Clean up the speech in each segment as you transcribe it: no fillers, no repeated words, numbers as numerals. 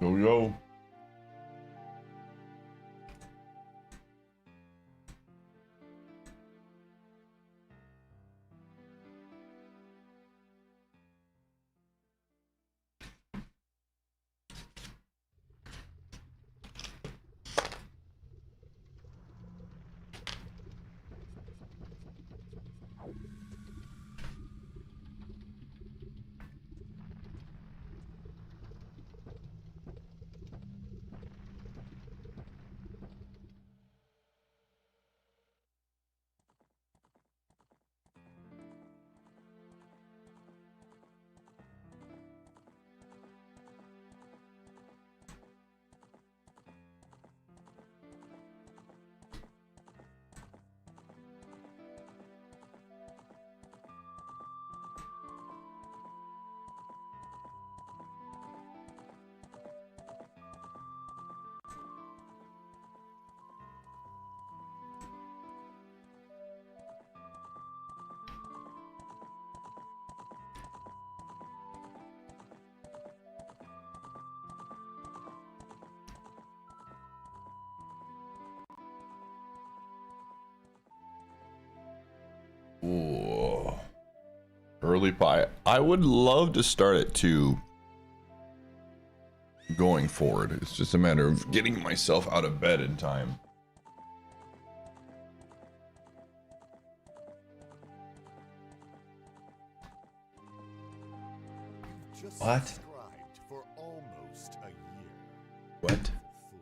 Yo, yo. Ooh. Early pie. I would love to start at 2 going forward. It's just a matter of getting myself out of bed in time. What? Subscribed for almost a year. What? Fool.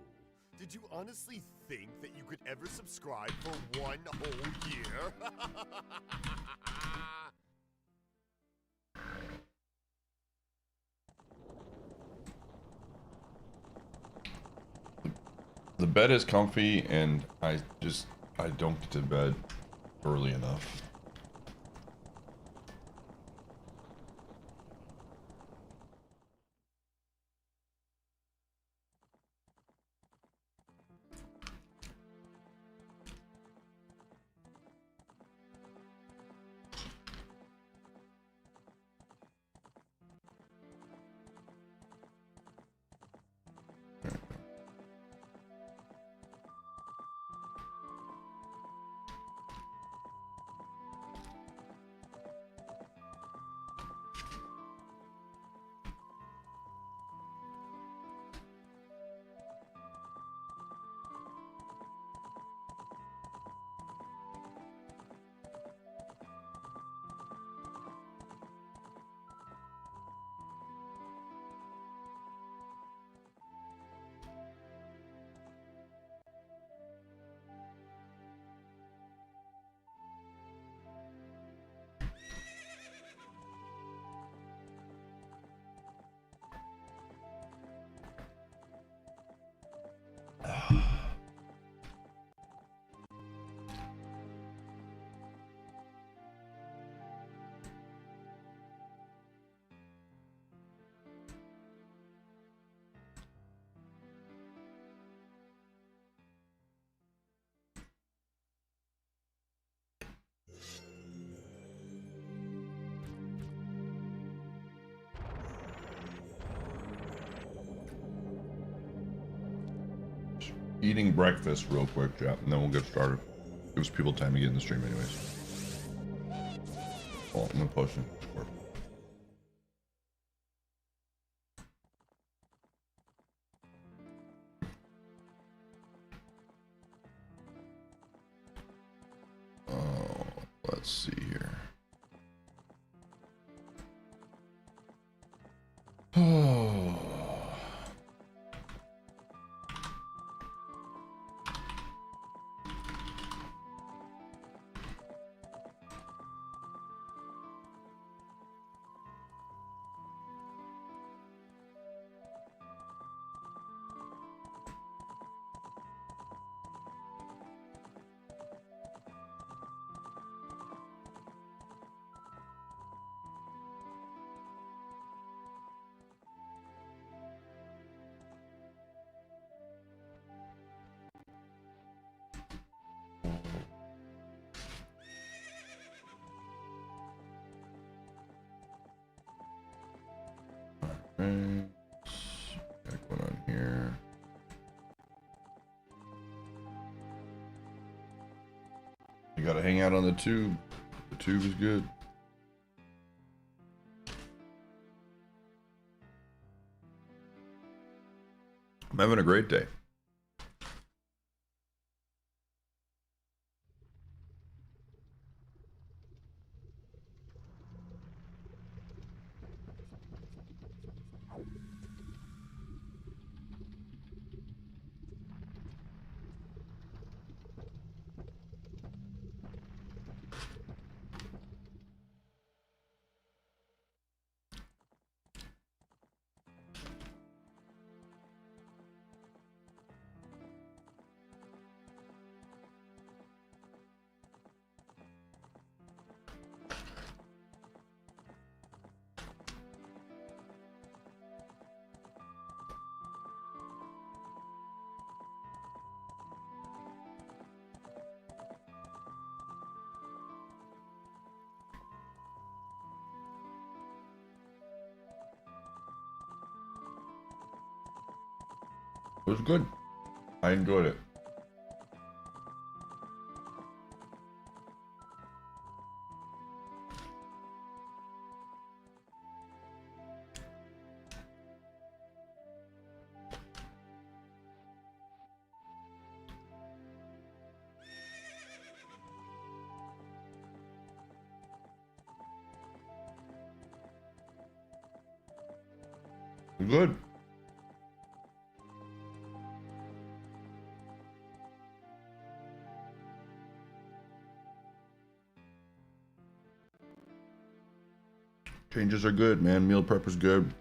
Did you honestly think that you could ever subscribe for 1 whole year? The bed is comfy and I don't get to bed early enough. Eating breakfast real quick, chat, and then we'll get started. Gives people time to get in the stream anyways. Oh, I'm gonna post it. Oh, let's see here. Oh. Back one on Gotta hang out on the tube. The tube is good. I'm having a great day. It was good. I enjoyed it. Good. Changes are good, man. Meal prep is good.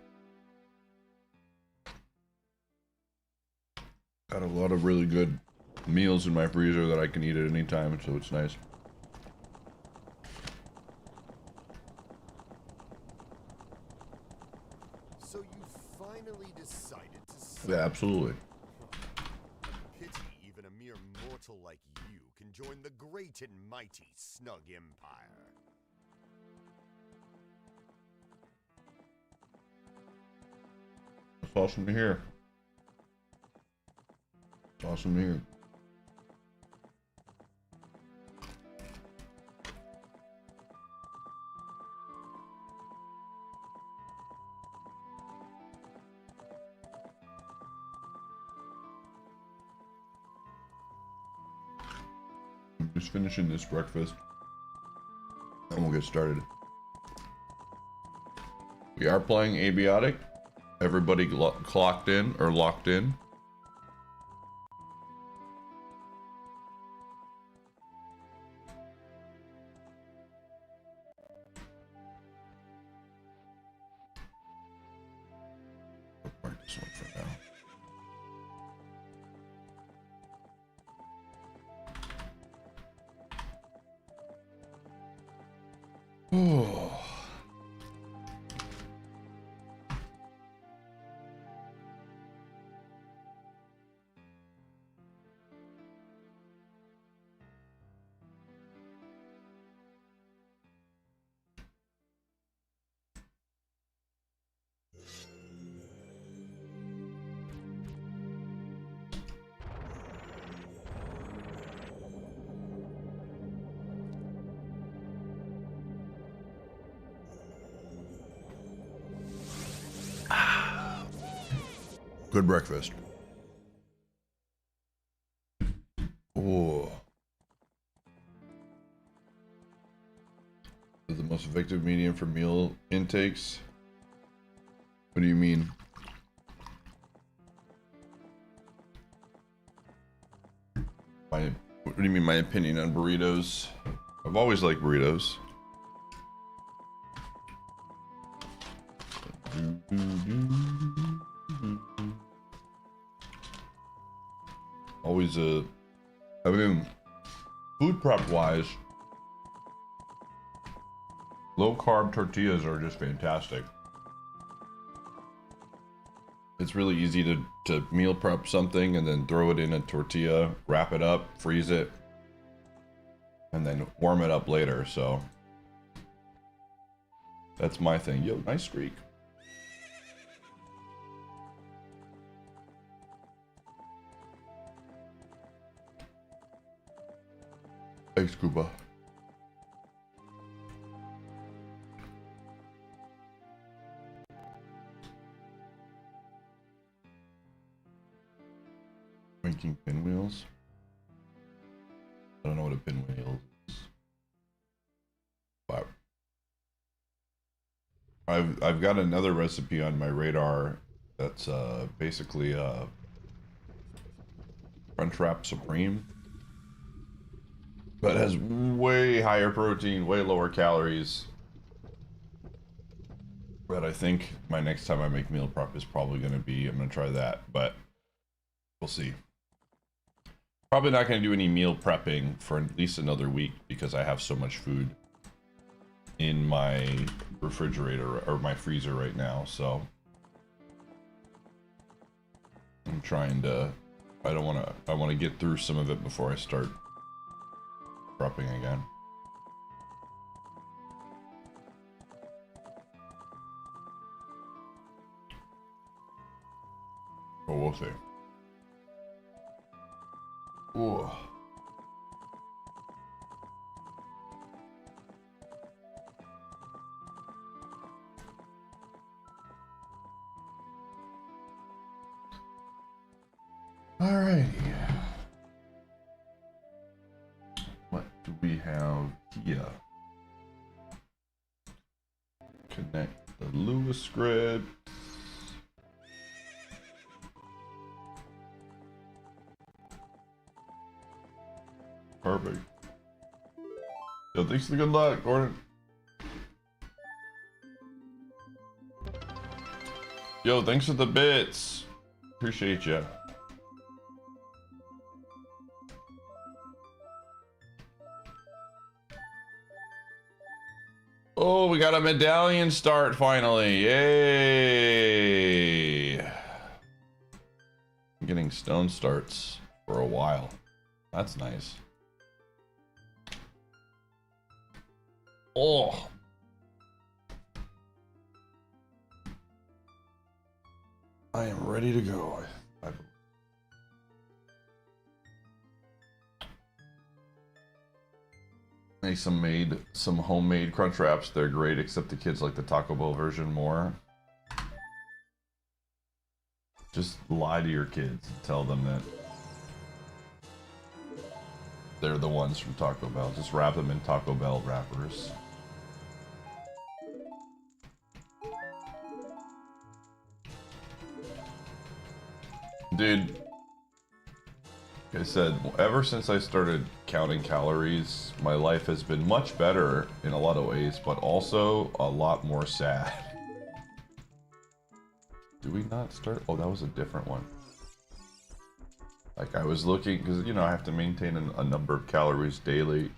Got a lot of really good meals in my freezer that I can eat at any time, so it's nice. So you finally decided to Yeah, absolutely. Pity even a mere mortal like you can join the great and mighty Snug Empire. It's awesome to hear. It's awesome to hear. I'm just finishing this breakfast, and we'll get started. We are playing Abiotic. Everybody clocked in or locked in. Bookmark this one for now. Oh. Good breakfast. Oh. The most effective medium for meal intakes? What do you mean? What do you mean my opinion on burritos? I've always liked burritos. Always I mean, food prep wise, low carb tortillas are just fantastic. It's really easy to meal prep something and then throw it in a tortilla, wrap it up, freeze it, and then warm it up later. So that's my thing. Yo, nice streak. Thanks, Kuba. Winking pinwheels. I don't know what a pinwheel is. But I've got another recipe on my radar that's basically Crunchwrap Supreme, but has way higher protein, way lower calories. But I think my next time I make meal prep is probably going to be, I'm going to try that, but we'll see. Probably not going to do any meal prepping for at least another week because I have so much food in my refrigerator or my freezer right now, so I'm trying to, I want to get through some of it before I start prepping again. Oh, we'll see. Ooh. Alrighty. What do we have here? Connect the Lewis script. Perfect. Yo, thanks for the good luck, Gordon. Yo, thanks for the bits. Appreciate ya. Oh, we got a medallion start finally. Yay. I'm getting stone starts for a while. That's nice. Oh. I am ready to go. Make some homemade crunch wraps. They're great, except the kids like the Taco Bell version more. Just lie to your kids and tell them that they're the ones from Taco Bell. Just wrap them in Taco Bell wrappers. Dude, like I said, ever since I started counting calories, my life has been much better in a lot of ways, but also a lot more sad. Do we not start? Oh, that was a different one. Like I was looking, because you know I have to maintain a number of calories daily,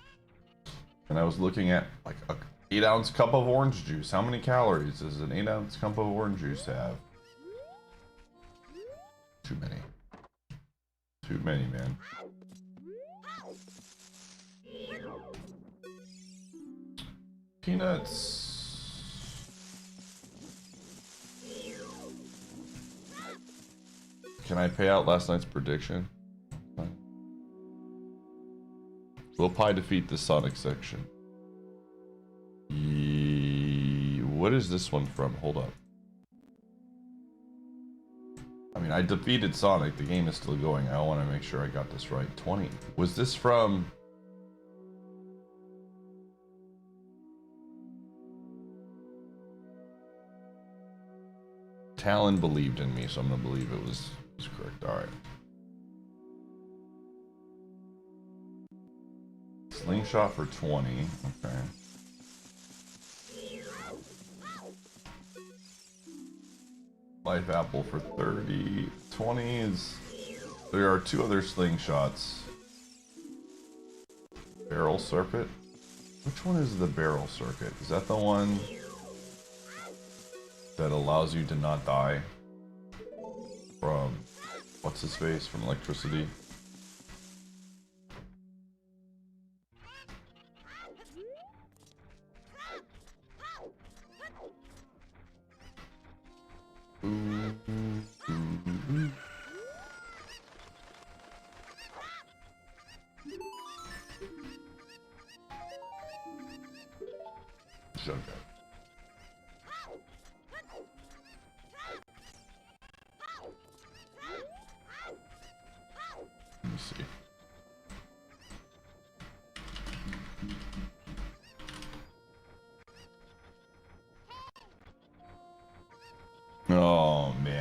and I was looking at like a 8-ounce cup of orange juice. How many calories does an 8-ounce cup of orange juice have? Too many. Too many, man. Peanuts. Can I pay out last night's prediction? Will Pie defeat the Sonic section? What is this one from? Hold up. I mean, I defeated Sonic. The game is still going. I want to make sure I got this right. 20. Was this from... Talon believed in me, so I'm going to believe it was correct. Alright. Slingshot for 20. Okay. Life apple for 30. 20 is... There are 2 other slingshots. Barrel circuit? Which one is the barrel circuit? Is that the one that allows you to not die from... What's his face? From electricity? Okay.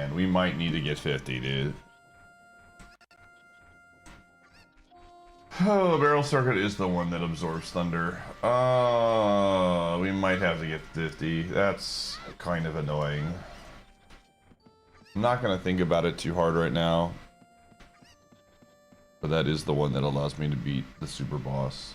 man, we might need to get 50, dude. Oh, the barrel circuit is the one that absorbs thunder. We might have to get 50. That's kind of annoying. I'm not gonna think about it too hard right now. But that is the one that allows me to beat the super boss.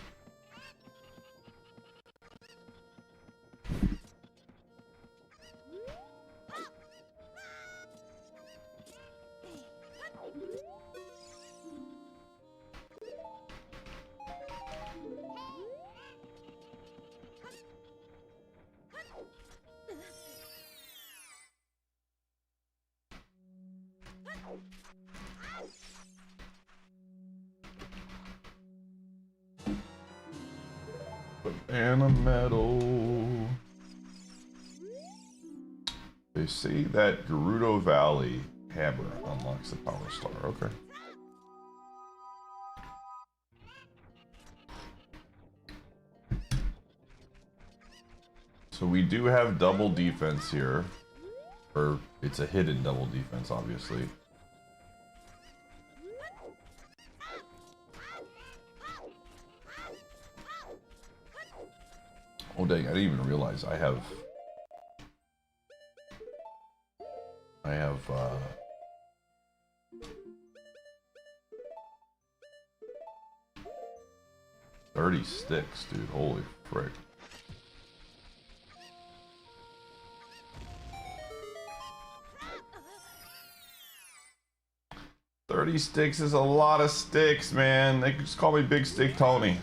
Banana metal. They say that Gerudo Valley hammer unlocks the power star. Okay. So we do have double defense here. Or it's a hidden double defense, obviously. Oh dang, I didn't even realize I have 30 sticks, dude. Holy frick. $30 sticks is a lot of sticks, man. They could just call me Big Stick Tony.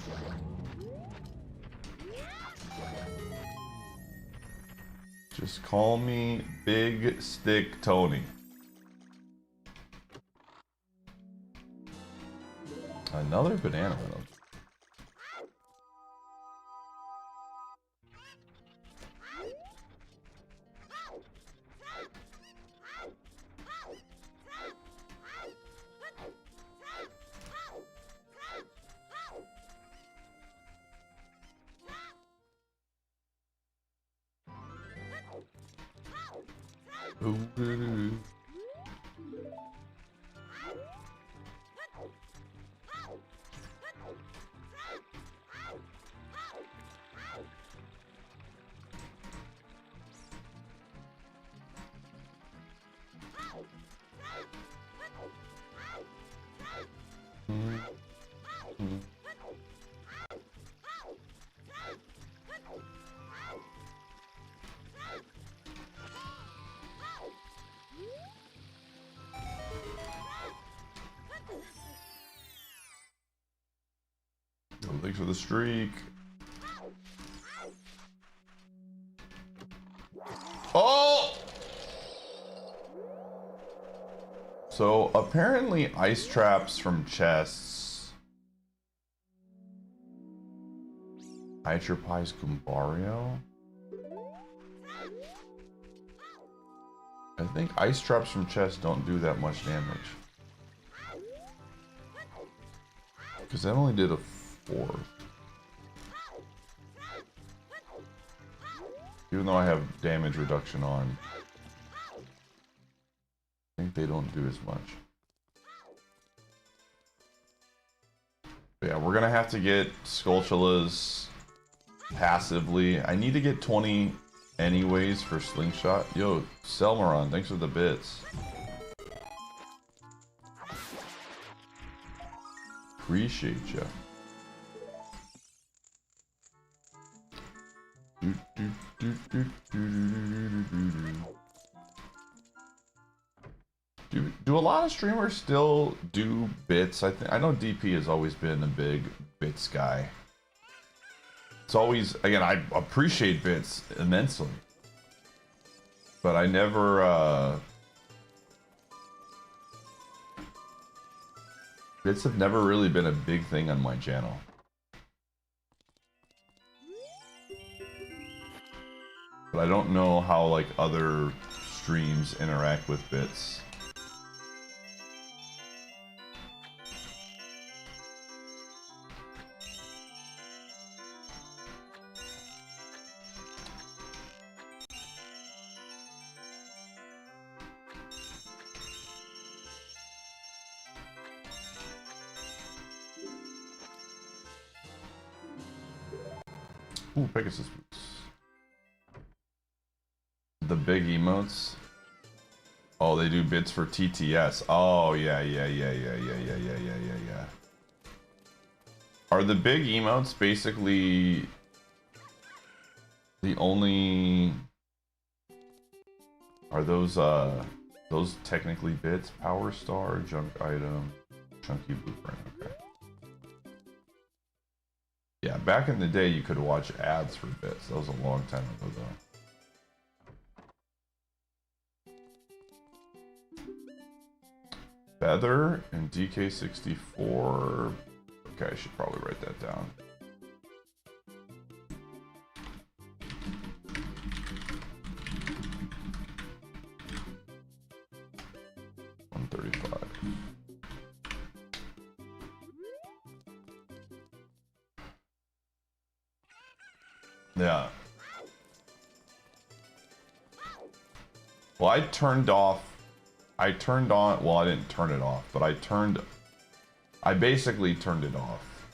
Just call me Big Stick Tony. Another banana metal. Ooh. Thanks for the streak. Oh! So apparently ice traps from chests. Iateyourpie's Gumbario. I think ice traps from chests don't do that much damage. Because that only did a 4. Even though I have damage reduction on, I think they don't do as much. But yeah, we're gonna have to get Skulltulas passively. I need to get 20 anyways for Slingshot. Yo, Selmaron, thanks for the bits. Appreciate ya. Do a lot of streamers still do bits? I know DP has always been a big bits guy. It's always, again, I appreciate bits immensely, but I never bits have never really been a big thing on my channel. But I don't know how like other streams interact with bits. Ooh, Pegasus boots. The big emotes. Oh, they do bits for TTS. Oh, yeah. Are the big emotes basically the only... Are those technically bits? Power Star, Junk Item, Chunky Blueprint, okay. Yeah, back in the day you could watch ads for bits. That was a long time ago though. Feather and DK64. Okay, I should probably write that down. $135. Yeah. Well, I turned on, well, I didn't turn it off, but I basically turned it off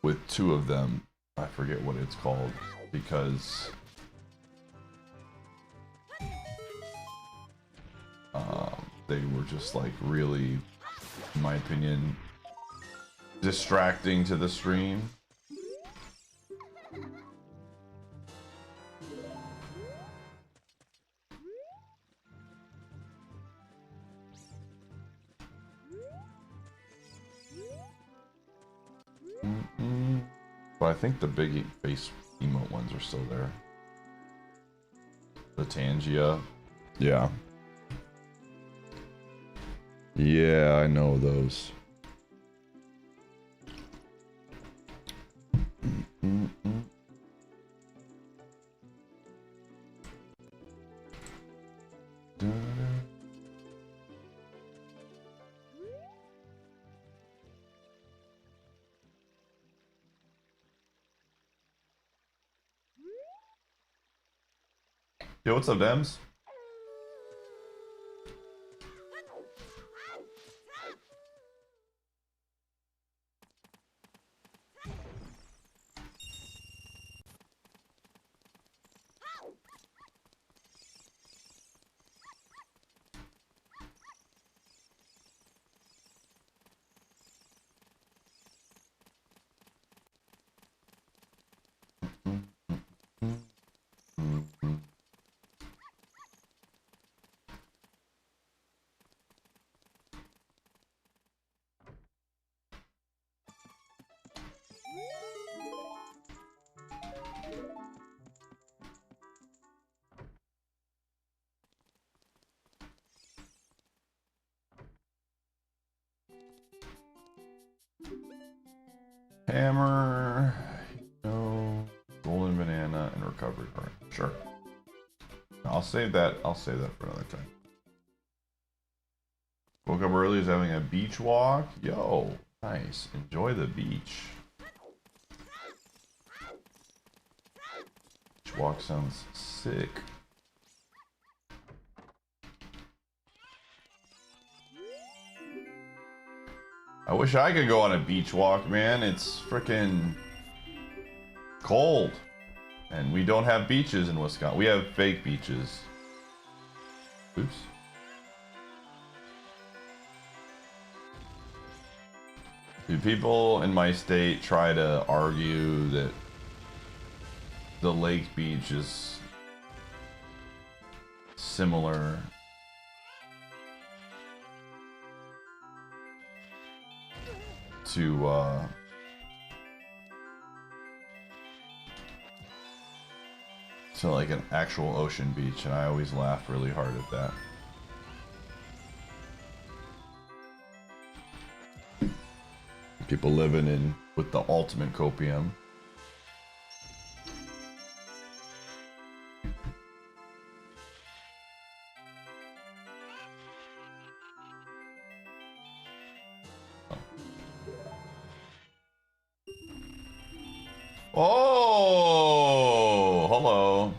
with two of them. I forget what it's called because they were just like really, in my opinion, distracting to the stream. But I think the big base emote ones are still there. The Tangia. Yeah. Yeah, I know those. Yo, what's up, Dems? Hammer, no, golden banana, and recovery card. Sure. I'll save that. I'll save that for another time. Woke up early, is having a beach walk. Yo, nice. Enjoy the beach. Beach walk sounds sick. I wish I could go on a beach walk, man. It's freaking cold. And we don't have beaches in Wisconsin. We have fake beaches. Oops. Do people in my state try to argue that the lake beach is similar to like an actual ocean beach, and I always laugh really hard at that. People living in with the ultimate copium. Oh, hello.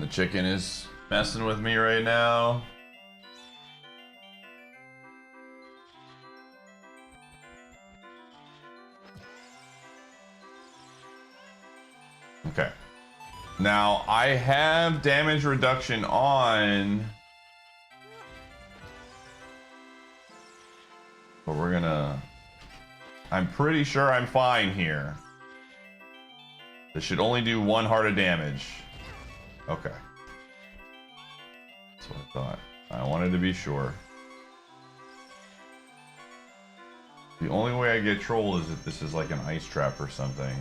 And the chicken is messing with me right now. Okay. Now I have damage reduction on, but we're gonna, I'm pretty sure I'm fine here. This should only do 1 heart of damage. Okay. That's what I thought. I wanted to be sure. The only way I get troll is if this is like an ice trap or something.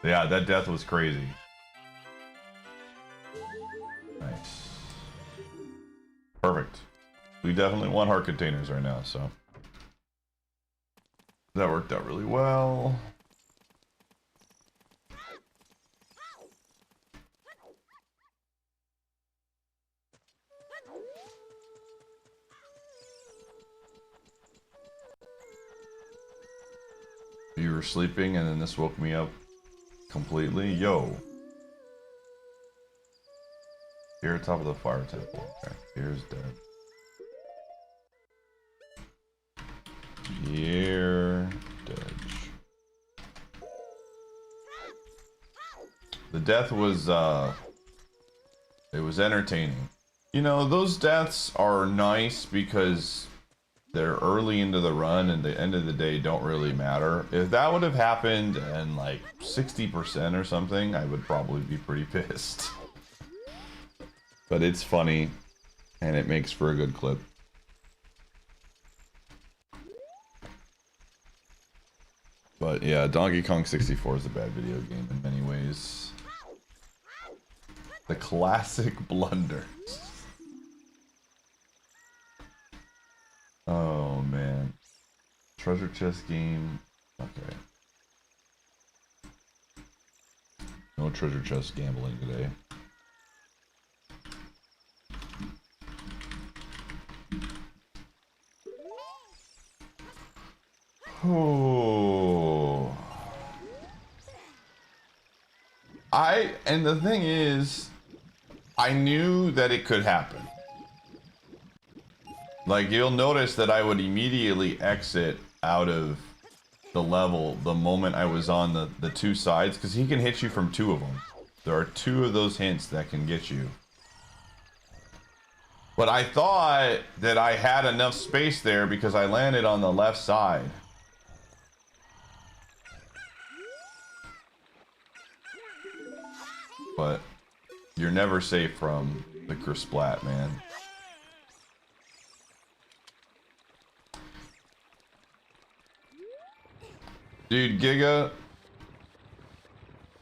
Yeah, that death was crazy. Nice. Perfect. We definitely want heart containers right now, so. That worked out really well. You were sleeping and then this woke me up completely. Yo. Here at top of the fire temple. Okay, here's dead. Here, Dodge. The death was, it was entertaining. You know, those deaths are nice because they're early into the run and the end of the day don't really matter. If that would have happened in like 60% or something, I would probably be pretty pissed. But it's funny and it makes for a good clip. But yeah, Donkey Kong 64 is a bad video game in many ways. The classic blunders. Oh man. Treasure chest game. Okay. No treasure chest gambling today. Oh. And the thing is, I knew that it could happen. Like, you'll notice that I would immediately exit out of the level the moment I was on the 2 sides, because he can hit you from 2 of them. There are 2 of those hints that can get you. But I thought that I had enough space there because I landed on the left side. But you're never safe from the Kersplat, man. Dude, Giga,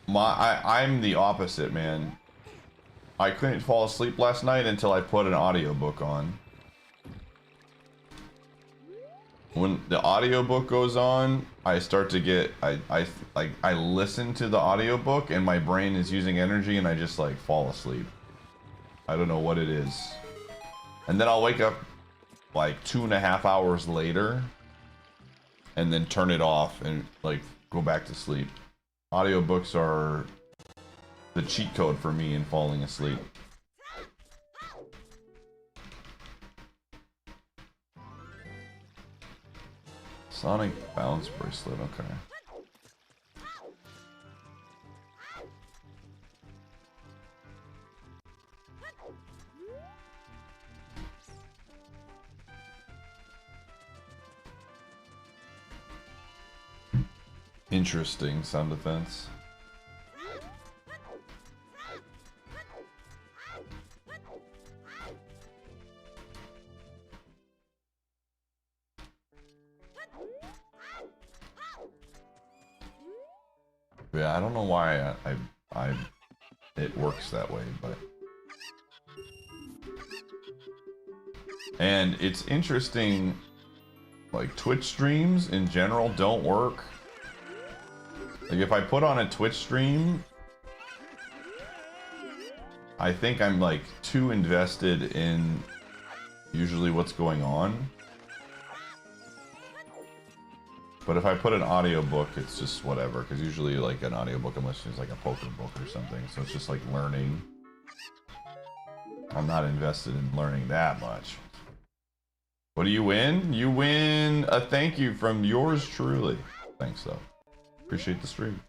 I'm the opposite, man. I couldn't fall asleep last night until I put an audiobook on. When the audiobook goes on, I start to get, I listen to the audiobook and my brain is using energy and I just like fall asleep. I don't know what it is. And then I'll wake up like 2.5 hours later and then turn it off and like go back to sleep. Audiobooks are the cheat code for me in falling asleep. Sonic Balance Bracelet, okay. Interesting sound defense. Yeah, I don't know why it works that way, but. And it's interesting, like Twitch streams in general don't work. Like if I put on a Twitch stream, I think I'm like too invested in usually what's going on. But if I put an audiobook, it's just whatever, because usually like an audiobook, unless it's like a poker book or something, so it's just like learning. I'm not invested in learning that much. What do you win? You win a thank you from yours truly. Thanks though. Appreciate the stream.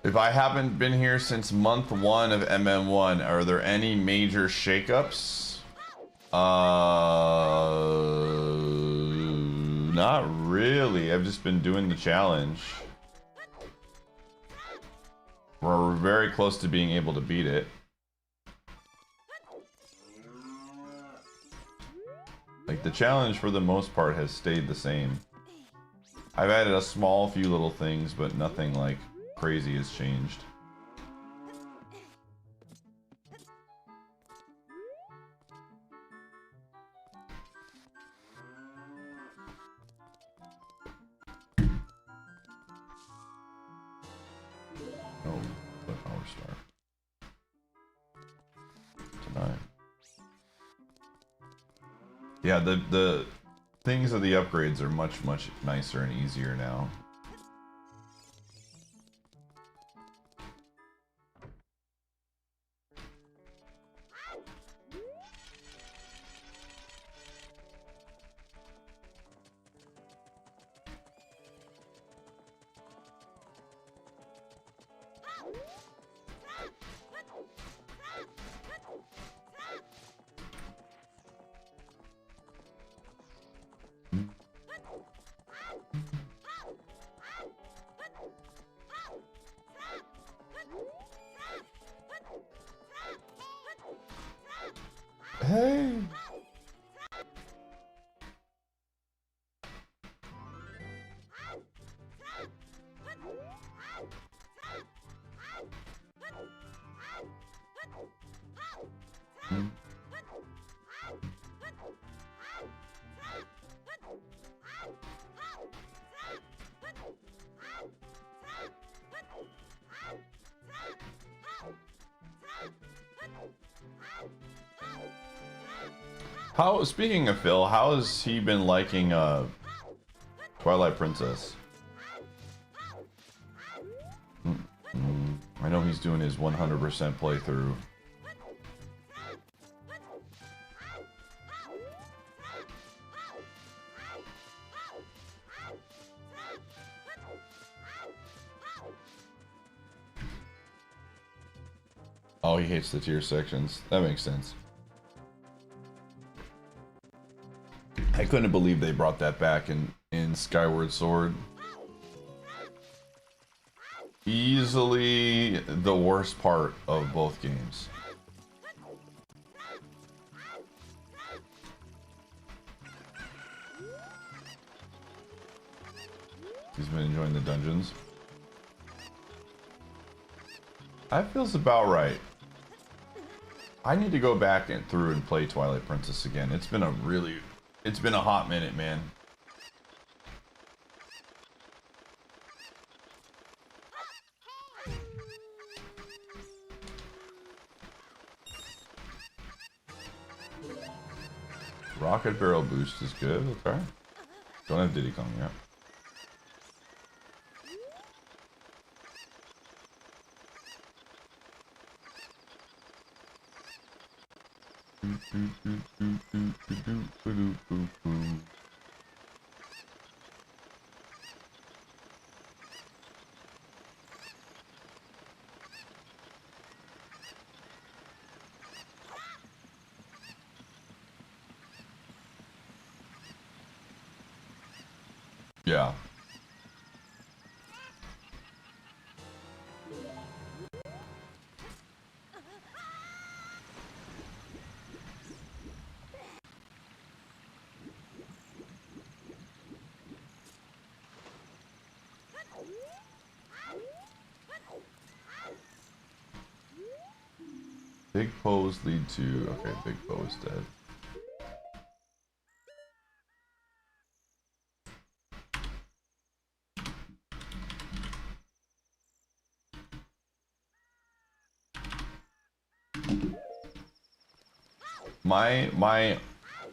If I haven't been here since month 1 of MM1, are there any major shakeups? Not really. I've just been doing the challenge. We're very close to being able to beat it. Like, the challenge for the most part has stayed the same. I've added a small few little things, but nothing like crazy has changed. Oh, but Power Star. Tonight. Yeah, the things of the upgrades are much nicer and easier now. Hey! How, speaking of Phil, how has he been liking Twilight Princess? I know he's doing his 100% playthrough. Oh, he hates the tier sections. That makes sense. I couldn't believe they brought that back in Skyward Sword. Easily the worst part of both games. He's been enjoying the dungeons. That feels about right. I need to go back through and play Twilight Princess again. It's been a hot minute, man. Rocket barrel boost is good, okay. Don't have Diddy Kong yet. Yeah. Big Poes lead to... Okay, Big Poe is dead.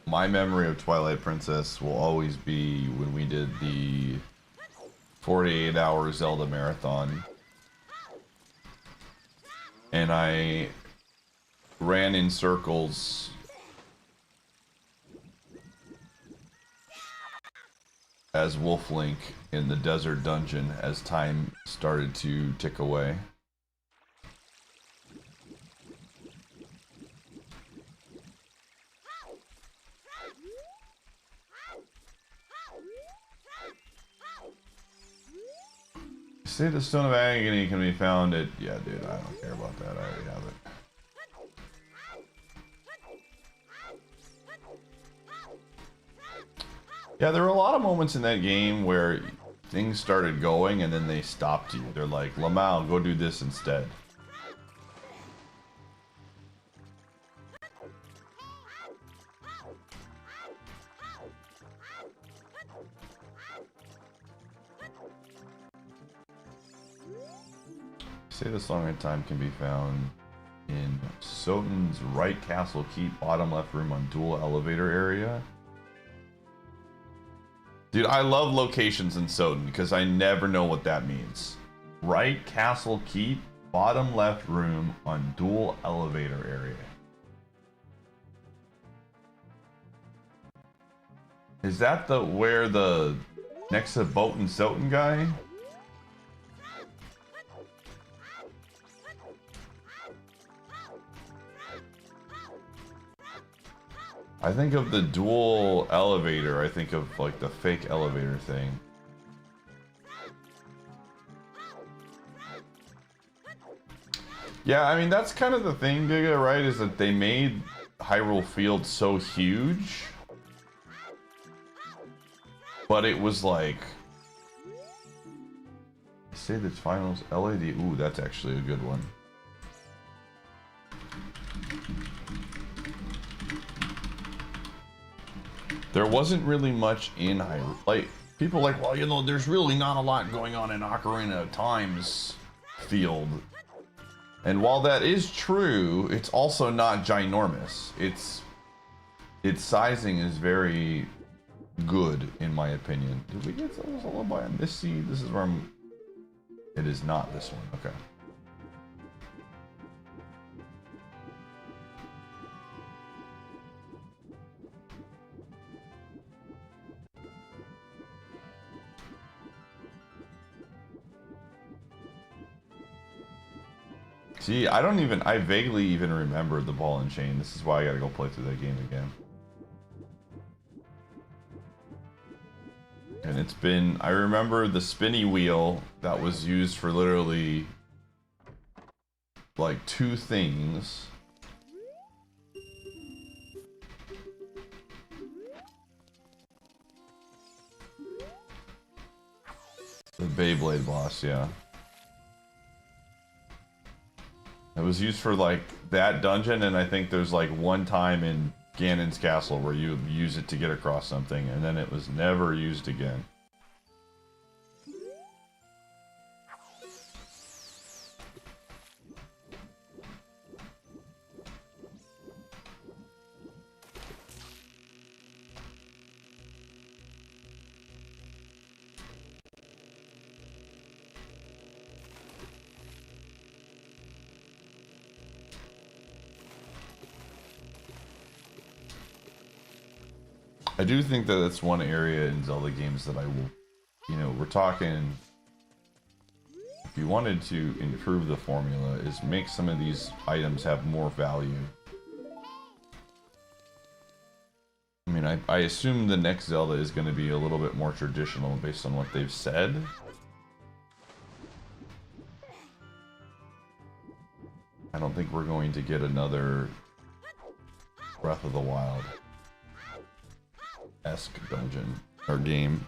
My memory of Twilight Princess will always be when we did the 48-hour Zelda marathon. And I ran in circles as Wolf Link in the desert dungeon as time started to tick away. Say the Stone of Agony can be found at... Yeah, dude, I don't care about that. I already have it. Yeah, there were a lot of moments in that game where things started going and then they stopped you. They're like, Lamau, go do this instead. Say the Song in Time can be found in Soten's right castle keep, bottom left room on dual elevator area. Dude, I love locations in Soten because I never know what that means. Right castle keep, bottom left room on dual elevator area. Is that the where the next to Boten Soten guy? I think of the dual elevator, I think of like the fake elevator thing. Yeah, I mean that's kind of the thing, Giga, right? Is that they made Hyrule Field so huge, but it was like, say the finals LAD. Ooh, that's actually a good one. There wasn't really much in Hyrule. Like, people are like, well, you know, there's really not a lot going on in Ocarina of Time's field. And while that is true, it's also not ginormous. Its sizing is very good, in my opinion. Did we get a little by on this seed? This is where I'm... It is not this one. Okay. See, I vaguely even remember the ball and chain. This is why I gotta go play through that game again. And it's been, I remember the spinny wheel that was used for literally like 2 things. The Beyblade boss, yeah. It was used for like that dungeon, and I think there's like one time in Ganon's castle where you use it to get across something, and then it was never used again. I do think that that's one area in Zelda games that I will, you know, we're talking, if you wanted to improve the formula, is make some of these items have more value. I mean, I assume the next Zelda is going to be a little bit more traditional based on what they've said. I don't think we're going to get another Breath of the Wild-esque dungeon or game.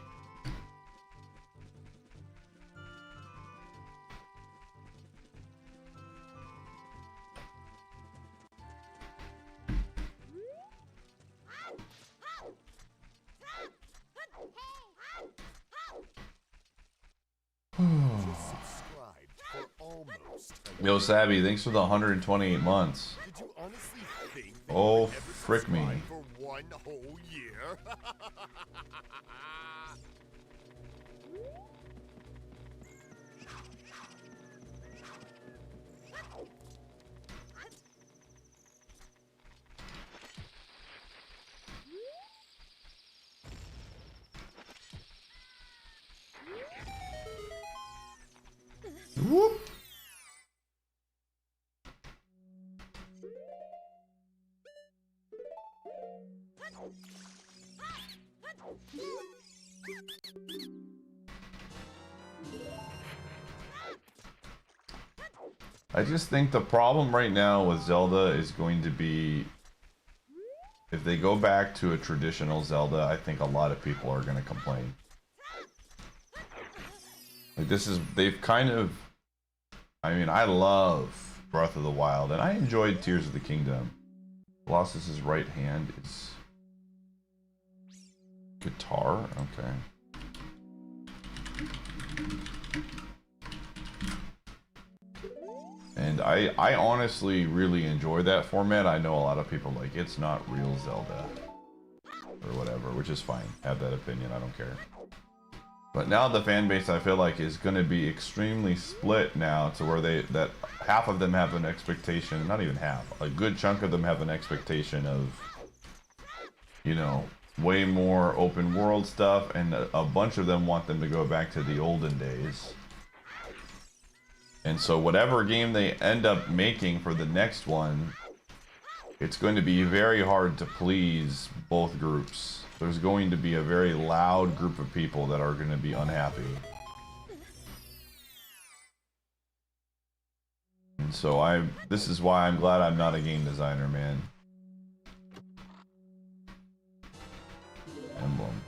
Subscribed for almost a Yo, Savvy, thanks for the 128 months. Did you honestly think that Oh, you would ever frick me. subscribe for one whole year? Whoop. I just think the problem right now with Zelda is going to be if they go back to a traditional Zelda, I think a lot of people are going to complain. Like they've kind of, I mean, I love Breath of the Wild and I enjoyed Tears of the Kingdom. Colossus's right hand is guitar, okay. And I honestly really enjoy that format. I know a lot of people like it's not real Zelda or whatever, which is fine. Have that opinion, I don't care. But now the fan base I feel like is going to be extremely split now to where that half of them have an expectation, not even half, a good chunk of them have an expectation of, you know, way more open world stuff, and a bunch of them want them to go back to the olden days. And so whatever game they end up making for the next one, it's going to be very hard to please both groups. There's going to be a very loud group of people that are going to be unhappy. And so this is why I'm glad I'm not a game designer, man. Emblem.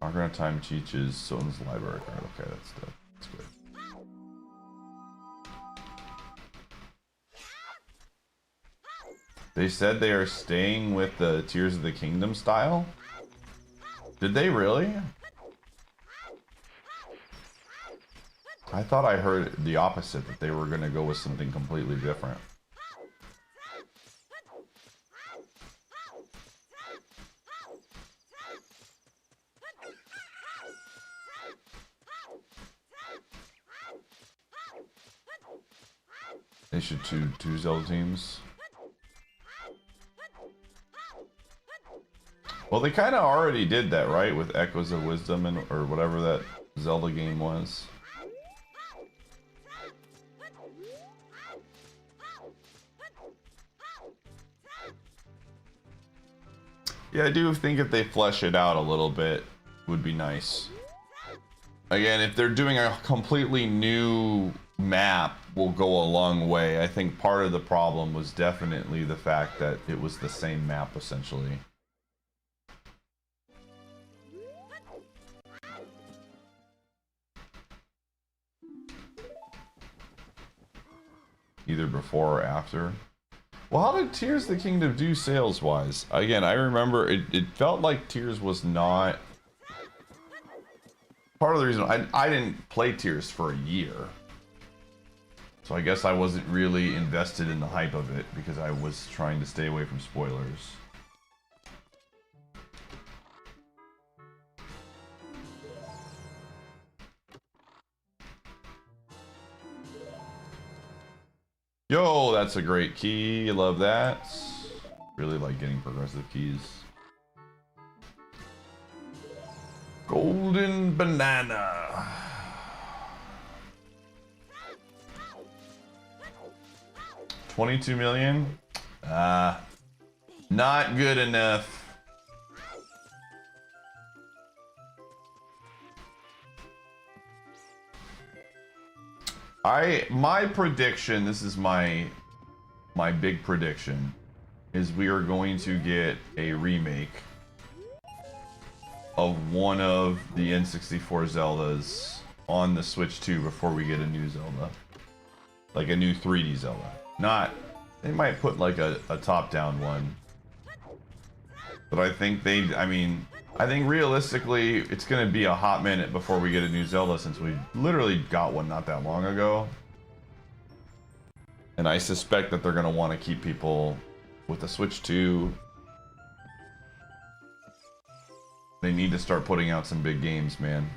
Ocarina of Time teaches Sona's library card. Okay, that's good. They said they are staying with the Tears of the Kingdom style? Did they really? I thought I heard the opposite, that they were going to go with something completely different. They should two Zelda teams. Well, they kind of already did that, right? With Echoes of Wisdom or whatever that Zelda game was. Yeah, I do think if they flesh it out a little bit, would be nice. Again, if they're doing a completely new map, will go a long way. I think part of the problem was definitely the fact that it was the same map, essentially. Either before or after. Well, how did Tears of the Kingdom do sales-wise? Again, I remember it felt like Tears was not... Part of the reason I didn't play Tears for a year. So I guess I wasn't really invested in the hype of it because I was trying to stay away from spoilers. Yo, that's a great key. I love that. Really like getting progressive keys. Golden banana. $22 million? Not good enough. My prediction, this is my big prediction, is we are going to get a remake of one of the N64 Zeldas on the Switch 2 before we get a new Zelda. Like a new 3D Zelda. Not, they might put like a top-down one. But I think I mean, I think realistically, it's going to be a hot minute before we get a new Zelda since we literally got one not that long ago. And I suspect that they're going to want to keep people with the Switch 2. They need to start putting out some big games, man.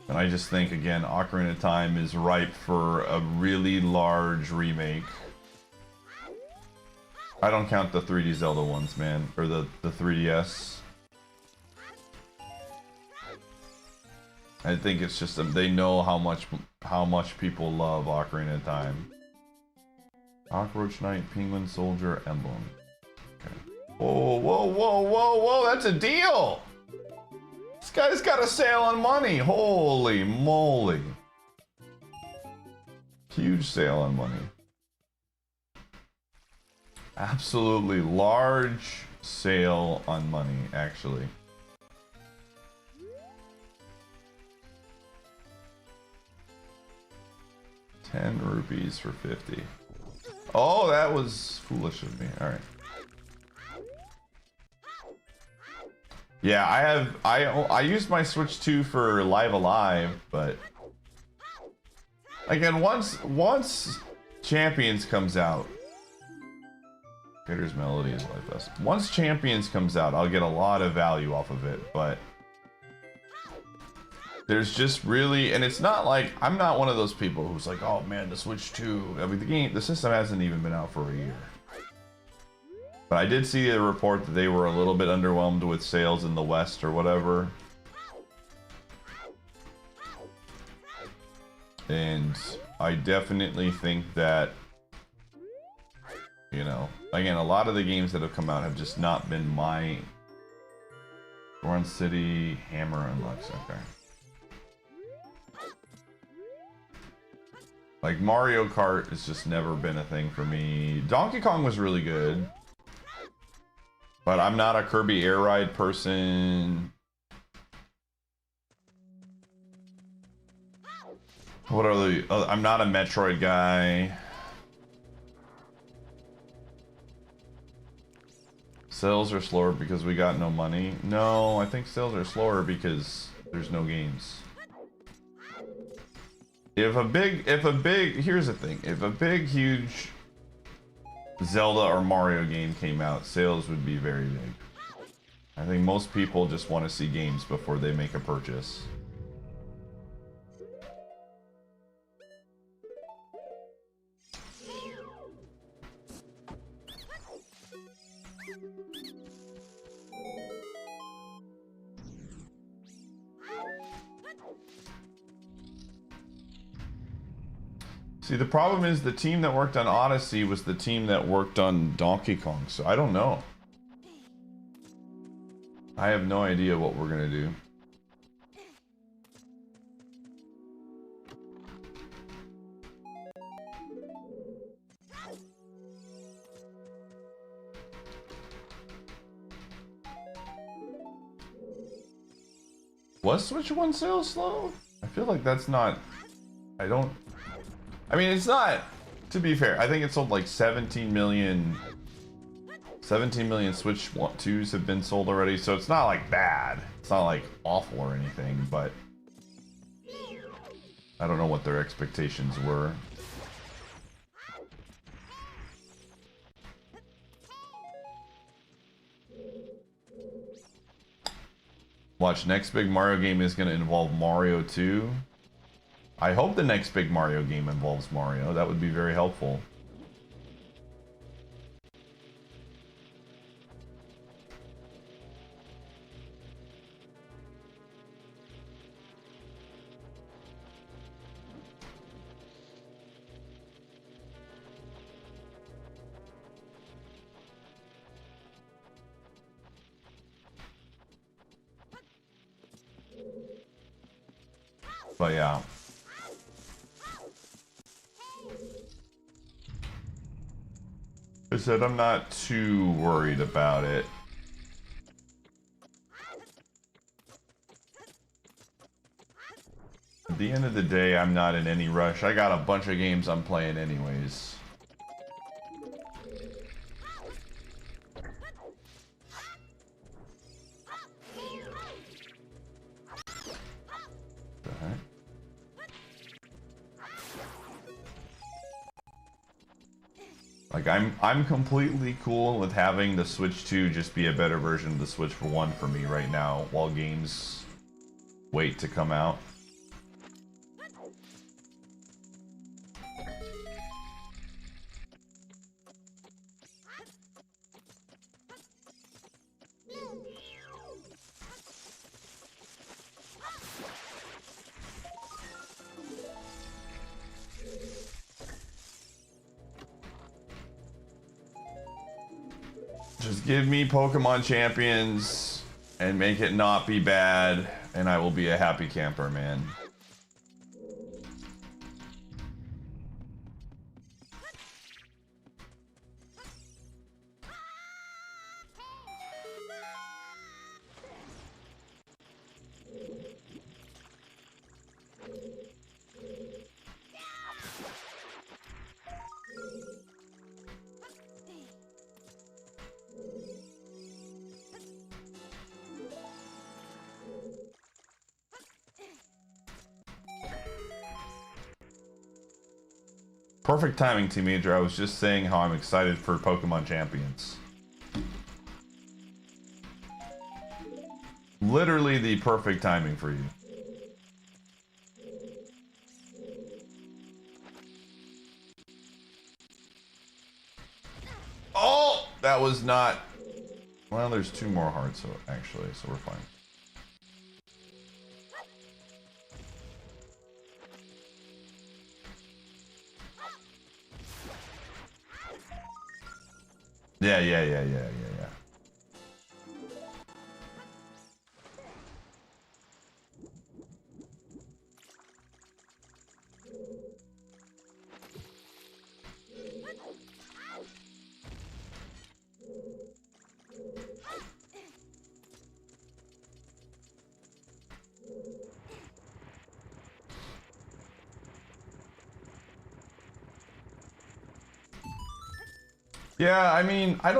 And I just think, again, Ocarina of Time is ripe for a really large remake. I don't count the 3D Zelda ones, man. Or the 3DS. I think it's just they know how much people love Ocarina of Time. Cockroach Knight, Penguin Soldier, Emblem. Okay. Whoa, whoa, whoa, whoa, whoa! That's a deal. This guy's got a sale on money. Holy moly! Huge sale on money. Absolutely large sale on money, actually. ₹10 for 50. Oh, that was foolish of me. All right. Yeah, I used my Switch 2 for Live Alive, but again, once Champions comes out, Creator's Melody is Life Best. Once Champions comes out, I'll get a lot of value off of it, but there's just really, and it's not like, I'm not one of those people who's like, oh man, the Switch 2, I mean, the system hasn't even been out for a year. But I did see a report that they were a little bit underwhelmed with sales in the West or whatever. And I definitely think that, you know, again, a lot of the games that have come out have just not been my... Goron City, Hammer, and Lux, okay. Like, Mario Kart has just never been a thing for me. Donkey Kong was really good. But I'm not a Kirby Air Ride person. What are the... I'm not a Metroid guy. Sales are slower because we got no money. No, I think sales are slower because there's no games. Here's the thing. If a big, huge Zelda or Mario game came out, sales would be very big. I think most people just want to see games before they make a purchase. See, the problem is the team that worked on Odyssey was the team that worked on Donkey Kong, so I don't know. I have no idea what we're gonna do. Was Switch 1 sales slow? I feel like that's not... I mean, it's not, to be fair, I think it sold like 17 million Switch 2s have been sold already, so it's not like bad. It's not like awful or anything, but I don't know what their expectations were. Watch, next big Mario game is going to involve Mario 2. I hope the next big Mario game involves Mario. That would be very helpful. But yeah. I said I'm not too worried about it. At the end of the day, I'm not in any rush. I got a bunch of games I'm playing anyways. Like I'm completely cool with having the Switch 2 just be a better version of the Switch 1 for me right now while games wait to come out. Just give me Pokemon Champions and make it not be bad, and I will be a happy camper, man. Perfect timing, Teenager. I was just saying how I'm excited for Pokemon Champions. Literally the perfect timing for you. Oh! That was not... Well, there's 2 more hearts, so actually, so we're fine. Yeah. Yeah, I mean, I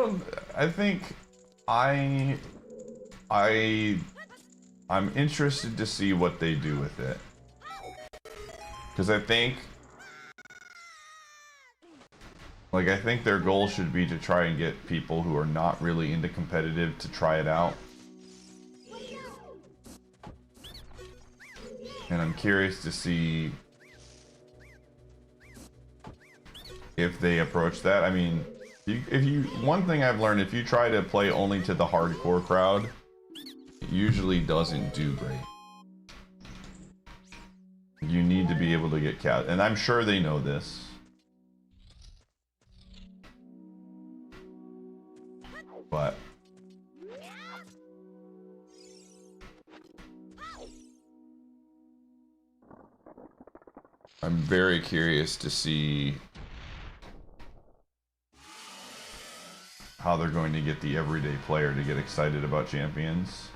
think I'm interested to see what they do with it. Because I think their goal should be to try and get people who are not really into competitive to try it out. And I'm curious to see if they approach that. I mean, one thing I've learned, if you try to play only to the hardcore crowd, it usually doesn't do great. You need to be able to get and I'm sure they know this. But I'm very curious to see how they're going to get the everyday player to get excited about champions.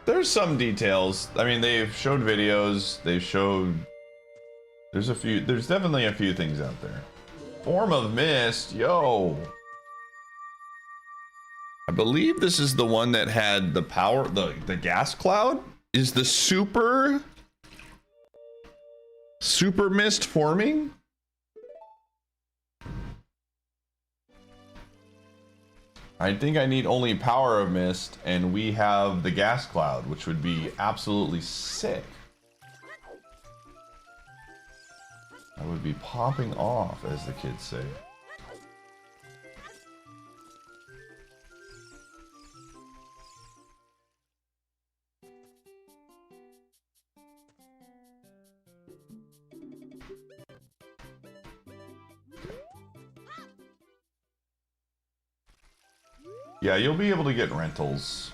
There's some details. I mean, they've showed videos, there's definitely a few things out there. Form of Mist, yo. I believe this is the one that had the power, the gas cloud? Is the super mist forming? I think I need only power of mist, and we have the gas cloud, which would be absolutely sick. I would be popping off, as the kids say. Yeah, you'll be able to get rentals.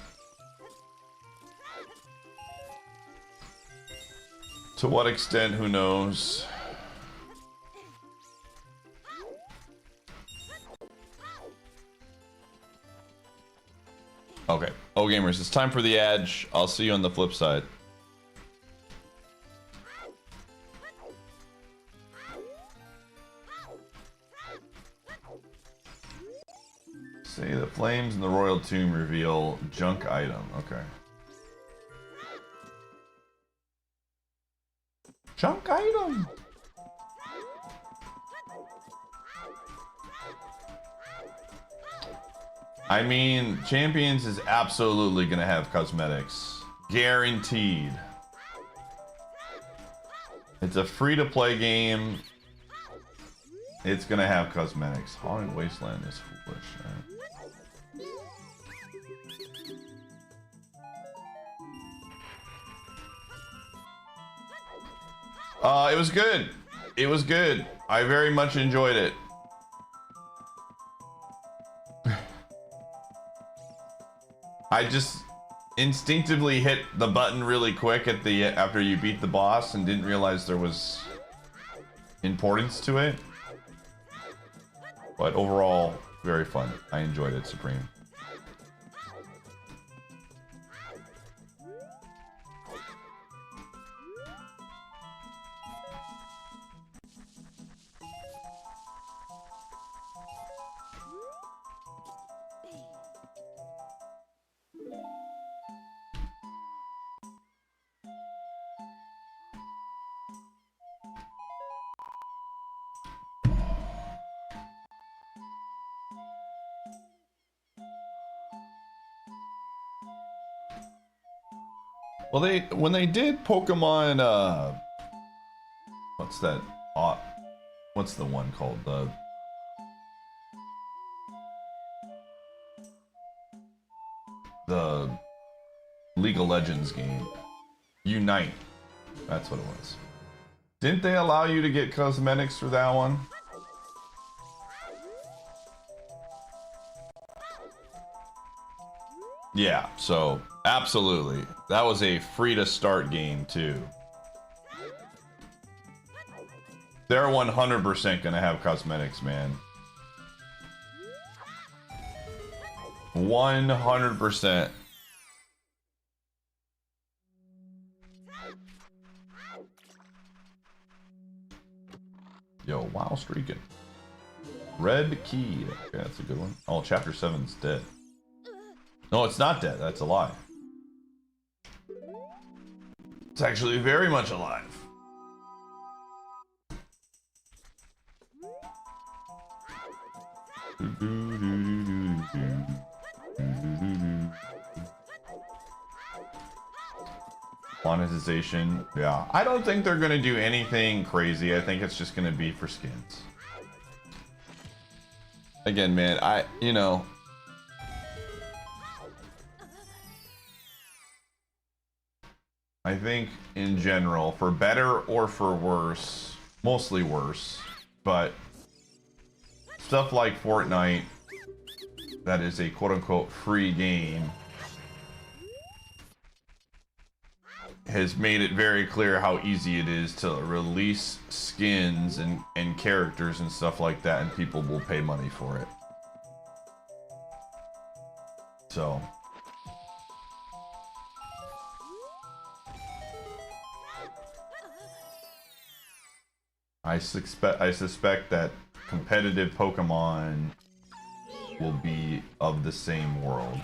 To what extent, who knows? Okay. Oh, gamers, it's time for the edge. I'll see you on the flip side. Say the flames in the royal tomb reveal junk item. Okay. Junk item. I mean, Champions is absolutely gonna have cosmetics. Guaranteed. It's a free-to-play game. It's gonna have cosmetics. Haunted Wasteland is foolish. It was good. It was good. I very much enjoyed it. I just instinctively hit the button really quick at the after you beat the boss and didn't realize there was importance to it. But overall, very fun. I enjoyed it, Supreme. Well, when they did Pokemon, what's that? What's the one called? The League of Legends game, Unite. That's what it was. Didn't they allow you to get cosmetics for that one? Yeah, so absolutely. That was a free to start game too. They're 100% gonna have cosmetics, man. 100%. Yo, wow, streaking. Red key. Okay, that's a good one. Oh, chapter 7's dead. No, it's not dead. That's alive. It's actually very much alive. Monetization. Yeah. I don't think they're going to do anything crazy. I think it's just going to be for skins. Again, man, I think in general, for better or for worse, mostly worse, but stuff like Fortnite, that is a quote-unquote free game, has made it very clear how easy it is to release skins and characters and stuff like that, and people will pay money for it. So I suspect that competitive Pokemon will be of the same world.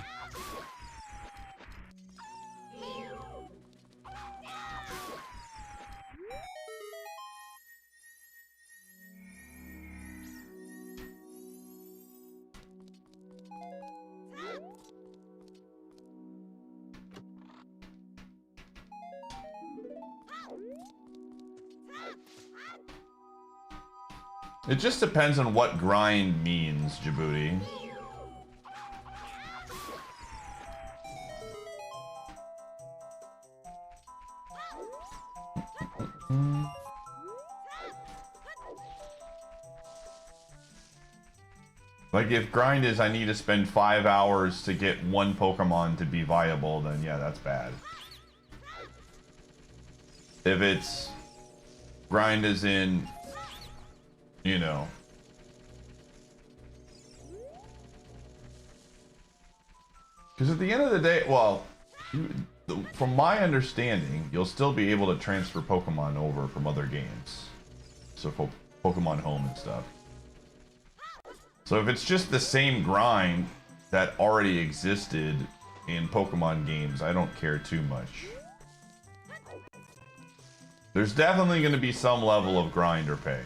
It just depends on what grind means, Djibouti. Like, if grind is I need to spend 5 hours to get one Pokemon to be viable, then yeah, that's bad. If it's grind is in, you know, because at the end of the day, well, from my understanding, you'll still be able to transfer Pokemon over from other games. So Pokemon Home and stuff. So if it's just the same grind, that already existed in Pokemon games, I don't care too much. There's definitely going to be some level of grind or pay.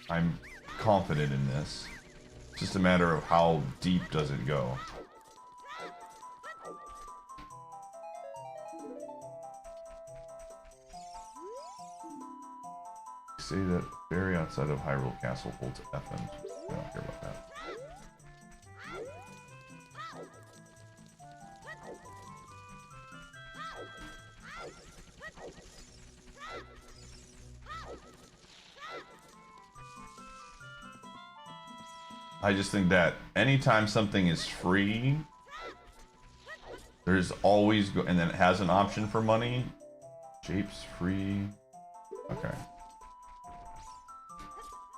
I'm confident in this. It's just a matter of how deep does it go. Say that very outside of Hyrule Castle holds FN. I don't care about that. I just think that anytime something is free, there's always and then it has an option for money. Shapes free. Okay.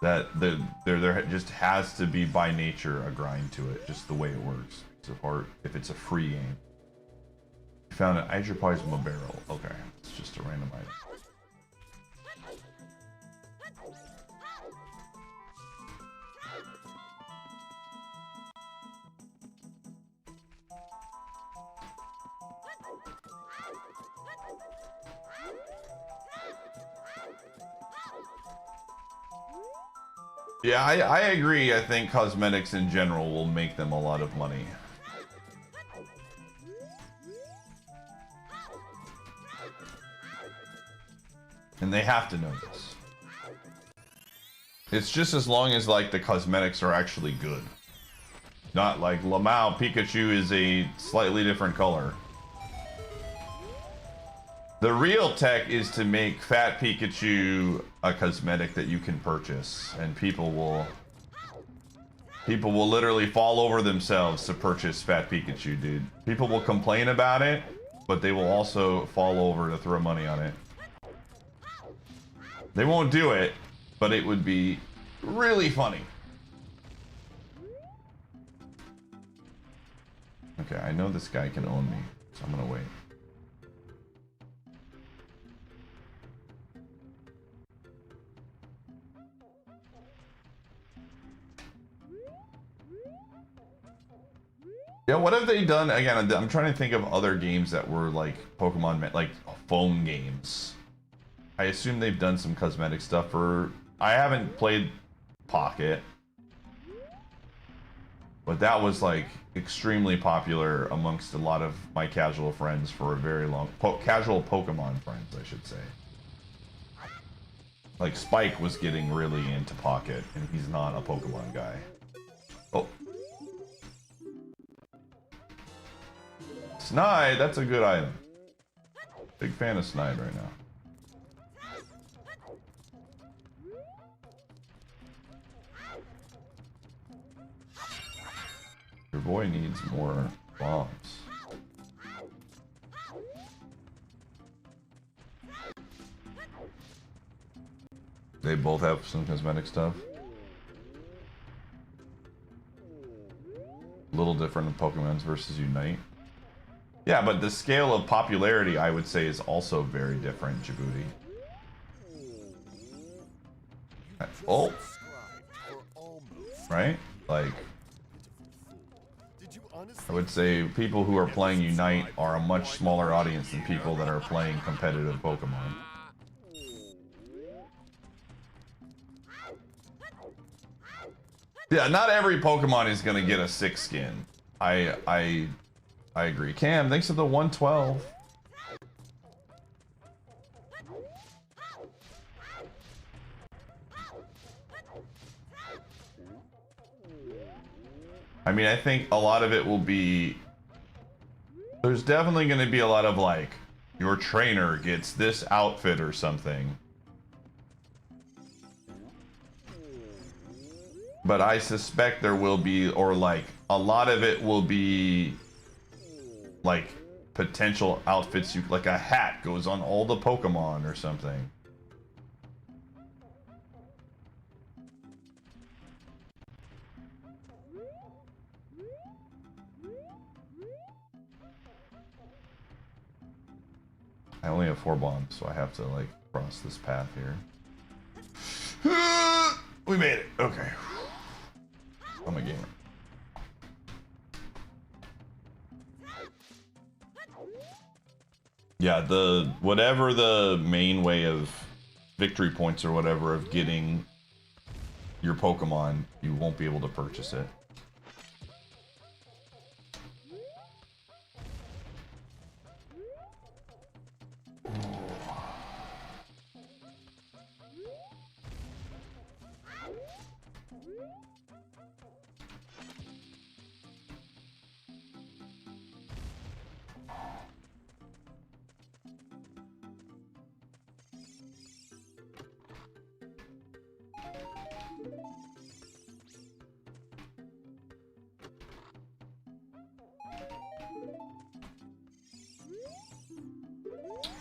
That there just has to be by nature a grind to it, just the way it works. It's a part if it's a free game. You found an Iateyourpie's from a barrel. Okay, it's just a random item. Yeah, I agree. I think cosmetics in general will make them a lot of money. And they have to know this. It's just as long as like the cosmetics are actually good. Not like Lamau Pikachu is a slightly different color. The real tech is to make Fat Pikachu a cosmetic that you can purchase, and people will literally fall over themselves to purchase Fat Pikachu, dude. People will complain about it, but they will also fall over to throw money on it. They won't do it, but it would be really funny. Okay, I know this guy can own me, so I'm gonna wait. Yeah, what have they done? Again, I'm trying to think of other games that were like Pokemon, like phone games. I assume they've done some cosmetic stuff for... I haven't played Pocket. But that was like extremely popular amongst a lot of my casual friends for a very long... casual Pokemon friends, I should say. Like Spike was getting really into Pocket, and he's not a Pokemon guy. Oh. Snide, that's a good item. Big fan of Snide right now. Your boy needs more bombs. They both have some cosmetic stuff. A little different in Pokemon's versus Unite. Yeah, but the scale of popularity, I would say, is also very different, Djibouti. Oh! Right? Like, I would say people who are playing Unite are a much smaller audience than people that are playing competitive Pokemon. Yeah, not every Pokemon is gonna get a 6 skin. I agree. Cam, thanks for the 112. I mean, I think a lot of it will be... There's definitely going to be a lot of, like, your trainer gets this outfit or something. But I suspect there will be, or, like, a lot of it will be... like potential outfits, like a hat goes on all the Pokemon or something. I only have 4 bombs, so I have to like cross this path here. We made it. Okay. I'm a gamer. Yeah, the whatever the main way of victory points or whatever of getting your Pokemon, you won't be able to purchase it.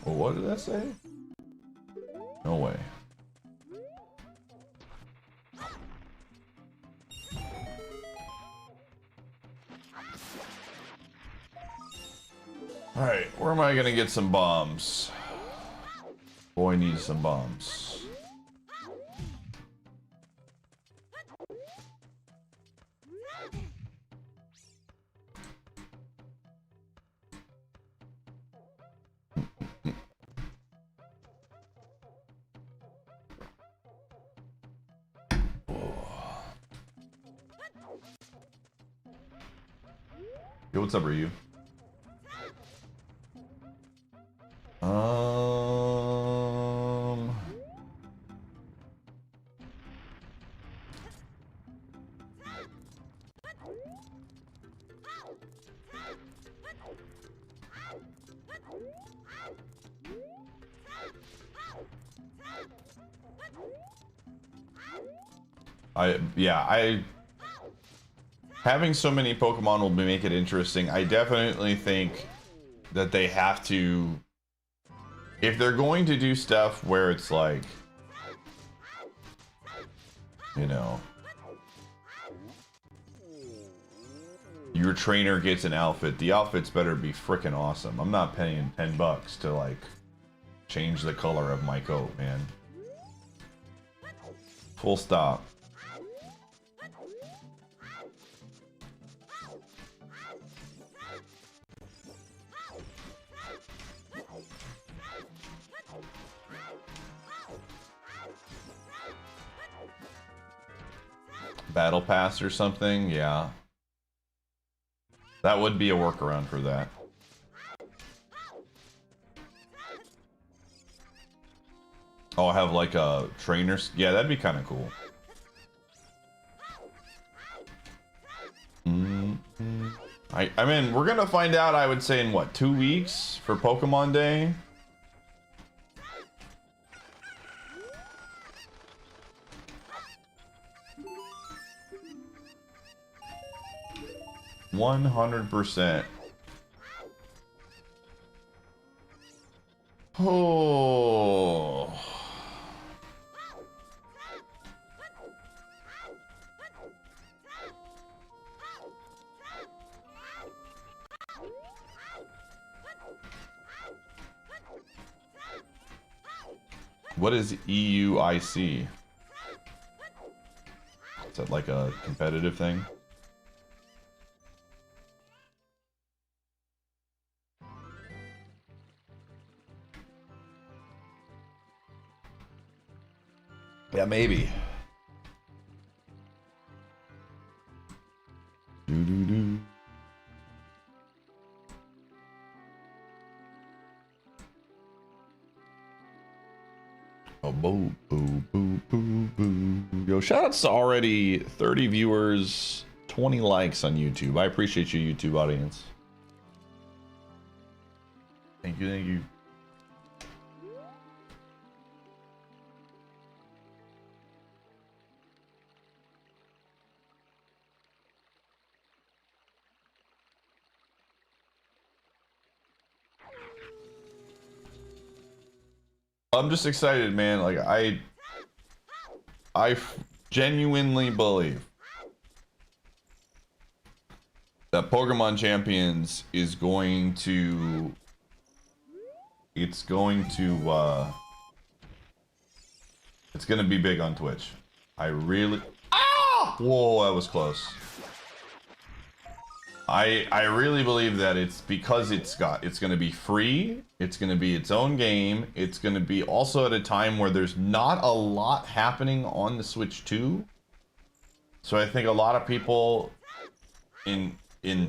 Well, what did I say? No way. Alright, where am I gonna get some bombs? Boy needs some bombs. Yo, what's up, Ryu? Having so many Pokemon will make it interesting. I definitely think that they have to, if they're going to do stuff where it's like, you know, your trainer gets an outfit, the outfits better be freaking awesome. I'm not paying $10 to like change the color of my coat, man. Full stop. Battle Pass or something, yeah. That would be a workaround for that. Oh, I have like a trainers. Yeah, that'd be kind of cool. I mean, we're gonna find out, I would say, in what, 2 weeks for Pokemon Day? %100%. Oh. What is EUIC? Is that like a competitive thing? Yeah, maybe. Doo-doo-doo. Oh, boo, boo, boo, boo, boo. Yo, shoutouts to already 30 viewers, 20 likes on YouTube. I appreciate you, YouTube audience. Thank you, thank you. I'm just excited, man. Like, I genuinely believe that Pokemon Champions is going to, it's going to be big on Twitch. I really, ah! Whoa, that was close. I really believe that it's because it's going to be free, it's going to be its own game, it's going to be also at a time where there's not a lot happening on the Switch 2. So I think a lot of people in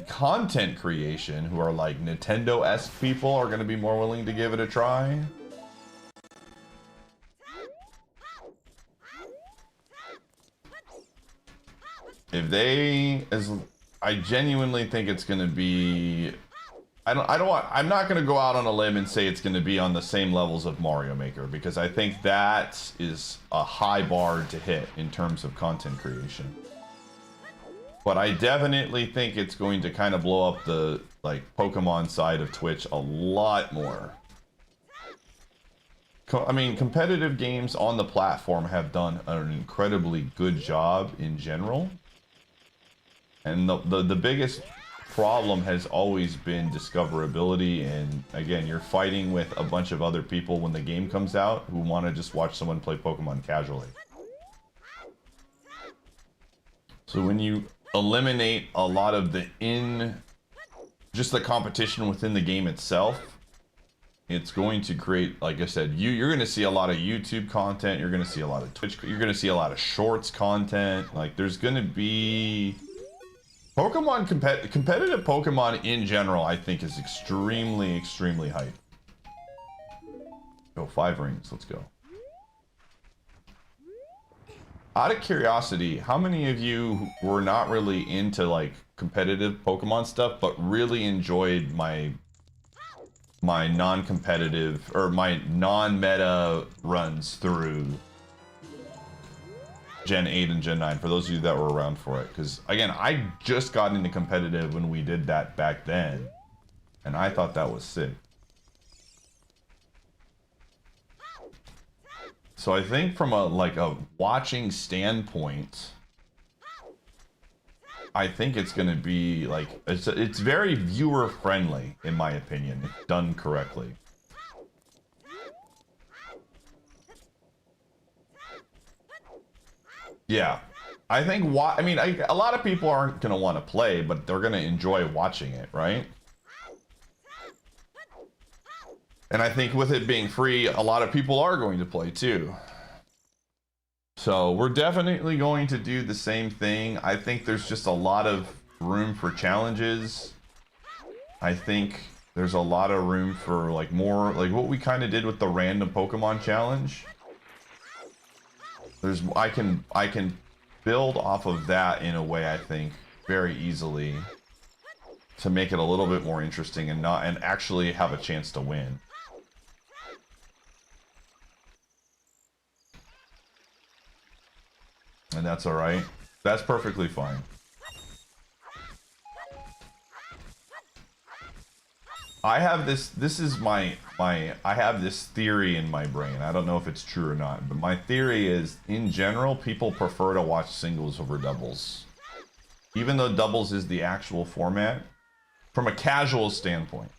content creation who are like Nintendo-esque people are going to be more willing to give it a try. If they, I genuinely think it's going to be, I'm not going to go out on a limb and say it's going to be on the same levels of Mario Maker, because I think that is a high bar to hit in terms of content creation. But I definitely think it's going to kind of blow up the like Pokemon side of Twitch a lot more. I mean, competitive games on the platform have done an incredibly good job in general. And the biggest problem has always been discoverability, and again, you're fighting with a bunch of other people when the game comes out who want to just watch someone play Pokemon casually. So when you eliminate a lot of the just the competition within the game itself, it's going to create, like I said, you're going to see a lot of YouTube content, you're going to see a lot of Twitch, you're going to see a lot of shorts content. Like there's going to be Pokemon competitive Pokemon in general, I think is extremely hype. Go 5 rings, let's go. Out of curiosity, how many of you were not really into like competitive Pokemon stuff, but really enjoyed my non-competitive or my non-meta runs through Gen 8 and Gen 9, for those of you that were around for it? Because again, I just got into competitive when we did that back then, and I thought that was sick. So I think from a watching standpoint, I think it's going to be like, it's very viewer friendly in my opinion, if done correctly. Yeah, I think a lot of people aren't going to want to play, but they're going to enjoy watching it, right? And I think with it being free, a lot of people are going to play too. So we're definitely going to do the same thing. I think there's just a lot of room for challenges. I think there's a lot of room for like more, like what we kind of did with the random Pokemon challenge. I can build off of that in a way, I think, very easily to make it a little bit more interesting and actually have a chance to win. And that's all right. That's perfectly fine. I have I have this theory in my brain. I don't know if it's true or not, but my theory is, in general, people prefer to watch singles over doubles. Even though doubles is the actual format, from a casual standpoint.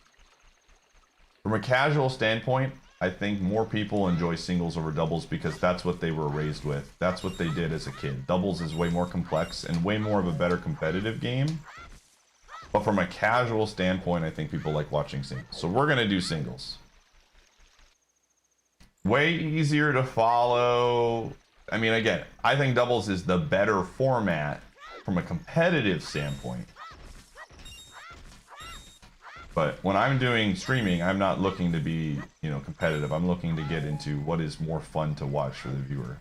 From a casual standpoint, I think more people enjoy singles over doubles because that's what they were raised with. That's what they did as a kid. Doubles is way more complex and way more of a better competitive game. But from a casual standpoint, I think people like watching singles. So we're going to do singles. Way easier to follow. I mean, again, I think doubles is the better format from a competitive standpoint. But when I'm doing streaming, I'm not looking to be, competitive. I'm looking to get into what is more fun to watch for the viewer.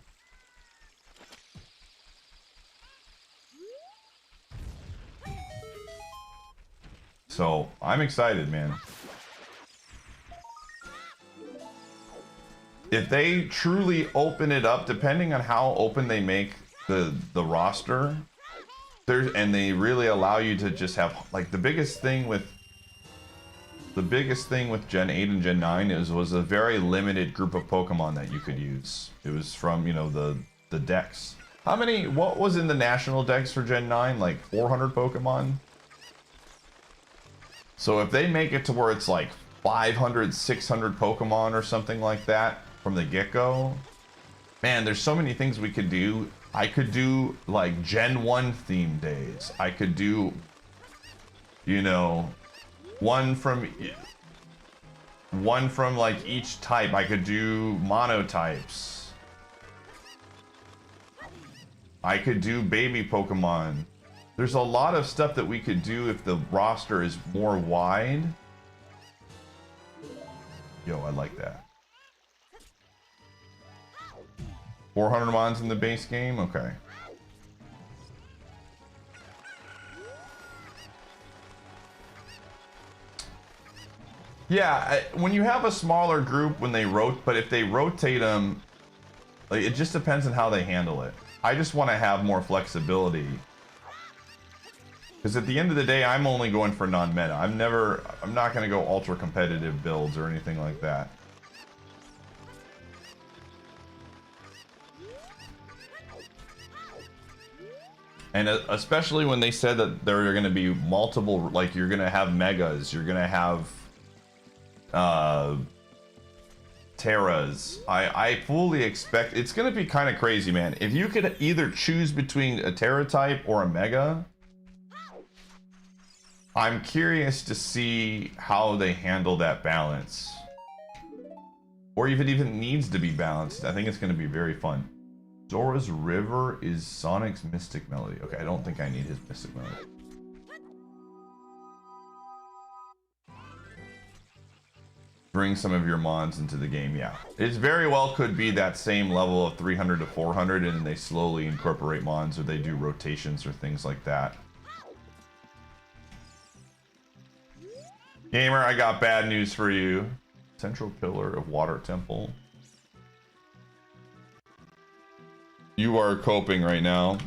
So I'm excited, man. If they truly open it up, depending on how open they make the roster, and they really allow you to just have, like, the biggest thing with Gen 8 and Gen 9 was a very limited group of Pokemon that you could use. It was from, the decks. What was in the national decks for Gen 9? Like 400 Pokemon? So if they make it to where it's like 500, 600 Pokemon or something like that from the get-go, man, there's so many things we could do. I could do like Gen 1 theme days. I could do You know, one from like each type. I could do monotypes. I could do baby Pokemon. There's a lot of stuff that we could do if the roster is more wide. Yo, I like that. 400 mons in the base game? Okay. Yeah, when you have a smaller group, when they but if they rotate them, like, it just depends on how they handle it. I just want to have more flexibility. Because at the end of the day, I'm only going for non-meta. I'm not going to go ultra competitive builds or anything like that. And especially when they said that there are going to be multiple, like you're going to have megas, you're going to have Terras. I fully expect it's going to be kind of crazy, man. If you could either choose between a Terra type or a mega, I'm curious to see how they handle that balance. Or if it even needs to be balanced. I think it's going to be very fun. Zora's River is Sonic's Mystic Melody. Okay, I don't think I need his Mystic Melody. Bring some of your mons into the game, yeah. It very well could be that same level of 300 to 400 and they slowly incorporate mons or they do rotations or things like that. Gamer, I got bad news for you. Central Pillar of Water Temple. You are coping right now.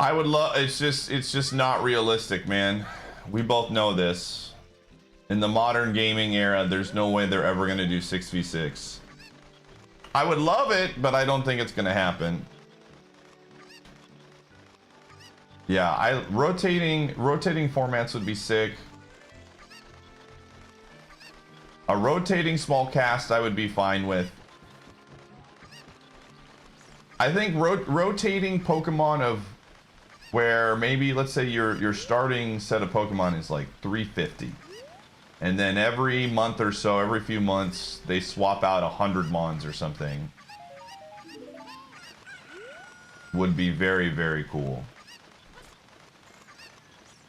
I would love, it's just not realistic, man. We both know this. In the modern gaming era, there's no way they're ever gonna do 6v6. I would love it, but I don't think it's gonna happen. Yeah, rotating formats would be sick. A rotating small cast I would be fine with. I think rotating Pokemon of where maybe, let's say your starting set of Pokemon is like 350. And then every month or so, every few months, they swap out 100 mons or something. Would be very, very cool.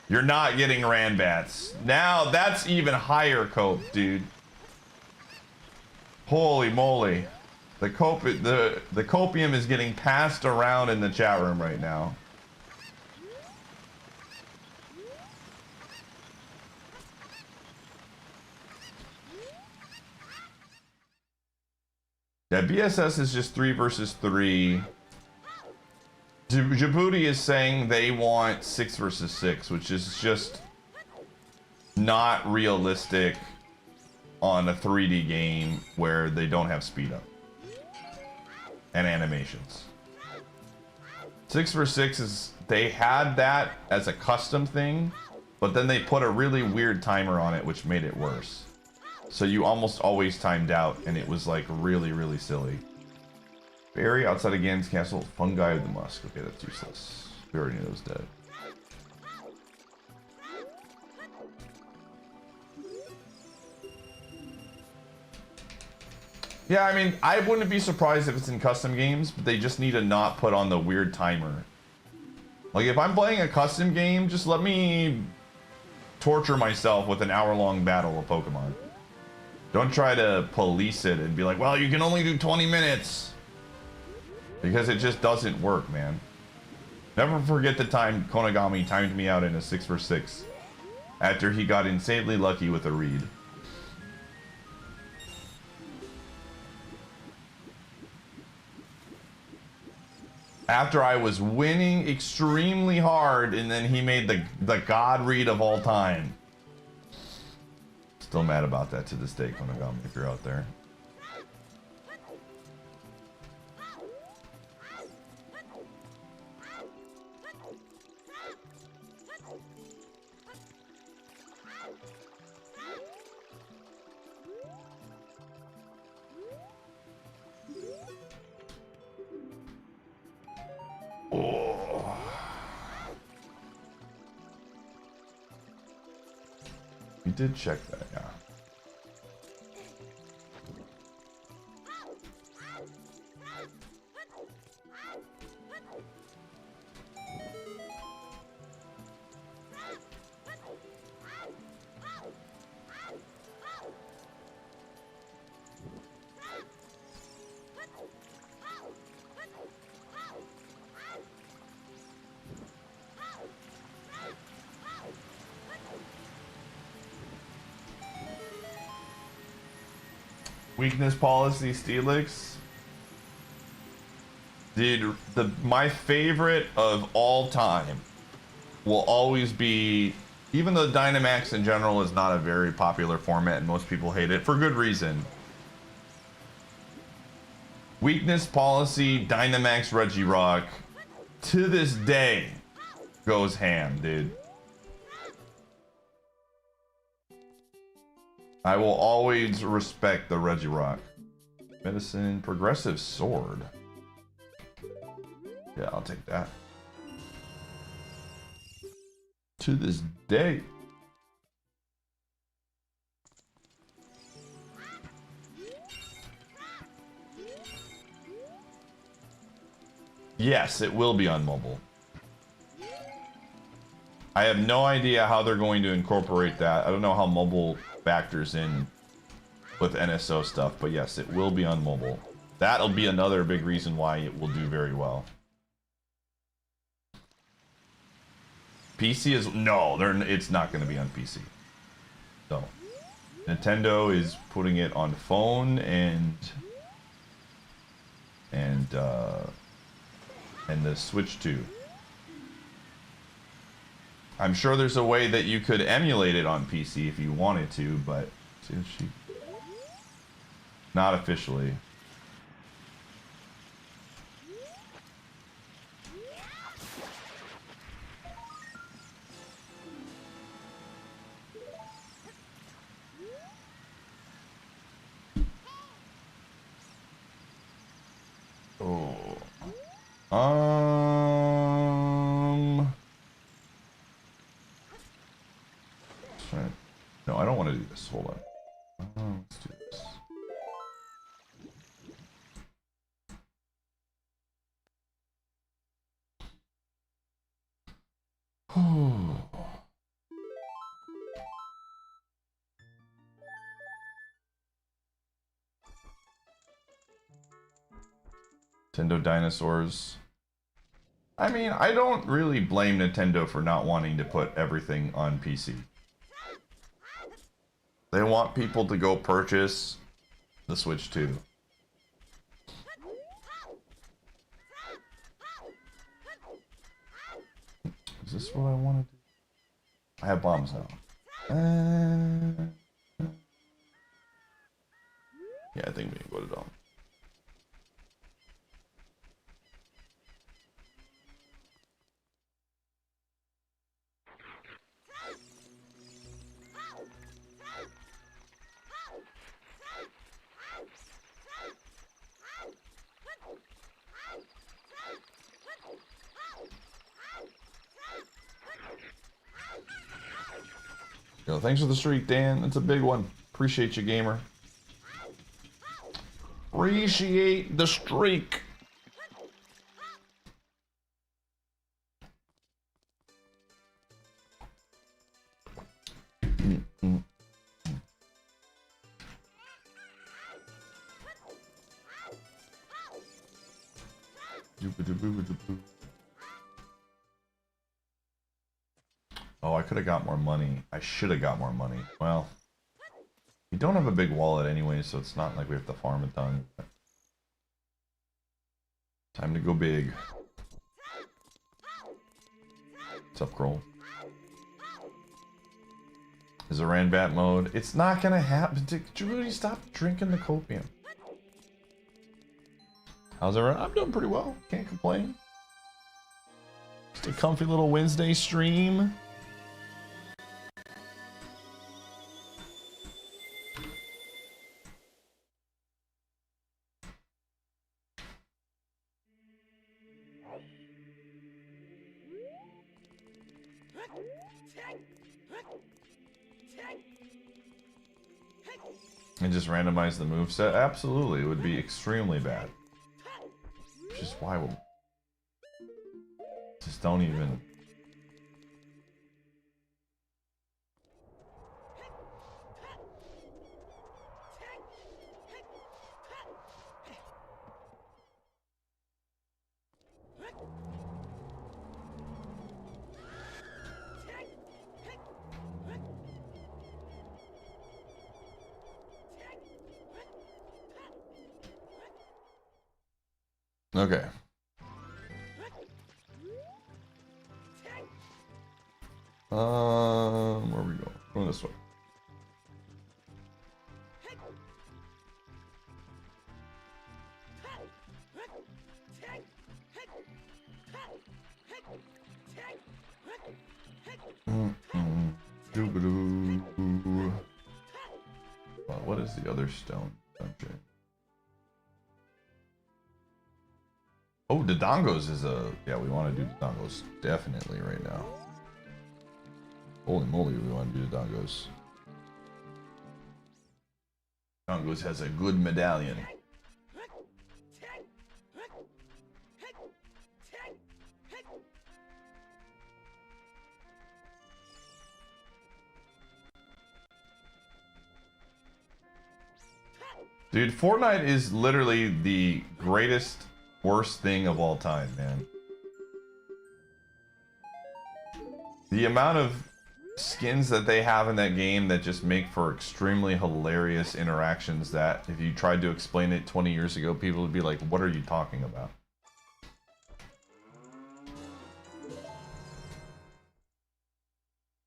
You're not getting Ranbats. Now, that's even higher cope, dude. Holy moly. The copium is getting passed around in the chat room right now. Yeah, BSS is just 3 versus 3. Djibouti is saying they want 6 versus 6, which is just not realistic on a 3D game where they don't have speed up and animations. 6 versus 6 is, they had that as a custom thing, but then they put a really weird timer on it, which made it worse. So you almost always timed out, and it was like really, really silly. Barry outside of Ganon's castle, fungi of the musk. Okay, that's useless. We already knew it was dead. Yeah, I mean, I wouldn't be surprised if it's in custom games, but they just need to not put on the weird timer. Like, if I'm playing a custom game, just let me torture myself with an hour-long battle of Pokemon. Don't try to police it and be like, well, you can only do 20 minutes. Because it just doesn't work, man. Never forget the time Konagami timed me out in a 6 versus 6 after he got insanely lucky with a read. After I was winning extremely hard, and then he made the god read of all time. Still mad about that to this day, Konagami, if you're out there. We did check that, yeah. Weakness policy, Steelix. Dude, my favorite of all time will always be, even though Dynamax in general is not a very popular format and most people hate it for good reason. Weakness policy, Dynamax Regirock, to this day, goes ham, dude. I will always respect the Regirock. Medicine, progressive sword. Yeah, I'll take that. To this day. Yes, it will be on mobile. I have no idea how they're going to incorporate that. I don't know how mobile factors in with NSO stuff, but yes, it will be on mobile. That'll be another big reason why it will do very well. PC is no, it's not going to be on PC. So, Nintendo is putting it on phone and the Switch 2. I'm sure there's a way that you could emulate it on PC if you wanted to, but not officially. Oh. No, I don't want to do this. Hold on. Let's do this. Nintendo Dinosaurs. I mean, I don't really blame Nintendo for not wanting to put everything on PC. They want people to go purchase the Switch 2. Is this what I want to do? I have bombs now. Yeah, I think we can go to Dome. Yo, thanks for the streak, Dan. That's a big one. Appreciate you, gamer. Appreciate the streak. Oh, I could have got more money. I should have got more money. Well, we don't have a big wallet anyway, so it's not like we have to farm a ton. Time to go big. What's up, Kroll? Is a Ranbat mode? It's not gonna happen. Julie, stop drinking the copium. How's everyone? I'm doing pretty well. Can't complain. Just a comfy little Wednesday stream. And just randomize the moveset? Absolutely, it would be extremely bad. Which is why we'll... Just don't even... Okay. Where are we going? Going this way. Doo-ba-doo. What is the other stone dungeon? Oh, the Dongos is a... Yeah, we want to do the Dongos definitely right now. Holy moly, we want to do the Dongos. Dongos has a good medallion. Dude, Fortnite is literally the greatest, worst thing of all time, man. The amount of skins that they have in that game that just make for extremely hilarious interactions that if you tried to explain it 20 years ago, people would be like, what are you talking about?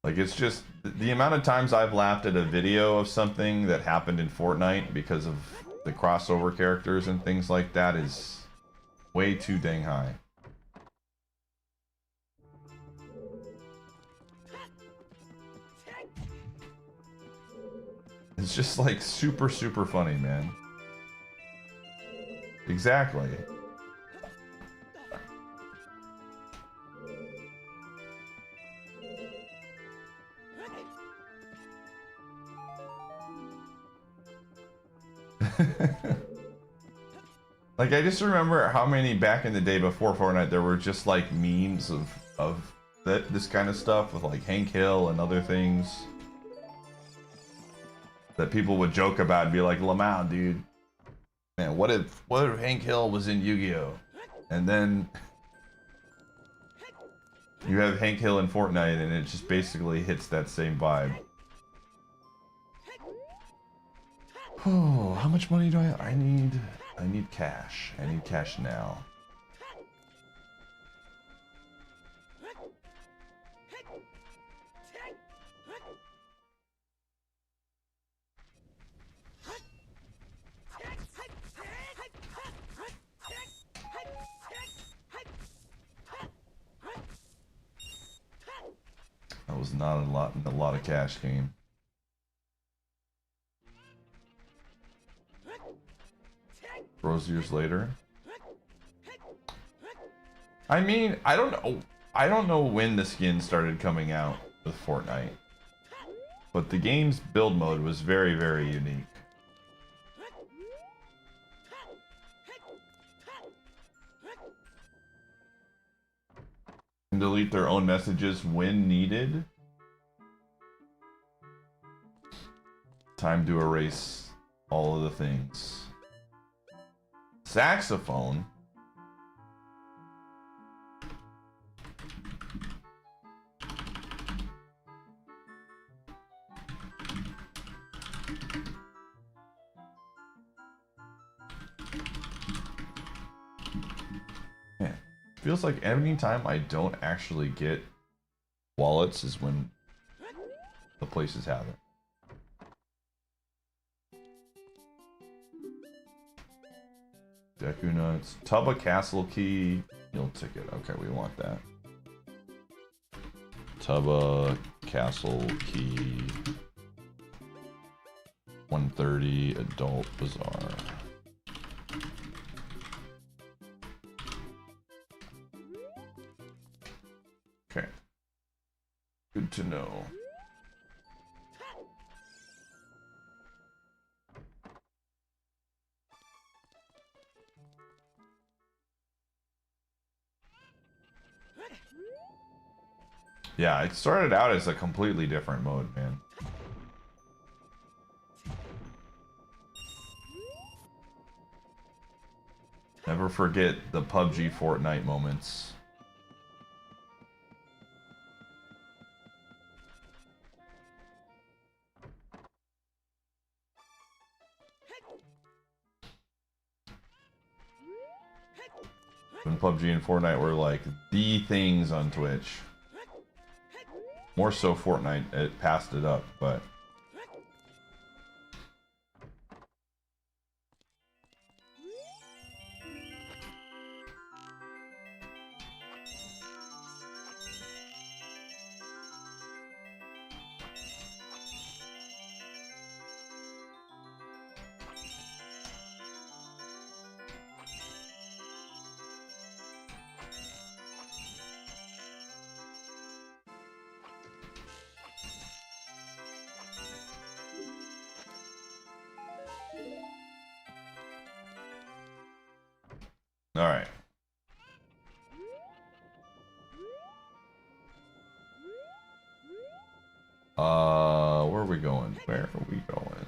Like, it's just the amount of times I've laughed at a video of something that happened in Fortnite because of the crossover characters and things like that is way too dang high. It's just like super, super funny, man. Exactly. Like, I just remember how many back in the day before Fortnite there were just like memes of this kind of stuff with like Hank Hill and other things that people would joke about and be like, Lamau, dude, man, what if Hank Hill was in Yu-Gi-Oh? And then you have Hank Hill in Fortnite and it just basically hits that same vibe. Oh, how much money do I have? I need cash. I need cash now. That was not a lot of cash game. Rose years later. I mean, I don't know when the skin started coming out with Fortnite, but the game's build mode was very, very unique. And delete their own messages when needed. Time to erase all of the things. Saxophone? Man, feels like any time I don't actually get wallets is when the places have it. Deku Nuts. Tubba Castle Key. Meal ticket. Okay, we want that. Tubba Castle Key. 130 Adult Bazaar. Okay. Good to know. Yeah, it started out as a completely different mode, man. Never forget the PUBG Fortnite moments. When PUBG and Fortnite were like the things on Twitch. More so Fortnite, it passed it up, but... Alright. Where are we going? Where are we going?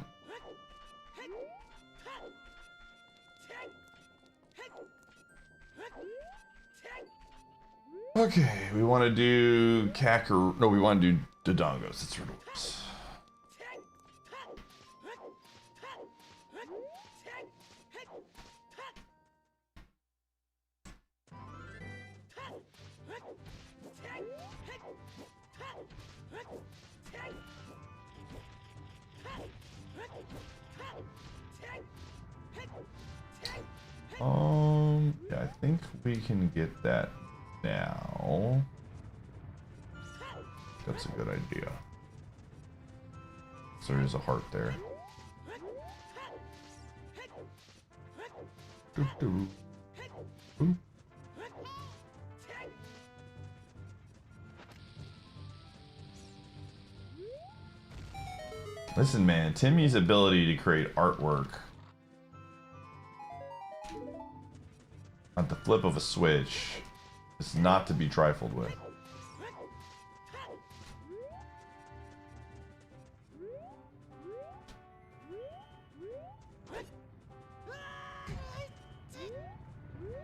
Okay, we want to do Kakar... No, we want to do Dodongos. That's what it was. Yeah, I think we can get that now. That's a good idea. So there's a heart there. Ooh. Listen, man, Timmy's ability to create artwork at the flip of a switch is not to be trifled with.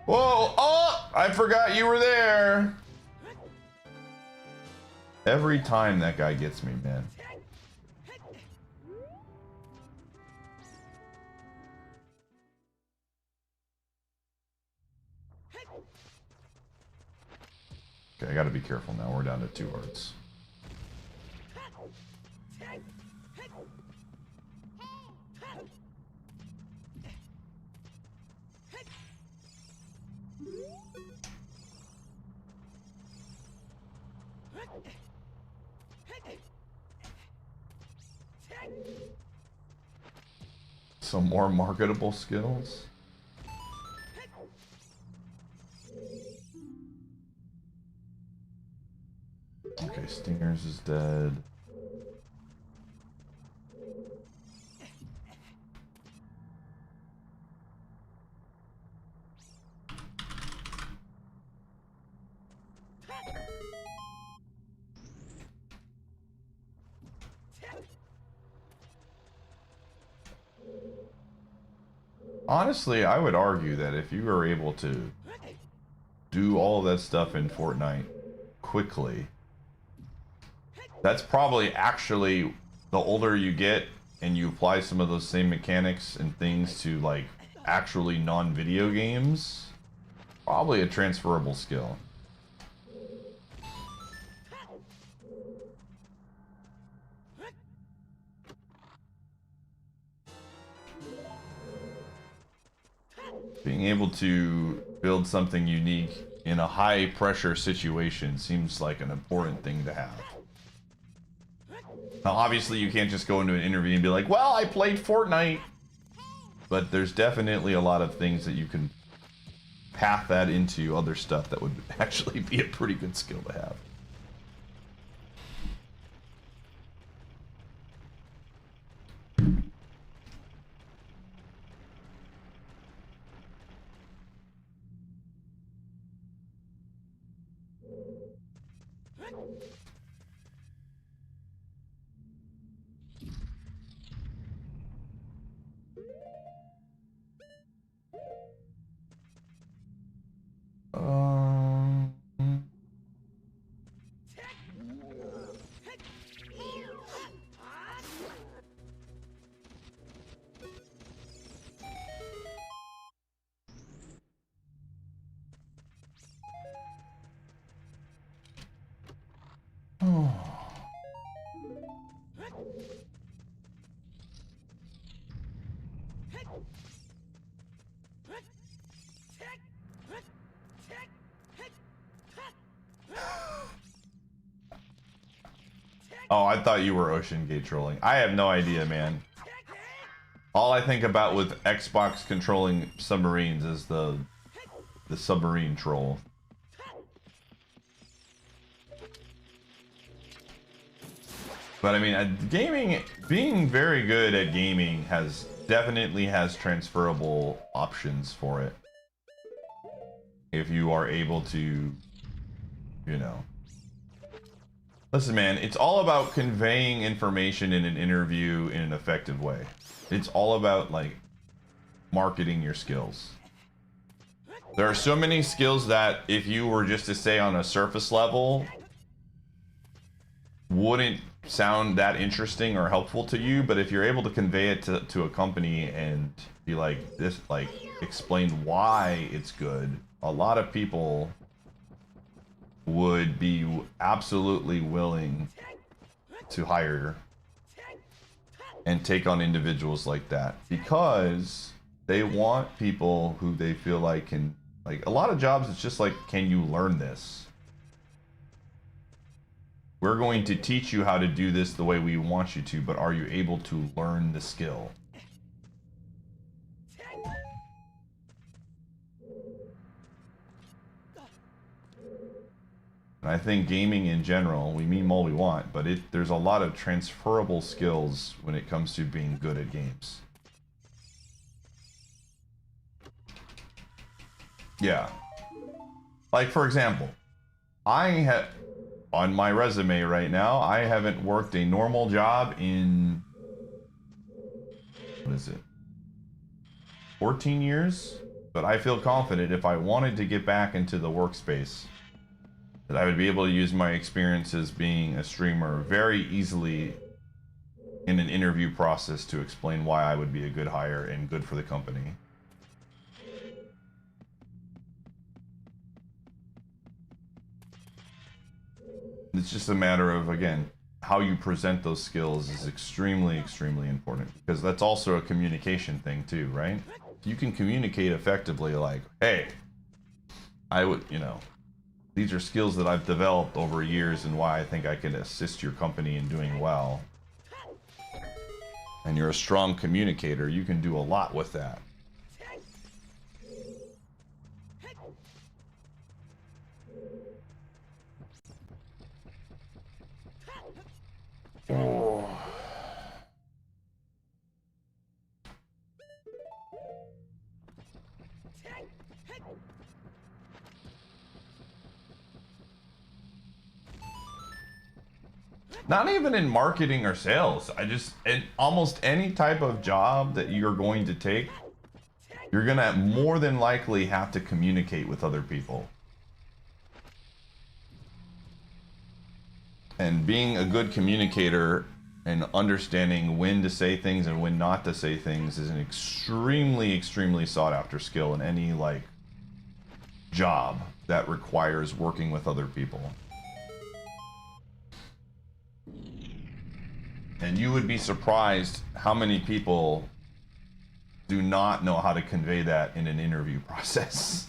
Whoa! Oh! I forgot you were there! Every time that guy gets me, man. Okay, I gotta be careful now. We're down to 2 hearts. Some more marketable skills. Okay, Stingers is dead. Honestly, I would argue that if you were able to do all of that stuff in Fortnite quickly, that's probably actually, the older you get and you apply some of those same mechanics and things to like actually non-video games, probably a transferable skill. Being able to build something unique in a high pressure situation seems like an important thing to have. Now, obviously, you can't just go into an interview and be like, well, I played Fortnite. But there's definitely a lot of things that you can path that into other stuff that would actually be a pretty good skill to have. Oh, I thought you were Ocean Gate trolling. I have no idea, man. All I think about with Xbox controlling submarines is the submarine troll. But I mean, gaming, being very good at gaming definitely has transferable options for it. If you are able to, you know. Listen, man, it's all about conveying information in an interview in an effective way. It's all about, like, marketing your skills. There are so many skills that if you were just to say on a surface level, wouldn't sound that interesting or helpful to you, but if you're able to convey it to a company and be like, this, like, explain why it's good, a lot of people would be absolutely willing to hire and take on individuals like that because they want people who they feel like can, like, a lot of jobs it's just like, can you learn this? We're going to teach you how to do this the way we want you to, but are you able to learn the skill? And I think gaming in general, we mean all we want, but there's a lot of transferable skills when it comes to being good at games. Yeah. Like, for example, I have, on my resume right now, I haven't worked a normal job in, what is it, 14 years? But I feel confident if I wanted to get back into the workspace, that I would be able to use my experience as being a streamer very easily in an interview process to explain why I would be a good hire and good for the company. It's just a matter of, again, how you present those skills is extremely, extremely important because that's also a communication thing too, right? You can communicate effectively like, hey, I would, you know, these are skills that I've developed over years and why I think I can assist your company in doing well. And you're a strong communicator, you can do a lot with that. Oh. Not even in marketing or sales. In almost any type of job that you're going to take, you're gonna more than likely have to communicate with other people. And being a good communicator and understanding when to say things and when not to say things is an extremely, extremely sought after skill in any, like, job that requires working with other people. And you would be surprised how many people do not know how to convey that in an interview process.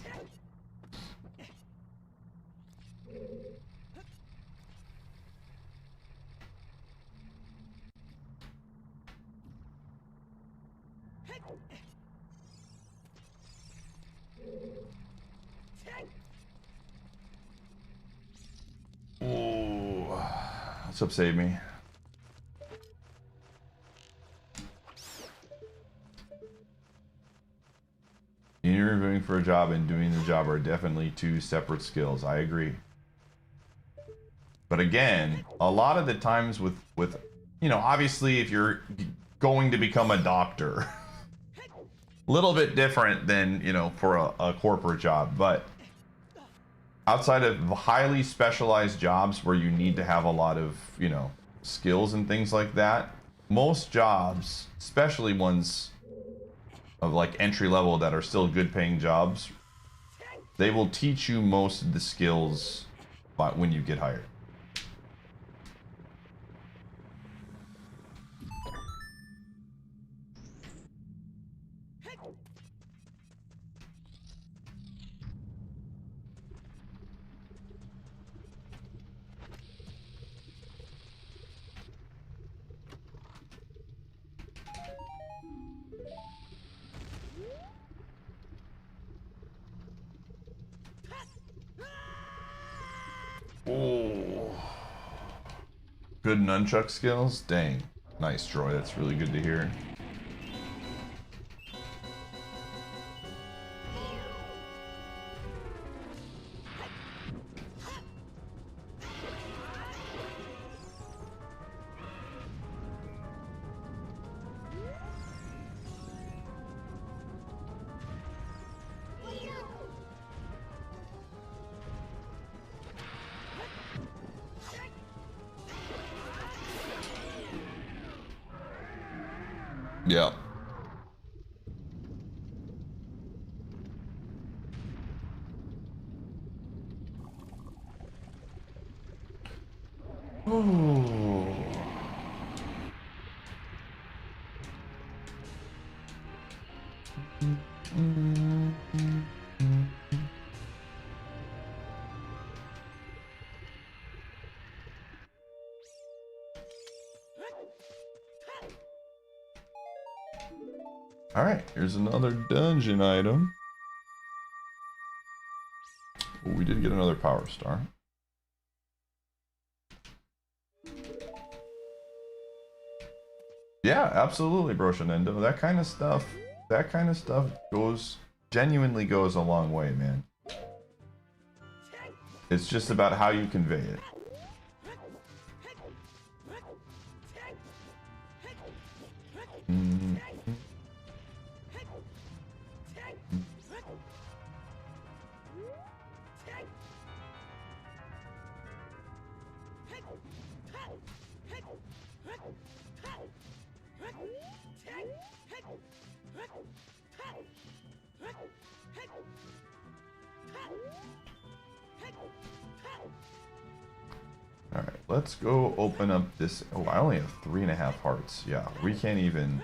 Ooh. What's up, Save Me? Interviewing for a job and doing the job are definitely two separate skills. I agree. But again, a lot of the times with you know, obviously if you're going to become a doctor, a little bit different than, you know, for a corporate job, but outside of highly specialized jobs where you need to have a lot of, you know, skills and things like that, most jobs, especially ones of like entry level that are still good paying jobs, they will teach you most of the skills when you get hired. Oh. Good nunchuck skills? Dang. Nice, Troy. That's really good to hear. Yeah. Ooh. Alright, here's another dungeon item. Oh, we did get another power star. Yeah, absolutely, Broshanendo. That kind of stuff genuinely goes a long way, man. It's just about how you convey it. Alright, let's go open up this. Oh, I only have 3.5 hearts. Yeah, we can't even.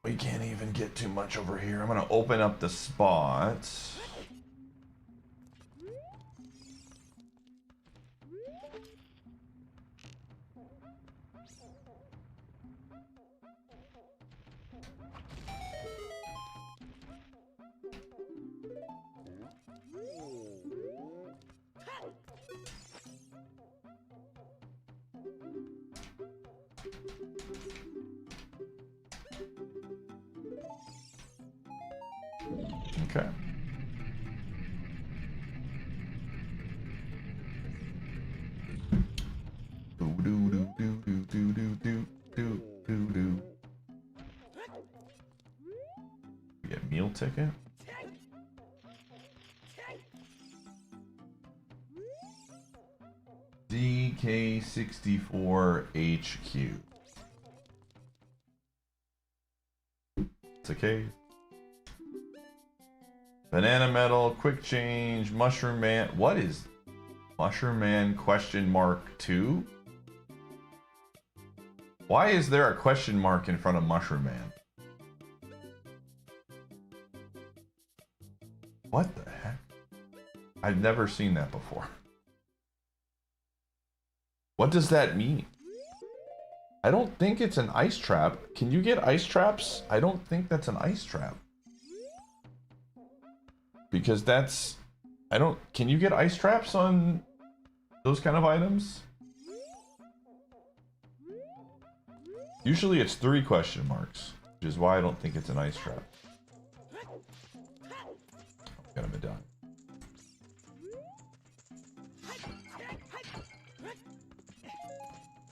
We can't even get too much over here. I'm gonna open up the spot. Okay. Get meal ticket. DK64HQ. It's a cave. Banana metal, quick change, mushroom man. What is mushroom man question mark 2? Why is there a question mark in front of mushroom man? What the heck? I've never seen that before. What does that mean? I don't think it's an ice trap. Can you get ice traps? I don't think that's an ice trap. Because that's... I don't... Can you get ice traps on those kind of items? Usually it's 3 question marks, which is why I don't think it's an ice trap. Got a medallion.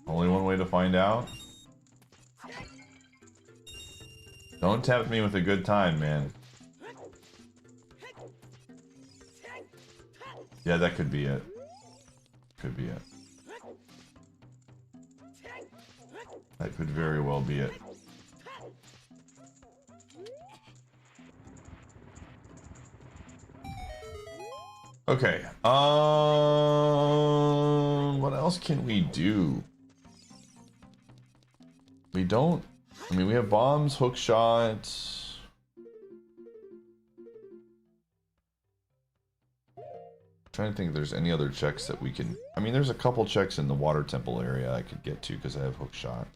Only one way to find out. Don't tempt me with a good time, man. Yeah, that could be it. Could be it. That could very well be it. Okay. What else can we do? We don't... I mean, we have bombs, hook shots... Trying to think if there's any other checks that we can... I mean, there's a couple checks in the water temple area I could get to because I have hook shot.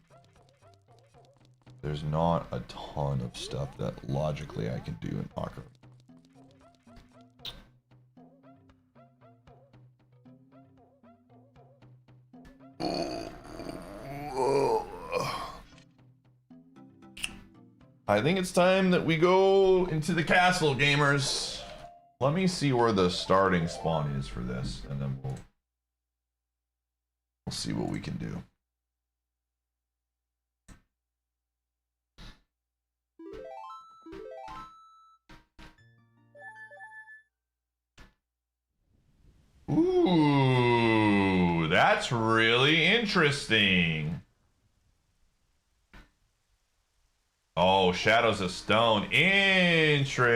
There's not a ton of stuff that logically I can do in Akram. I think it's time that we go into the castle, gamers. Let me see where the starting spawn is for this, and then we'll see what we can do. Ooh, that's really interesting. Oh, Shadows of Stone. Interesting.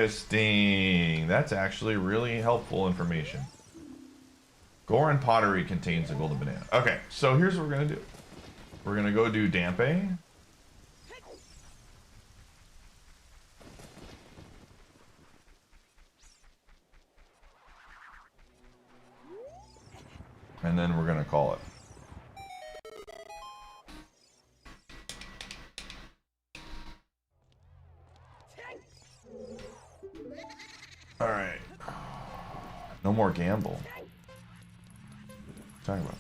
That's actually really helpful information. Goron pottery contains a golden banana. Okay, so here's what we're going to do. We're going to go do Dampe. And then we're going to call it. All right. No more gamble. What are you talking about?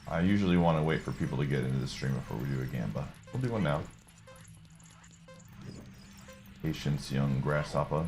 I usually want to wait for people to get into the stream before we do a gamba. We'll do one now. Patience, young grasshopper.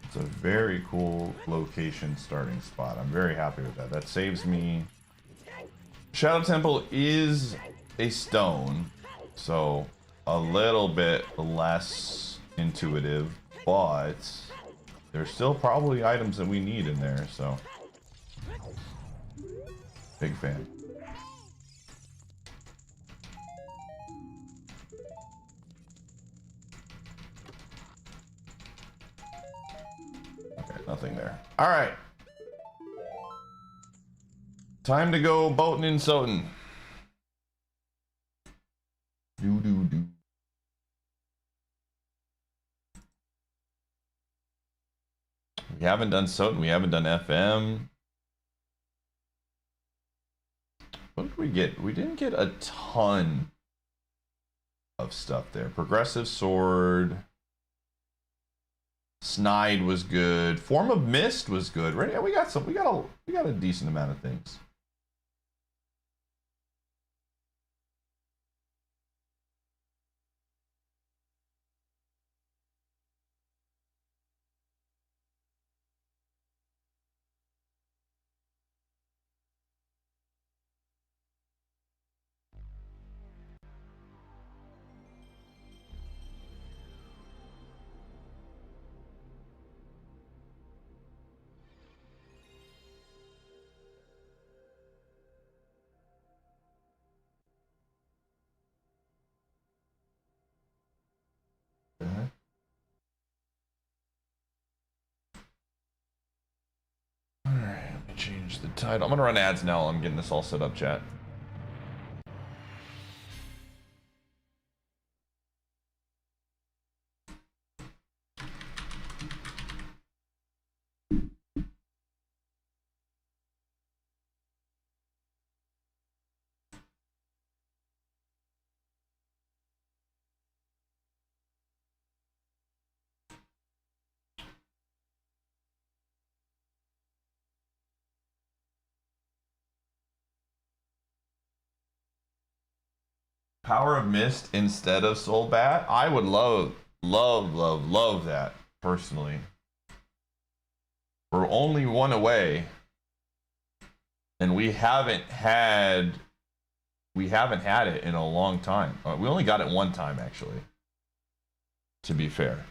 It's a very cool location starting spot. I'm very happy with that. That saves me. Shadow Temple is a stone, so a little bit less intuitive, but there's still probably items that we need in there, so big fan. Okay, nothing there. All right. Time to go boating and soating. Do. We haven't done Soten, we haven't done FM. What did we get? We didn't get a ton of stuff there. Progressive Sword. Snide was good. Form of Mist was good. Right? Yeah, we got a decent amount of things. Alright, let me change the title. I'm gonna run ads now. I'm getting this all set up, chat. Power of Mist instead of Soul Bat. I would love that personally. We're only one away, and we haven't had it in a long time. We only got it one time, actually, to be fair.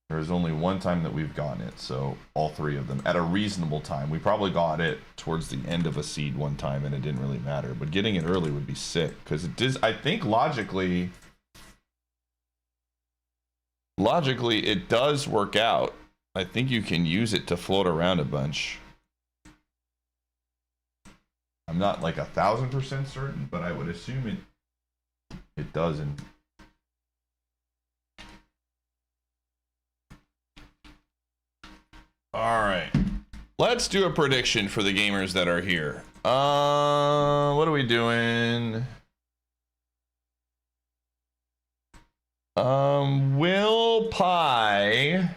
There's only one time that we've gotten it, so all three of them at a reasonable time. We probably got it towards the end of a seed one time and it didn't really matter, but getting it early would be sick because it does. I think logically it does work out. I think you can use it to float around a bunch. I'm not like 1000% certain, but I would assume it doesn't. All right, let's do a prediction for the gamers that are here. What are we doing? Will Pie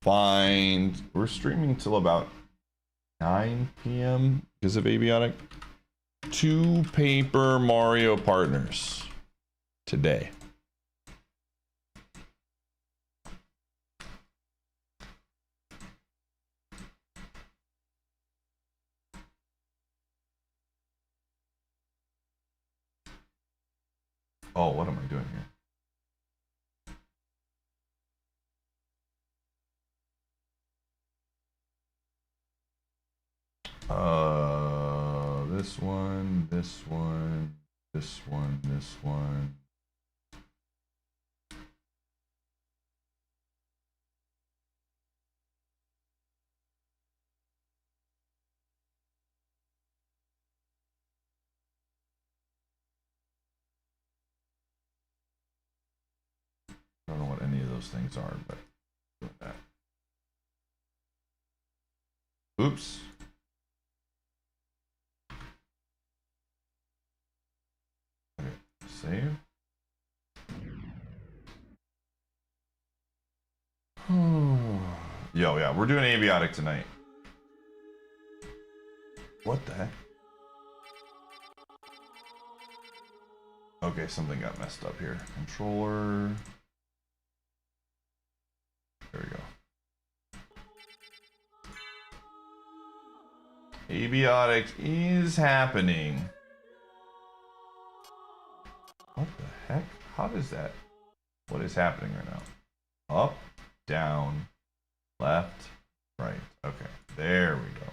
find? We're streaming till about 9 p.m. because of Abiotic. 2 Paper Mario partners today. Oh, what am I doing here? This one, this one, this one, this one. I don't know what any of those things are, but doing that. Oops. Okay, save. Yo, yeah, we're doing Abiotic tonight. What the heck? Okay, something got messed up here. Controller. There we go. Abiotic is happening. What the heck? How does that? What is happening right now? Up, down, left, right. Okay, there we go.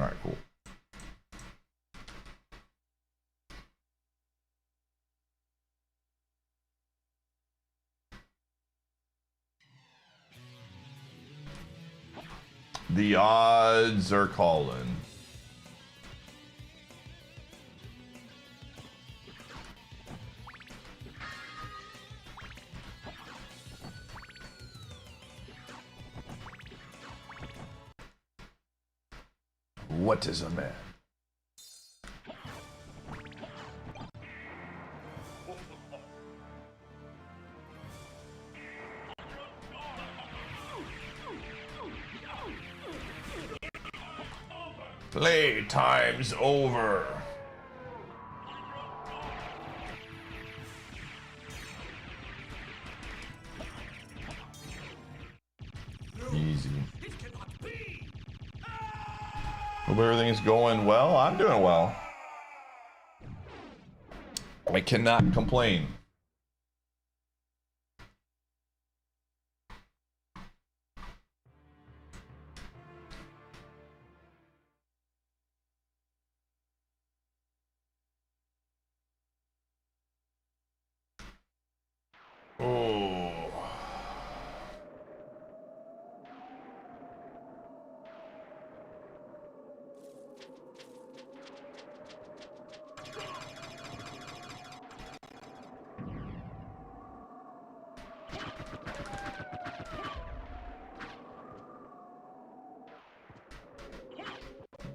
All right, cool. The odds are calling. What is a man? Playtime's over. Easy. Hope everything's going well. I'm doing well. I cannot complain. Oh.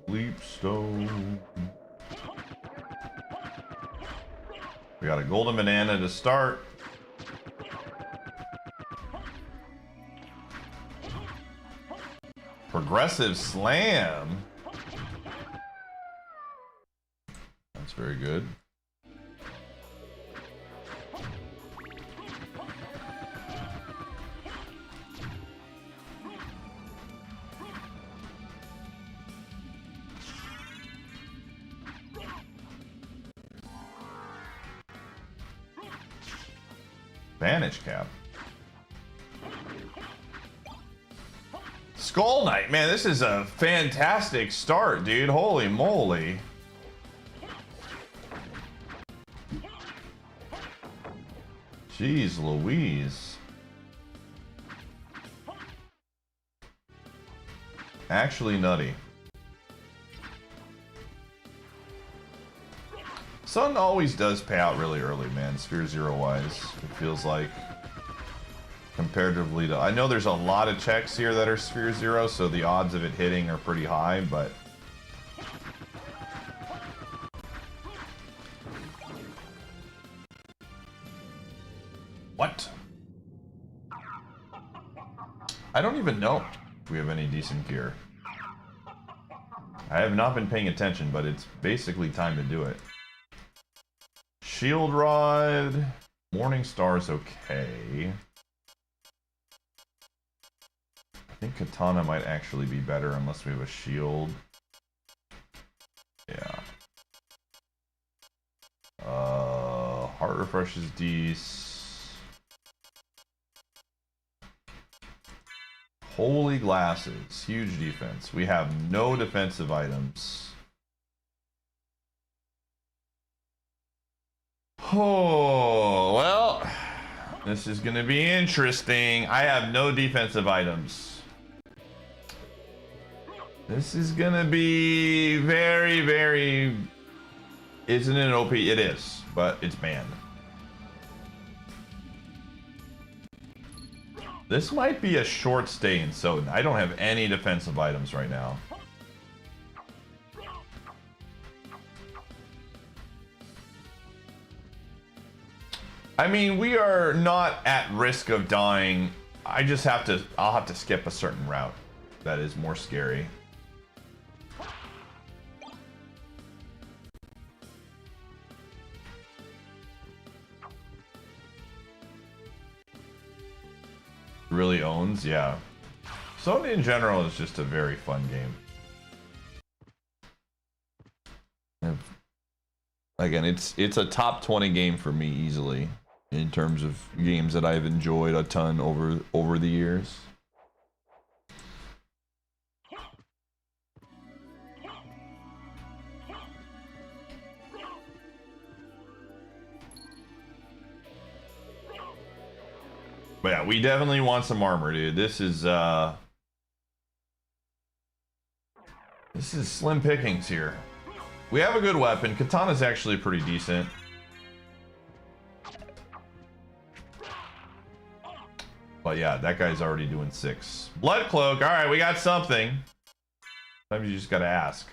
Leap stone. We got a golden banana to start. Progressive slam. That's very good. Vanish cap. Skull Knight, man, this is a fantastic start, dude. Holy moly. Jeez Louise. Actually nutty. Sun always does pay out really early, man, Sphere Zero wise. It feels like comparatively to... I know there's a lot of checks here that are Sphere Zero, so the odds of it hitting are pretty high, but... What? I don't even know if we have any decent gear. I have not been paying attention, but it's basically time to do it. Shield Rod. Morning Star's okay. I think Katana might actually be better unless we have a shield. Yeah. Heart Refresh is decent. Holy Glasses. Huge defense. We have no defensive items. Oh, well, this is going to be interesting. I have no defensive items. This is going to be very, very... Isn't it an OP? It is, but it's banned. This might be a short stay in Soden. I don't have any defensive items right now. I mean, we are not at risk of dying. I'll have to skip a certain route that is more scary. Really owns, yeah. Sony in general is just a very fun game. Again, it's a top 20 game for me easily in terms of games that I've enjoyed a ton over the years. But yeah, we definitely want some armor, dude. This is slim pickings here. We have a good weapon. Katana's actually pretty decent. But yeah, that guy's already doing 6. Blood Cloak. All right, we got something. Sometimes you just gotta ask.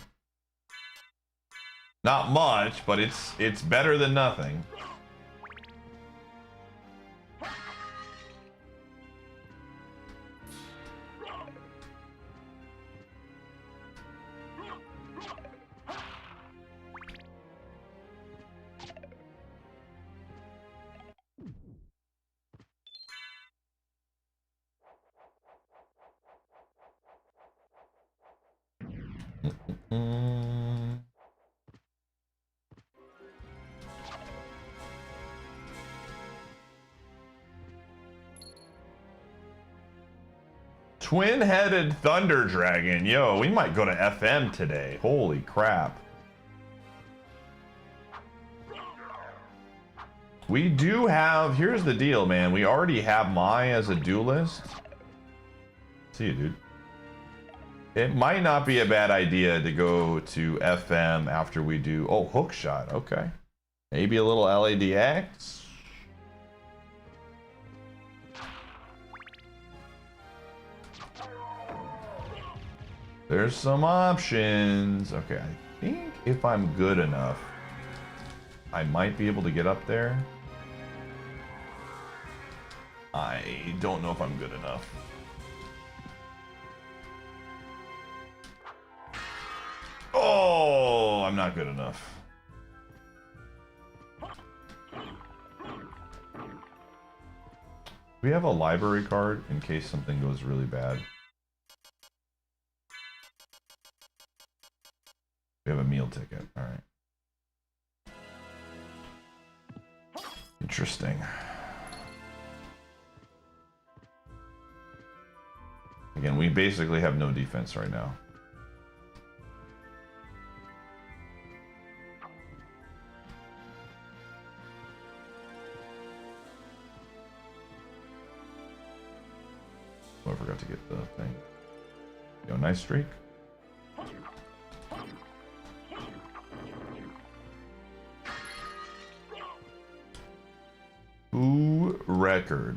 Not much, but it's better than nothing. Twin-headed Thunder Dragon. Yo, we might go to FM today. Holy crap. We do have... Here's the deal, man. We already have Mai as a duelist. See you, dude. It might not be a bad idea to go to FM after we do... Oh, Hookshot. Okay. Maybe a little LADX. There's some options. Okay, I think if I'm good enough, I might be able to get up there. I don't know if I'm good enough. Oh, I'm not good enough. We have a library card in case something goes really bad. We have a meal ticket. All right. Interesting. Again, we basically have no defense right now. Oh, I forgot to get the thing. Yo, nice streak. Ooh, record.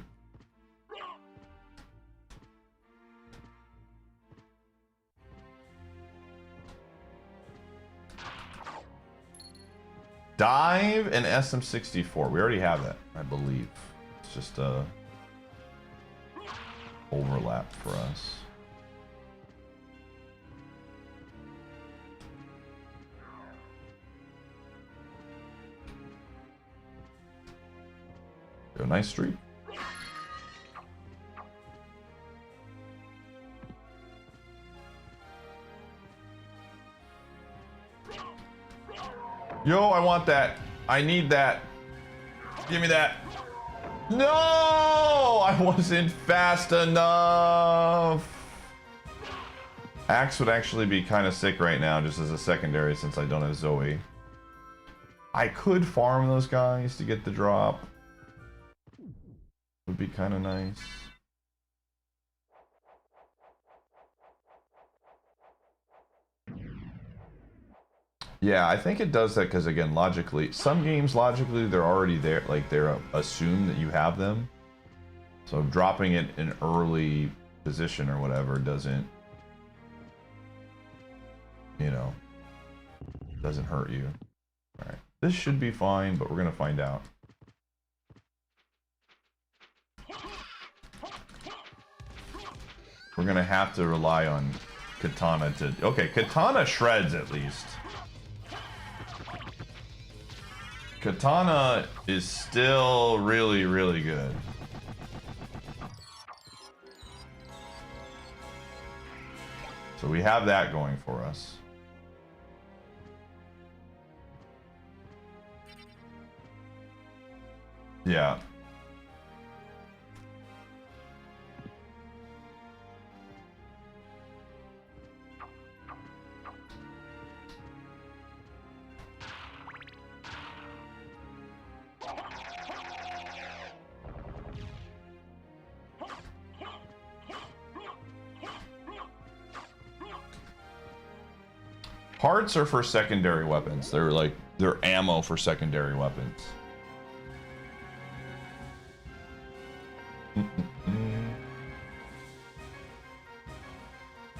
Dive and SM64. We already have that, I believe. It's just a overlap for us. Go, nice streak. Yo, I want that. I need that. Give me that. No! I wasn't fast enough. Axe would actually be kind of sick right now just as a secondary since I don't have Zoe. I could farm those guys to get the drop. Would be kind of nice. Yeah, I think it does that because, again, logically, some games, logically, they're already there, like, they're assumed that you have them. So dropping it in early position or whatever doesn't, you know, doesn't hurt you. All right, this should be fine, but we're going to find out. We're going to have to rely on Katana to... Okay, Katana shreds at least. Katana is still really, really good. So we have that going for us. Yeah. Hearts are for secondary weapons. They're ammo for secondary weapons.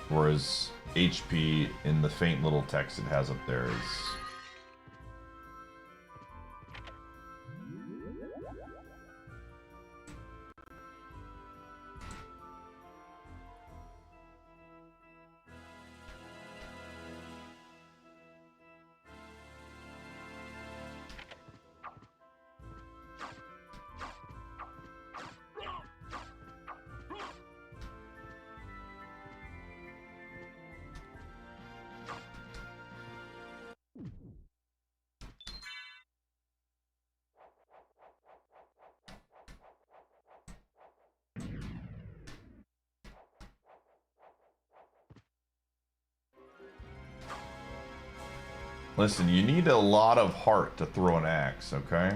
Whereas HP in the faint little text it has up there is... Listen, you need a lot of heart to throw an axe, okay?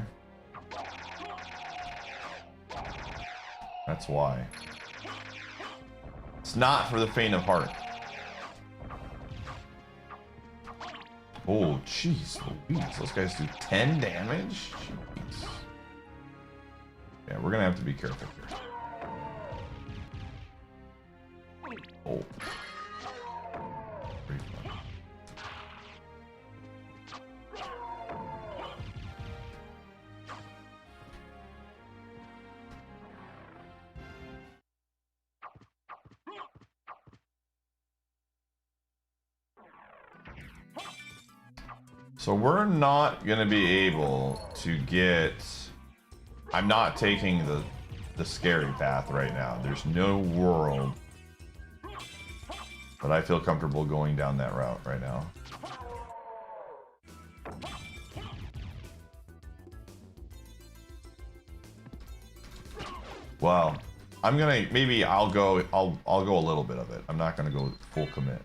That's why. It's not for the faint of heart. Oh, jeez Louise. Those guys do 10 damage? Jeez. Yeah, we're gonna have to be careful here. Oh. So we're not gonna be able to get. I'm not taking the scary path right now. There's no world that I feel comfortable going down that route right now. Well, I'm gonna maybe I'll go a little bit of it. I'm not gonna go full commit.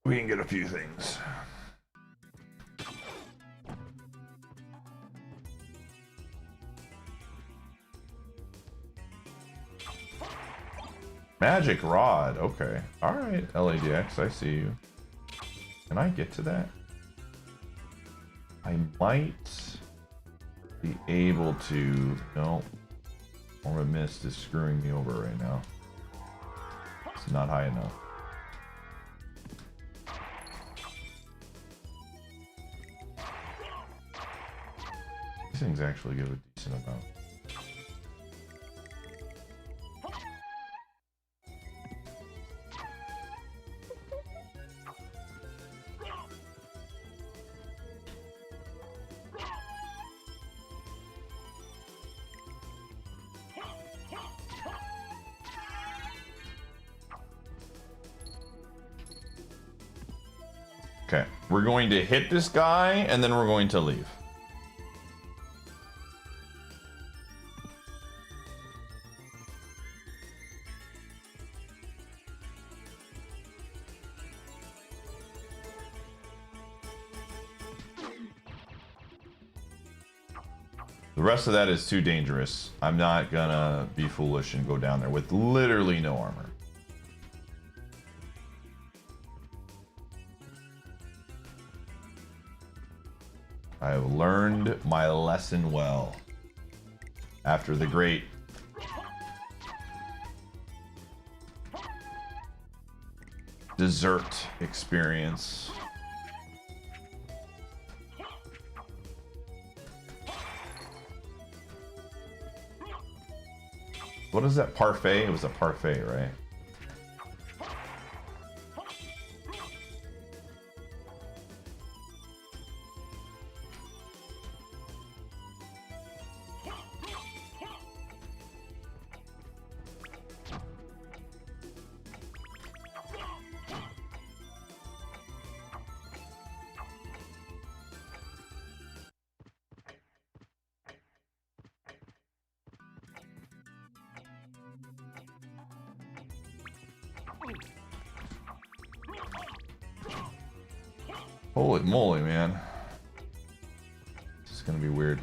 We can get a few things. Magic Rod, okay. Alright, LADX, I see you. Can I get to that? I might be able to. No. Orb of Mist is screwing me over right now. It's not high enough. These things actually give a decent amount. Okay, we're going to hit this guy and then we're going to leave. The rest of that is too dangerous. I'm not gonna be foolish and go down there with literally no armor. I have learned my lesson well. After the great dessert experience. What is that parfait? It was a parfait, right? Holy moly, man. This is gonna be weird.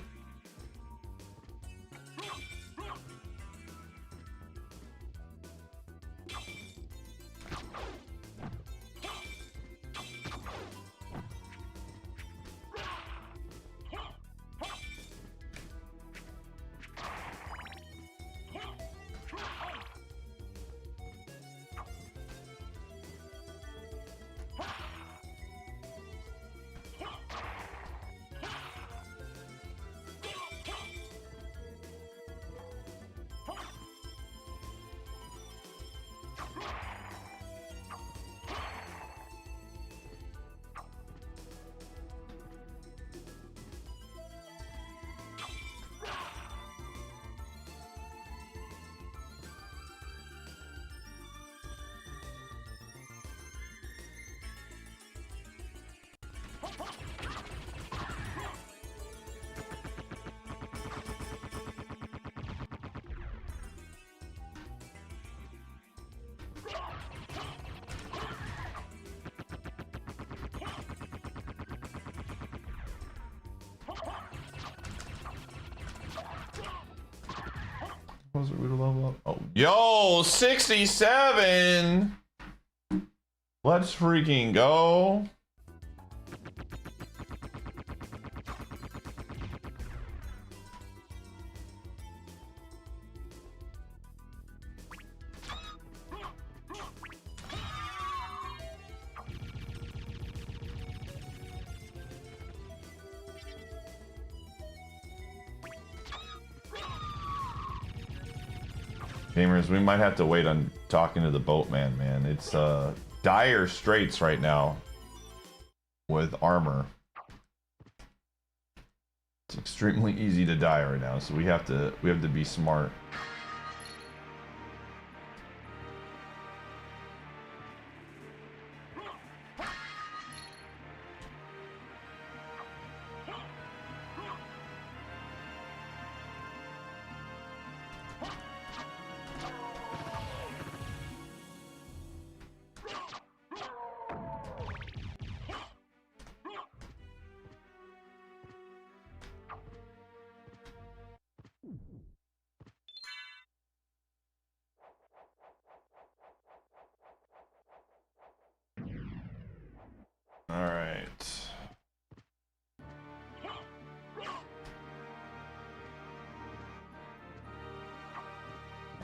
Was it we to level up? Oh, yo, 67. Let's freaking go. Gamers, we might have to wait on talking to the boatman, man. It's dire straits right now with armor. It's extremely easy to die right now, so we have to be smart.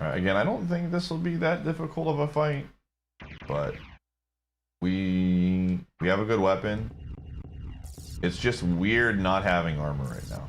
Again, I don't think this will be that difficult of a fight, but we have a good weapon. It's just weird not having armor right now.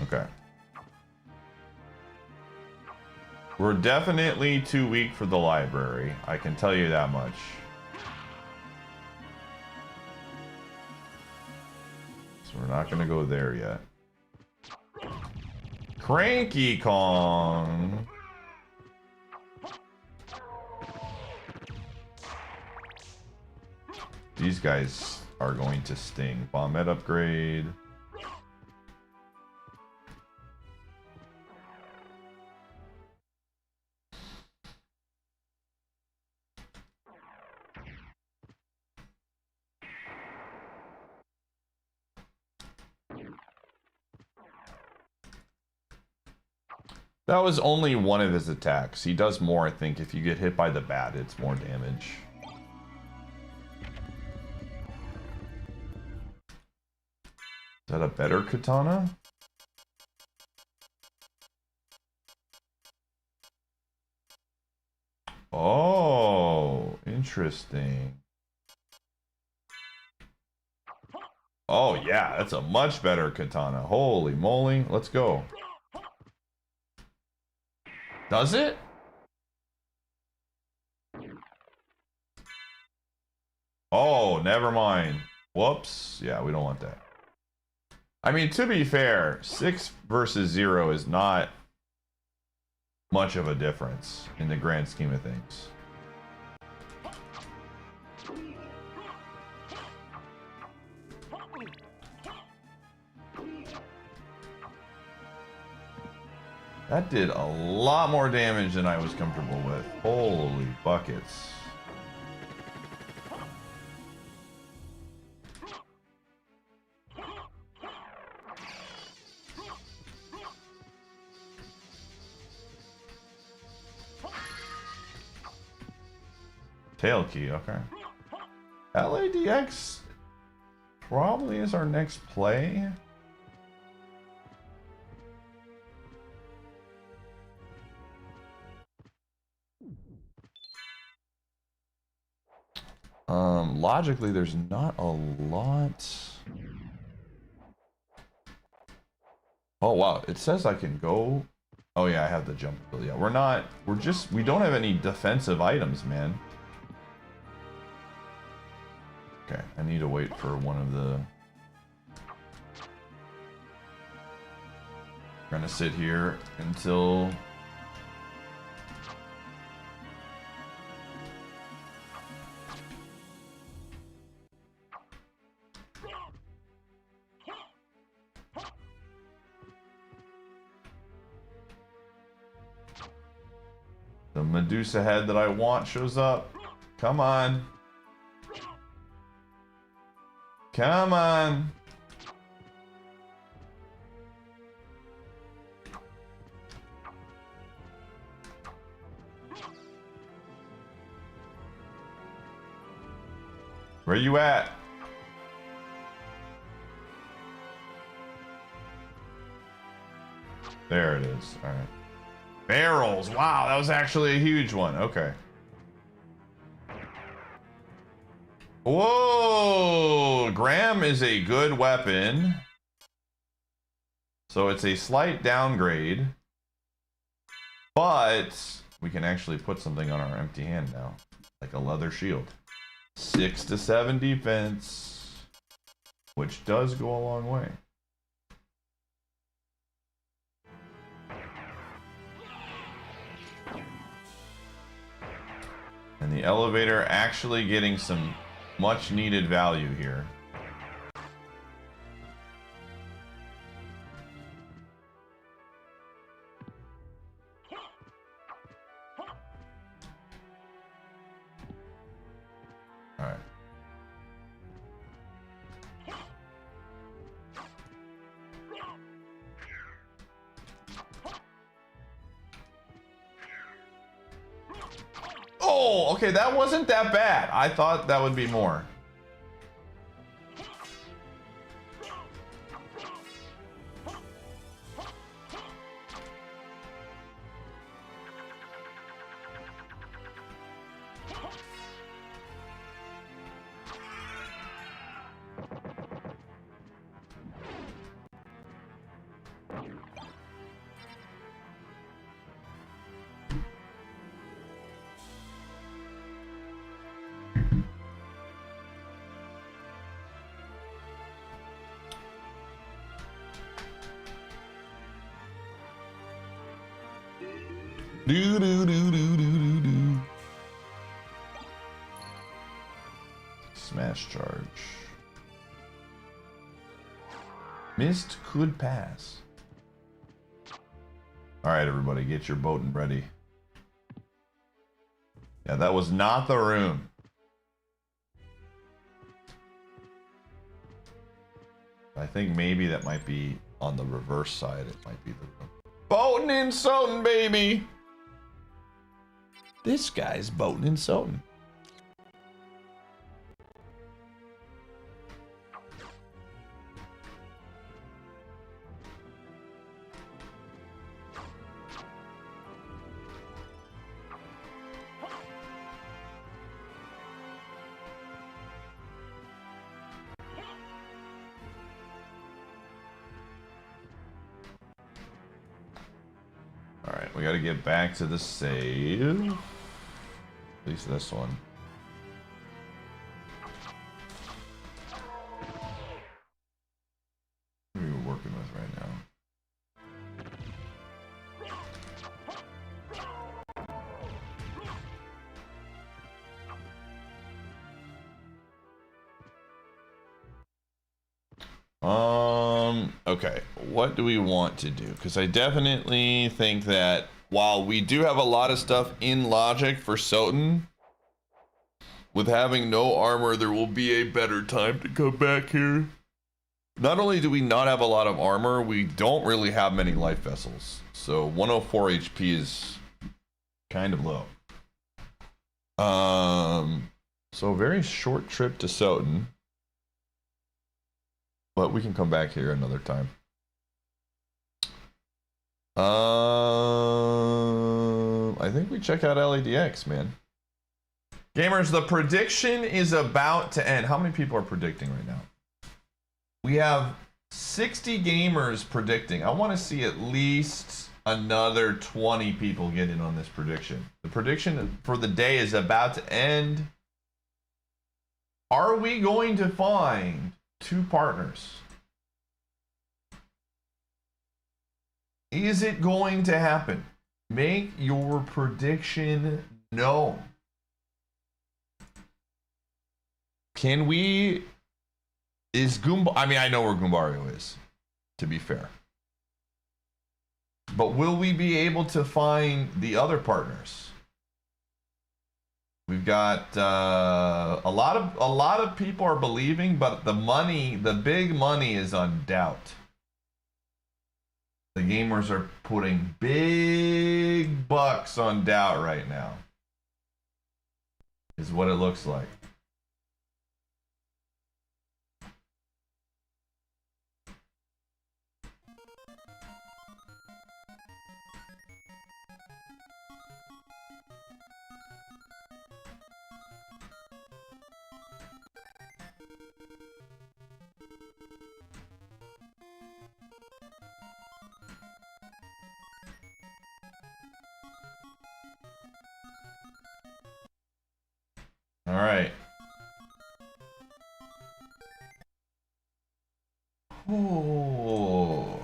Okay. We're definitely too weak for the library. I can tell you that much. So we're not gonna go there yet. Cranky Kong! These guys are going to sting. Bombette upgrade. That was only one of his attacks. He does more, I think. If you get hit by the bat, it's more damage. Is that a better katana? Oh, interesting. Oh, yeah, that's a much better katana. Holy moly. Let's go. Does it? Oh, never mind. Whoops. Yeah, we don't want that. I mean, to be fair, 6 versus 0 is not much of a difference in the grand scheme of things. That did a lot more damage than I was comfortable with. Holy buckets. Tail key, okay. LADX probably is our next play. Logically, there's not a lot. Oh wow, it says I can go. Oh yeah, I have the jump ability. Yeah, we don't have any defensive items, man. Okay, I need to wait for one of the... We're gonna sit here until... The Medusa head that I want shows up. Come on. Come on. Where you at? There it is. All right. Barrels. Wow, that was actually a huge one. Okay. Whoa! Graham is a good weapon. So it's a slight downgrade. But we can actually put something on our empty hand now. Like a leather shield. 6 to 7 defense. Which does go a long way. And the elevator actually getting some much needed value here. All right. Oh, okay, that wasn't that bad. I thought that would be more. Do do do do do do do. Smash charge. Mist could pass. All right, everybody, get your boat and ready. Yeah, that was not the room. I think maybe that might be on the reverse side. It might be the room. Boating and Soten, baby. This guy's boating and Soten. Alright, we gotta get back to the save. At least this one. What are we working with right now? Okay, what do we want to do? Because I definitely think that while we do have a lot of stuff in logic for Soten, with having no armor, there will be a better time to come back here. Not only do we not have a lot of armor, we don't really have many life vessels. So 104 HP is kind of low. So a very short trip to Soten. But we can come back here another time. I think we check out LADX, man. Gamers, the prediction is about to end. How many people are predicting right now? We have 60 gamers predicting. I want to see at least another 20 people get in on this prediction. The prediction for the day is about to end. Are we going to find 2 partners? Is it going to happen? Make your prediction known. Can we... Is Goomba... I mean, I know where Goombario is, to be fair. But will we be able to find the other partners? We've got a lot of people are believing, but the money, the big money, is on doubt. The gamers are putting big bucks on doubt right now. Is what it looks like. All right. Oh.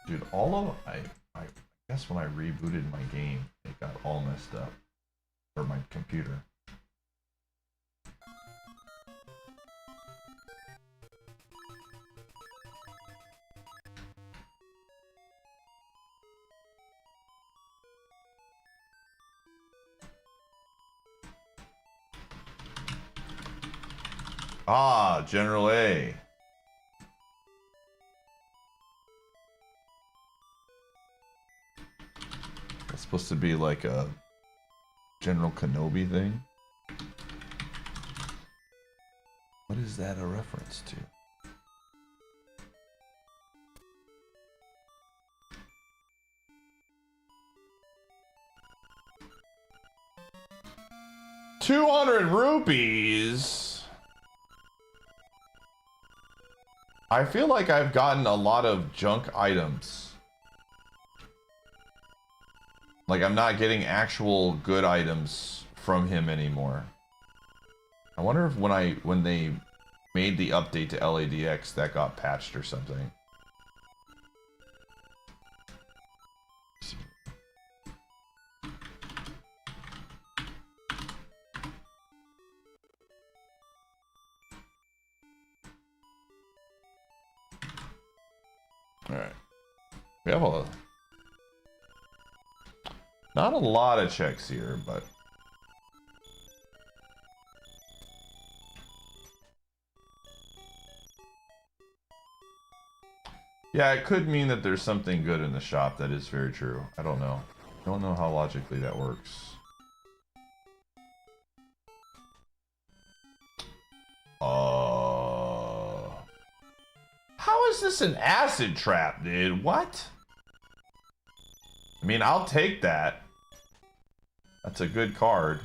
Dude, all of I guess when I rebooted my game, it got all messed up. Or my computer. Ah, General A. That's supposed to be like a General Kenobi thing. What is that a reference to? $200. I feel like I've gotten a lot of junk items. Like I'm not getting actual good items from him anymore. I wonder if when they made the update to LADX that got patched or something. All right. We have not a lot of checks here, but yeah, it could mean that there's something good in the shop. That is very true. I don't know. I don't know how logically that works. How is this an acid trap, dude? What? I mean, I'll take that. That's a good card.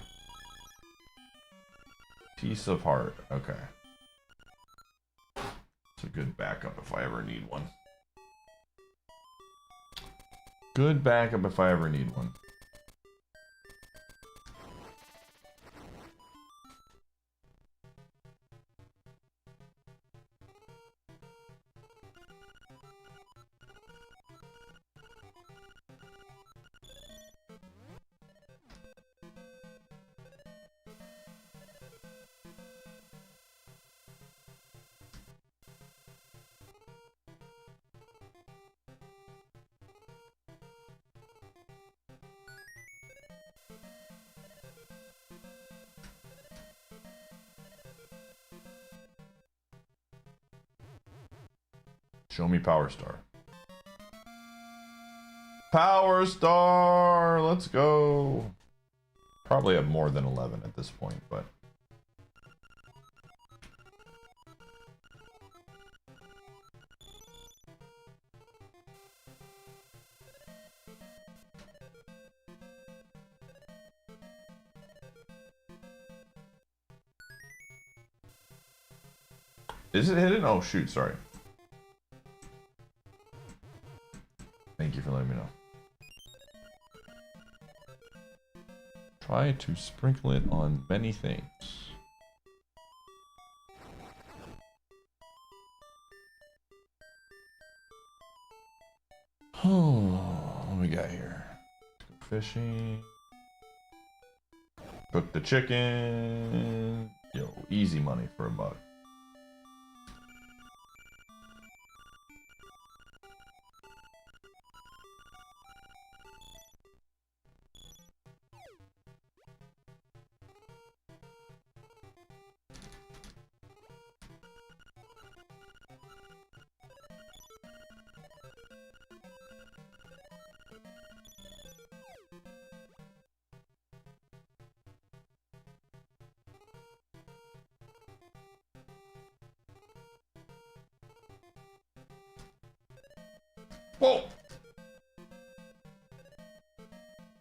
Piece of heart. Okay. It's a good backup if I ever need one. Good backup if I ever need one. Show me Power Star. Power Star! Let's go. Probably have more than 11 at this point, but... Is it hidden? Oh shoot, sorry. Thank you for letting me know. Try to sprinkle it on many things. Oh, what we got here? Let's go fishing. Cook the chicken. Yo, easy money for $1. Whoa!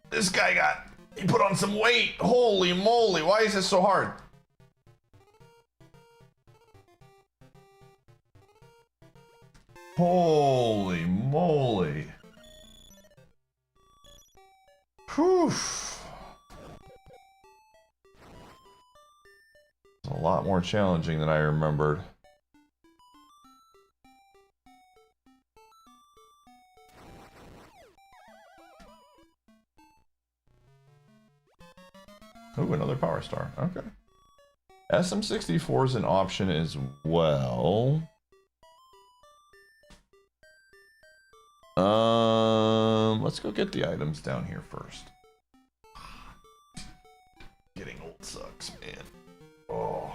This guy he put on some weight. Holy moly, why is this so hard? Holy moly. Whew. It's a lot more challenging than I remembered. Ooh, another power star. Okay. SM64 is an option as well. Let's go get the items down here first. Getting old sucks, man. Oh.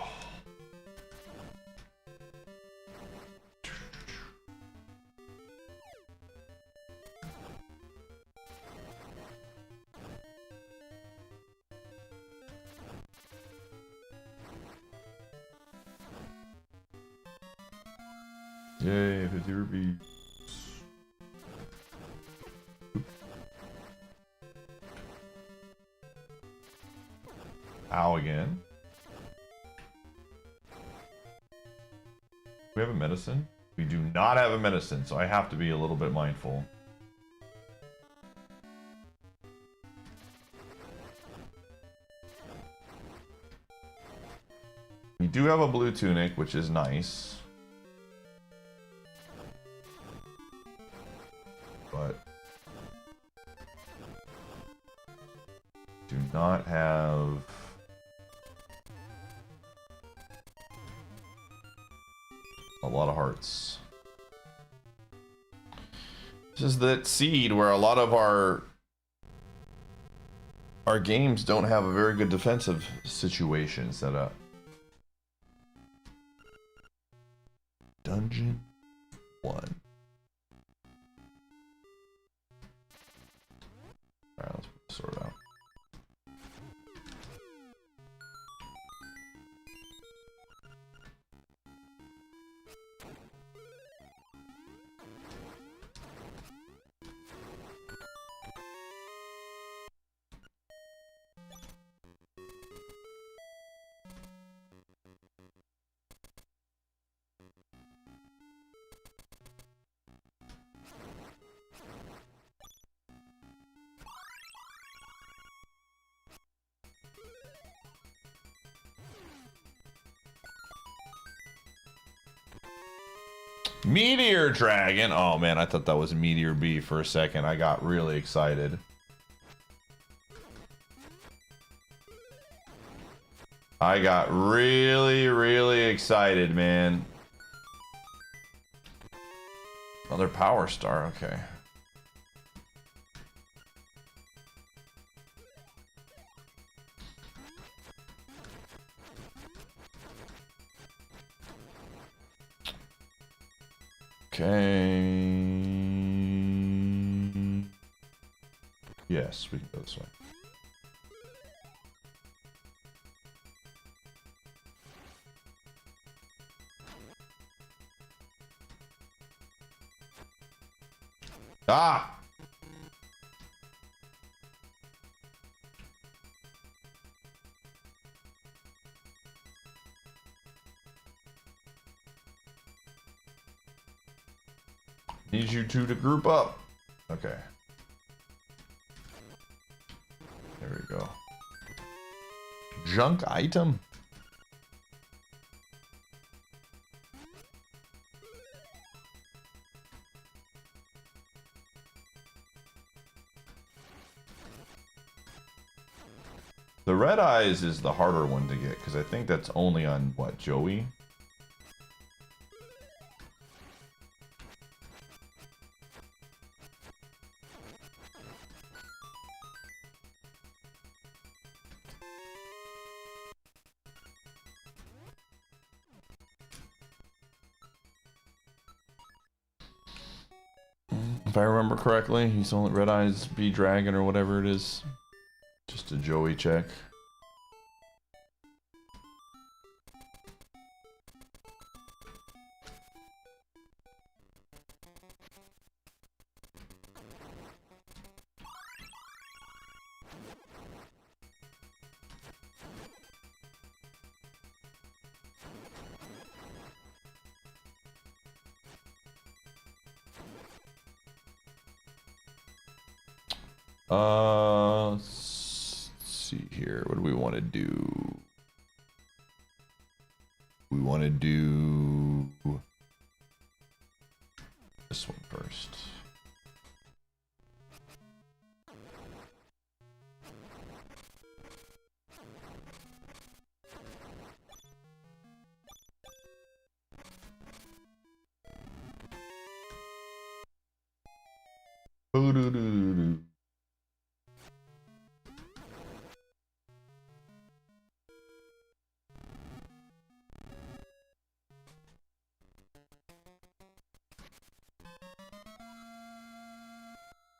Yay, Iateyourpie. Ow again. We have a medicine? We do not have a medicine, so I have to be a little bit mindful. We do have a blue tunic, which is nice. But do not have a lot of hearts. This is that seed where a lot of our games don't have a very good defensive situation set up. Dungeon 1. Alright, let's sort it out. Meteor Dragon! Oh man, I thought that was Meteor B for a second. I got really excited. I got really, really excited, man. Another power star, okay. Okay. Yes, we can go this way. Ah! Need you two to group up. Okay. There we go. Junk item. The red eyes is the harder one to get because I think that's only on what, Joey? If I remember correctly, he's only Red Eyes B Dragon or whatever it is. Just a Joey check. Let's see here. What do we want to do? We want to do this one first.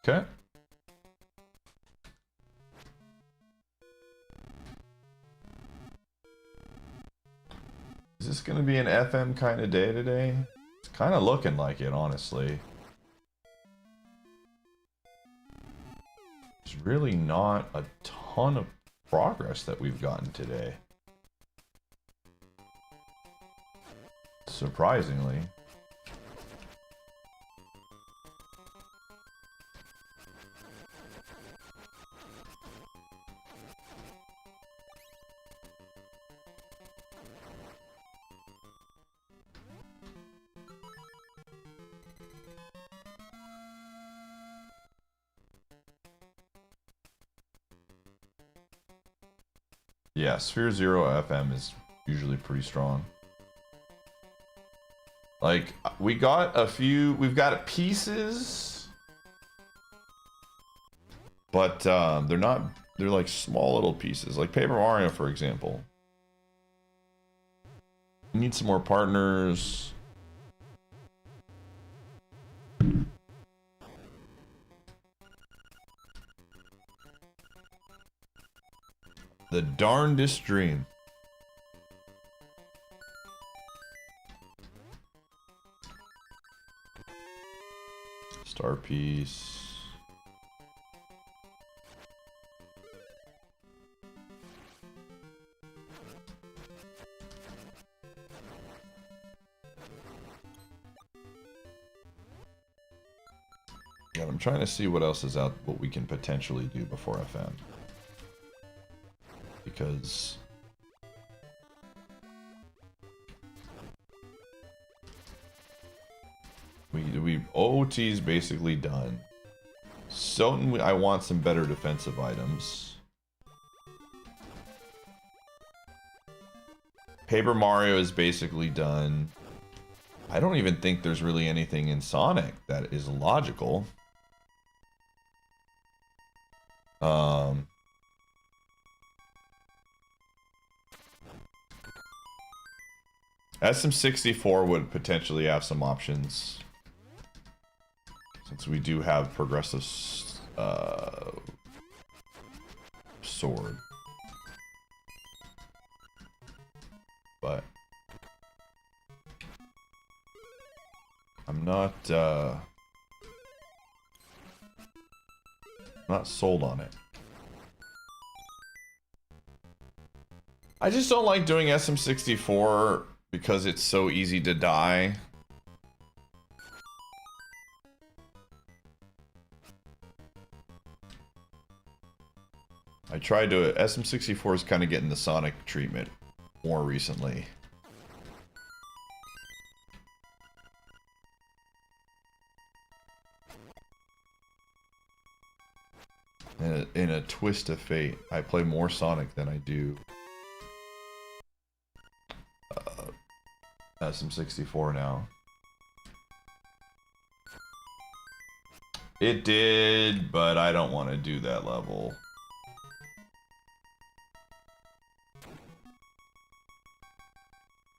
Okay. Is this going to be an FM kind of day today? It's kind of looking like it, honestly. There's really not a ton of progress that we've gotten today. Surprisingly. Yeah, Sphere Zero FM is usually pretty strong. Like, we've got pieces, but they're like small little pieces. Like Paper Mario, for example. We need some more partners. The darndest dream. Star piece. Yeah, I'm trying to see what else is out, what we can potentially do before FM. Because OT's basically done. Soten, I want some better defensive items. Paper Mario is basically done. I don't even think there's really anything in Sonic that is logical. SM64 would potentially have some options, since we do have progressive sword. But I'm not sold on it. I just don't like doing SM64 because it's so easy to die. I tried to... SM64 is kind of getting the Sonic treatment more recently. In a twist of fate, I play more Sonic than I do SM64 now. It did, but I don't want to do that level.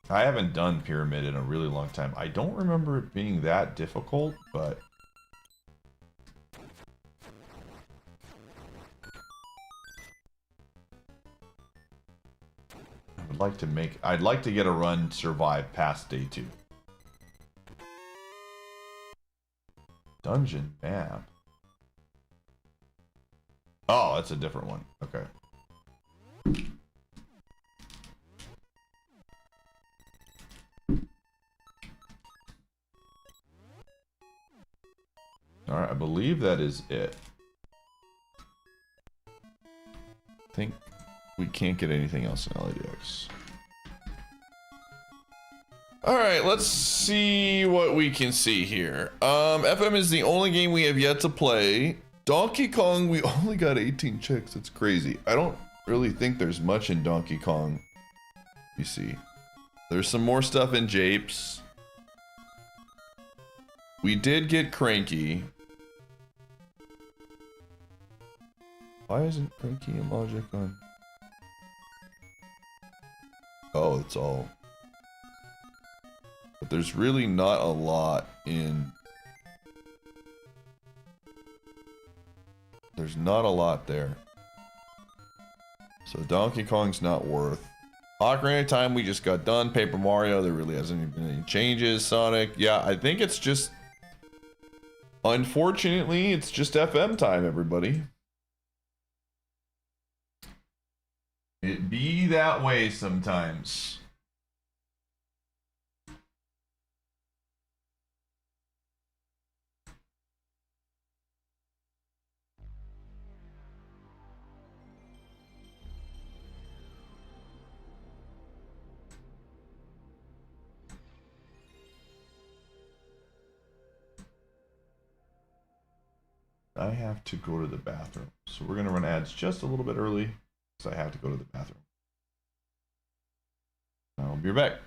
I haven't done Pyramid in a really long time. I don't remember it being that difficult, but... I'd like to get a run survive past day 2. Dungeon map. Oh, that's a different one. Okay. Alright, I believe that is it. think we can't get anything else in LADX. All right, let's see what we can see here. FM is the only game we have yet to play. Donkey Kong, we only got 18 checks. It's crazy. I don't really think there's much in Donkey Kong. You see, there's some more stuff in Japes. We did get Cranky. Why isn't Cranky and Logic on? Oh, it's all. But there's really not a lot in. There's not a lot there. So Donkey Kong's not worth. Ocarina of Time we just got done. Paper Mario, there really hasn't been any changes. Sonic, yeah, I think it's just. Unfortunately, it's just FM time, everybody. It be that way sometimes. I have to go to the bathroom. So we're going to run ads just a little bit early because I have to go to the bathroom. I'll be right back.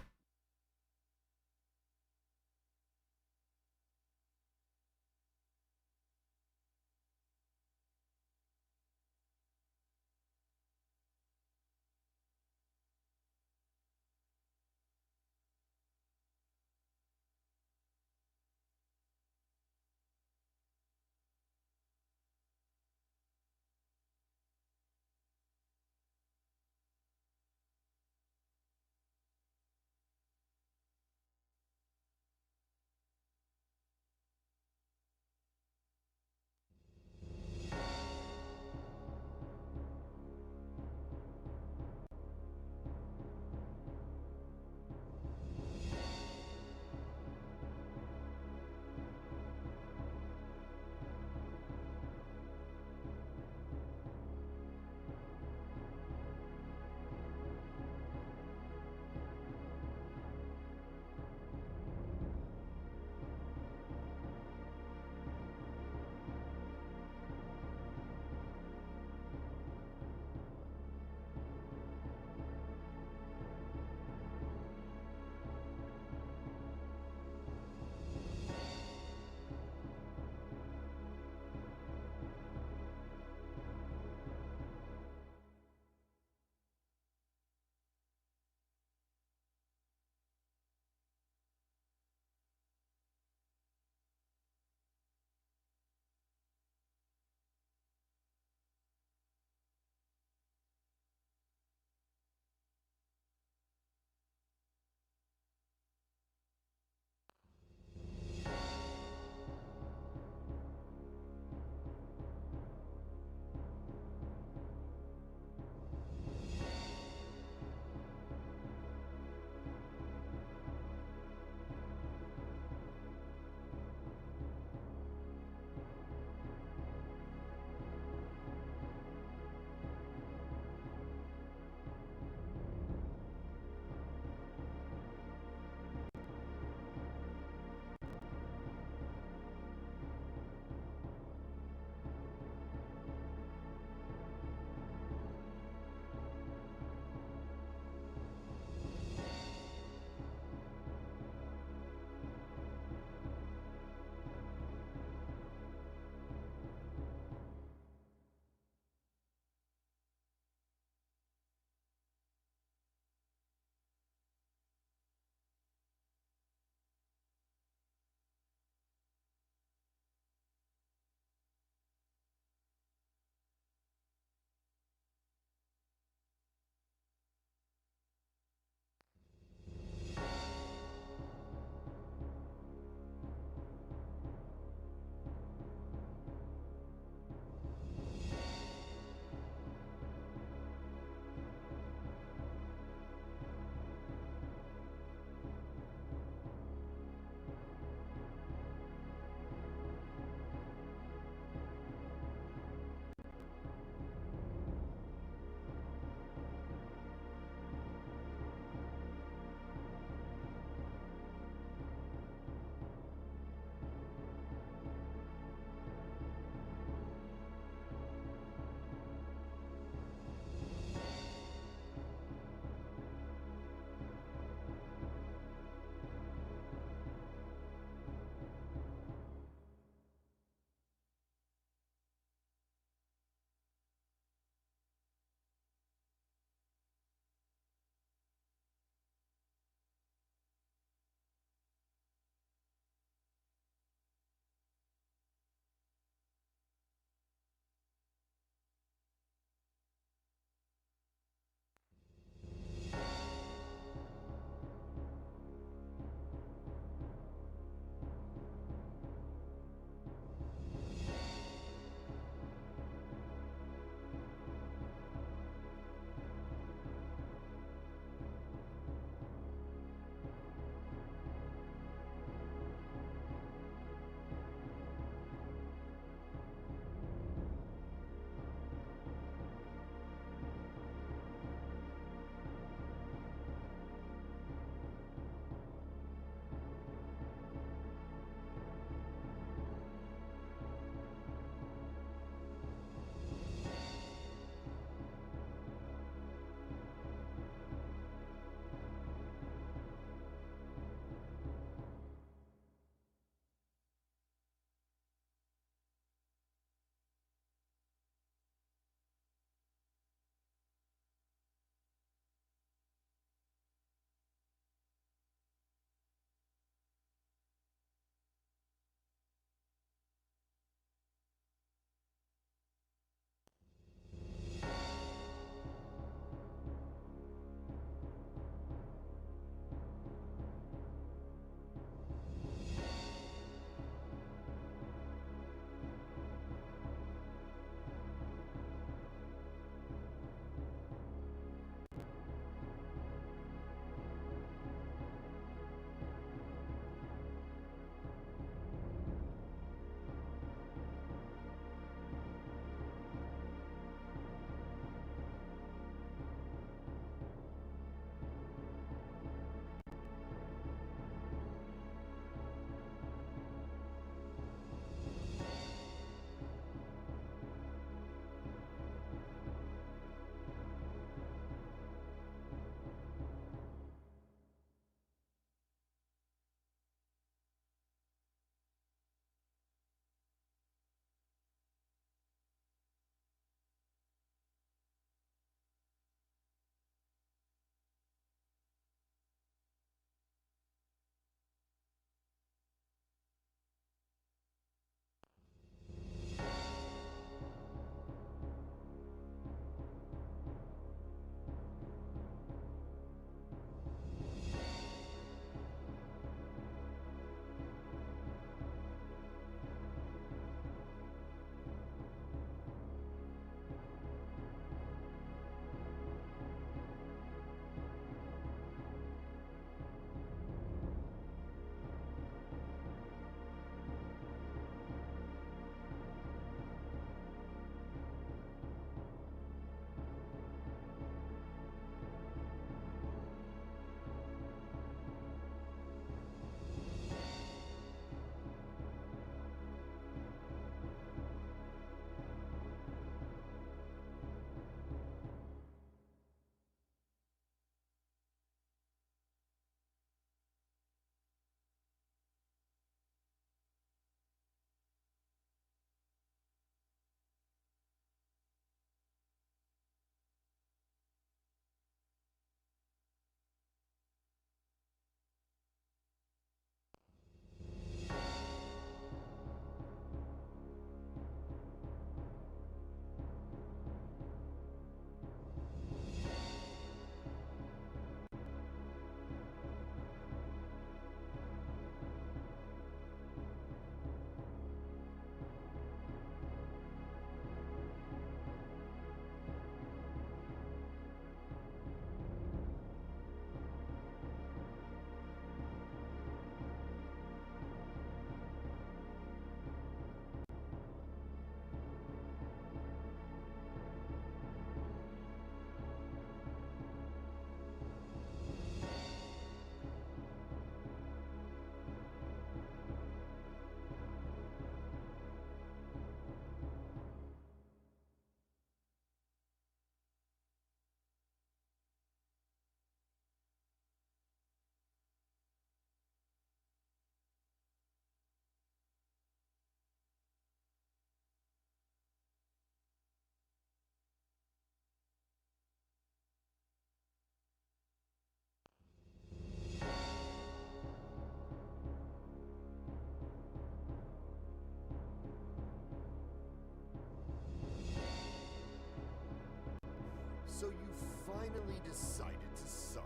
finally decided to sub.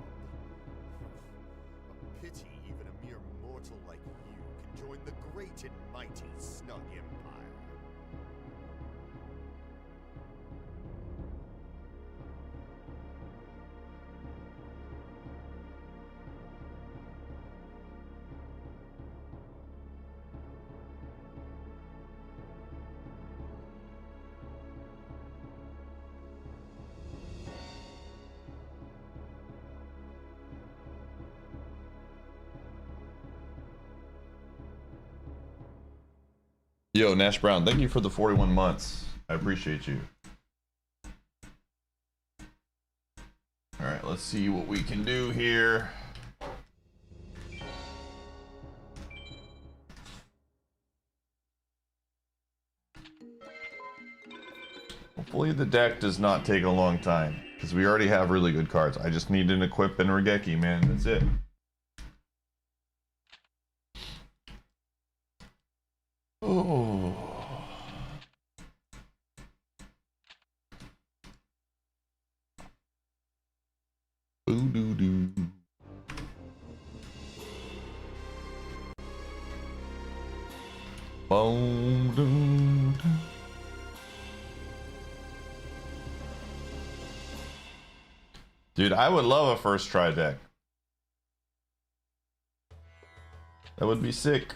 A pity even a mere mortal like you can join the great and mighty Snug Empire. Yo, Nash Brown, thank you for the 41 months. I appreciate you. All right, let's see what we can do here. Hopefully the deck does not take a long time, because we already have really good cards. I just need an Equip and Regeki, man. That's it. Oh. Boo doo doo. Boom doo. Dude, I would love a first try deck. That would be sick.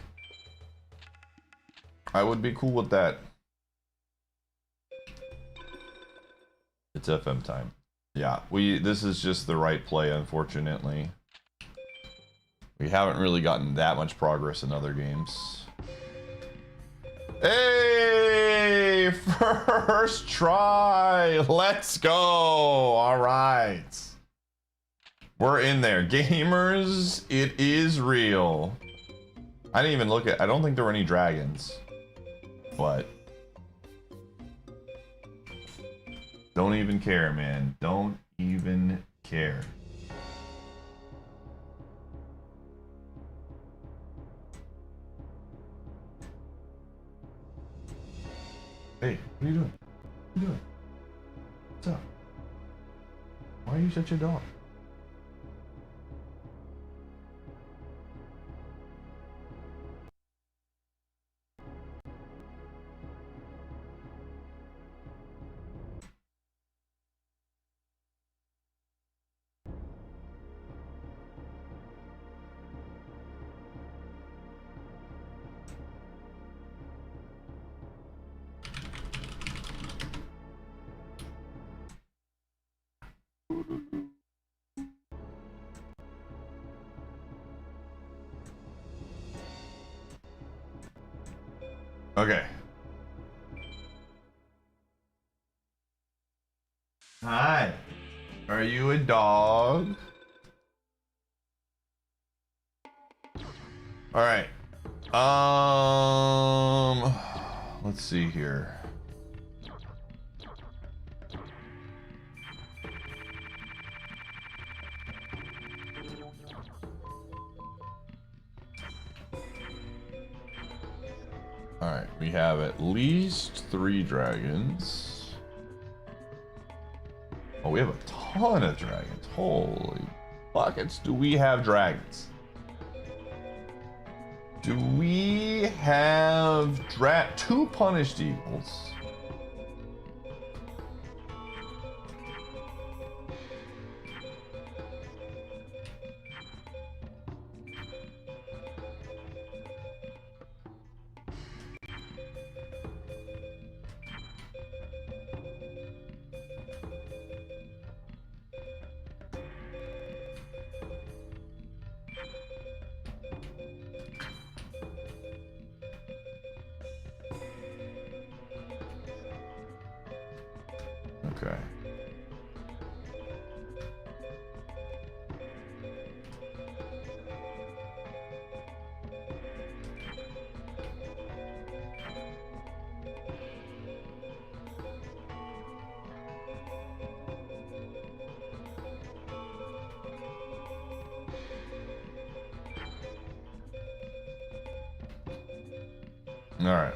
I would be cool with that. It's FM time. Yeah, this is just the right play, unfortunately. We haven't really gotten that much progress in other games. Hey! First try! Let's go! Alright. We're in there. Gamers, it is real. I didn't even look at... I don't think there were any dragons. But... don't even care, man. Don't even care. Hey, what are you doing? What are you doing? What's up? Why are you such a dog? Okay. Hi. Are you a dog? All right. Let's see here. All right, we have at least 3 dragons. Oh, we have a ton of dragons. Holy buckets. Do we have dragons? Do we have 2 punished eagles? Okay. All right.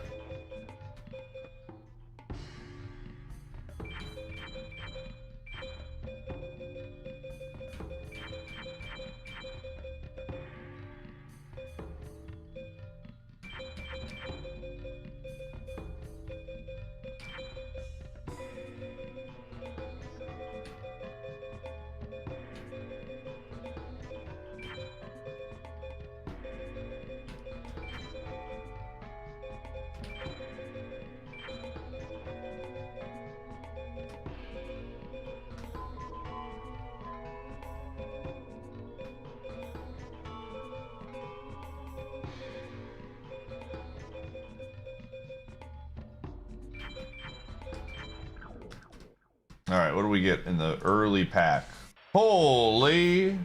All right, what do we get in the early pack? Holy.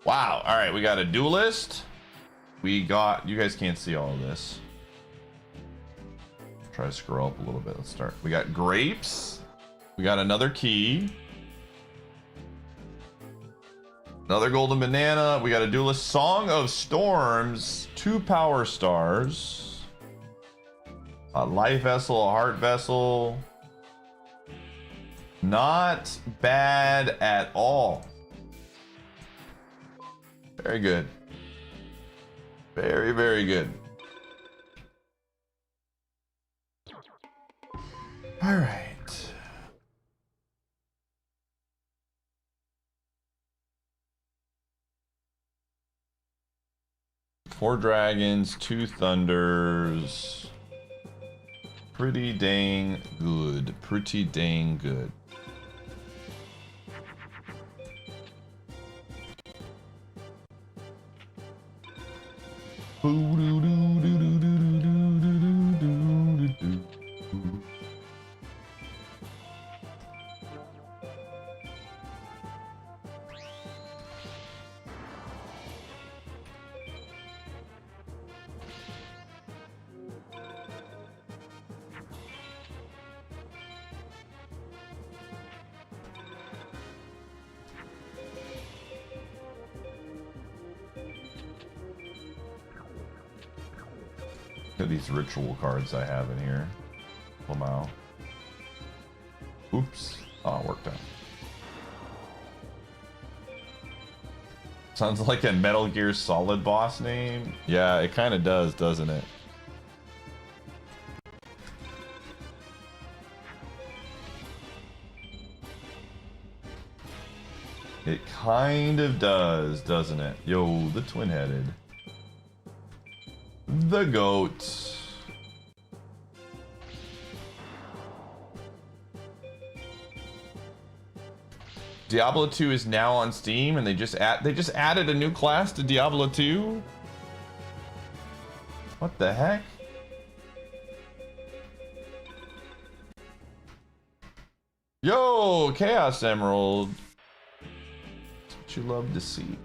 Wow. All right, we got a duelist. We got, you guys can't see all of this. Try to scroll up a little bit. Let's start. We got grapes. We got another key. Another golden banana. We got a duelist. Song of Storms. 2 power stars. A life vessel, a heart vessel. Not bad at all. Very good. Very, very good. All right. Four dragons, 2 thunders. Pretty dang good. Pretty dang good. Look at these ritual cards I have in here. Pull them out. Oops. Oh, it worked out. Sounds like a Metal Gear Solid boss name. Yeah, it kind of does, doesn't it? It kind of does, doesn't it? Yo, the twin-headed. The goat. Diablo 2 is now on Steam, and they just added a new class to Diablo 2. What the heck? Yo, Chaos Emerald. That's what you love to see.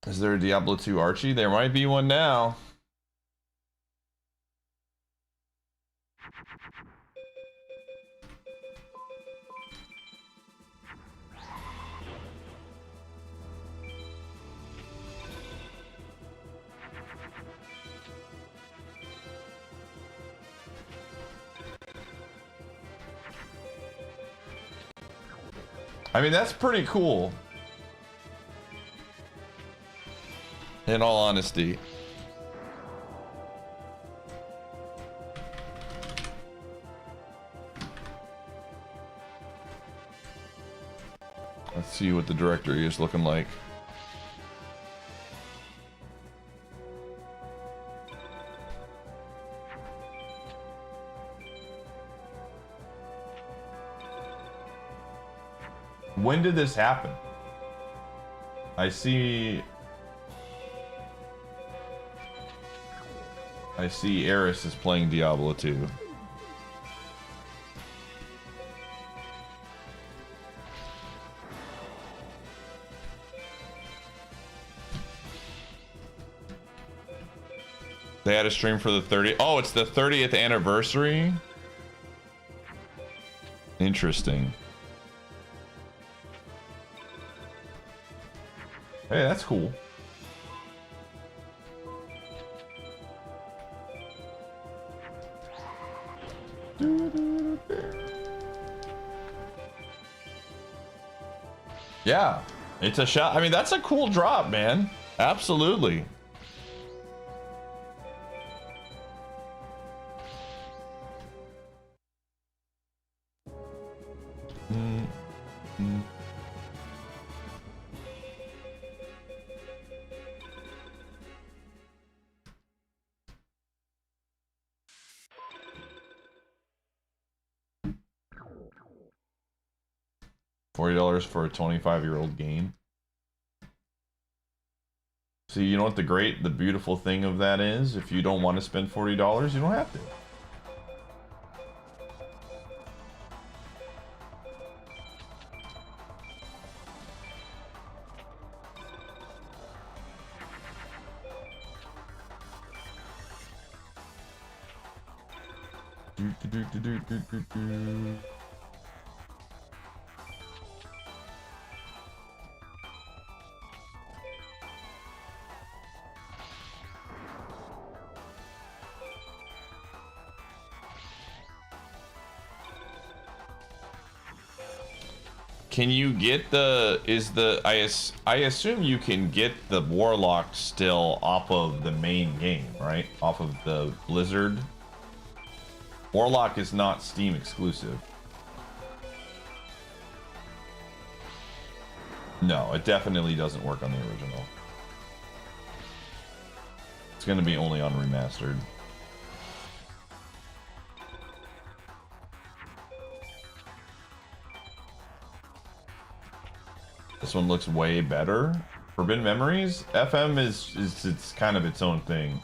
Is there a Diablo 2 Archie? There might be one now. I mean, that's pretty cool. In all honesty. Let's see what the directory is looking like. When did this happen? I see Eris is playing Diablo 2. They had a stream for the 30th. Oh, it's the 30th anniversary? Interesting. Hey, that's cool. Yeah, it's a shot. I mean, that's a cool drop, man. Absolutely. $40 for a 25-year-old game. See, you know what the beautiful thing of that is? If you don't want to spend $40, you don't have to. Can you get the, I assume you can get the Warlock still off of the main game, right? Off of the Blizzard. Warlock is not Steam exclusive. No, it definitely doesn't work on the original. It's gonna be only on remastered. This one looks way better. Forbidden Memories? FM is it's kind of its own thing.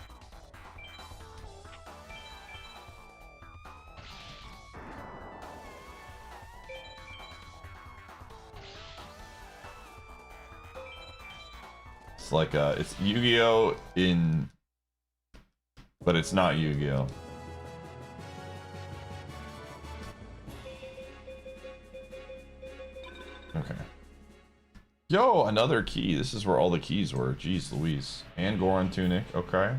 It's like it's Yu-Gi-Oh! But it's not Yu-Gi-Oh! Okay. Yo, another key. This is where all the keys were. Jeez Louise. And Goron Tunic. Okay.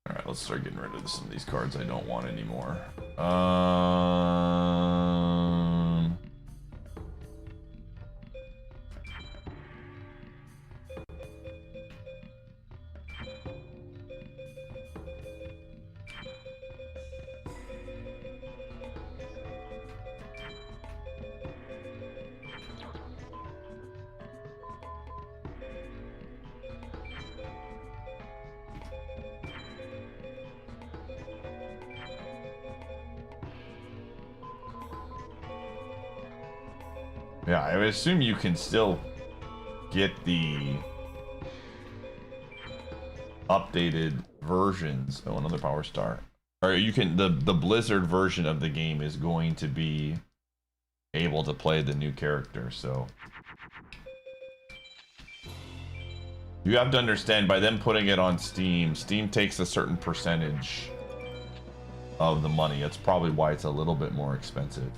Alright, let's start getting rid of some of these cards I don't want anymore. Yeah, I would assume you can still get the updated versions. Oh, another power star. Or you can the Blizzard version of the game is going to be able to play the new character, so you have to understand, by them putting it on Steam, Steam takes a certain percentage of the money. That's probably why it's a little bit more expensive.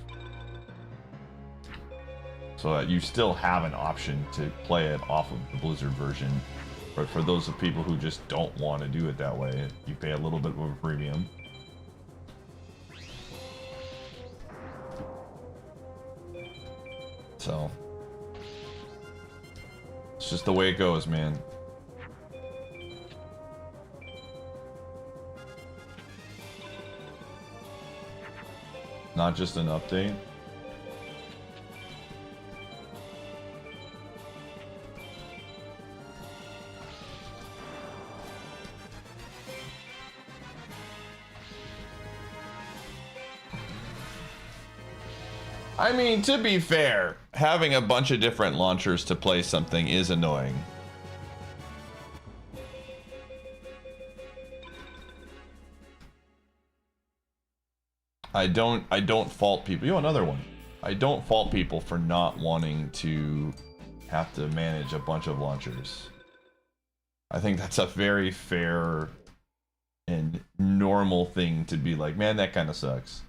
So that you still have an option to play it off of the Blizzard version. But for those of people who just don't want to do it that way, you pay a little bit of a premium. So it's just the way it goes, man. Not just an update. I mean, to be fair, having a bunch of different launchers to play something is annoying. I don't fault people. Yo, another one. I don't fault people for not wanting to have to manage a bunch of launchers. I think that's a very fair and normal thing to be like, man, that kind of sucks.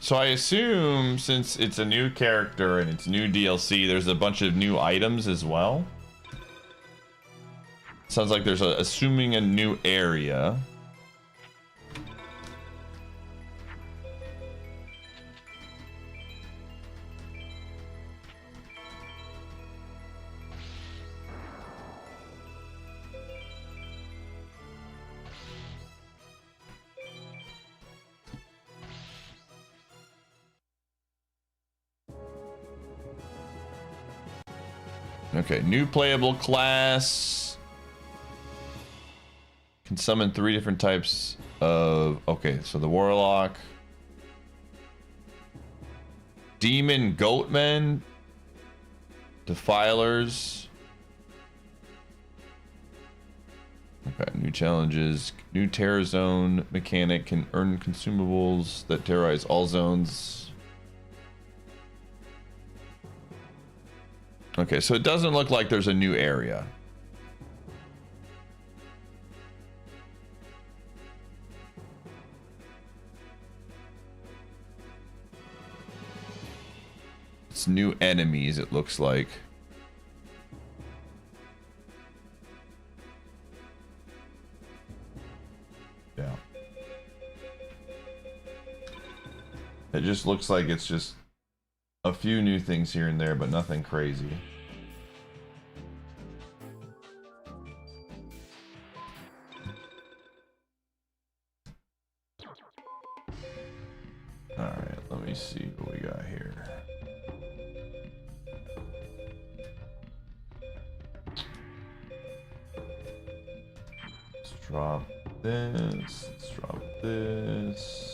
So I assume since it's a new character and it's new DLC, there's a bunch of new items as well. Sounds like there's assuming a new area. Okay, new playable class. Can summon 3 different types of... Okay, so the Warlock. Demon Goatmen. Defilers. Okay, new challenges. New Terror Zone mechanic can earn consumables that terrorize all zones. Okay, so it doesn't look like there's a new area. It's new enemies, it looks like. Yeah. It just looks like it's just a few new things here and there, but nothing crazy. Alright, let me see what we got here. Let's drop this. Let's drop this.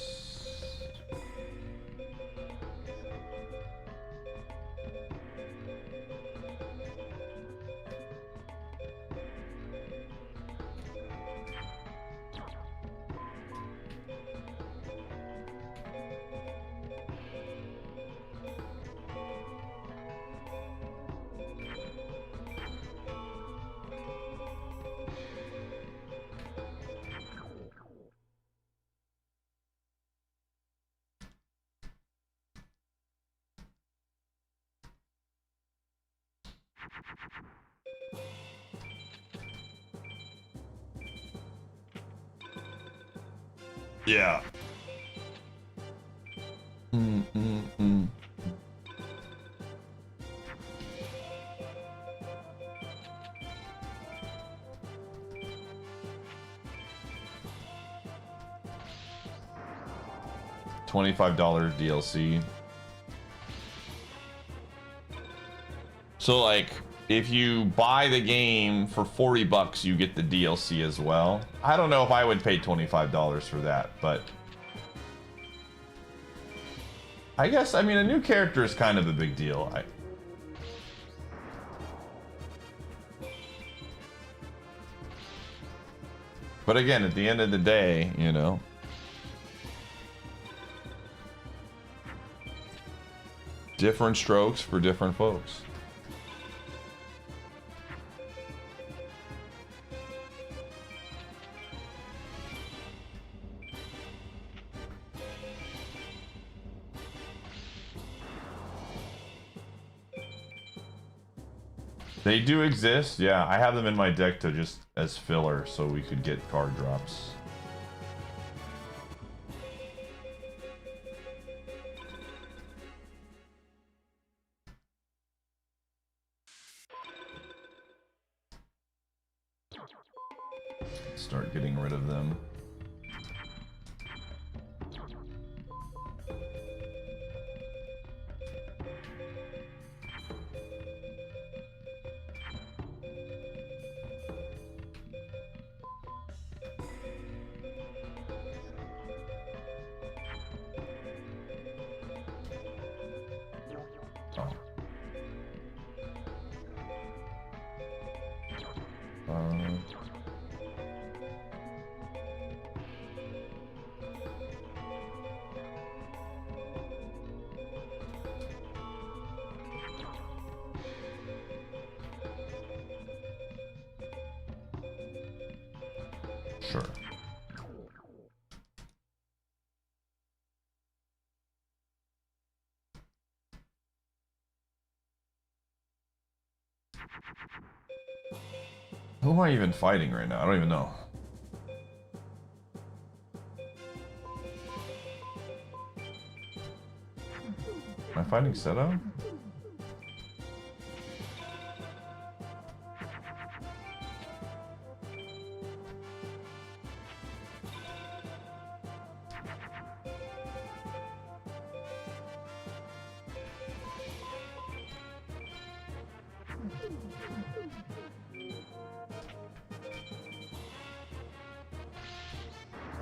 Yeah. $25 DLC. So like, if you buy the game for 40 bucks, you get the DLC as well. I don't know if I would pay $25 for that, but I guess, I mean, a new character is kind of a big deal. But again, at the end of the day, you know, different strokes for different folks. They do exist, yeah. I have them in my deck to just as filler so we could get card drops. Start getting rid of them. Sure. Who am I even fighting right now? I don't even know. Am I fighting Seto?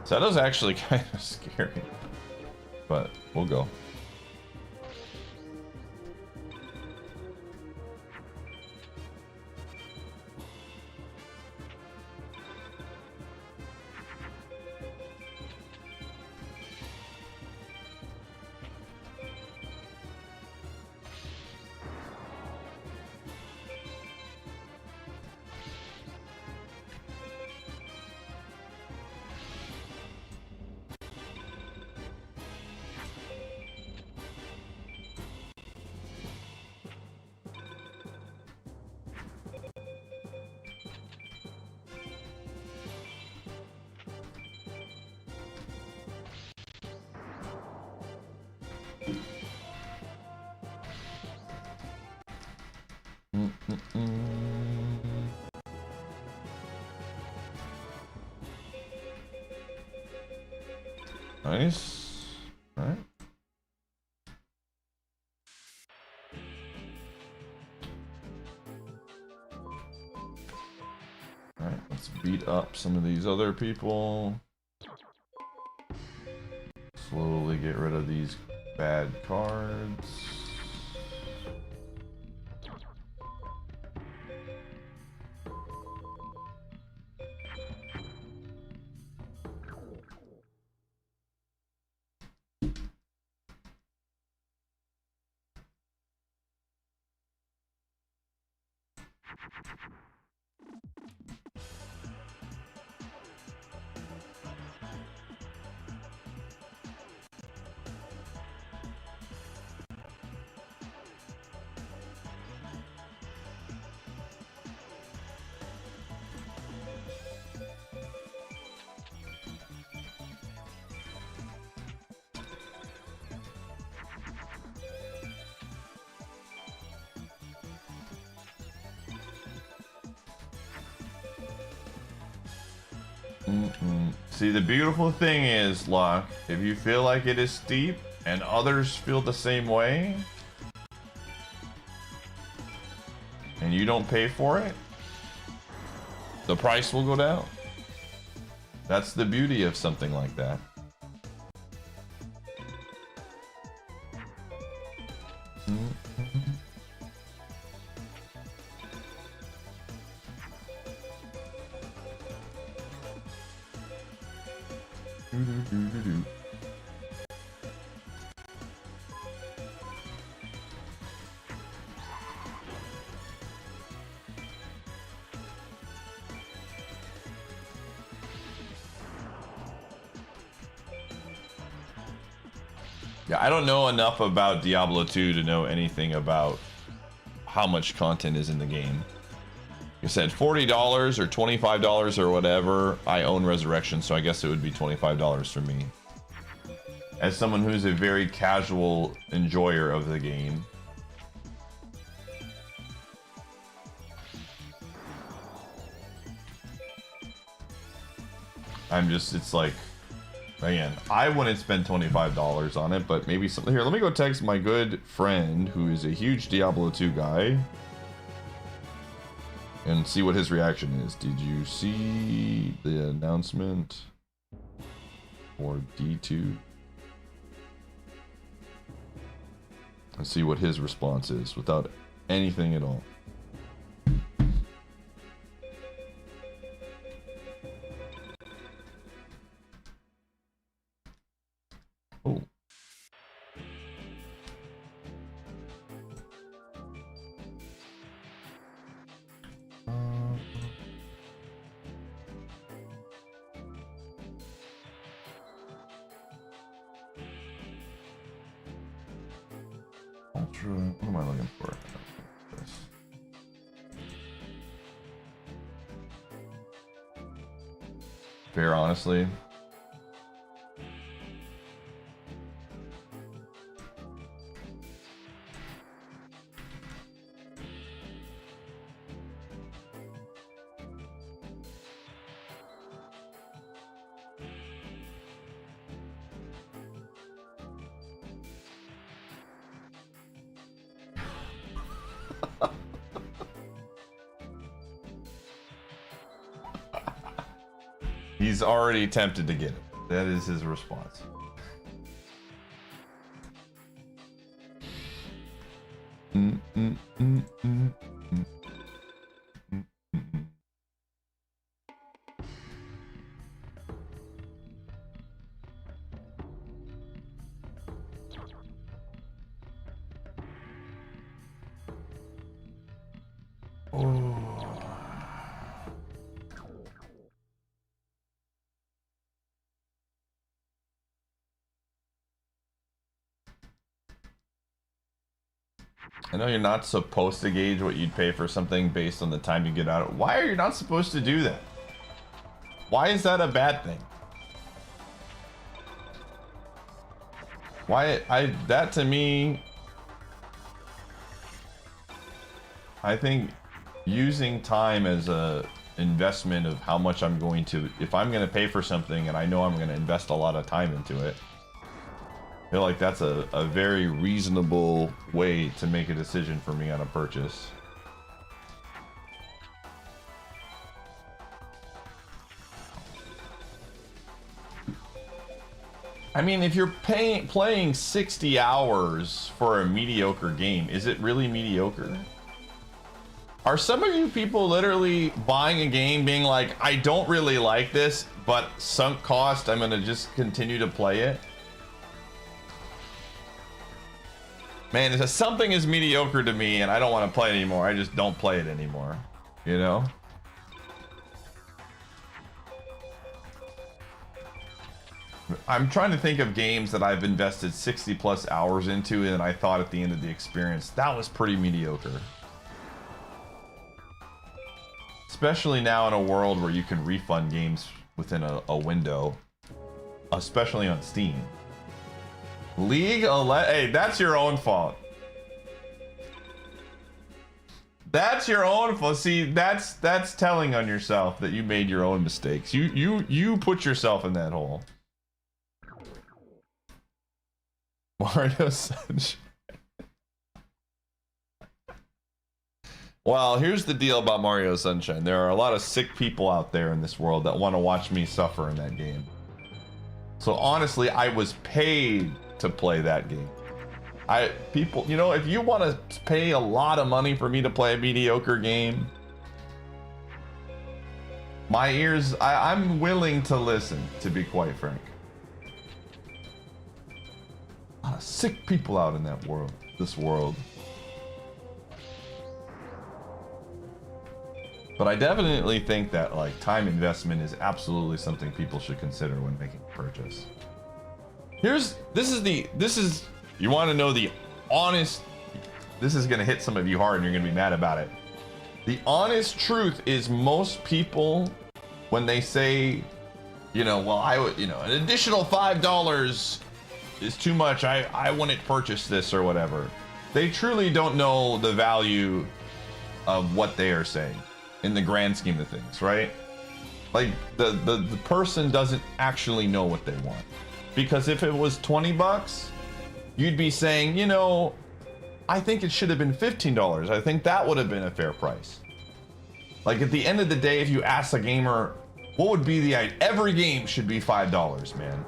Seto's actually kind of scary, but we'll go. Nice. All right. All right, let's beat up some of these other people. Slowly get rid of these bad cards. See, the beautiful thing is, Locke, if you feel like it is steep and others feel the same way, and you don't pay for it, the price will go down. That's the beauty of something like that. Yeah, I don't know enough about Diablo 2 to know anything about how much content is in the game. You said $40 or $25 or whatever. I own Resurrection, so I guess it would be $25 for me. As someone who's a very casual enjoyer of the game. It's like, again, I wouldn't spend $25 on it, but maybe something. Here, let me go text my good friend who is a huge Diablo 2 guy and see what his reaction is. Did you see the announcement for D2? And see what his response is without anything at all. Oh. Ultra, what am I looking for? This. fair, honestly. He's already tempted to get it. That is his response. I know you're not supposed to gauge what you'd pay for something based on the time you get out. Why are you not supposed to do that? Why is that a bad thing? That to me, I think using time as a investment of how much I'm going to, if I'm going to pay for something and I know I'm going to invest a lot of time into it, I feel like that's a very reasonable way to make a decision for me on a purchase. I mean, if you're playing 60 hours for a mediocre game, is it really mediocre? Are some of you people literally buying a game being like, I don't really like this, but sunk cost, I'm gonna just continue to play it? Man, if something is mediocre to me and I don't want to play it anymore, I just don't play it anymore, you know? I'm trying to think of games that I've invested 60 plus hours into and I thought at the end of the experience, that was pretty mediocre. Especially now in a world where you can refund games within a window, especially on Steam. Hey, that's your own fault. That's your own fault. See, that's telling on yourself that you made your own mistakes. You put yourself in that hole. Mario Sunshine. Well, here's the deal about Mario Sunshine. There are a lot of sick people out there in this world that want to watch me suffer in that game. So honestly, I was paid to play that game. People, you know, if you want to pay a lot of money for me to play a mediocre game, my ears, I'm willing to listen, to be quite frank. A lot of sick people out in that world, this world. But I definitely think that like time investment is absolutely something people should consider when making a purchase. This is you want to know the honest, this is gonna hit some of you hard and you're gonna be mad about it. The honest truth is most people, when they say, you know, well, I would, you know, an additional $5 is too much, I wouldn't purchase this or whatever. They truly don't know the value of what they are saying in the grand scheme of things, right? Like the person doesn't actually know what they want. Because if it was 20 bucks, you'd be saying, you know, I think it should have been $15. I think that would have been a fair price. Like at the end of the day, if you ask a gamer, what would be the, every game should be $5, man.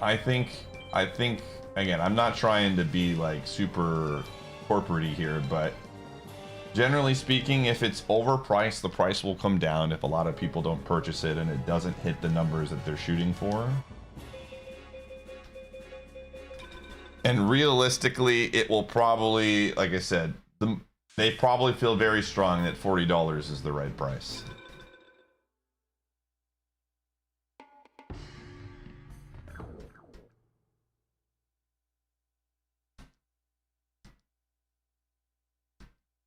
I think, again, I'm not trying to be like super corporate-y here, but generally speaking, if it's overpriced, the price will come down if a lot of people don't purchase it and it doesn't hit the numbers that they're shooting for. And realistically, it will probably, like I said, they probably feel very strong that $40 is the right price.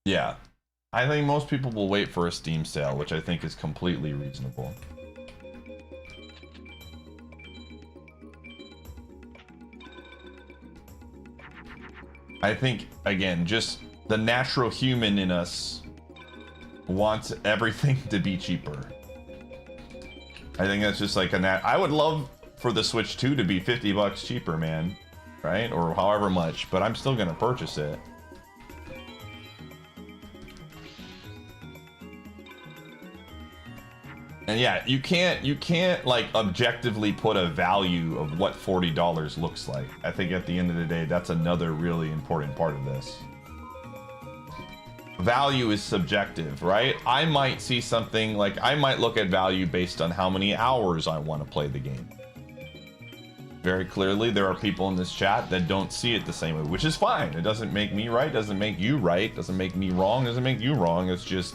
Yeah. I think most people will wait for a Steam sale, which I think is completely reasonable. I think, again, just the natural human in us wants everything to be cheaper. I think that's just like I would love for the Switch 2 to be $50 cheaper, man. Right? Or however much, but I'm still gonna purchase it. And yeah, you can't like objectively put a value of what $40 looks like. I think at the end of the day, that's another really important part of this. Value is subjective, right? I might see something like, I might look at value based on how many hours I want to play the game. Very clearly, there are people in this chat that don't see it the same way, which is fine. It doesn't make me right, doesn't make you right, doesn't make me wrong, doesn't make you wrong. It's just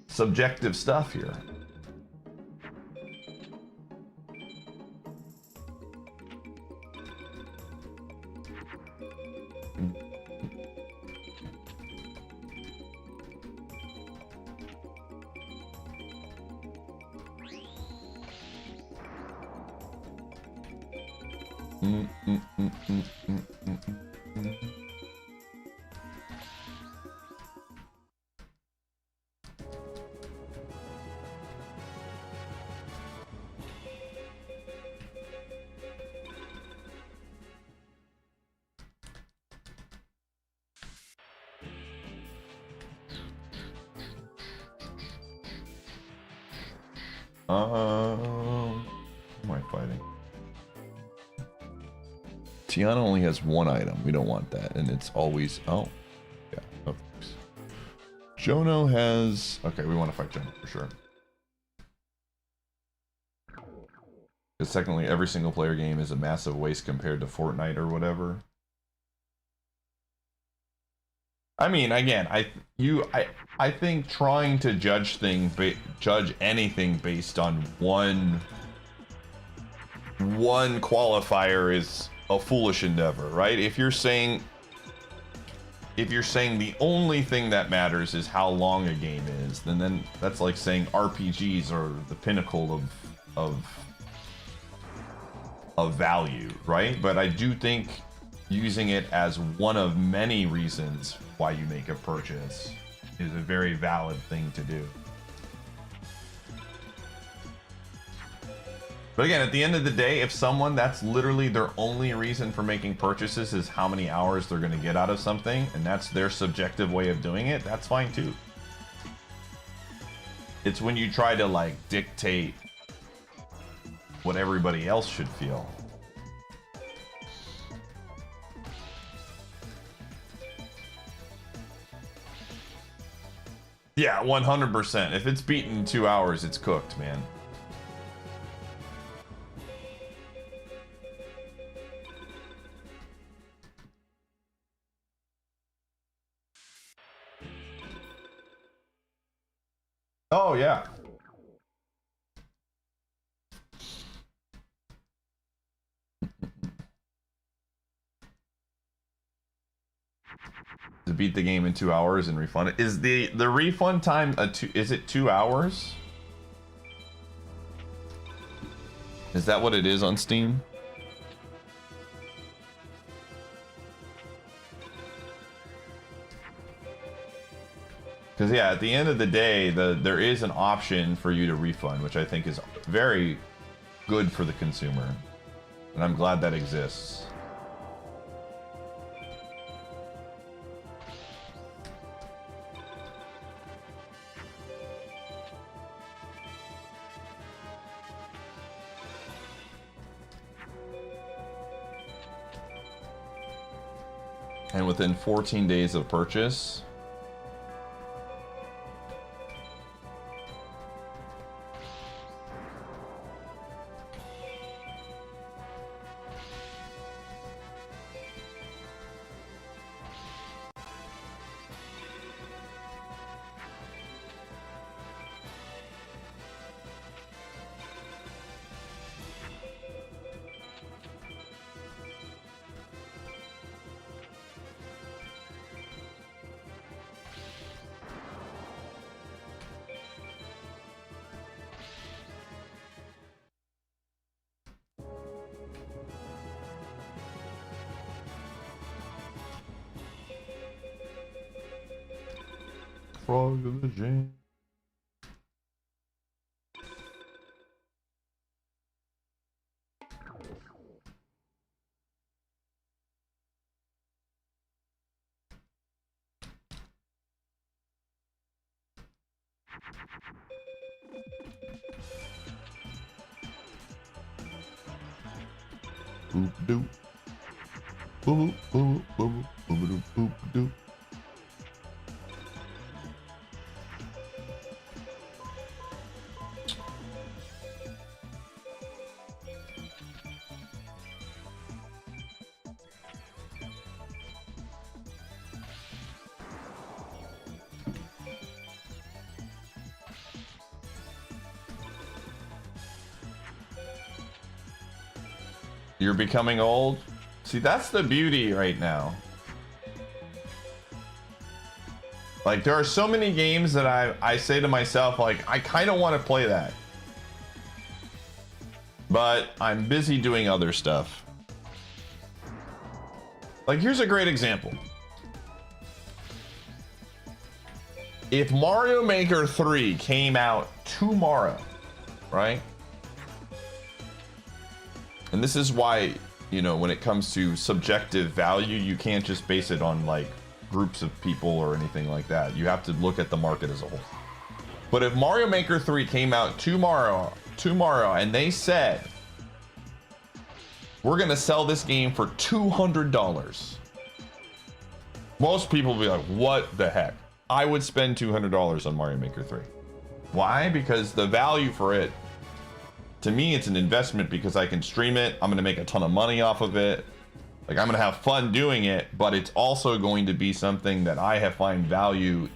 subjective stuff here. Who am I fighting? Tiana only has one item. We don't want that, and it's always yeah. Oh, thanks. Jono has we want to fight Jono for sure. Because secondly, every single player game is a massive waste compared to Fortnite or whatever. I mean, again, I think trying to judge anything based on one qualifier is a foolish endeavor, right? If you're saying the only thing that matters is how long a game is, then that's like saying RPGs are the pinnacle of value, right? But I do think using it as one of many reasons why you make a purchase is a very valid thing to do. But again, at the end of the day, if someone, that's literally their only reason for making purchases is how many hours they're going to get out of something, and that's their subjective way of doing it, that's fine too. It's when you try to like dictate what everybody else should feel. Yeah, 100%. If it's beaten in 2 hours, it's cooked, man. Oh, yeah. To beat the game in 2 hours and refund it. Is the refund time is it 2 hours? Is that what it is on Steam? Because yeah, at the end of the day, there is an option for you to refund, which I think is very good for the consumer, and I'm glad that exists. And within 14 days of purchase, frog of the jam. Boop doop. Boop boop boop boop boop boop doop. You're becoming old? See, that's the beauty right now. Like, there are so many games that I say to myself, like, I kind of want to play that. But I'm busy doing other stuff. Like, here's a great example. If Mario Maker 3 came out tomorrow, right? And this is why, you know, when it comes to subjective value, you can't just base it on like groups of people or anything like that. You have to look at the market as a whole. But if Mario Maker 3 came out tomorrow, and they said, we're gonna sell this game for $200, most people would be like, what the heck? I would spend $200 on Mario Maker 3. Why? Because the value for it, to me, it's an investment because I can stream it. I'm going to make a ton of money off of it. Like, I'm going to have fun doing it, but it's also going to be something that I have find value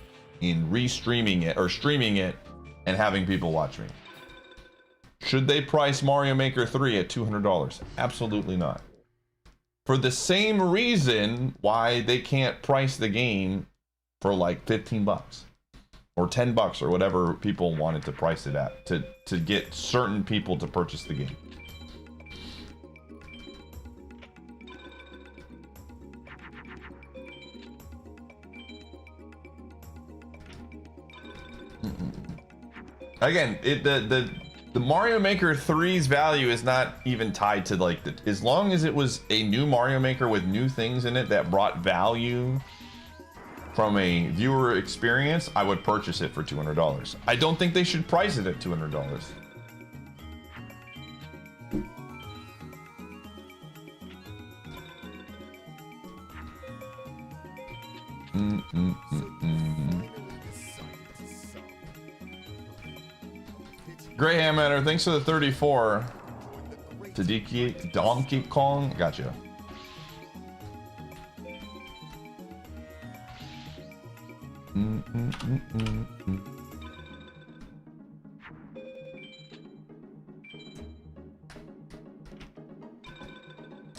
in restreaming it or streaming it and having people watch me. Should they price Mario Maker 3 at $200? Absolutely not. For the same reason why they can't price the game for like 15 bucks. Or 10 bucks or whatever people wanted to price it at to get certain people to purchase the game. Again, the Mario Maker 3's value is not even tied to like as long as it was a new Mario Maker with new things in it that brought value from a viewer experience, I would purchase it for $200. I don't think they should price it at $200. Graham Matter, thanks for the 34. To Donkey Kong, gotcha.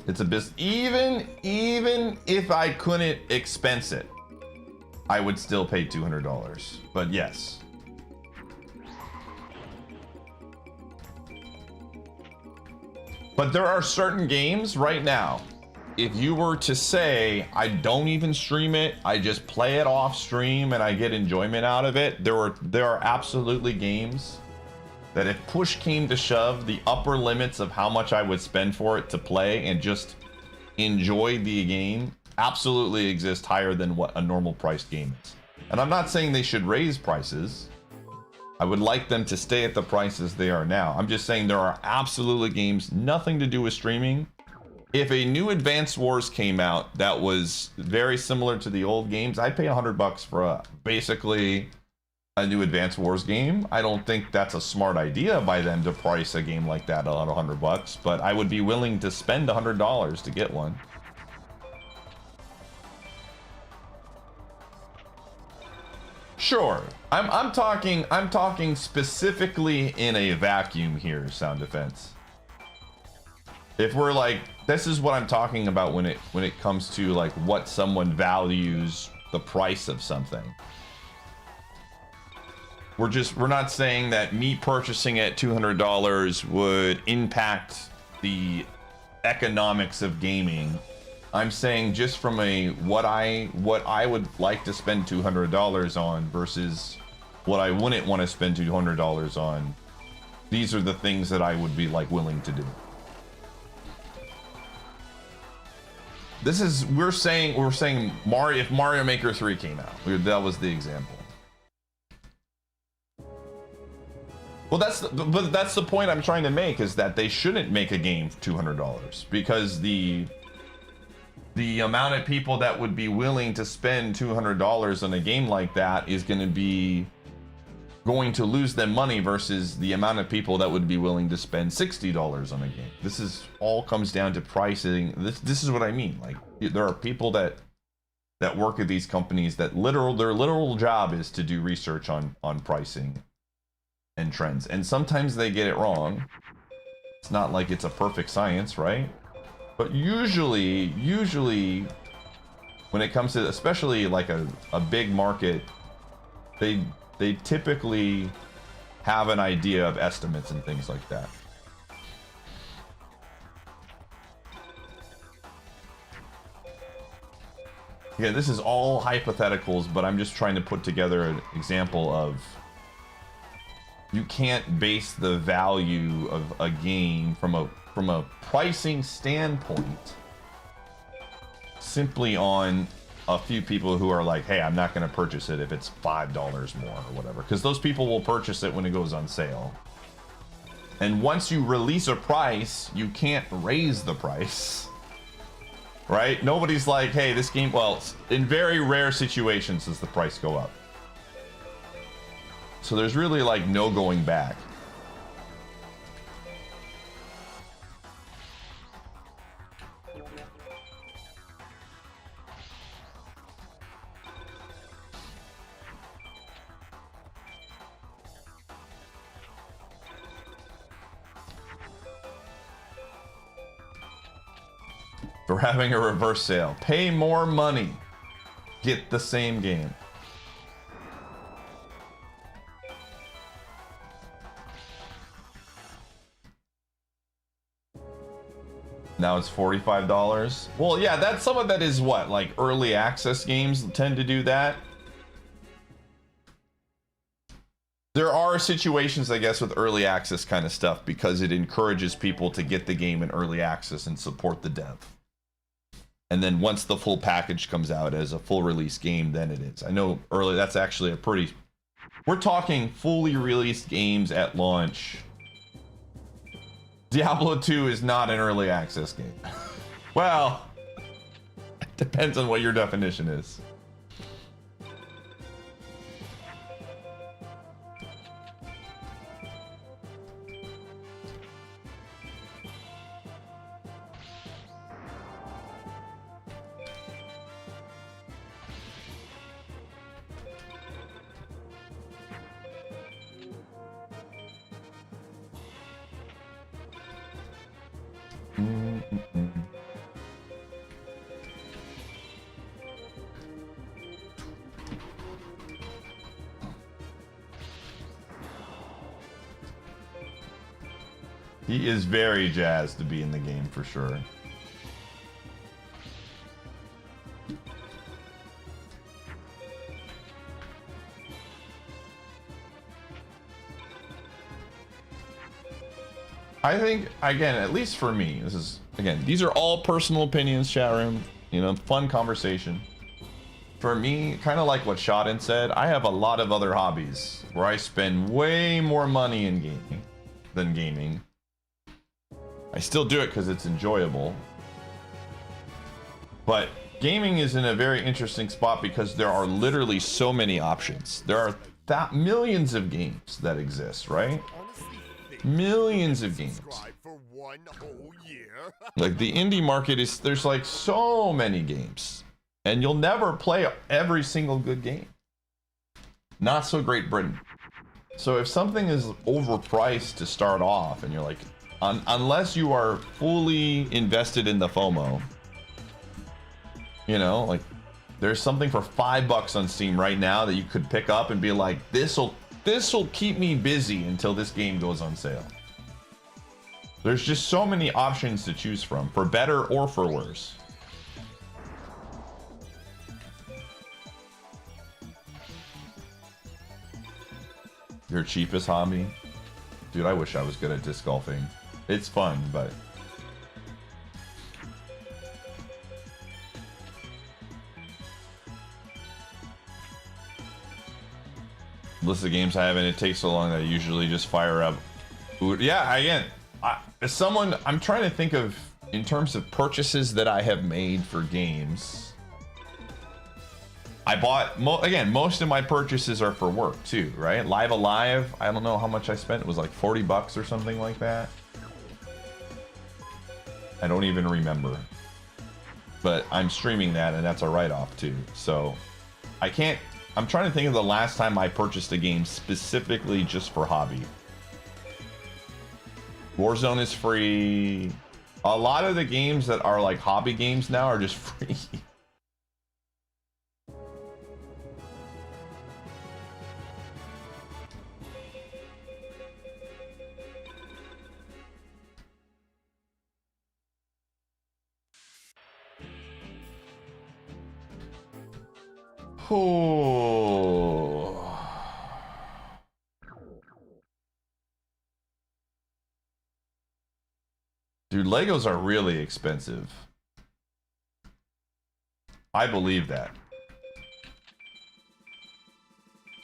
It's a business. Even if I couldn't expense it, I would still pay $200. But yes. But there are certain games right now, if you were to say, I don't even stream it, I just play it off stream and I get enjoyment out of it, there are absolutely games that if push came to shove, the upper limits of how much I would spend for it to play and just enjoy the game absolutely exist higher than what a normal priced game is. And I'm not saying they should raise prices. I would like them to stay at the prices they are now. I'm just saying there are absolutely games, nothing to do with streaming. If a new Advance Wars came out that was very similar to the old games, I'd pay $100 for basically a new Advance Wars game. I don't think that's a smart idea by them to price a game like that at $100, but I would be willing to spend $100 to get one. Sure. I'm talking specifically in a vacuum here, Sound Defense. If we're like, this is what I'm talking about when it comes to like what someone values the price of something. We're not saying that me purchasing at $200 would impact the economics of gaming I'm saying just from a what I would like to spend $200 on versus what I wouldn't want to spend $200 on. These are the things that I would be like willing to do. This is we're saying Mario, if Mario Maker 3 came out, that was the example. Well, that's the point I'm trying to make, is that they shouldn't make a game for $200 because the amount of people that would be willing to spend $200 on a game like that is going to lose them money versus the amount of people that would be willing to spend $60 on a game. This is all comes down to pricing. This is what I mean. Like, there are people that work at these companies that their literal job is to do research on pricing and trends, and sometimes they get it wrong. It's not like it's a perfect science, right? But usually when it comes to especially like a big market, they typically have an idea of estimates and things like that. Yeah, this is all hypotheticals, but I'm just trying to put together an example of you can't base the value of a game from a pricing standpoint simply on a few people who are like, hey, I'm not going to purchase it if it's $5 more or whatever, because those people will purchase it when it goes on sale. And once you release a price, you can't raise the price, right? Nobody's like, hey, this game, well, in very rare situations does the price go up. So there's really like no going back. For having a reverse sale. Pay more money. Get the same game. Now it's $45. Well, yeah, that's some of that is what, like early access games tend to do that. There are situations, I guess, with early access kind of stuff because it encourages people to get the game in early access and support the dev. And then once the full package comes out as a full release game, then it is. I know early, that's actually a pretty, we're talking fully released games at launch. Diablo 2 is not an early access game. Well, it depends on what your definition is. He is very jazzed to be in the game for sure. I think, again, at least for me, this is, again, these are all personal opinions, chat room, you know, fun conversation. For me, kind of like what Shodan said, I have a lot of other hobbies where I spend way more money in gaming than gaming. I still do it because it's enjoyable. But gaming is in a very interesting spot because there are literally so many options. There are millions of games that exist, right? Millions of games. Like the indie market is, there's like so many games. And you'll never play every single good game. Not so Great Britain. So if something is overpriced to start off and you're like, unless you are fully invested in the FOMO, you know, like there's something for $5 on Steam right now that you could pick up and be like, this'll keep me busy until this game goes on sale. There's just so many options to choose from, for better or for worse. Your cheapest hobby? Dude, I wish I was good at disc golfing. It's fun, but... list of games I have, and it takes so long that I usually just fire up. Yeah, again, as someone, I'm trying to think of, in terms of purchases that I have made for games. I bought, again, most of my purchases are for work too, right? Live Alive, I don't know how much I spent. It was like 40 bucks or something like that. I don't even remember. But I'm streaming that, and that's a write-off too. So I can't, I'm trying to think of the last time I purchased a game specifically just for hobby. Warzone is free. A lot of the games that are like hobby games now are just free. Oh. Dude, Legos are really expensive. I believe that.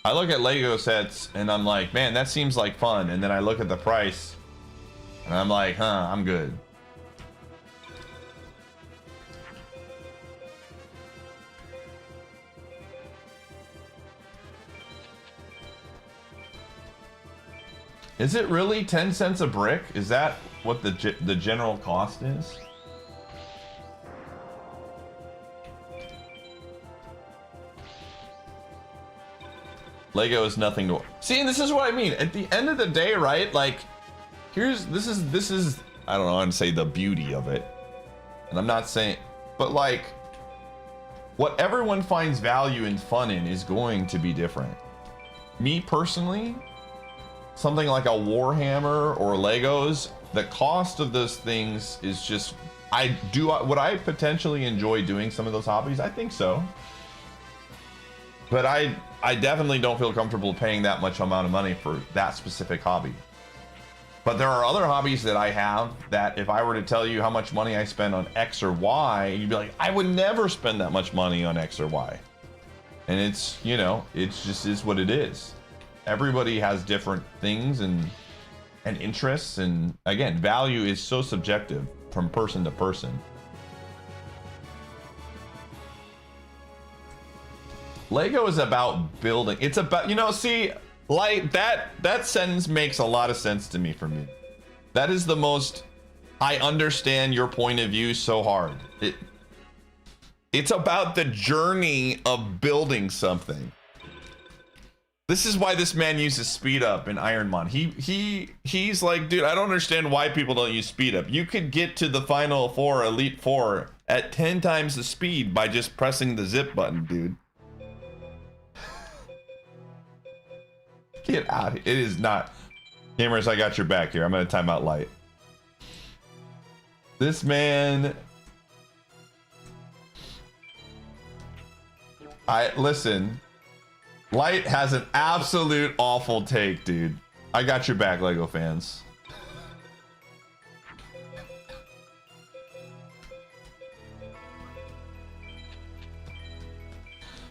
I look at Lego sets and I'm like, man, that seems like fun. And then I look at the price and I'm like, huh, I'm good. Is it really 10 cents a brick? Is that what the general cost is? Lego is nothing to see, and this is what I mean. At the end of the day, right? Like, this is I don't know, I'd say the beauty of it. And I'm not saying, but like, what everyone finds value and fun in is going to be different. Me personally, something like a Warhammer or Legos, the cost of those things is just, would I potentially enjoy doing some of those hobbies? I think so. But I definitely don't feel comfortable paying that much amount of money for that specific hobby. But there are other hobbies that I have that if I were to tell you how much money I spend on X or Y, you'd be like, I would never spend that much money on X or Y. And it's, you know, it's just is what it is. Everybody has different things and interests, and again, value is so subjective from person to person. Lego is about building. It's about, you know, see, like that sentence makes a lot of sense to me. For me, that is the most, I understand your point of view so hard. It's about the journey of building something. This is why this man uses speed up in Ironmon. He's like, dude, I don't understand why people don't use speed up. You could get to the final four, elite four, at 10 times the speed by just pressing the zip button, dude. Get out. It is not. Gamers, I got your back here. I'm gonna time out Light. This man. Listen. Light has an absolute awful take, dude. I got your back, Lego fans.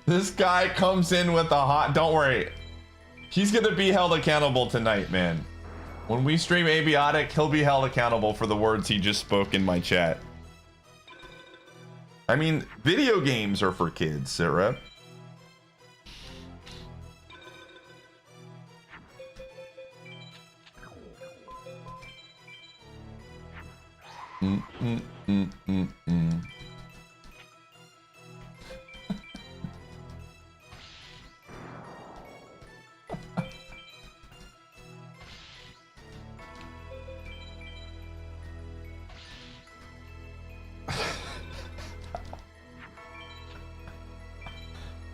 This guy comes in with a hot... Don't worry. He's gonna be held accountable tonight, man. When we stream Abiotic, he'll be held accountable for the words he just spoke in my chat. I mean, video games are for kids, Sarah.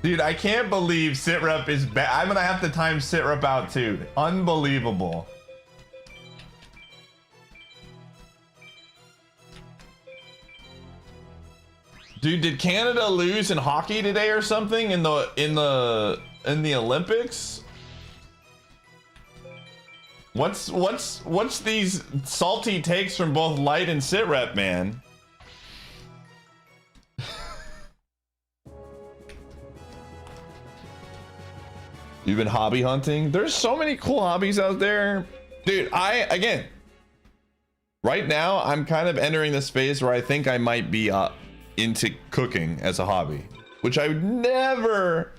Dude, I can't believe Sitrep is bad. I'm gonna have to time Sitrep out too. Unbelievable. Dude, did Canada lose in hockey today or something in the Olympics? What's these salty takes from both Light and Sitrep, man? You've been hobby hunting? There's so many cool hobbies out there. Dude, again, right now, I'm kind of entering this phase where I think I might be into cooking as a hobby, which I never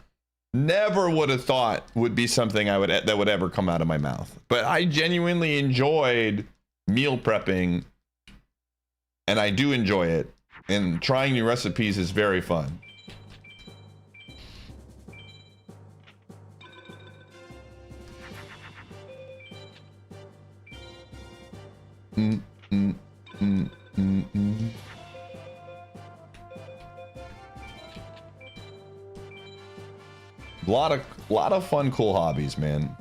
would have thought would be something that would ever come out of my mouth. But I genuinely enjoyed meal prepping, and I do enjoy it. And trying new recipes is very fun. Lot of fun, cool hobbies, man.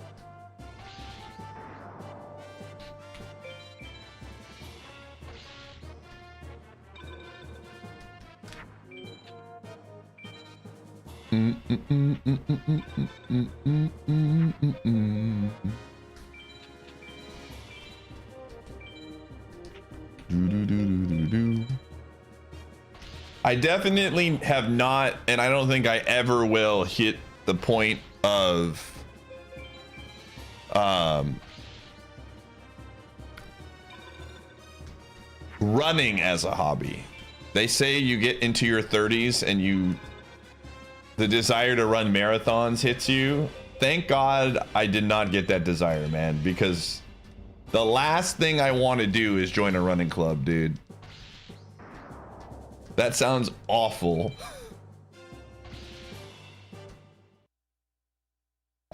I definitely have not, and I don't think I ever will hit the point of running as a hobby. They say you get into your 30s and the desire to run marathons hits you. Thank God I did not get that desire, man, because the last thing I want to do is join a running club, dude. That sounds awful.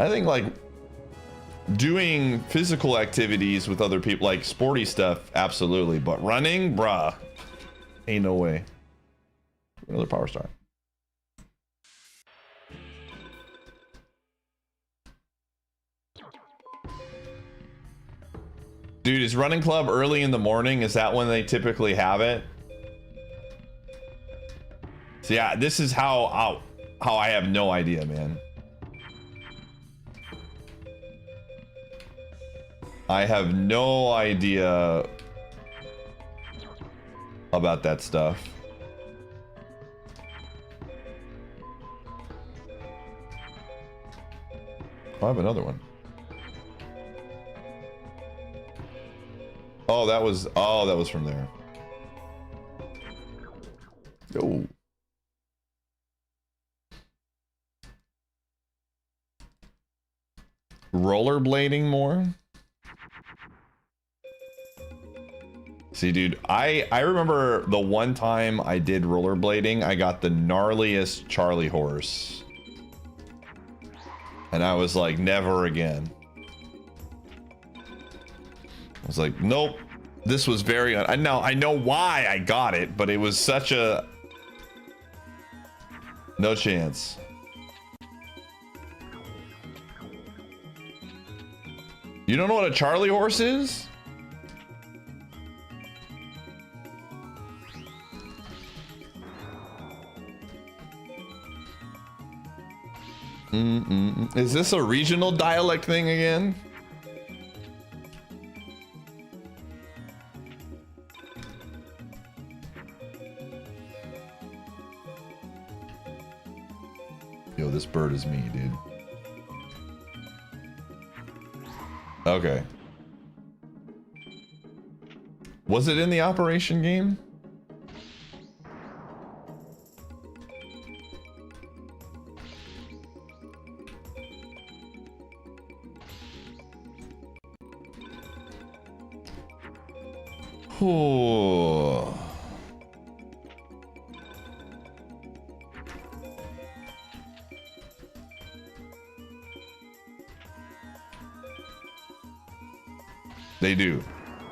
I think like doing physical activities with other people, like sporty stuff, absolutely. But running, bruh, ain't no way. Another power star. Dude, is running club early in the morning? Is that when they typically have it? So yeah, this is how I have no idea, man. I have no idea about that stuff. Oh, I have another one. Oh, that was from there. Yo. Rollerblading more? See, dude, I remember the one time I did rollerblading, I got the gnarliest Charlie horse. And I was like, never again. I was like, nope. This was very... I know why I got it, but it was such a... No chance. You don't know what a Charlie horse is? Is this a regional dialect thing again? Yo, this bird is me, dude. Okay. Was it in the Operation game? Oh. They do.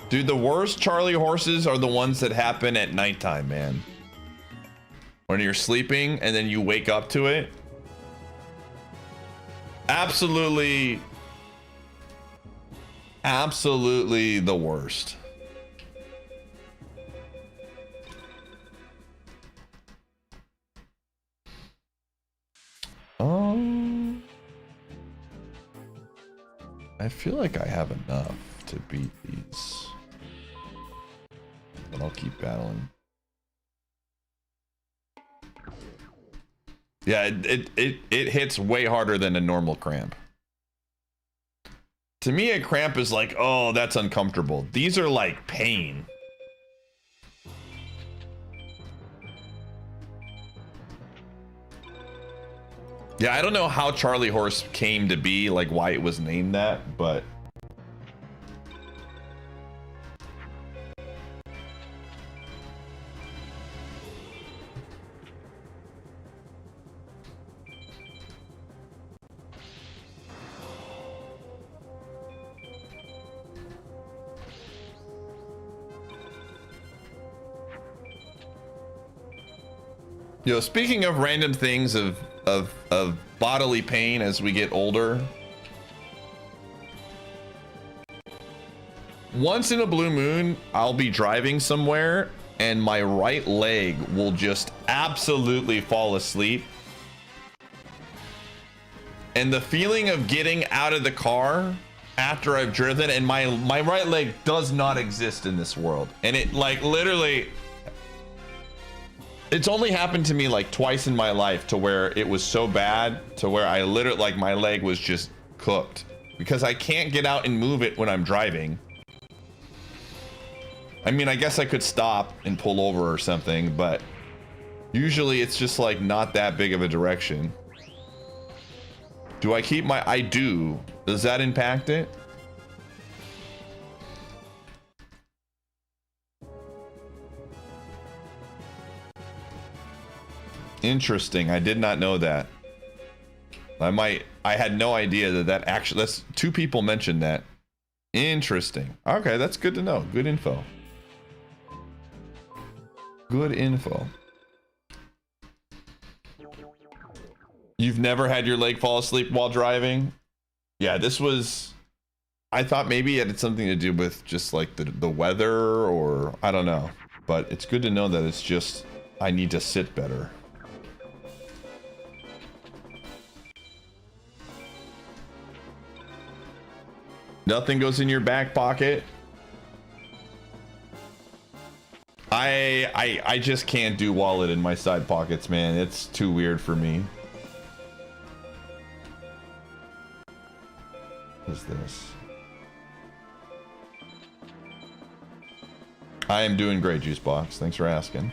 Dude, the worst Charlie horses are the ones that happen at nighttime, man. When you're sleeping and then you wake up to it. Absolutely the worst. I I feel like I have enough to beat these. But I'll keep battling. Yeah, it hits way harder than a normal cramp. To me, a cramp is like, oh, that's uncomfortable. These are like pain. Yeah, I don't know how Charlie Horse came to be, like why it was named that, but... Yo, speaking of random things of bodily pain as we get older, once in a blue moon, I'll be driving somewhere and my right leg will just absolutely fall asleep. And the feeling of getting out of the car after I've driven and my right leg does not exist in this world. And it like literally... It's only happened to me like twice in my life to where it was so bad to where I literally like my leg was just cooked because I can't get out and move it when I'm driving. I mean, I guess I could stop and pull over or something, but usually it's just like not that big of a direction. Do I keep my... I do. Does that impact it? Interesting. I did not know that. I had no idea that actually, that's 2 people mentioned that. Interesting. Okay, that's good to know. Good info. Good info. You've never had your leg fall asleep while driving? Yeah, this was... I thought maybe it had something to do with just like the weather or I don't know. But it's good to know that it's just I need to sit better. Nothing goes in your back pocket. I just can't do wallet in my side pockets, man. It's too weird for me. What is this? I am doing great, Juicebox. Thanks for asking.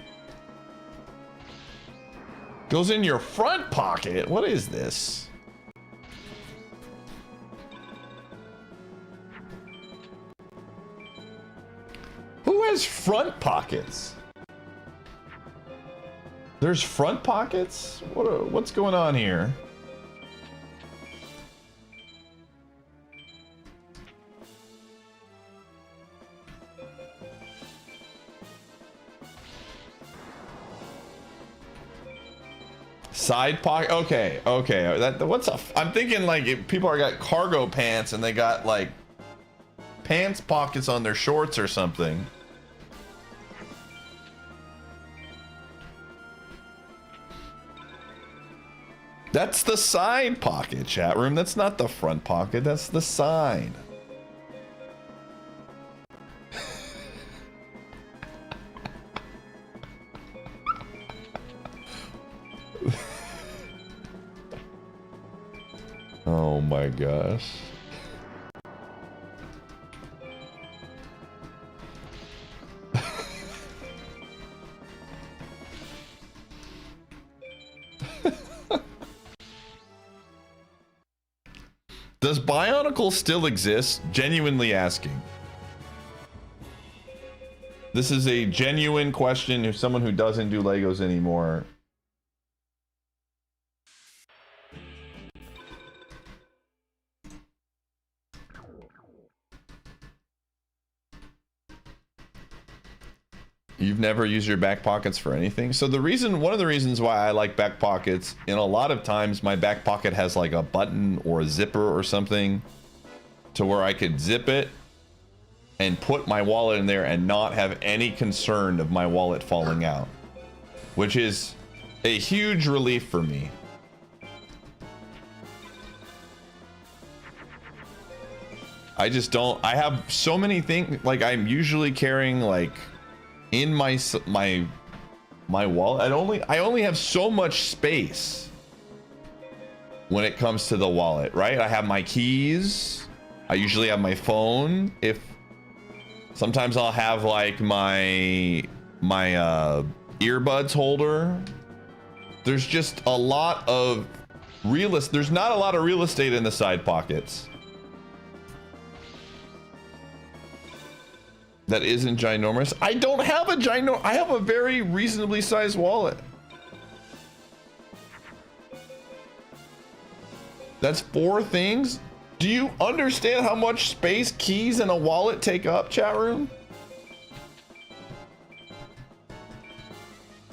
Goes in your front pocket? What is this? Who has front pockets? There's front pockets? What's going on here? Side pocket? Okay, okay. I'm thinking like if people are got cargo pants and they got like pants pockets on their shorts or something. That's the side pocket, chat room. That's not the front pocket. That's the side. Oh my gosh. Does Bionicle still exist? Genuinely asking. This is a genuine question if someone who doesn't do Legos anymore. You've never used your back pockets for anything? So one of the reasons why I like back pockets, in a lot of times my back pocket has like a button or a zipper or something to where I could zip it and put my wallet in there and not have any concern of my wallet falling out, which is a huge relief for me. I just don't. I have so many things. Like I'm usually carrying like in my wallet. I only have so much space when it comes to the wallet, right? I have my keys. I usually have my phone. If sometimes I'll have like my earbuds holder. There's just a lot of there's not a lot of real estate in the side pockets. That isn't ginormous. I don't have a I have a very reasonably sized wallet. That's 4 things. Do you understand how much space keys and a wallet take up, chat room?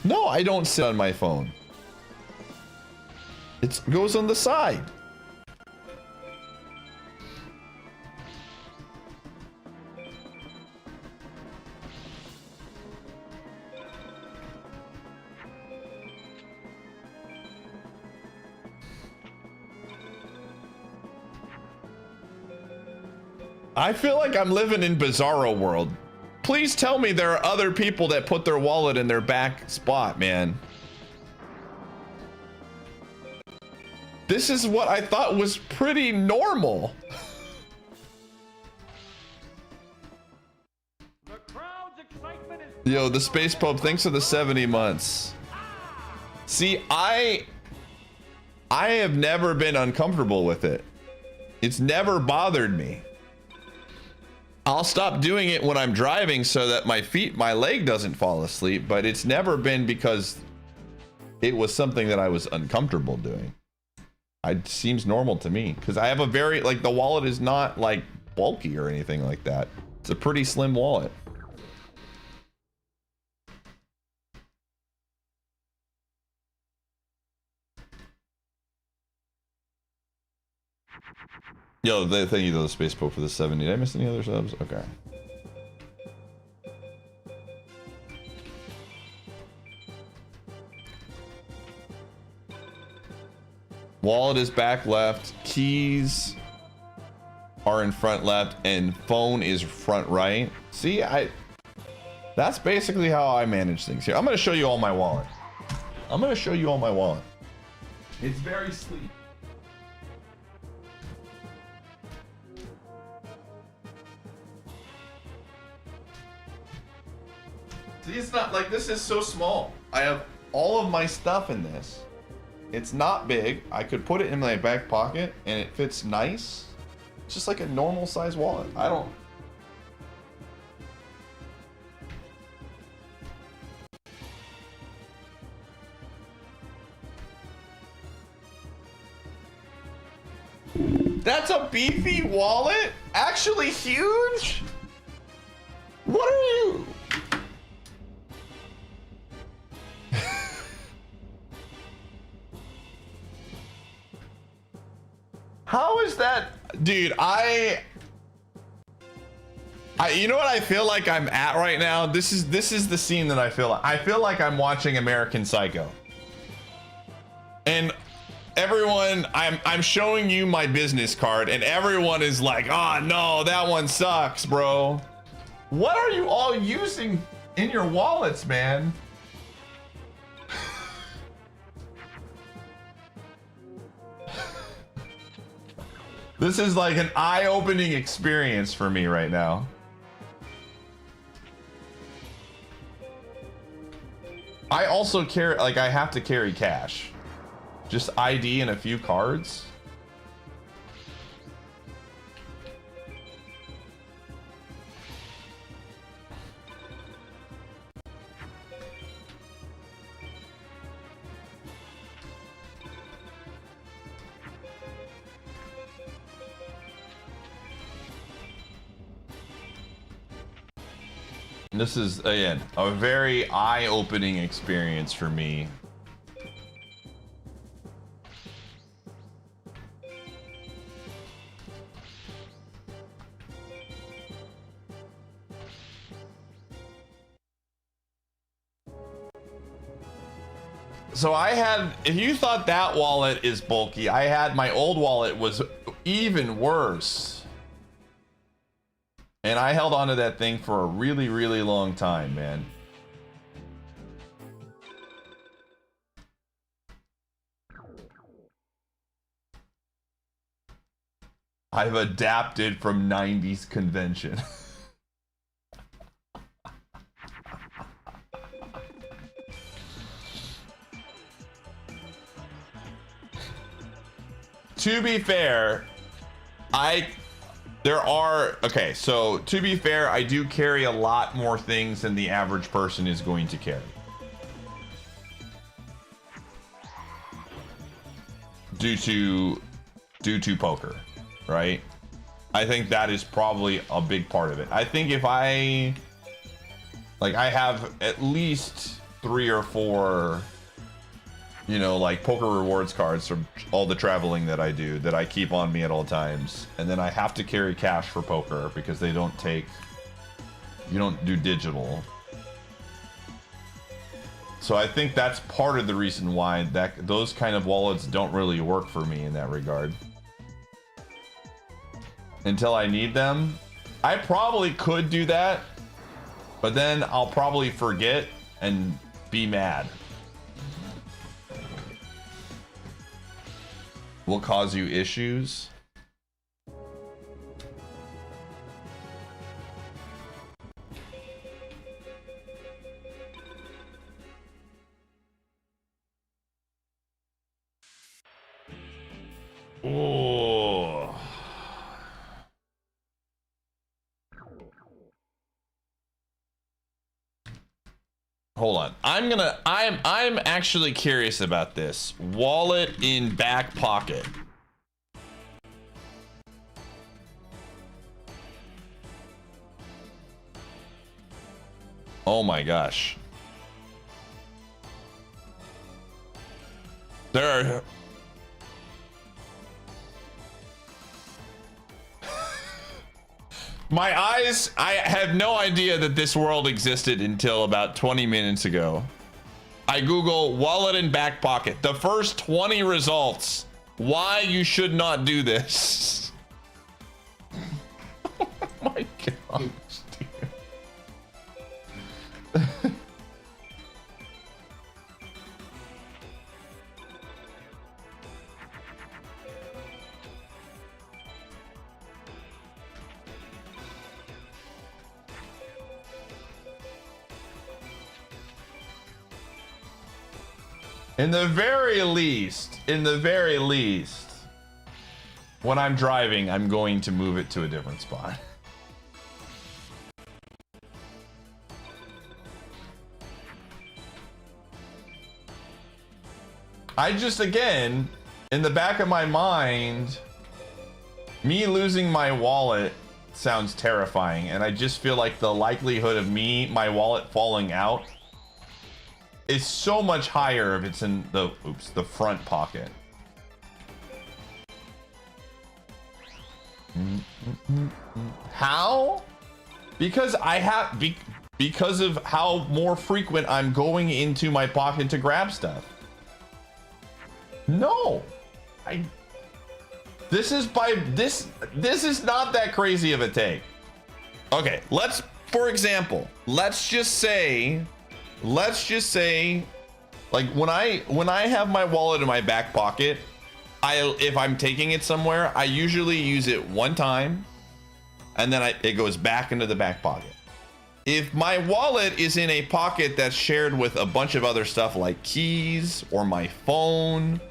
No, I don't sit on my phone. It goes on the side. I feel like I'm living in Bizarro world. Please tell me there are other people that put their wallet in their back spot, man. This is what I thought was pretty normal. The crowd's excitement is Yo, the Space Pope, thanks for the 70 months. See, I have never been uncomfortable with it. It's never bothered me. I'll stop doing it when I'm driving so that my leg doesn't fall asleep, but it's never been because it was something that I was uncomfortable doing. It seems normal to me because I have a very, like, the wallet is not like bulky or anything like that. It's a pretty slim wallet. Yo, thank you to the Space Pope for the 70. Did I miss any other subs? Okay. Wallet is back left. Keys are in front left, and phone is front right. See, that's basically how I manage things here. I'm gonna show you all my wallet. It's very sleek. See, it's not like, this is so small. I have all of my stuff in this. It's not big. I could put it in my back pocket and it fits nice. It's just like a normal size wallet. I don't. That's a beefy wallet? Actually huge? What are you? How is that? Dude, you know what I feel like I'm at right now? This is the scene that I feel like. I feel like I'm watching American Psycho. And everyone, I'm showing you my business card and everyone is like, "Oh no, that one sucks, bro." What are you all using in your wallets, man? This is like an eye-opening experience for me right now. I also carry, like, I have to carry cash. Just ID and a few cards. This is, again, a very eye-opening experience for me. So I had, if you thought that wallet is bulky, I had my old wallet was even worse. And I held on to that thing for a really, really long time, man. I've adapted from 90s convention. To be fair, okay, so to be fair, I do carry a lot more things than the average person is going to carry. Due to poker, right? I think that is probably a big part of it. I think if I have at least 3 or 4, you know, like poker rewards cards from all the traveling that I do that I keep on me at all times. And then I have to carry cash for poker because they don't take, you don't do digital. So I think that's part of the reason why those kind of wallets don't really work for me in that regard. Until I need them. I probably could do that, but then I'll probably forget and be mad. Will cause you issues. Oh. Hold on. I'm actually curious about this. Wallet in back pocket. Oh my gosh. There are my eyes, I have no idea that this world existed until about 20 minutes ago. I Google wallet in back pocket. The first 20 results. Why you should not do this. Oh my gosh, dude. In the very least, when I'm driving, I'm going to move it to a different spot. I just, again, in the back of my mind, me losing my wallet sounds terrifying, and I just feel like the likelihood of my wallet falling out is so much higher if it's in the front pocket. How? Because because of how more frequent I'm going into my pocket to grab stuff. No. This is not that crazy of a take. Okay, for example, let's just say like when I have my wallet in my back pocket, if I'm taking it somewhere, I usually use it one time and then it goes back into the back pocket. If my wallet is in a pocket that's shared with a bunch of other stuff like keys or my phone,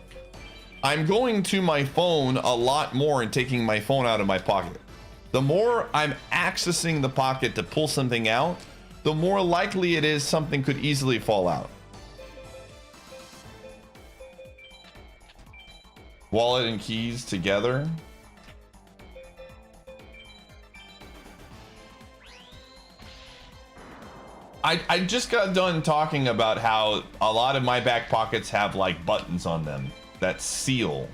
I'm going to my phone a lot more and taking my phone out of my pocket. The more I'm accessing the pocket to pull something out, the more likely it is something could easily fall out. Wallet and keys together. I just got done talking about how a lot of my back pockets have like buttons on them that seal.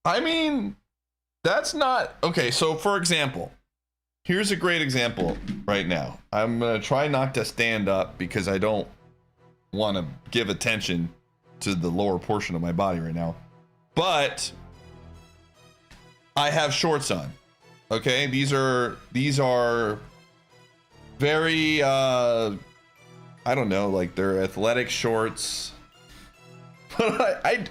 I mean, that's not okay. So for example, here's a great example right now. I'm gonna try not to stand up because I don't want to give attention to the lower portion of my body right now. But I have shorts on. Okay, these are very I don't know, like they're athletic shorts. But I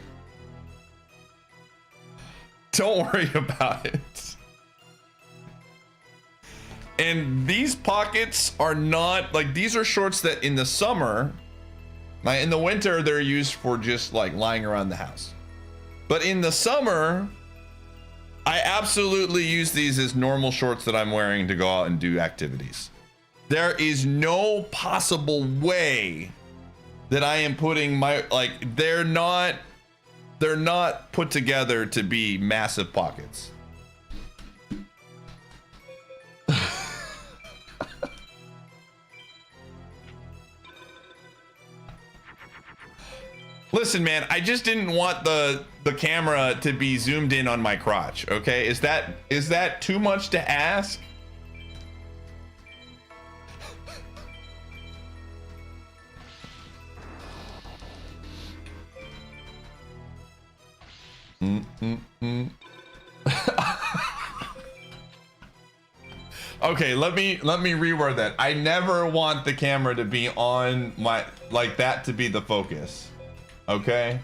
don't worry about it. And these pockets are not like, these are shorts that in the summer, in the winter, they're used for just like lying around the house. But in the summer, I absolutely use these as normal shorts that I'm wearing to go out and do activities. There is no possible way that I am putting my, like, they're not put together to be massive pockets. Listen, man, I just didn't want the camera to be zoomed in on my crotch, okay? Is that too much to ask? Okay, let me reword that. I never want the camera to be on my, like that to be the focus. Okay?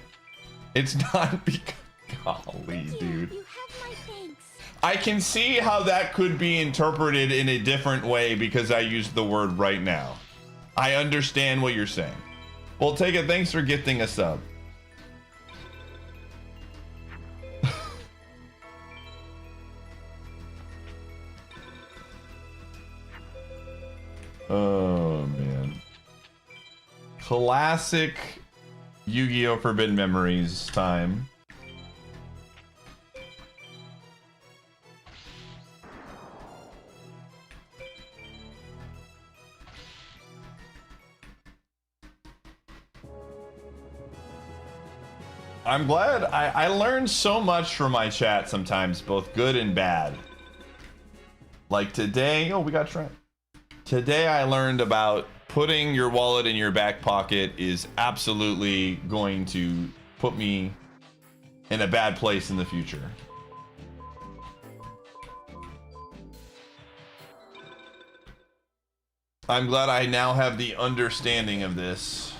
It's not because, golly, dude. You have my thanks. I can see how that could be interpreted in a different way because I used the word right now. I understand what you're saying. Well, take it. Thanks for gifting a sub. Oh, man. Classic Yu-Gi-Oh! Forbidden Memories time. I'm glad I learned so much from my chat sometimes, both good and bad. Like today, oh, we got Trent. Today I learned about putting your wallet in your back pocket is absolutely going to put me in a bad place in the future. I'm glad I now have the understanding of this.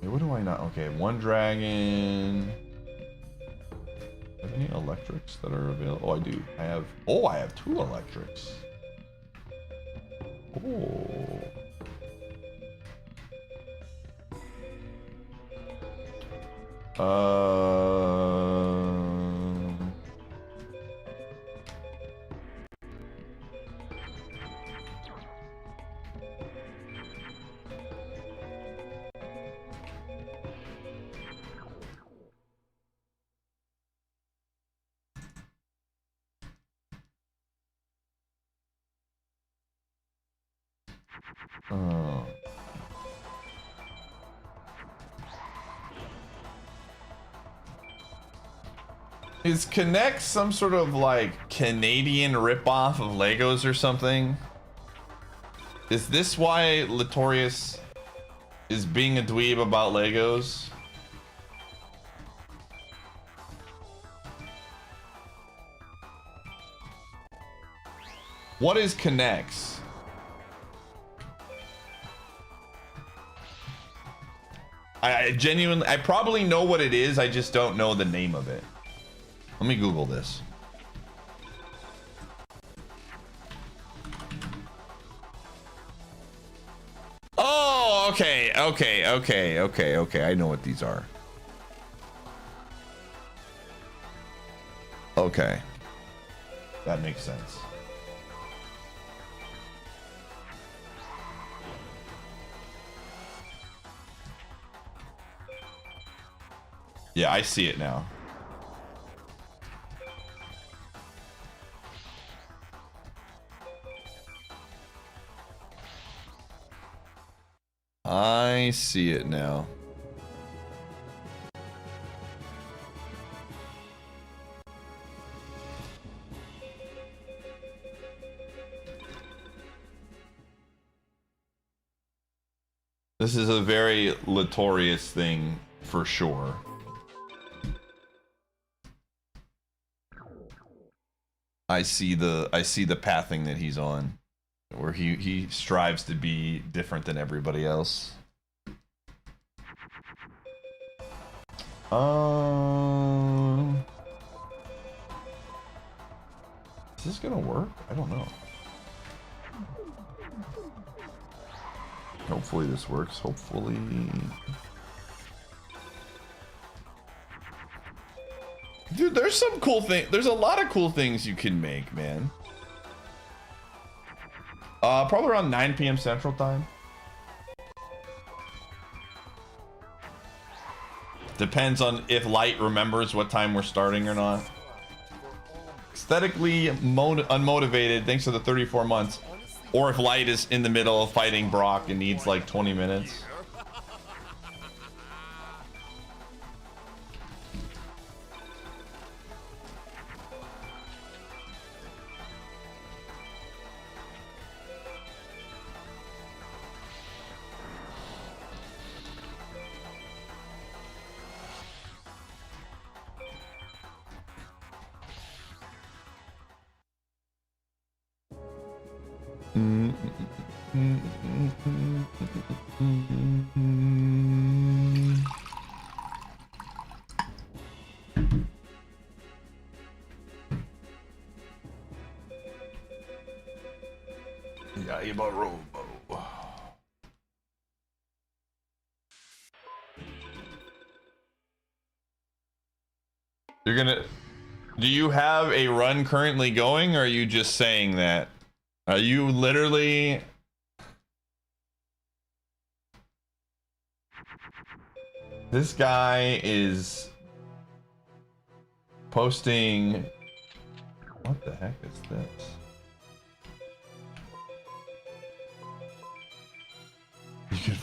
Wait, what do I not? Okay, one dragon. Do I have any electrics that are available? Oh, I do. I have two electrics. Oh. Is Connect some sort of like Canadian ripoff of Legos or something? Is this why Latorius is being a dweeb about Legos? What is Connects? I genuinely, I probably know what it is, I just don't know the name of it. Let me Google this. Oh, okay. I know what these are. Okay. That makes sense. Yeah, I see it now. I see it now. This is a very Latorious thing for sure. I see the pathing that he's on, where he strives to be different than everybody else. Is this gonna work? I don't know. Hopefully this works. Hopefully. Dude, there's some cool thing. There's a lot of cool things you can make, man. Probably around 9 p.m. Central Time. Depends on if Light remembers what time we're starting or not. Aesthetically unmotivated, thanks to the 34 months. Or if Light is in the middle of fighting Brock and needs like 20 minutes. You're gonna... Do you have a run currently going, or are you just saying that? Are you literally... This guy is posting... What the heck is this? You can...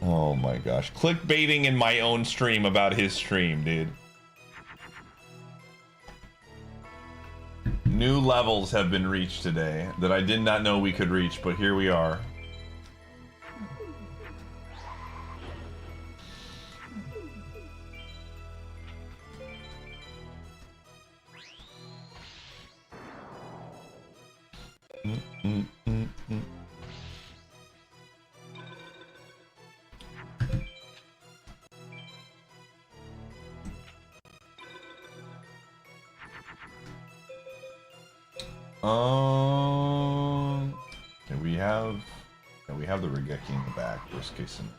Oh my gosh. Clickbaiting in my own stream about his stream, dude. New levels have been reached today that I did not know we could reach, but here we are. We have the Regeki in the back, worst case scenario.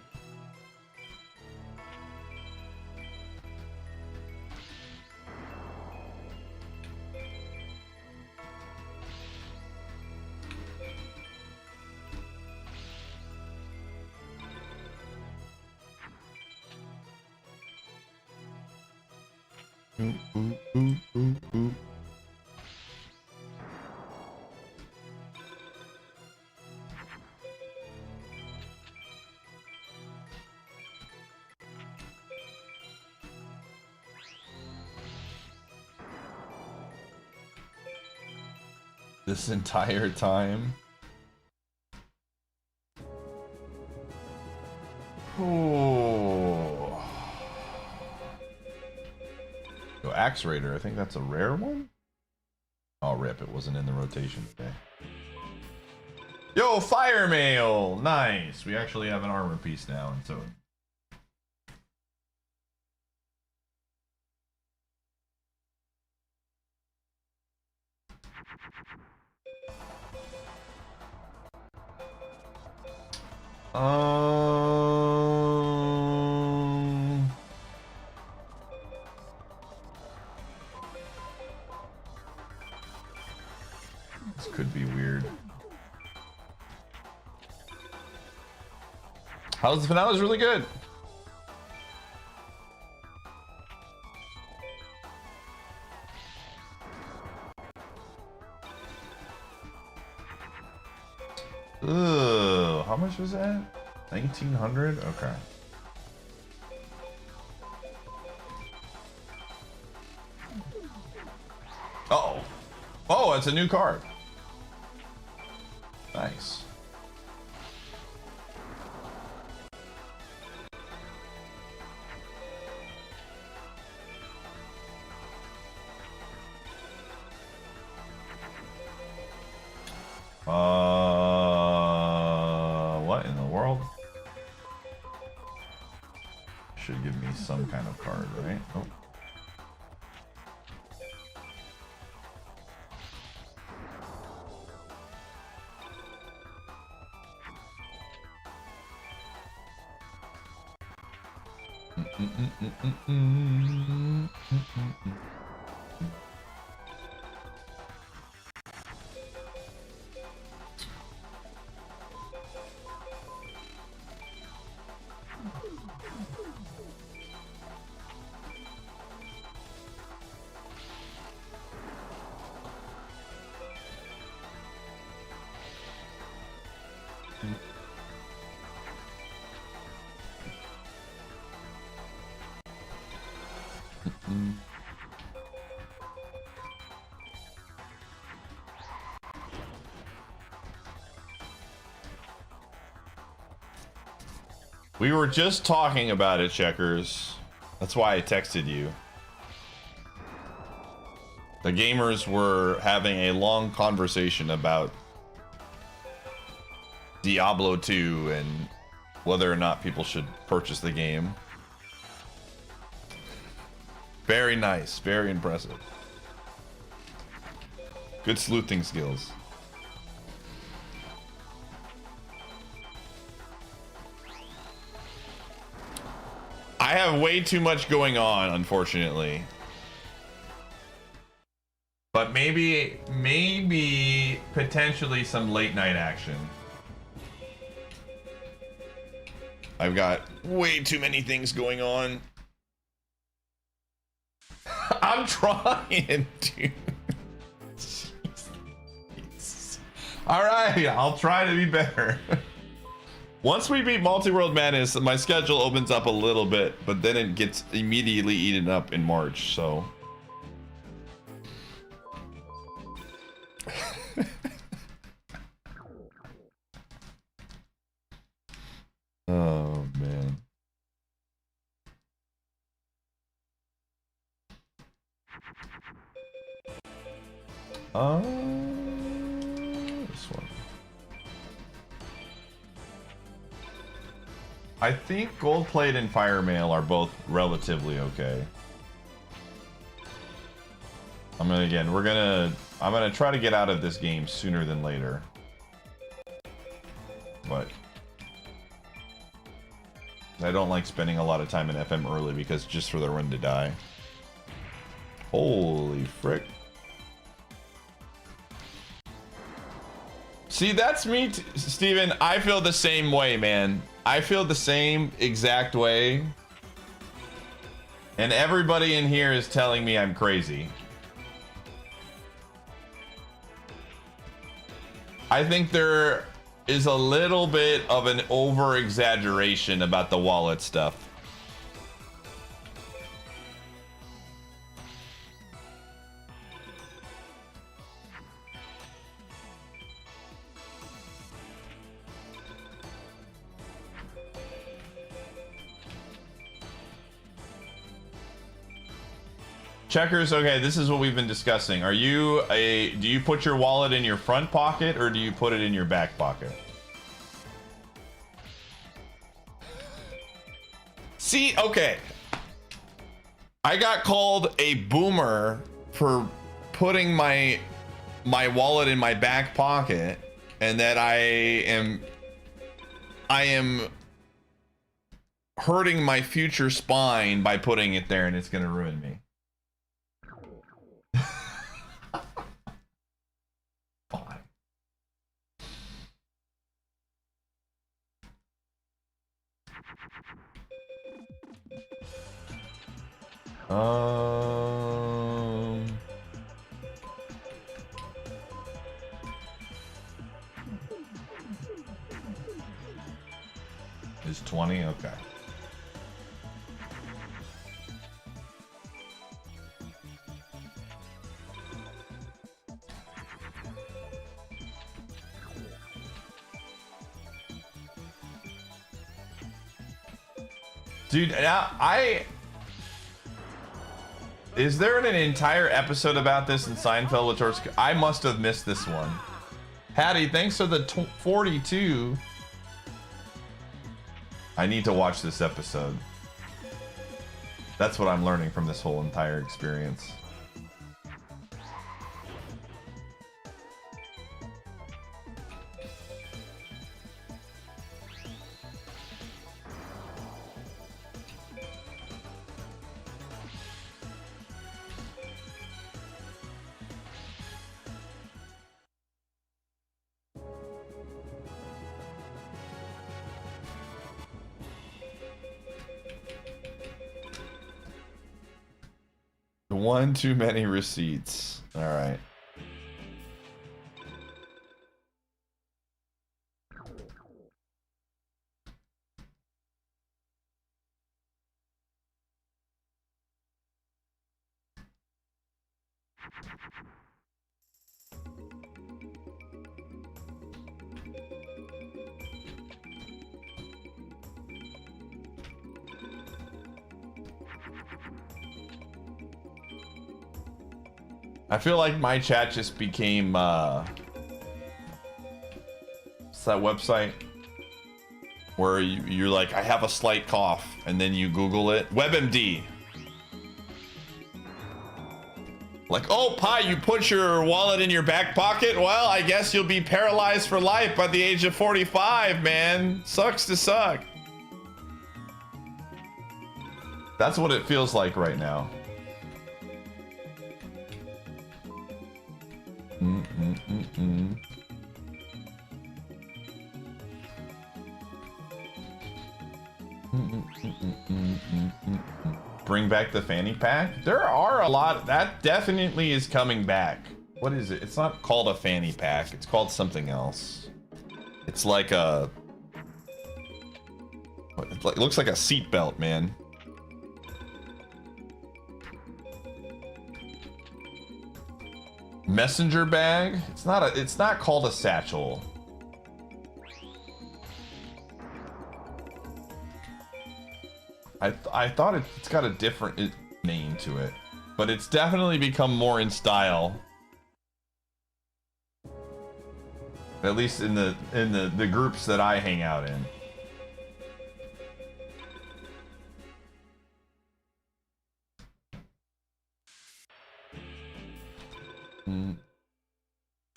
This entire time. Oh. Yo, Axe Raider, I think that's a rare one? Oh, rip, it wasn't in the rotation today. Yo, Fire Mail! Nice! We actually have an armor piece now, and so... This could be weird. How's the finale? Is really good. Ugh, how much was that? 1900? Okay. Uh-oh. Oh! it's a new card. Nice. What in the world? Should give me some kind of card, right? Oh. We were just talking about it, Checkers. That's why I texted you. The gamers were having a long conversation about Diablo 2 and whether or not people should purchase the game. Very nice, very impressive. Good sleuthing skills. I have way too much going on, unfortunately. But maybe potentially some late night action. I've got way too many things going on. I'm trying, dude. Jeez. All right, I'll try to be better. Once we beat Multiworld Madness, my schedule opens up a little bit, but then it gets immediately eaten up in March, so. Oh, man. This one. I think Gold Plate and Fire Mail are both relatively okay. I'm gonna try to get out of this game sooner than later. But I don't like spending a lot of time in FM early because just for the run to die. Holy frick. See, that's me, Steven. I feel the same way, man. I feel the same exact way. And everybody in here is telling me I'm crazy. I think there is a little bit of an over-exaggeration about the wallet stuff. Checkers, okay, this is what we've been discussing. Do you put your wallet in your front pocket or do you put it in your back pocket? See, okay. I got called a boomer for putting my wallet in my back pocket and that I am hurting my future spine by putting it there and it's gonna ruin me. Is 20? Okay. Dude, now is there an entire episode about this in Seinfeld with George? I must have missed this one. Hattie, thanks for the 42. I need to watch this episode. That's what I'm learning from this whole entire experience. One too many receipts. All right. I feel like my chat just became what's that website where you're like, I have a slight cough, and then you Google it. WebMD. Like, oh, Pi, you put your wallet in your back pocket? Well, I guess you'll be paralyzed for life by the age of 45, man. Sucks to suck. That's what it feels like right now. Bring back the fanny pack? There are a lot. That definitely is coming back. What is it? It's not called a fanny pack. It's called something else. It's like a... It looks like a seat belt, man. Messenger bag? It's not called a satchel. I thought it's got a different name to it, but it's definitely become more in style. At least in the groups that I hang out in.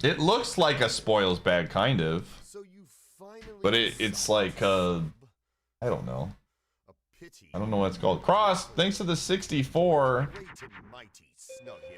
It looks like a spoils bag, kind of. So you finally But it's like I don't know. I don't know what it's called. Cross, thanks to the 64. Great and mighty snug empire.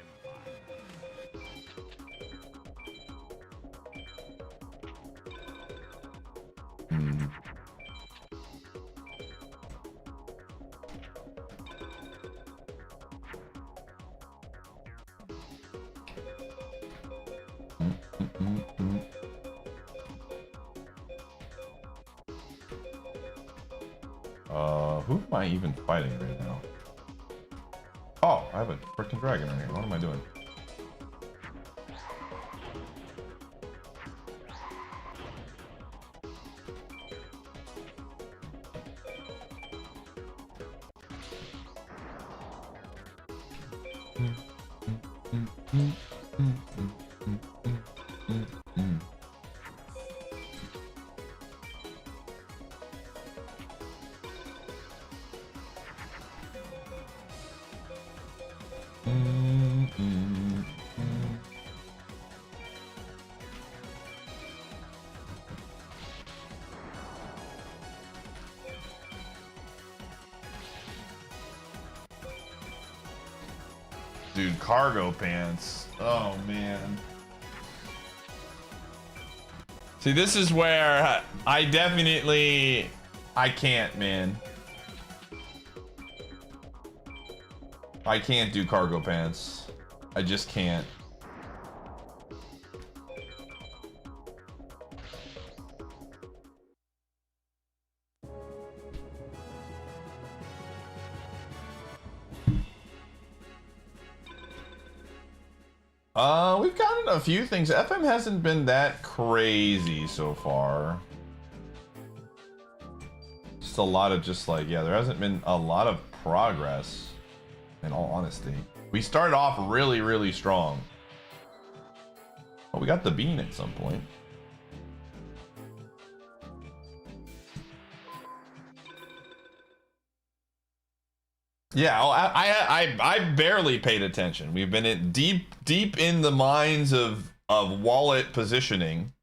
Who am I even fighting right now? Oh, I have a freaking dragon right here. What am I doing? Dude, cargo pants. Oh, man. See, this is where I can't, man. I can't do cargo pants. I just can't. We've gotten a few things. FM hasn't been that crazy so far. just a lot of just like, yeah, there hasn't been a lot of progress, in all honesty. We started off really, really strong. Well, we got the bean at some point. Yeah, oh, I barely paid attention. We've been in deep in the mines of wallet positioning.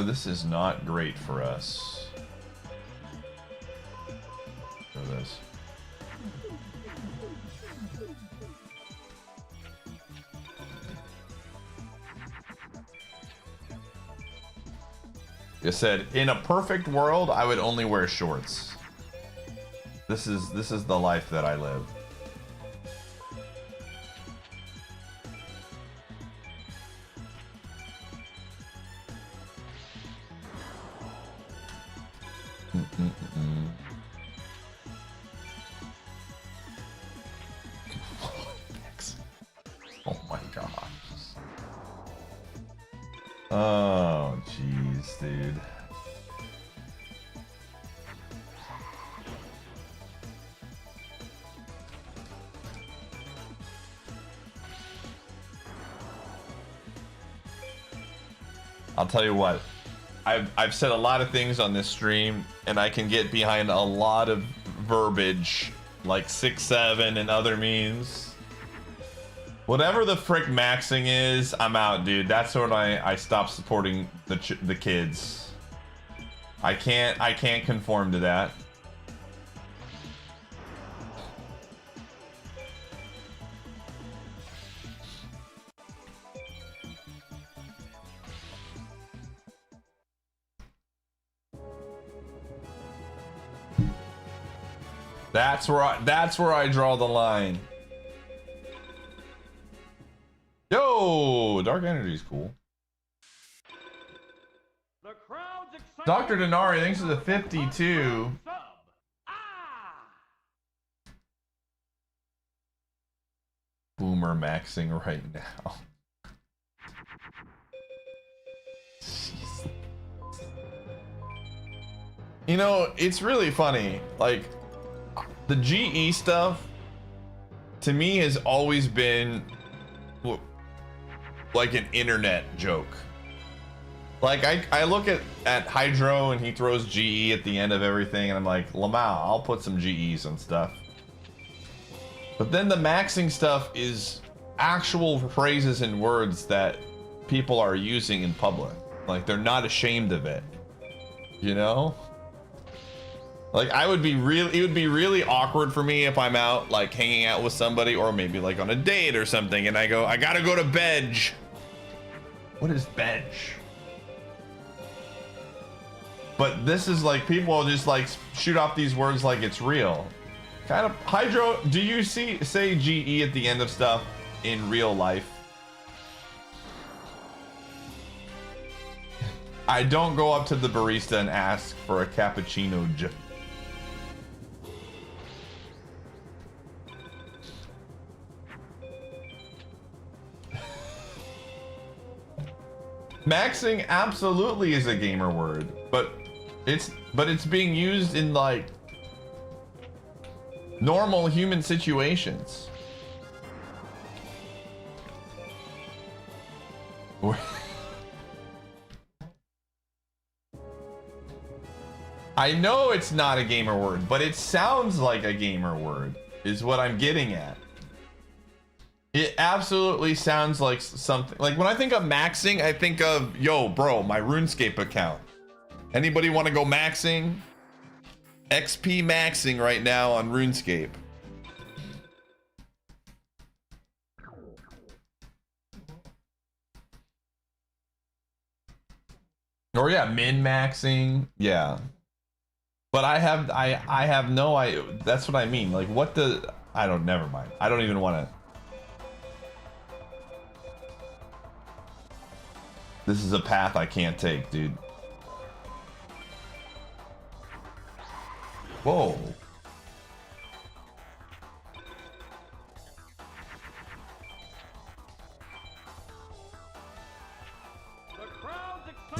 This is not great for us. Look at this. Like I said, in a perfect world, I would only wear shorts. This is the life that I live. Oh my gosh. Oh jeez, dude. I'll tell you what. I've said a lot of things on this stream, and I can get behind a lot of verbiage, like 6-7 and other memes. Whatever the frick maxing is, I'm out, dude. That's when I stop supporting the kids. I can't conform to that. That's where I draw the line. Yo, dark energy is cool. The crowd's excited. Dr. Denari, thanks for the 52. Sub. Ah! Boomer maxing right now. Jeez. You know, it's really funny. Like, the GE stuff, to me, has always been like an internet joke. Like, I look at Hydro and he throws GE at the end of everything, and I'm like, Lamau, I'll put some GEs on stuff. But then the maxing stuff is actual phrases and words that people are using in public. Like, they're not ashamed of it. You know? Like, it would be really awkward for me if I'm out, like, hanging out with somebody, or maybe like on a date or something, and I go, I gotta go to bed. What is bed? But this is like, people just like shoot off these words like it's real. Kind of. Hydro, do you say GE at the end of stuff in real life? I don't go up to the barista and ask for a cappuccino. Maxing absolutely is a gamer word, but it's being used in like normal human situations. I know it's not a gamer word, but it sounds like a gamer word, is what I'm getting at. It absolutely sounds like something. Like, when I think of maxing, I think of, yo, bro, my RuneScape account. Anybody want to go maxing? XP maxing right now on RuneScape. Or yeah, min maxing. Yeah. But I have no, that's what I mean. Like, what the, never mind. I don't even want to. This is a path I can't take, dude. Whoa.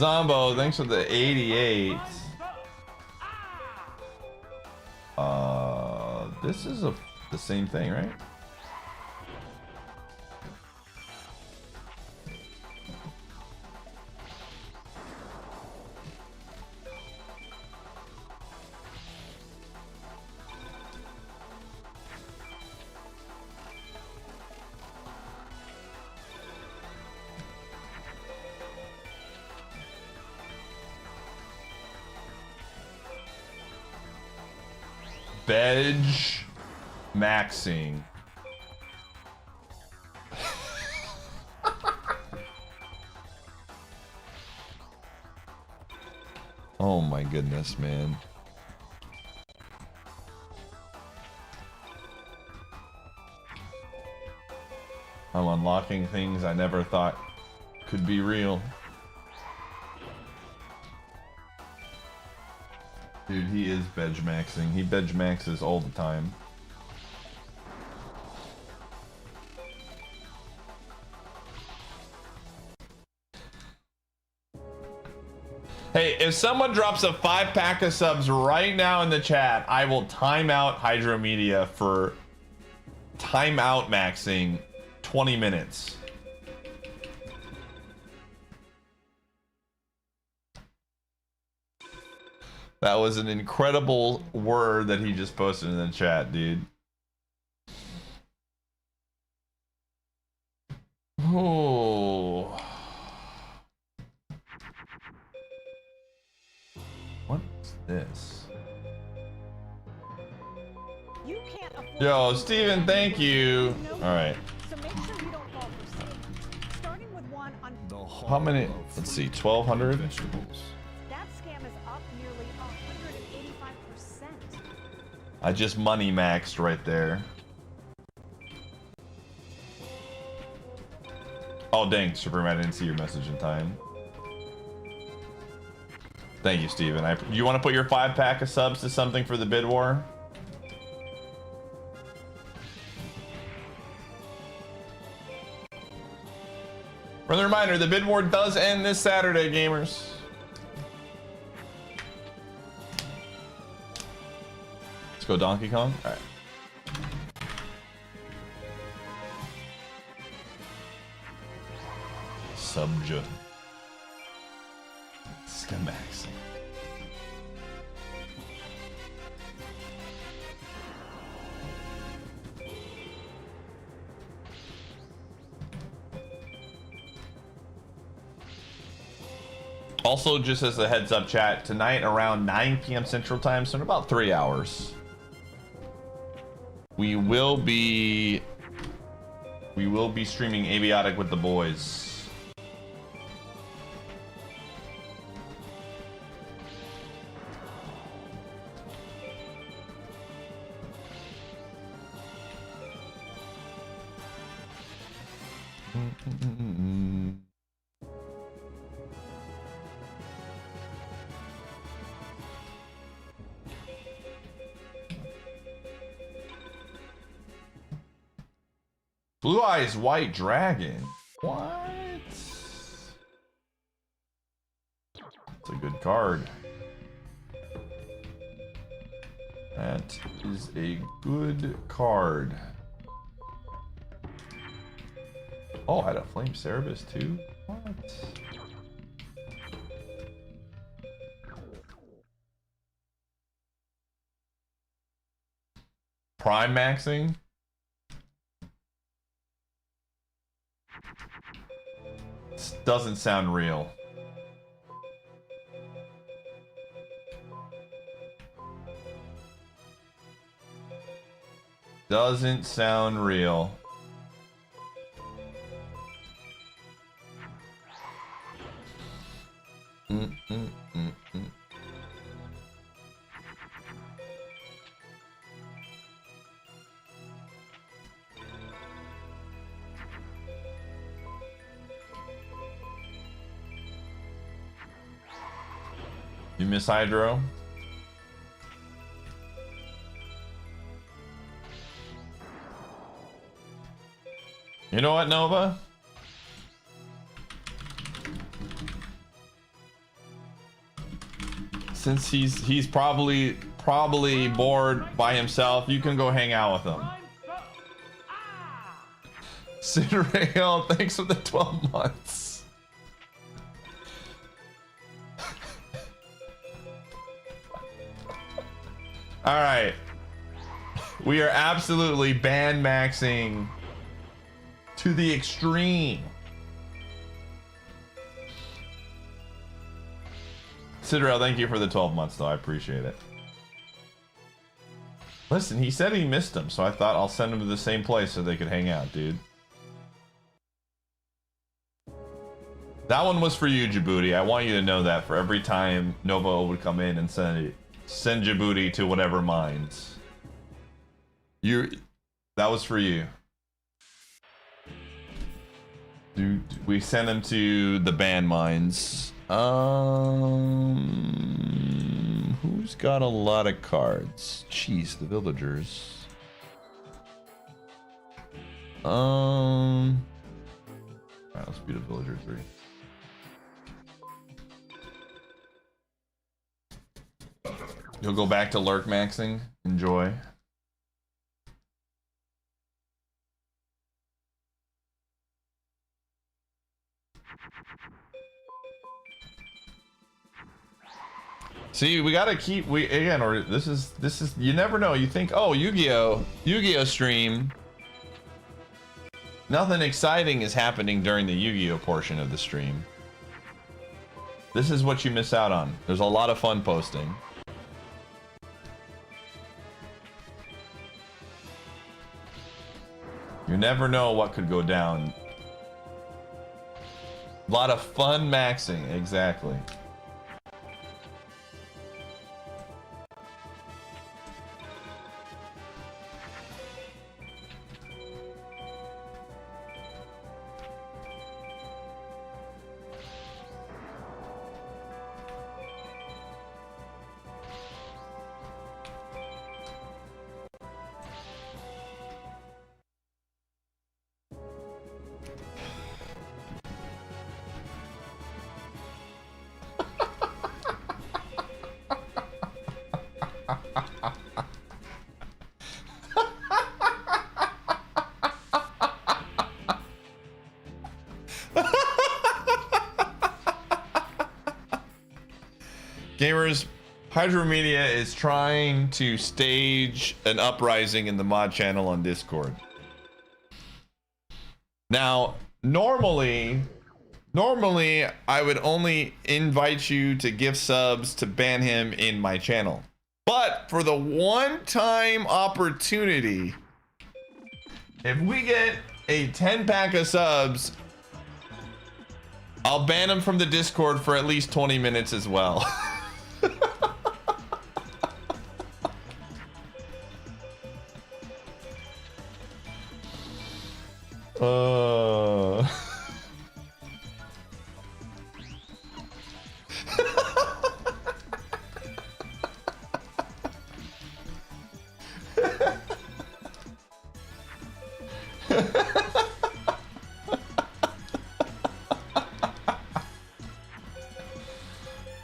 Zombo, thanks for the 88. This is the same thing, right? Veg maxing. Oh my goodness, man. I'm unlocking things I never thought could be real. Dude, he is benchmaxing. He benchmaxes all the time. Hey, if someone drops a 5-pack of subs right now in the chat, I will time out Hydro Media for timeout maxing 20 minutes. That was an incredible word that he just posted in the chat, dude. Oh. What's this? You can't afford Yo, Steven, thank you. All right. So make sure you don't fall for scams. Starting with one on How many? Let's see, 1,200? that scam is up nearly 185%. I just money maxed right there. Oh dang, Superman, I didn't see your message in time. Thank you, Steven. You want to put your 5-pack of subs to something for the bid war? Friendly reminder, the bid war does end this Saturday, gamers. Let's go Donkey Kong. All right. Subja. Schematics. Also, just as a heads up, chat, tonight around 9 p.m. Central Time, so in about 3 hours, we will be streaming Aviotic with the boys. Blue Eyes White Dragon. What? It's a good card. That is a good card. Oh, I had a Flame Cerebus too? What? Prime maxing? This doesn't sound real. Doesn't sound real. You miss Hydro? You know what, Nova? Since he's probably bored by himself, you can go hang out with him. Cinderella, thanks for the 12 months. All right, we are absolutely band maxing to the extreme. Cinderella, thank you for the 12 months, though. I appreciate it. Listen, he said he missed him, so I thought I'll send him to the same place so they could hang out, dude. That one was for you, Djibouti. I want you to know that for every time Nova would come in and send Djibouti to whatever mines. That was for you. Dude, we sent him to the band mines. Who's got a lot of cards? Jeez, the villagers. Alright, let's beat a villager 3. You'll go back to lurk maxing. Enjoy. See, we gotta keep or this is you never know. You think, oh, Yu-Gi-Oh stream. Nothing exciting is happening during the Yu-Gi-Oh portion of the stream. This is what you miss out on. There's a lot of fun posting. You never know what could go down. A lot of fun maxing, exactly. Gamers, Hydro Media is trying to stage an uprising in the mod channel on Discord. Now, normally I would only invite you to gift subs to ban him in my channel. But for the one-time opportunity, if we get a 10-pack of subs, I'll ban him from the Discord for at least 20 minutes as well.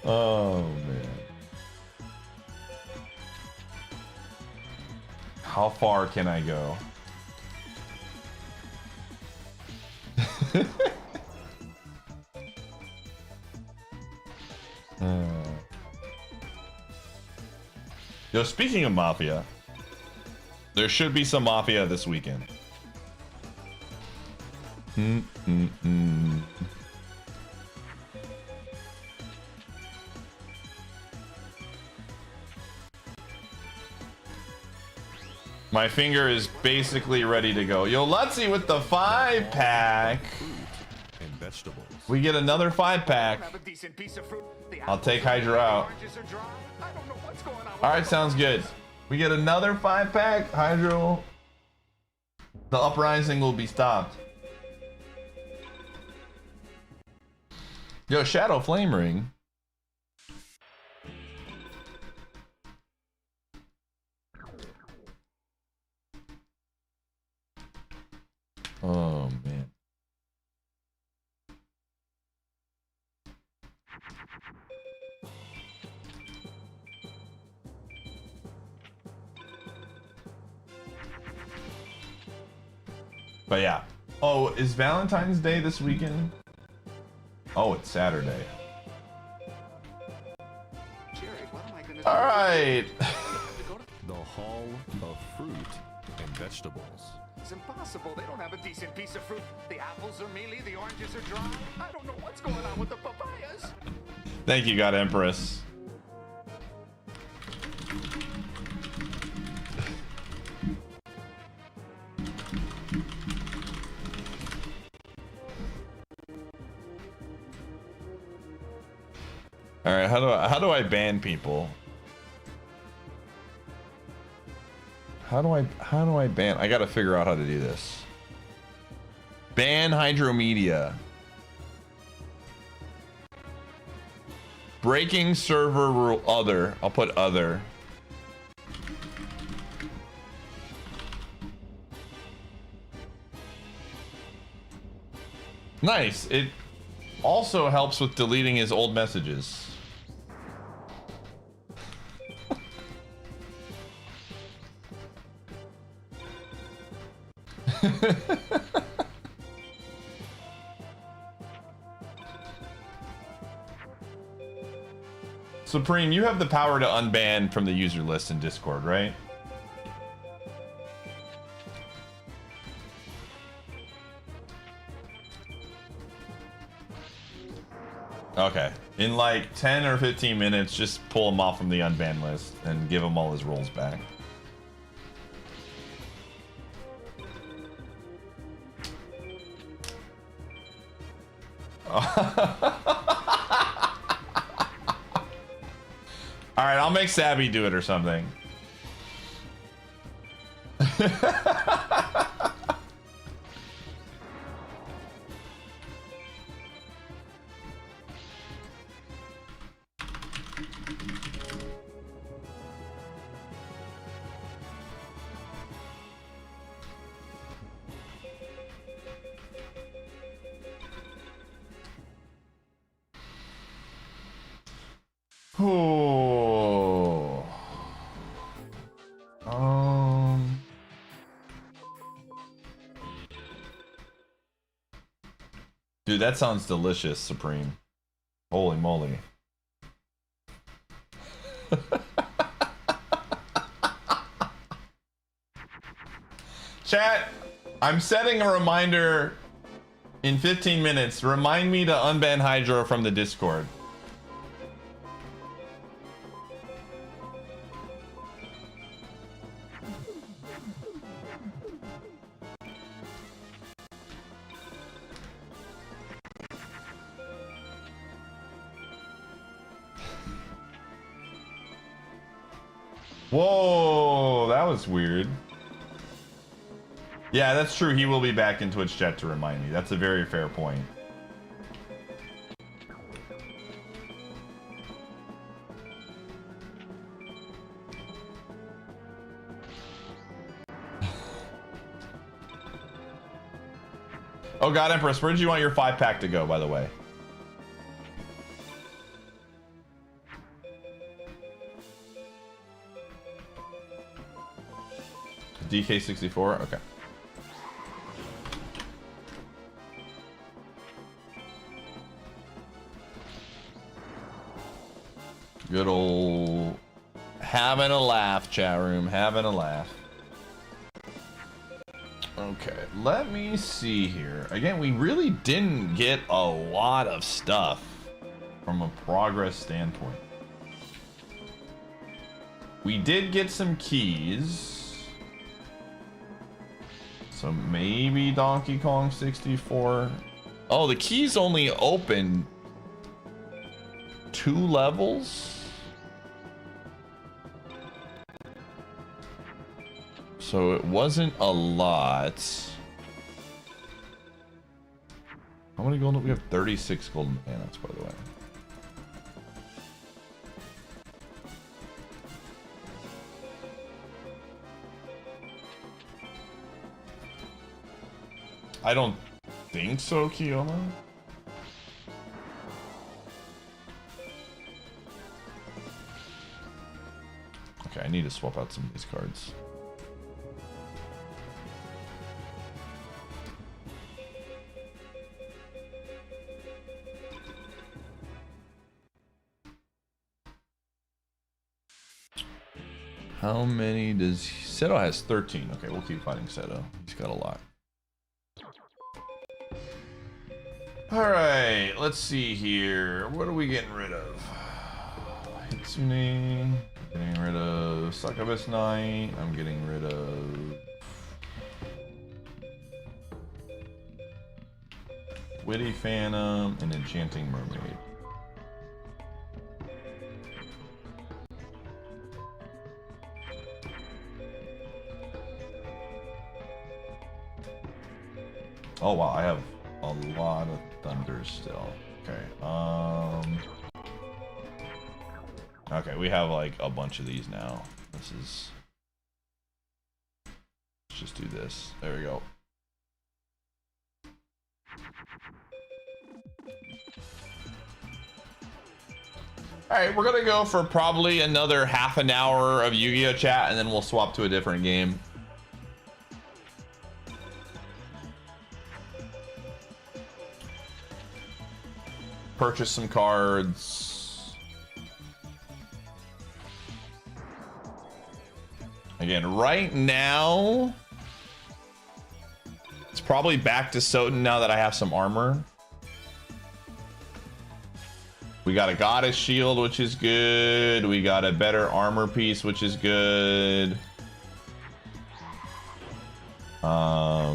Oh man. How far can I go? Yo, speaking of Mafia, there should be some Mafia this weekend. My finger is basically ready to go. Yo, Lutzy with the 5-pack. And vegetables. We get another 5-pack. I'll take Hydra out. Alright, sounds good. We get another 5-pack. Hydro. The uprising will be stopped. Yo, Shadow Flame Ring. Oh man. But yeah. Oh, is Valentine's Day this weekend? Oh, it's Saturday. Jerry, what am I gonna do? All right. The Hall of Fruit and Vegetables. It's impossible. They don't have a decent piece of fruit. The apples are mealy, the oranges are dry. I don't know what's going on with the papayas. Thank you, God Empress. All right, how do I ban people? How do I ban? I gotta figure out how to do this. Ban Hydromedia. Breaking server rule other. I'll put other. Nice. It also helps with deleting his old messages. Supreme, you have the power to unban from the user list in Discord, right? Okay. In like 10 or 15 minutes, just pull him off from the unban list and give him all his roles back. All right, I'll make Sabby do it or something. Oh. Dude, that sounds delicious, Supreme. Holy moly. Chat, I'm setting a reminder in 15 minutes. Remind me to unban Hydro from the Discord. Whoa, that was weird. Yeah, that's true. He will be back in Twitch chat to remind me. That's a very fair point. Oh, God Empress, where did you want your 5-pack to go, by the way? DK64? Okay. Good old having a laugh, chat room. Having a laugh. Okay, let me see here. Again, we really didn't get a lot of stuff from a progress standpoint. We did get some keys. So maybe Donkey Kong 64. Oh, the keys only open 2 levels. So it wasn't a lot. How many golden? We have 36 golden bananas, by the way. I don't think so, Kioma. Okay, I need to swap out some of these cards. How many does Seto has 13? Okay, we'll keep fighting Seto. He's got a lot. All right, let's see here. What are we getting rid of? Hitsune. Getting rid of Succubus Knight. I'm getting rid of Witty Phantom and Enchanting Mermaid. Oh wow, I have a lot of thunders still. Okay. Okay, we have like a bunch of these now. Let's just do this. There we go. All right, we're gonna go for probably another half an hour of Yu-Gi-Oh chat, and then we'll swap to a different game. Purchase some cards. Again, right now, it's probably back to Soten now that I have some armor. We got a Goddess Shield, which is good. We got a better armor piece, which is good. Yeah,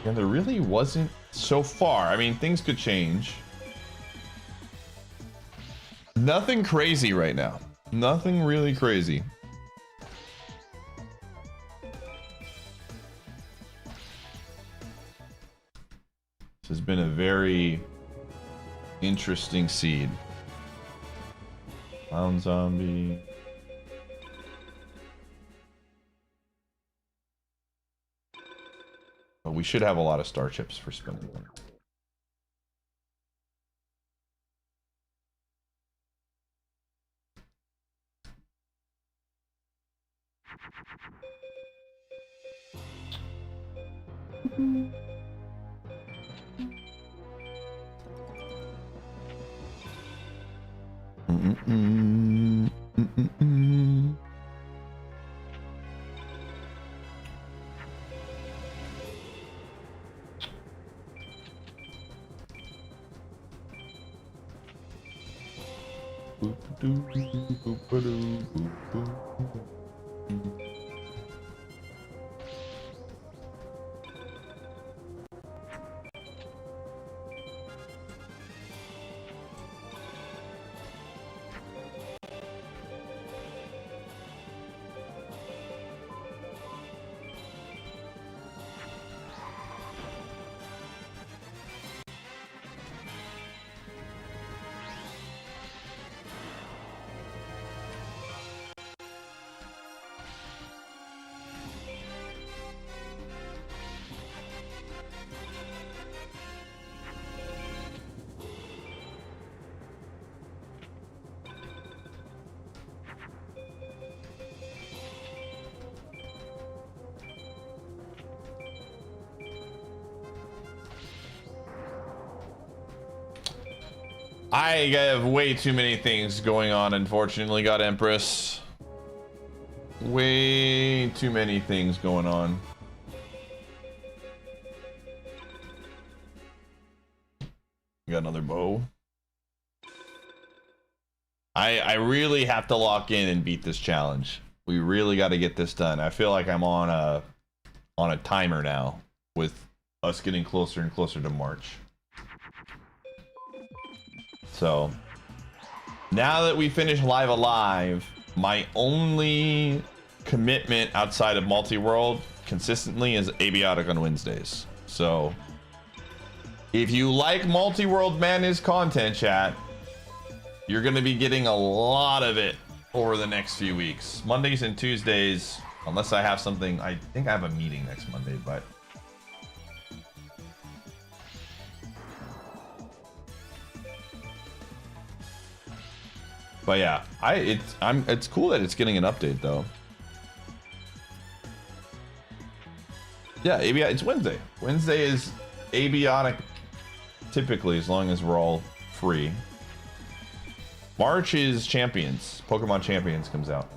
there really wasn't so far. I mean, things could change. Nothing crazy right now. Nothing really crazy. This has been a very interesting seed. Clown Zombie. But we should have a lot of star chips for spending them. I have way too many things going on, unfortunately, God Empress. Way too many things going on. Got another bow. I really have to lock in and beat this challenge. We really got to get this done. I feel like I'm on a timer now with us getting closer and closer to March. So now that we finish Live Alive, my only commitment outside of Multiworld consistently is Abiotic on Wednesdays. So if you like Multiworld Madness content, chat, you're going to be getting a lot of it over the next few weeks. Mondays and Tuesdays, unless I have something. I think I have a meeting next Monday, but yeah, it's cool that it's getting an update though. Yeah, Abiotic, it's Wednesday. Wednesday is Abiotic typically, as long as we're all free. March is Champions. Pokemon Champions comes out.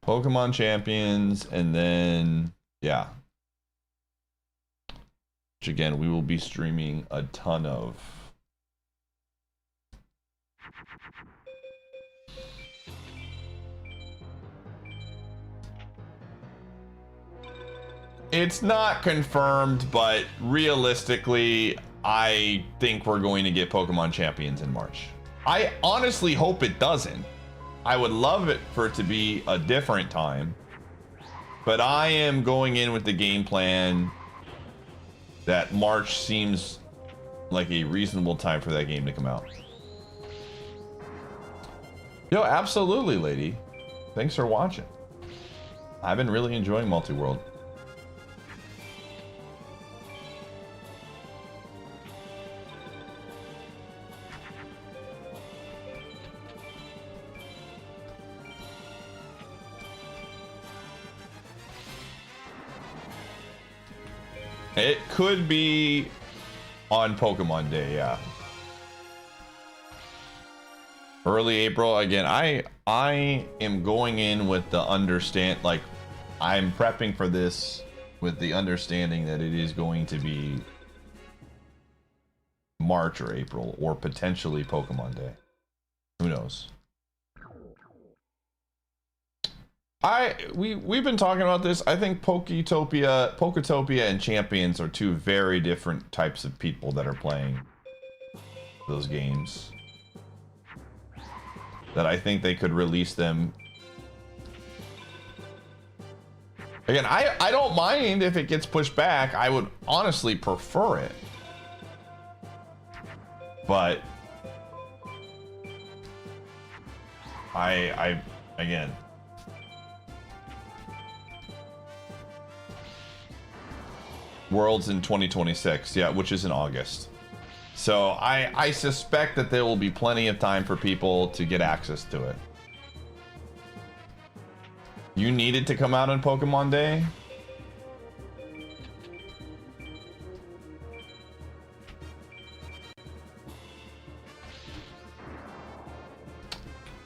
Pokemon Champions, and then, yeah. Which again, we will be streaming a ton of. It's not confirmed, but realistically, I think we're going to get Pokemon Champions in March. I honestly hope it doesn't. I would love it for it to be a different time, but I am going in with the game plan that March seems like a reasonable time for that game to come out. Yo, absolutely, lady. Thanks for watching. I've been really enjoying Multiworld. It could be on Pokemon Day, yeah. Early April again. I am going in with the like I'm prepping for this with the understanding that it is going to be March or April or potentially Pokemon Day. Who knows? We've been talking about this. I think Poketopia and Champions are two very different types of people that are playing those games. That I think they could release them. Again, I don't mind if it gets pushed back. I would honestly prefer it. But again, Worlds in 2026, yeah, which is in August. So I suspect that there will be plenty of time for people to get access to it. You need it to come out on Pokemon Day?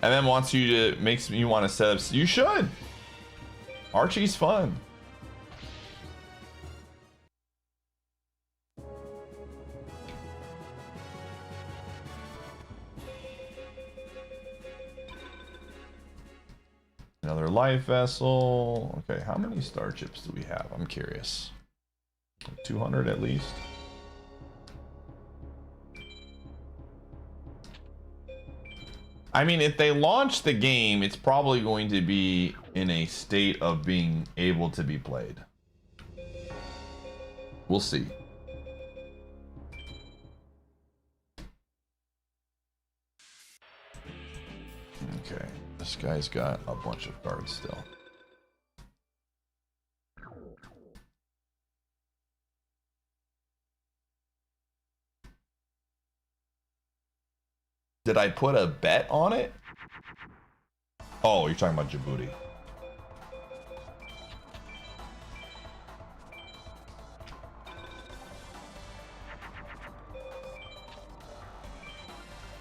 And then wants you to, makes you want to set up, you should. Archie's fun. Another life vessel. Okay, how many star chips do we have? I'm curious. 200 at least. I mean, if they launch the game, it's probably going to be in a state of being able to be played. We'll see. Okay. This guy's got a bunch of cards still. Did I put a bet on it? Oh, you're talking about Djibouti.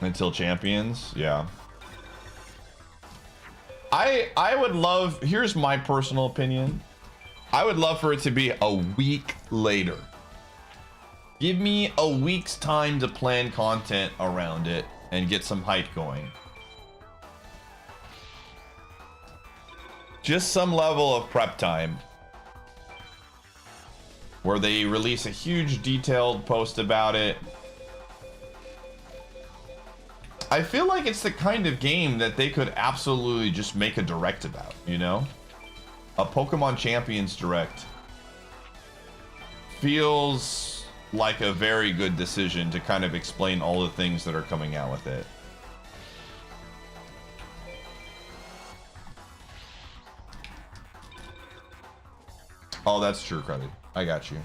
Until Champions? Yeah. I would love, here's my personal opinion. I would love for it to be a week later. Give me a week's time to plan content around it and get some hype going. Just some level of prep time where they release a huge detailed post about it. I feel like it's the kind of game that they could absolutely just make a direct about, you know? A Pokemon Champions direct feels like a very good decision to kind of explain all the things that are coming out with it. Oh, that's true, Cruddy. I got you.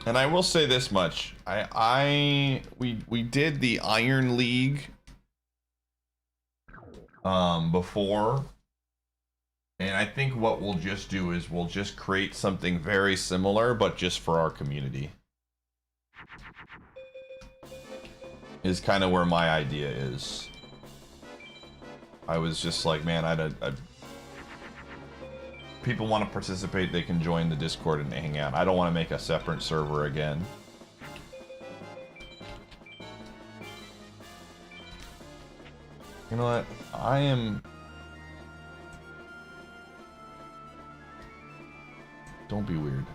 And I will say this much. We did the Iron League before. And I think what we'll just do is we'll just create something very similar, but just for our community. Is kind of where my idea is. I was just like, man, people want to participate, they can join the Discord and hang out. I don't want to make a separate server again. You know what? Don't be weird.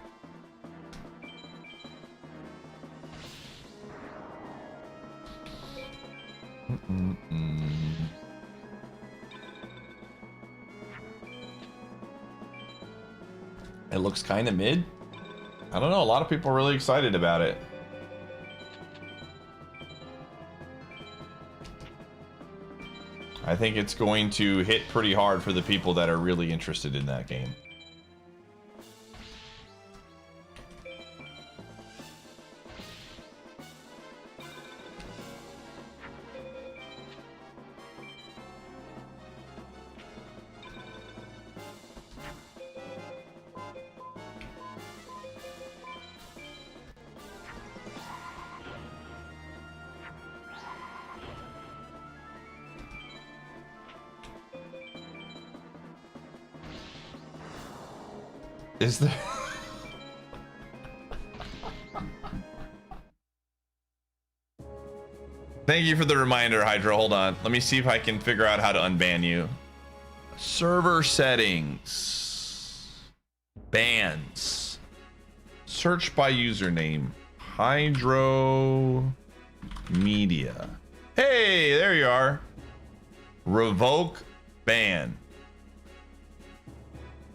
It looks kind of mid. I don't know. A lot of people are really excited about it. I think it's going to hit pretty hard for the people that are really interested in that game. Is there... Thank you for the reminder, Hydra. Hold on. Let me see if I can figure out how to unban you. Server settings. Bans. Search by username. Hydro Media. Hey, there you are. Revoke ban.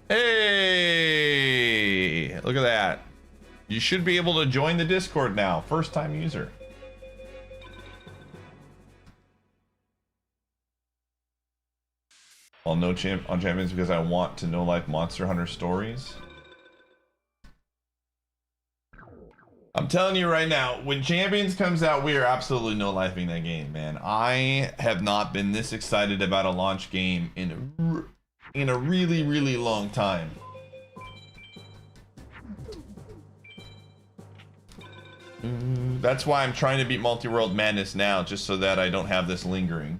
Hey, look at that. You should be able to join the Discord now. First time user. I'll no champ on champions because I want to know like Monster Hunter stories. I'm telling you right now, when Champions comes out, we are absolutely no lifing that game, man. I have not been this excited about a launch game in a really, really long time. That's why I'm trying to beat Multiworld Madness now, just so that I don't have this lingering.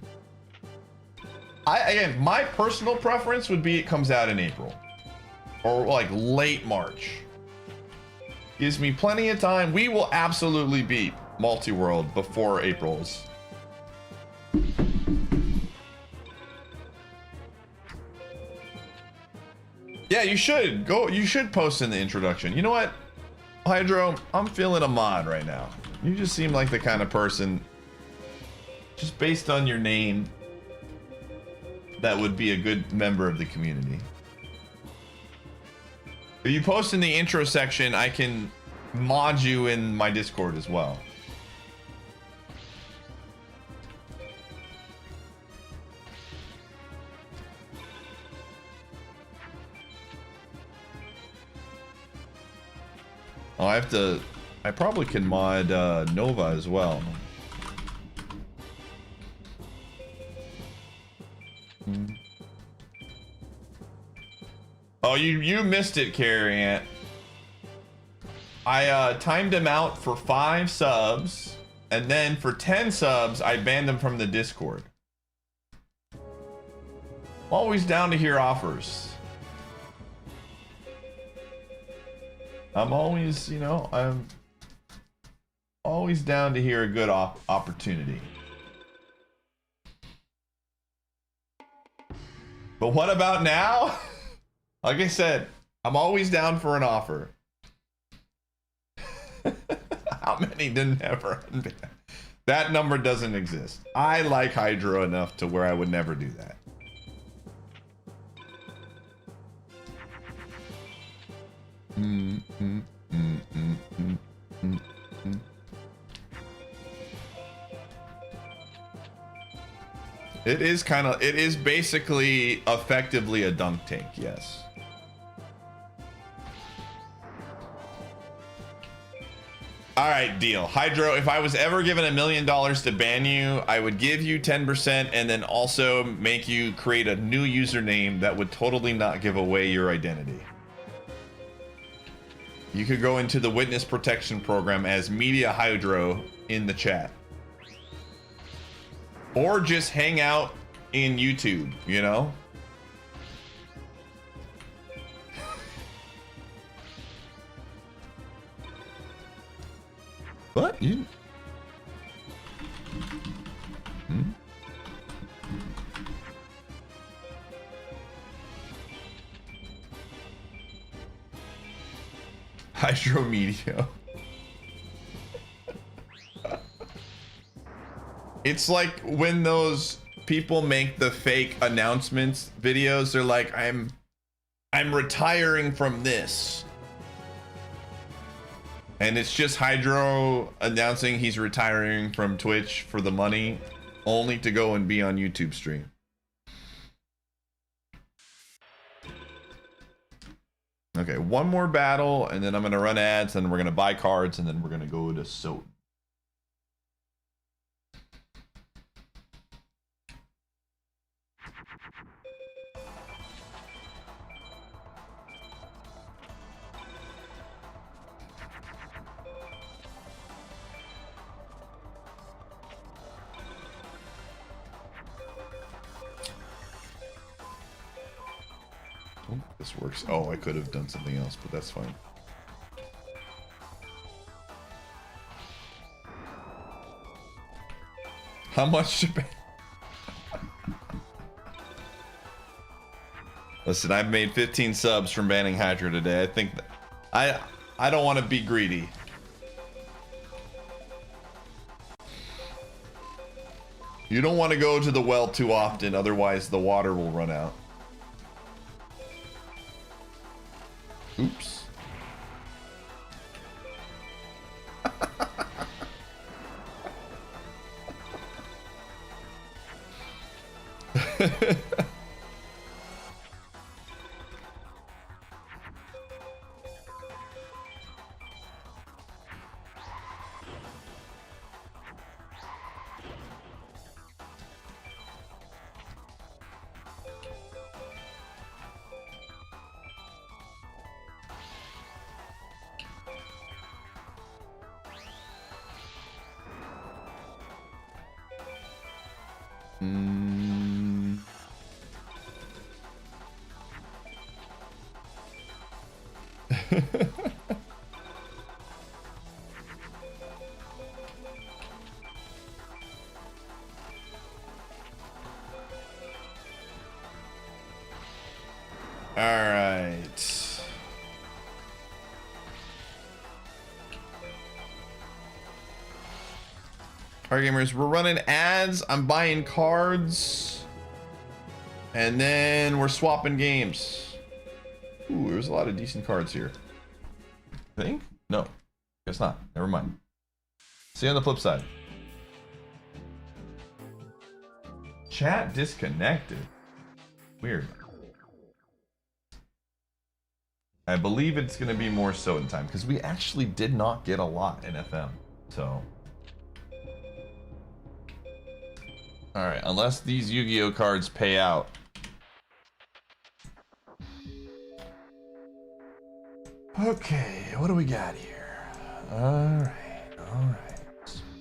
Again, my personal preference would be it comes out in April. Or like late March. Gives me plenty of time. We will absolutely beat Multiworld before April's. Yeah, you should go. You should post in the introduction. You know what, Hydro? I'm feeling a mod right now. You just seem like the kind of person, just based on your name, that would be a good member of the community. If you post in the intro section, I can mod you in my Discord as well. Oh, I probably can mod Nova as well. Oh, you missed it, Carrie Ant. I timed him out for 5 subs, and then for 10 subs, I banned him from the Discord. Always down to hear offers. I'm always, you know, I'm always down to hear a good opportunity. But what about now? Like I said, I'm always down for an offer. How many didn't ever? That number doesn't exist. I like Hydro enough to where I would never do that. It is basically effectively a dunk tank, yes. All right, deal. Hydro, if I was ever given $1 million to ban you, I would give you 10% and then also make you create a new username that would totally not give away your identity. You could go into the witness protection program as Media Hydro in the chat. Or just hang out in YouTube, you know? What? You... Hmm? Hydro Media. It's like when those people make the fake announcements videos, they're like, I'm retiring from this. And it's just Hydro announcing he's retiring from Twitch for the money, only to go and be on YouTube stream. Okay, one more battle, and then I'm gonna run ads, and we're gonna buy cards, and then we're gonna go to Soap. Oh, this works. Oh, I could have done something else, but that's fine. How much to pay? Listen, I've made 15 subs from banning Hydra today. I think that I don't want to be greedy. You don't want to go to the well too often, otherwise the water will run out. Oops. All right. All right, gamers, we're running ads. I'm buying cards. And then we're swapping games. Ooh, there's a lot of decent cards here. I think? No. Guess not. Never mind. See you on the flip side. Chat disconnected. Weird. I believe it's going to be more so in time, because we actually did not get a lot in FM. So. Alright, unless these Yu-Gi-Oh cards pay out. Okay, what do we got here? Alright.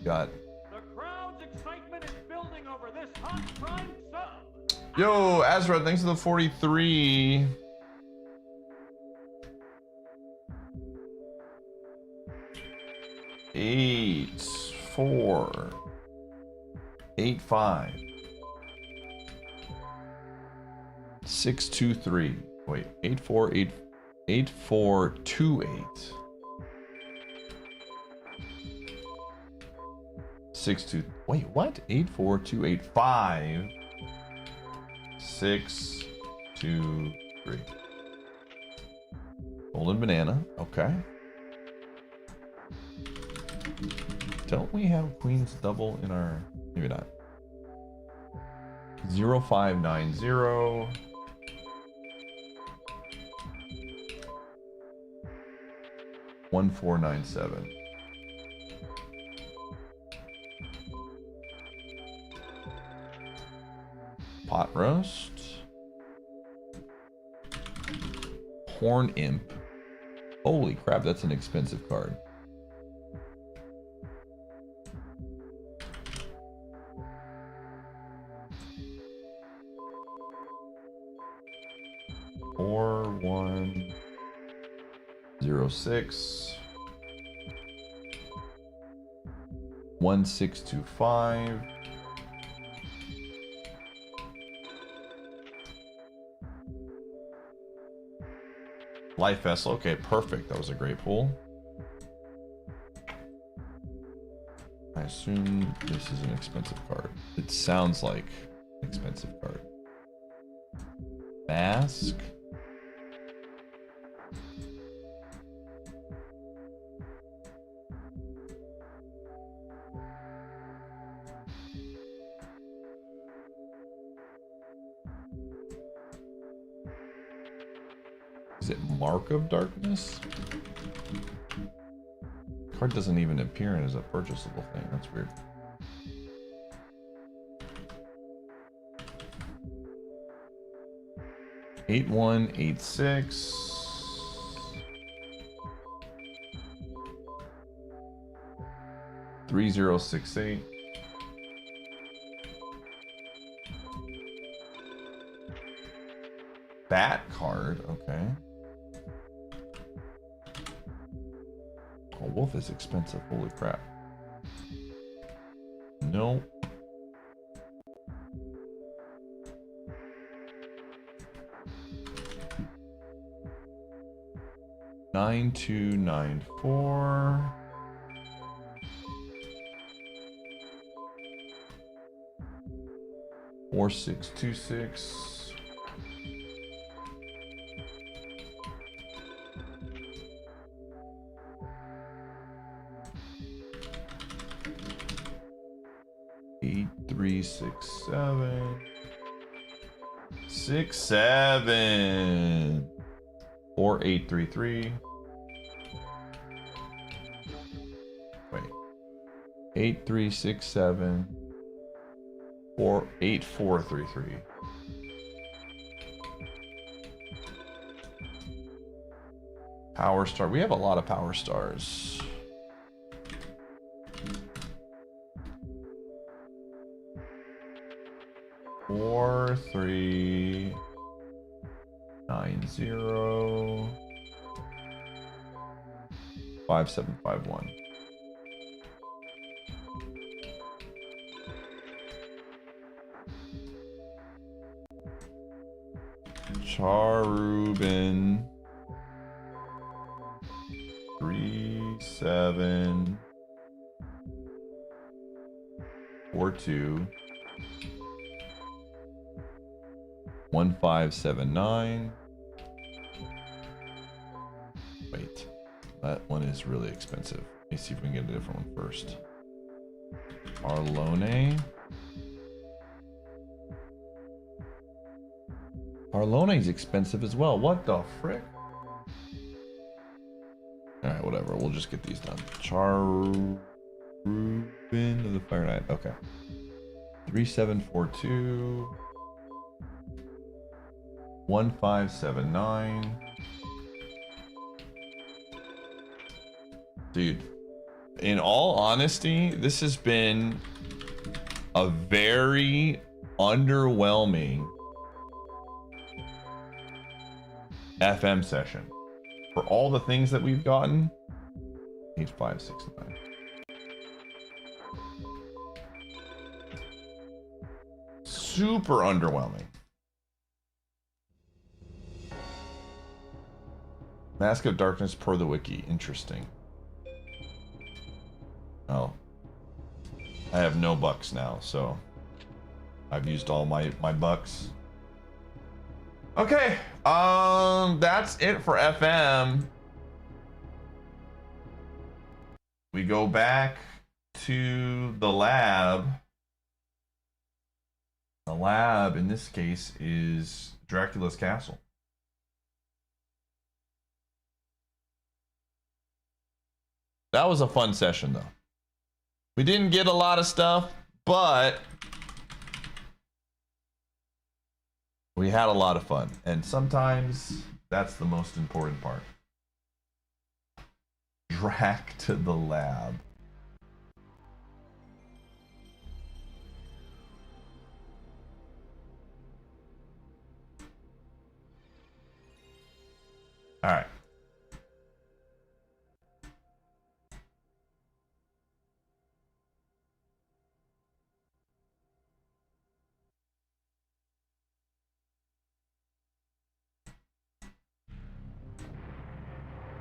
Got. The crowd's excitement is building over this hot prime sub. Yo, Azra, thanks for the 43. Eight, 4, 8, 5, 6, 2, 3. Wait, 8, 4, 8, 8, 4, 2, 8. 6, 2. Wait, what? 8, 4, 2, 8, 5, 6, 2, 3. Golden banana. Okay. Don't we have queens double in our... Maybe not. 0590. $1497. Pot Roast. Horn Imp. Holy crap, that's an expensive card. Four, 1, 0, 6. 1, 6, 2, 5. Life Vessel, okay, perfect. That was a great pull. I assume this is an expensive card. It sounds like an expensive card. Mask. Is it Mark of Darkness? Card doesn't even appear as a purchasable thing. That's weird. Eight, 1, 8, 6. Three, 0, 6, 8. Bat card, okay. Oh, Wolf is expensive. Holy crap. No. Nine, 2, 9, 4. Four, 6, 2, 6. Eight, 3, 6, 7. 6, 7. 4, 8, 3, 3. Wait. 8, 3, 6, 7. 4, 8, 4, 3, 3. Power Star. We have a lot of Power Stars. Four, 3, 9, 0. 5, 7, 5, 1. Charubin. 3, 7. 4, 2. 1, 5, 7, 9. Wait, that one is really expensive. Let me see if we can get a different one first. Arlone. Arlone is expensive as well. What the frick? Alright, whatever. We'll just get these done. Charubin of the Fire Knight. Okay. 3, 7, 4, 2. 1, 5, 7, 9. Dude, in all honesty, this has been a very underwhelming FM session. For all the things that we've gotten, 8, 5, 6, 9. Super underwhelming. Mask of Darkness per the wiki. Interesting. Oh. I have no bucks now, so I've used all my bucks. Okay. That's it for FM. We go back to the lab. The lab in this case is Dracula's Castle. That was a fun session, though. We didn't get a lot of stuff, but We had a lot of fun, and sometimes that's the most important part. Drag to the lab. All right.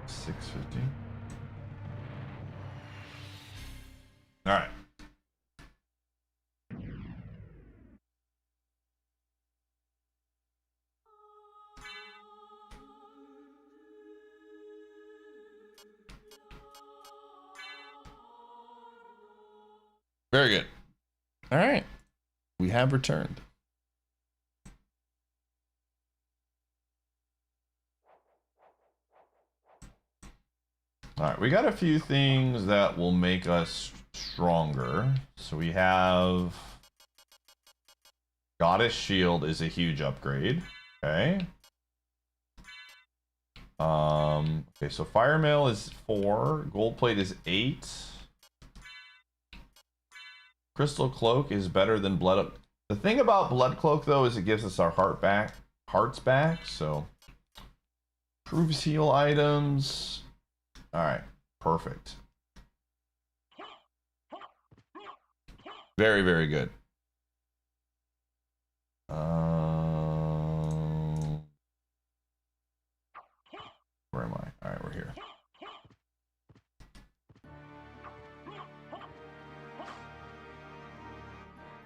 $6.50. All right. Very good. All right. We have returned. All right, we got a few things that will make us stronger. So we have Goddess Shield is a huge upgrade. Okay. Okay, so Fire Mail is 4, Gold Plate is 8. Crystal Cloak is better than Blood. The thing about Blood Cloak though is it gives us our hearts back. So improves heal items. All right, perfect. Very, very good. Where am I? All right, we're here.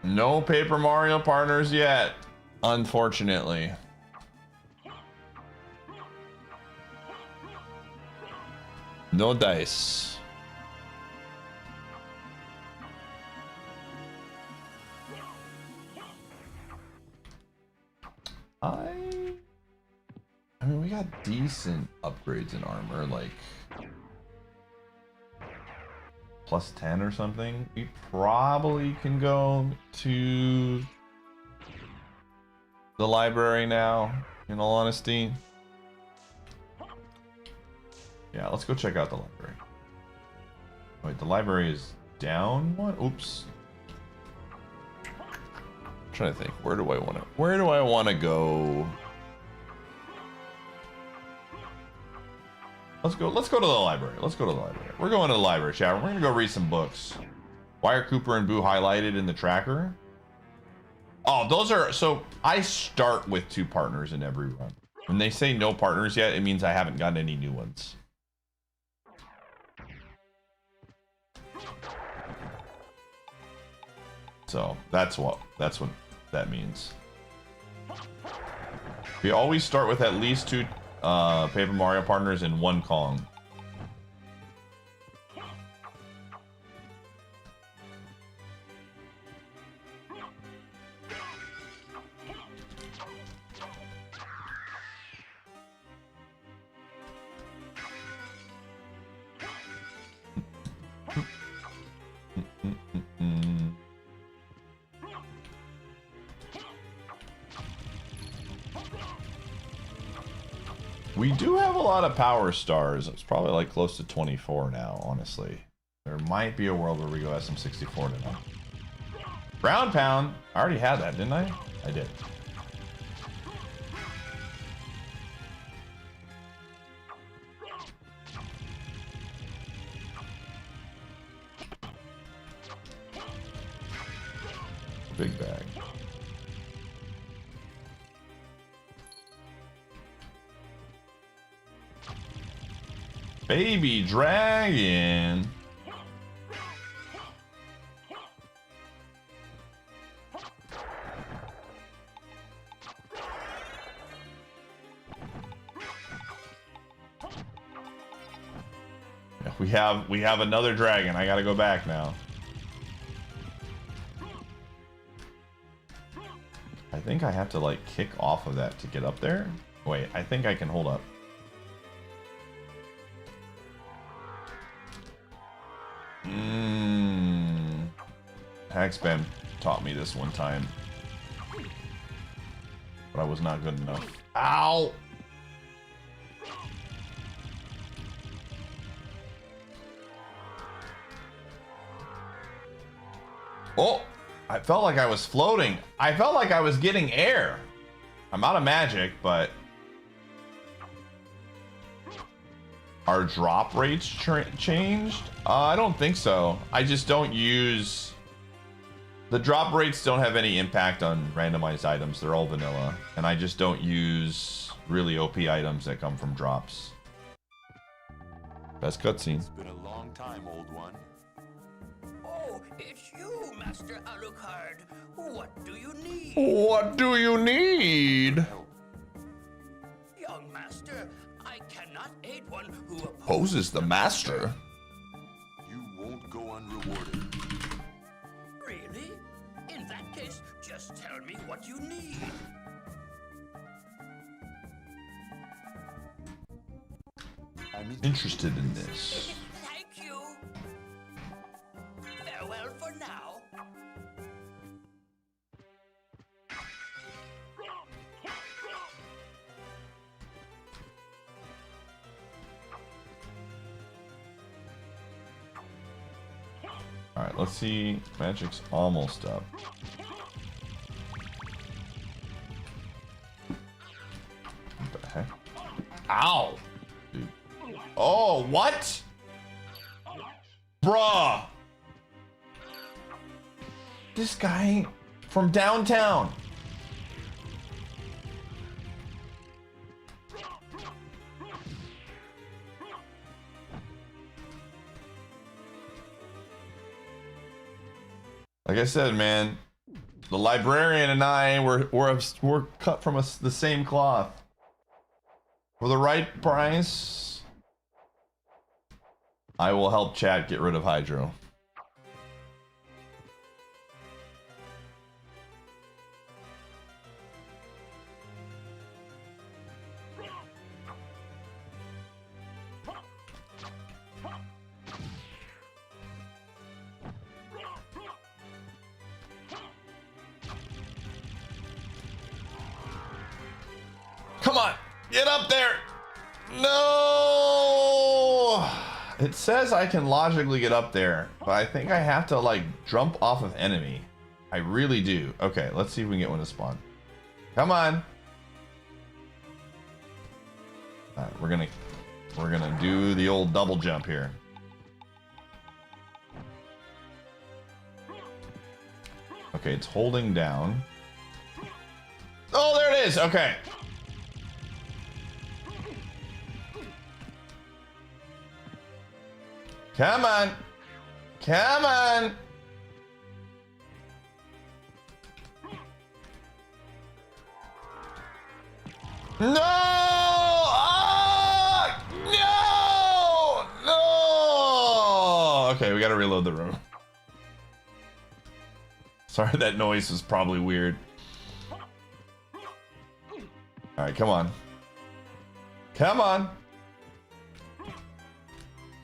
No Paper Mario partners yet, unfortunately. No dice. I mean, we got decent upgrades in armor, like plus 10 or something. We probably can go to the library now, in all honesty. Yeah, let's go check out the library. Wait, the library is down one? Oops. I'm trying to think, where do I want to go? Let's go to the library. Let's go to the library. We're going to the library, chat. We're gonna go read some books. Why are Cooper and Boo highlighted in the tracker? Oh, those are, so I start with 2 partners in every run. When they say no partners yet, it means I haven't gotten any new ones. So that's what that means. We always start with at least 2 Paper Mario partners and 1 Kong. We do have a lot of power stars. It's probably like close to 24 now, honestly. There might be a world where we go SM64 tonight. Ground Pound. I already had that, didn't I? I did. Big bag. Baby dragon. Yeah, we have another dragon. I gotta go back now. I think I have to like kick off of that to get up there. Wait, I think I can hold up. Hackspam taught me this one time. but I was not good enough. Ow! Oh! I felt like I was floating. I felt like I was getting air. I'm out of magic, but... Are drop rates changed? I don't think so. I just don't use... The drop rates don't have any impact on randomized items. They're all vanilla. And I just don't use really OP items that come from drops. Best cutscene. It's been a long time, old one. Oh, it's you, Master Alucard. What do you need? What do you need? Young Master, I cannot aid one who Poses the master. You won't go unrewarded. Really? In that case, just tell me what you need. I'm Interested in this. Thank you. Farewell for now. Alright, let's see. Magic's almost up. What the heck? Ow! Dude. Oh, what? Bruh! This guy from downtown. Like I said, man, the librarian and I were cut from the same cloth. For the right price, I will help chat get rid of Hydro. Come on, get up there. No. It says I can logically get up there, but I think I have to like jump off of enemy. I really do. Okay, let's see if we can get one to spawn. Come on. All right, we're gonna do the old double jump here. Okay, it's holding down. Oh, there it is. Okay. Come on. Come on. No! Ah! No! No! Okay, we gotta reload the room. Sorry, that noise was probably weird. Alright, come on. Come on.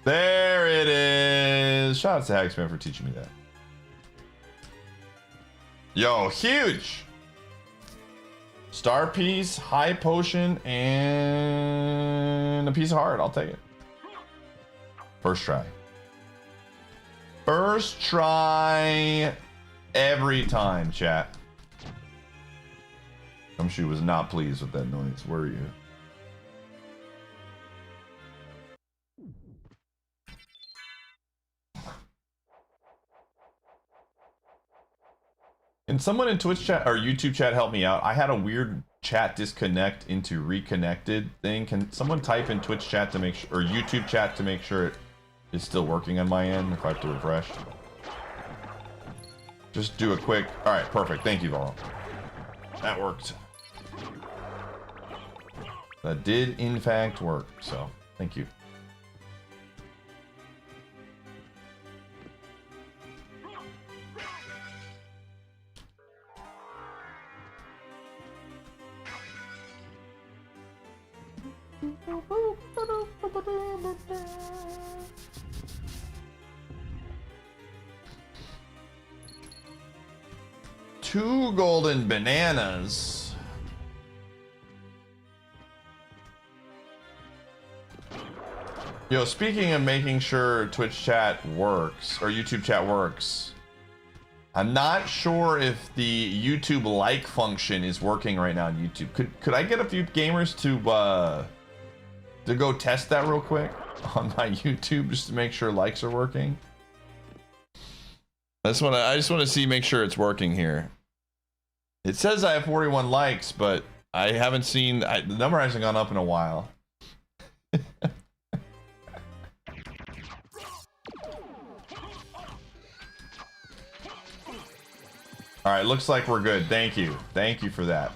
There it is. Shout out to Hagsman for teaching me that. Yo, huge. Star piece, high potion, and a piece of heart. I'll take it. First try. First try every time, chat. Gumshoe was not pleased with that noise, were you? Can someone in Twitch chat or YouTube chat help me out? I had a weird chat disconnect into reconnected thing. Can someone type in Twitch chat to make sure, or YouTube chat to make sure it is still working on my end if I have to refresh? Just do a quick. All right, perfect. Thank you, Valo. That worked. That did in fact work. So thank you. Two golden bananas. Yo, speaking of making sure Twitch chat works, or YouTube chat works, I'm not sure if the YouTube like function is working right now on YouTube. Could I get a few gamers to go test that real quick on my YouTube just to make sure likes are working? I just want to see, make sure it's working here. It says I have 41 likes, but I haven't seen, the number hasn't gone up in a while. All right, looks like we're good. Thank you. Thank you for that.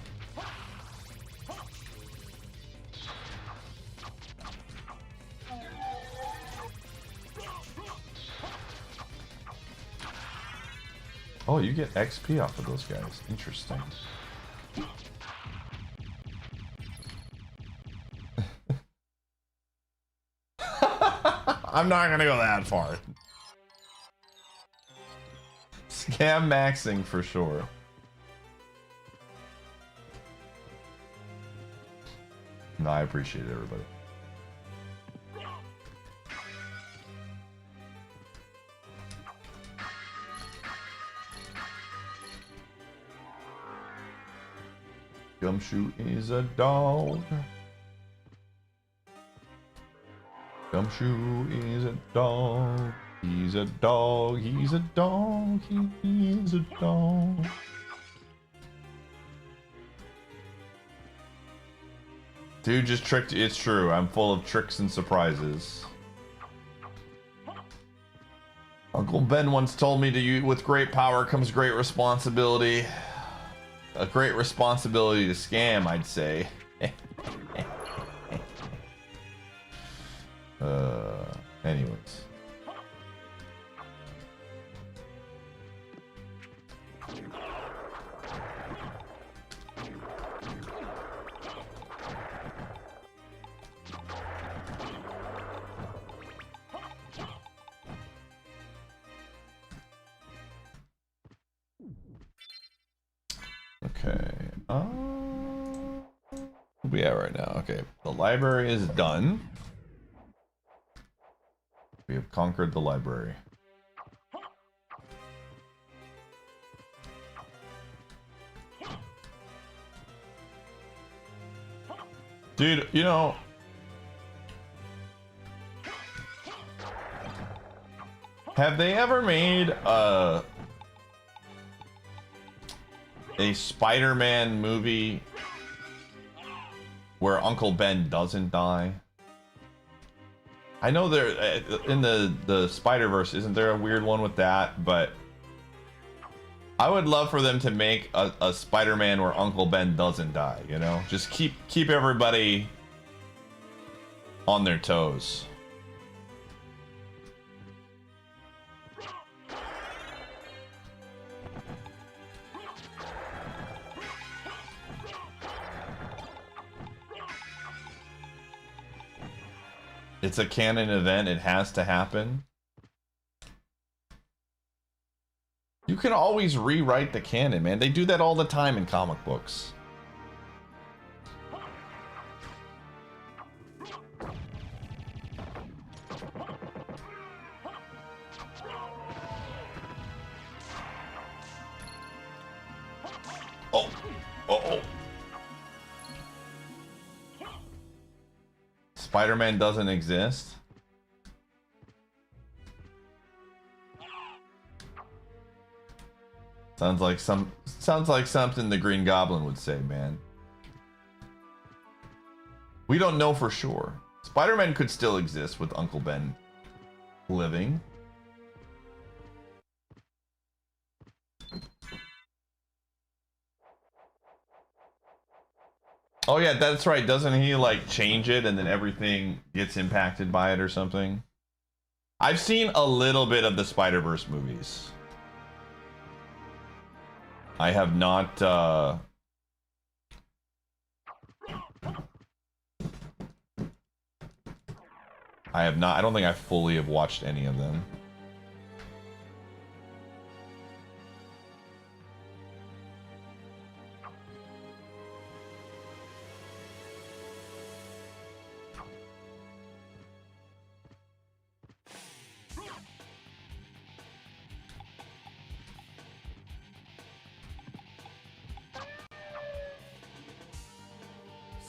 Oh, you get XP off of those guys. Interesting. I'm not gonna go that far. Scam maxing for sure. No, I appreciate it, everybody. Gumshoe is a dog. Gumshoe is a dog. He's a dog. He's a dog. He is a dog. Dude just tricked you. It's true. I'm full of tricks and surprises. Uncle Ben once told me to use, with great power comes great responsibility. A great responsibility to scam, I'd say. Anyways. Okay. Where we at right now? Okay. The library is done. We have conquered the library. Dude, you know, have they ever made a Spider-Man movie where Uncle Ben doesn't die? I know there in the Spider-Verse, isn't there a weird one with that? But I would love for them to make a Spider-Man where Uncle Ben doesn't die, you know? Just keep everybody on their toes. It's a canon event, it has to happen. You can always rewrite the canon, man. They do that all the time in comic books. Oh. Uh-oh. Spider-Man doesn't exist? Sounds like something the Green Goblin would say, man. We don't know for sure. Spider-Man could still exist with Uncle Ben living. Oh yeah, that's right. Doesn't he like change it and then everything gets impacted by it or something? I've seen a little bit of the Spider-Verse movies. I have not I don't think I fully have watched any of them.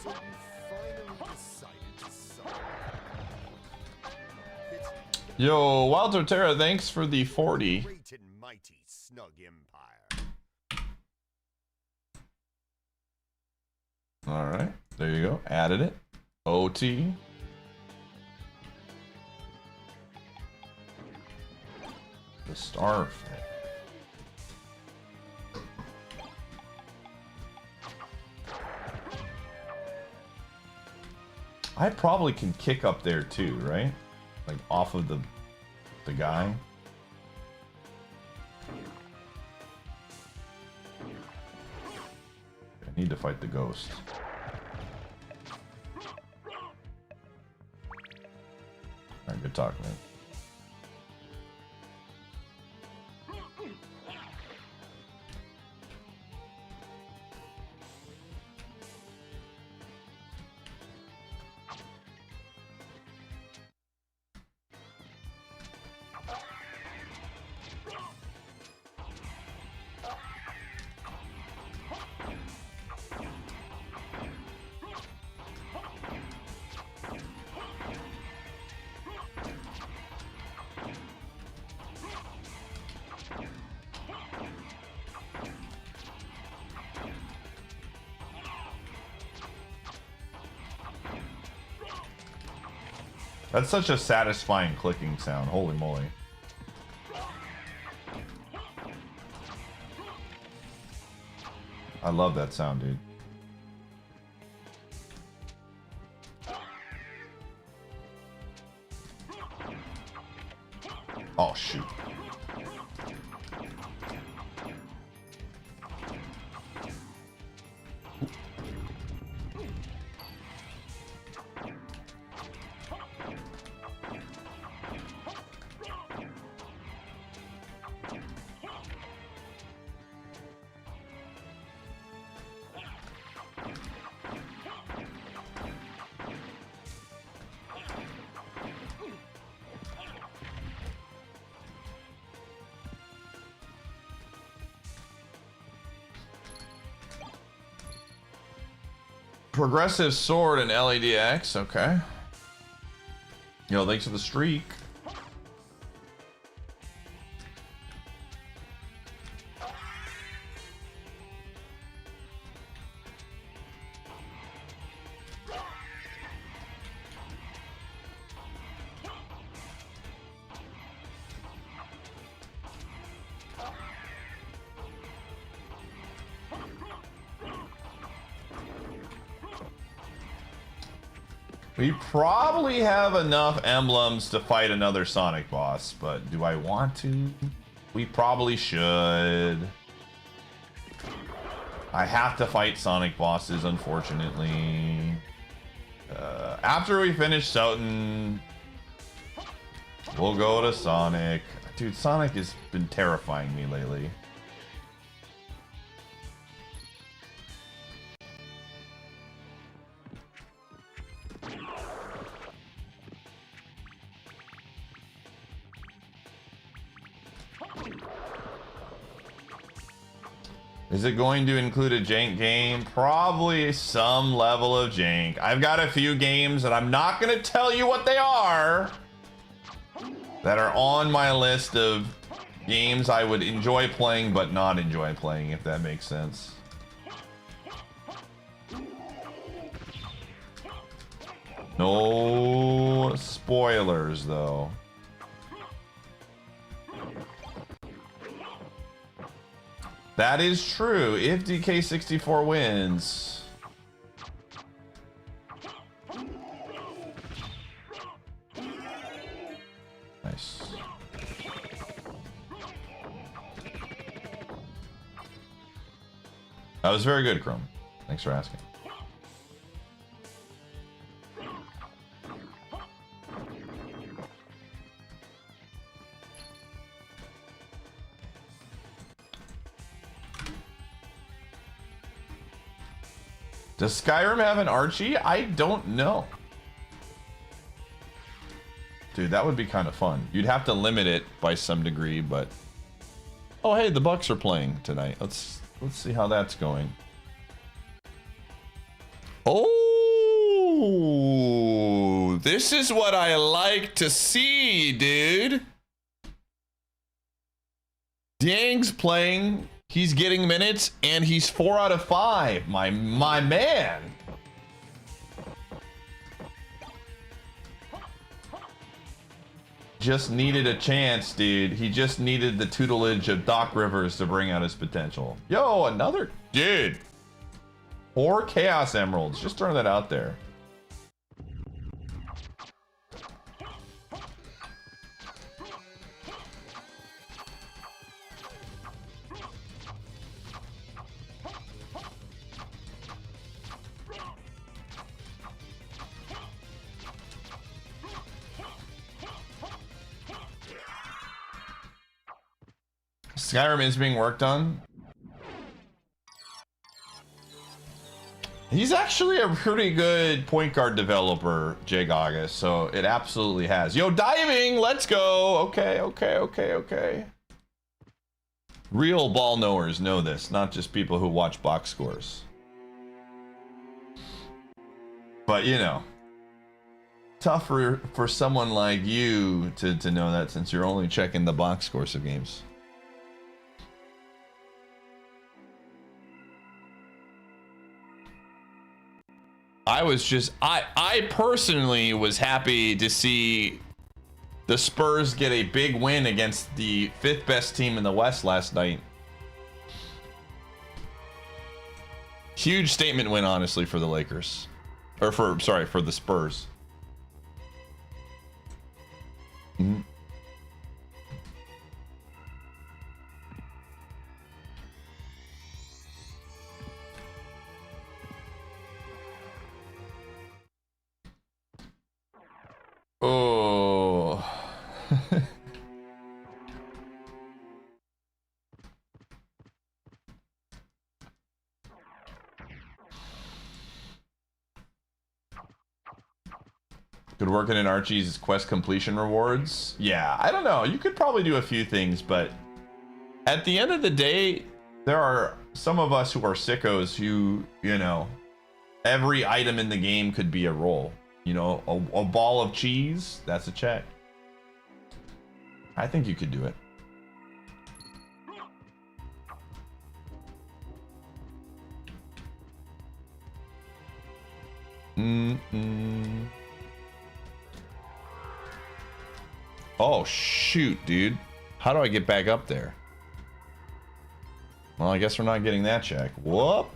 So you finally decided to suck. Pity. Yo, Wild Torterra, thanks for the 40. Great and mighty Snug Empire. All right, there you go. Added it. OT. The Starf. I probably can kick up there too, right? Like off of the guy. I need to fight the ghost. Alright, good talk, man. That's such a satisfying clicking sound. Holy moly. I love that sound, dude. Oh, shoot. Progressive sword and LADX, okay. Yo, thanks for the streak. We probably have enough emblems to fight another Sonic boss, but do I want to? We probably should. I have to fight Sonic bosses, unfortunately. After we finish Souten, we'll go to Sonic. Dude, Sonic has been terrifying me lately. Is it going to include a jank game? Probably some level of jank. I've got a few games that I'm not going to tell you what they are that are on my list of games I would enjoy playing but not enjoy playing, if that makes sense. No spoilers, though. That is true, if DK64 wins. Nice. That was very good, Chrome. Thanks for asking. Does Skyrim have an Archie? I don't know. Dude, that would be kind of fun. You'd have to limit it by some degree, but... Oh, hey, the Bucks are playing tonight. Let's see how that's going. Oh! This is what I like to see, dude. Dang's playing. He's getting minutes, and he's 4 out of 5. My man. Just needed a chance, dude. He just needed the tutelage of Doc Rivers to bring out his potential. Yo, another dude. 4 Chaos Emeralds. Just throwing that out there. Skyrim is being worked on. He's actually a pretty good point guard developer, Jake August, so it absolutely has. Yo, diving, let's go. Okay. Real ball knowers know this, not just people who watch box scores. But you know, tough for someone like you to know that, since you're only checking the box scores of games. I personally was happy to see the Spurs get a big win against the 5th best team in the West last night. Huge statement win, honestly, for the Lakers. Or for the Spurs. Mm-hmm. Oh. Good working in Archie's quest completion rewards. Yeah, I don't know. You could probably do a few things, but at the end of the day, there are some of us who are sickos who, you know, every item in the game could be a roll. You know, a ball of cheese, that's a check. I think you could do it. Oh, shoot, dude. How do I get back up there? Well, I guess we're not getting that check. Whoopsies.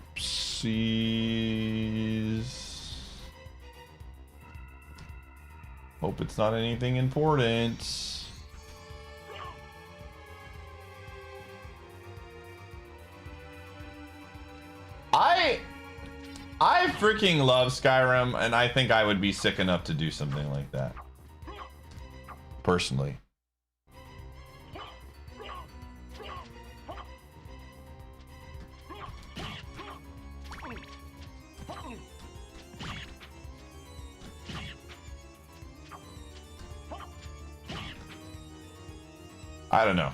Hope it's not anything important. I freaking love Skyrim, and I think I would be sick enough to do something like that. Personally. I don't know.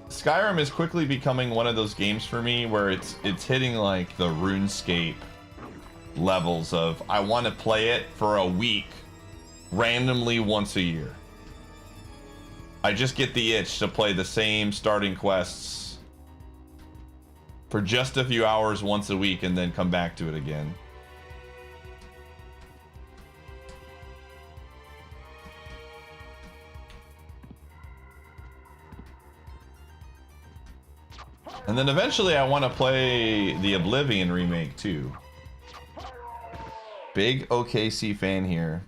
Skyrim is quickly becoming one of those games for me where it's hitting like the RuneScape levels of I want to play it for a week randomly once a year. I just get the itch to play the same starting quests for just a few hours once a week and then come back to it again. And then eventually I want to play the Oblivion remake too. Big OKC fan here.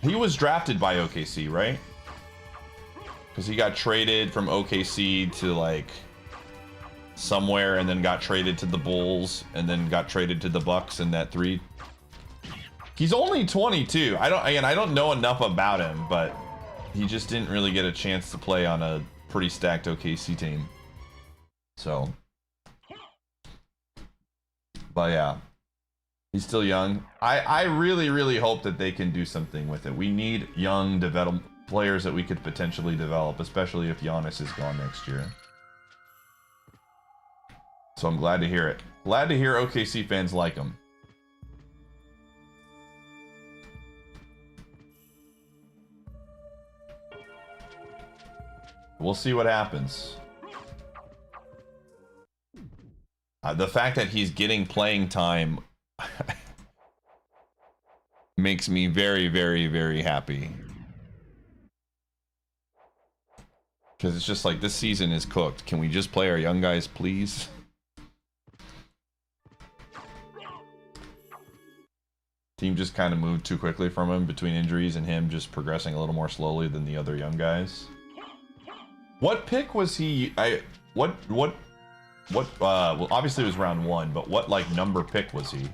He was drafted by OKC, right? Because he got traded from OKC to like somewhere and then got traded to the Bulls and then got traded to the Bucks in that 3. He's only 22. I don't know enough about him, but he just didn't really get a chance to play on a pretty stacked OKC team. So, but yeah, he's still young. I really hope that they can do something with it. We need young players that we could potentially develop, especially if Giannis is gone next year. So I'm glad to hear it. Glad to hear OKC fans like him. We'll see what happens. The fact that he's getting playing time makes me very, very, very happy. Because it's just like, this season is cooked. Can we just play our young guys, please? Team just kind of moved too quickly from him between injuries and him just progressing a little more slowly than the other young guys. What pick was he? Well, obviously it was round 1, but what, like, number pick was he?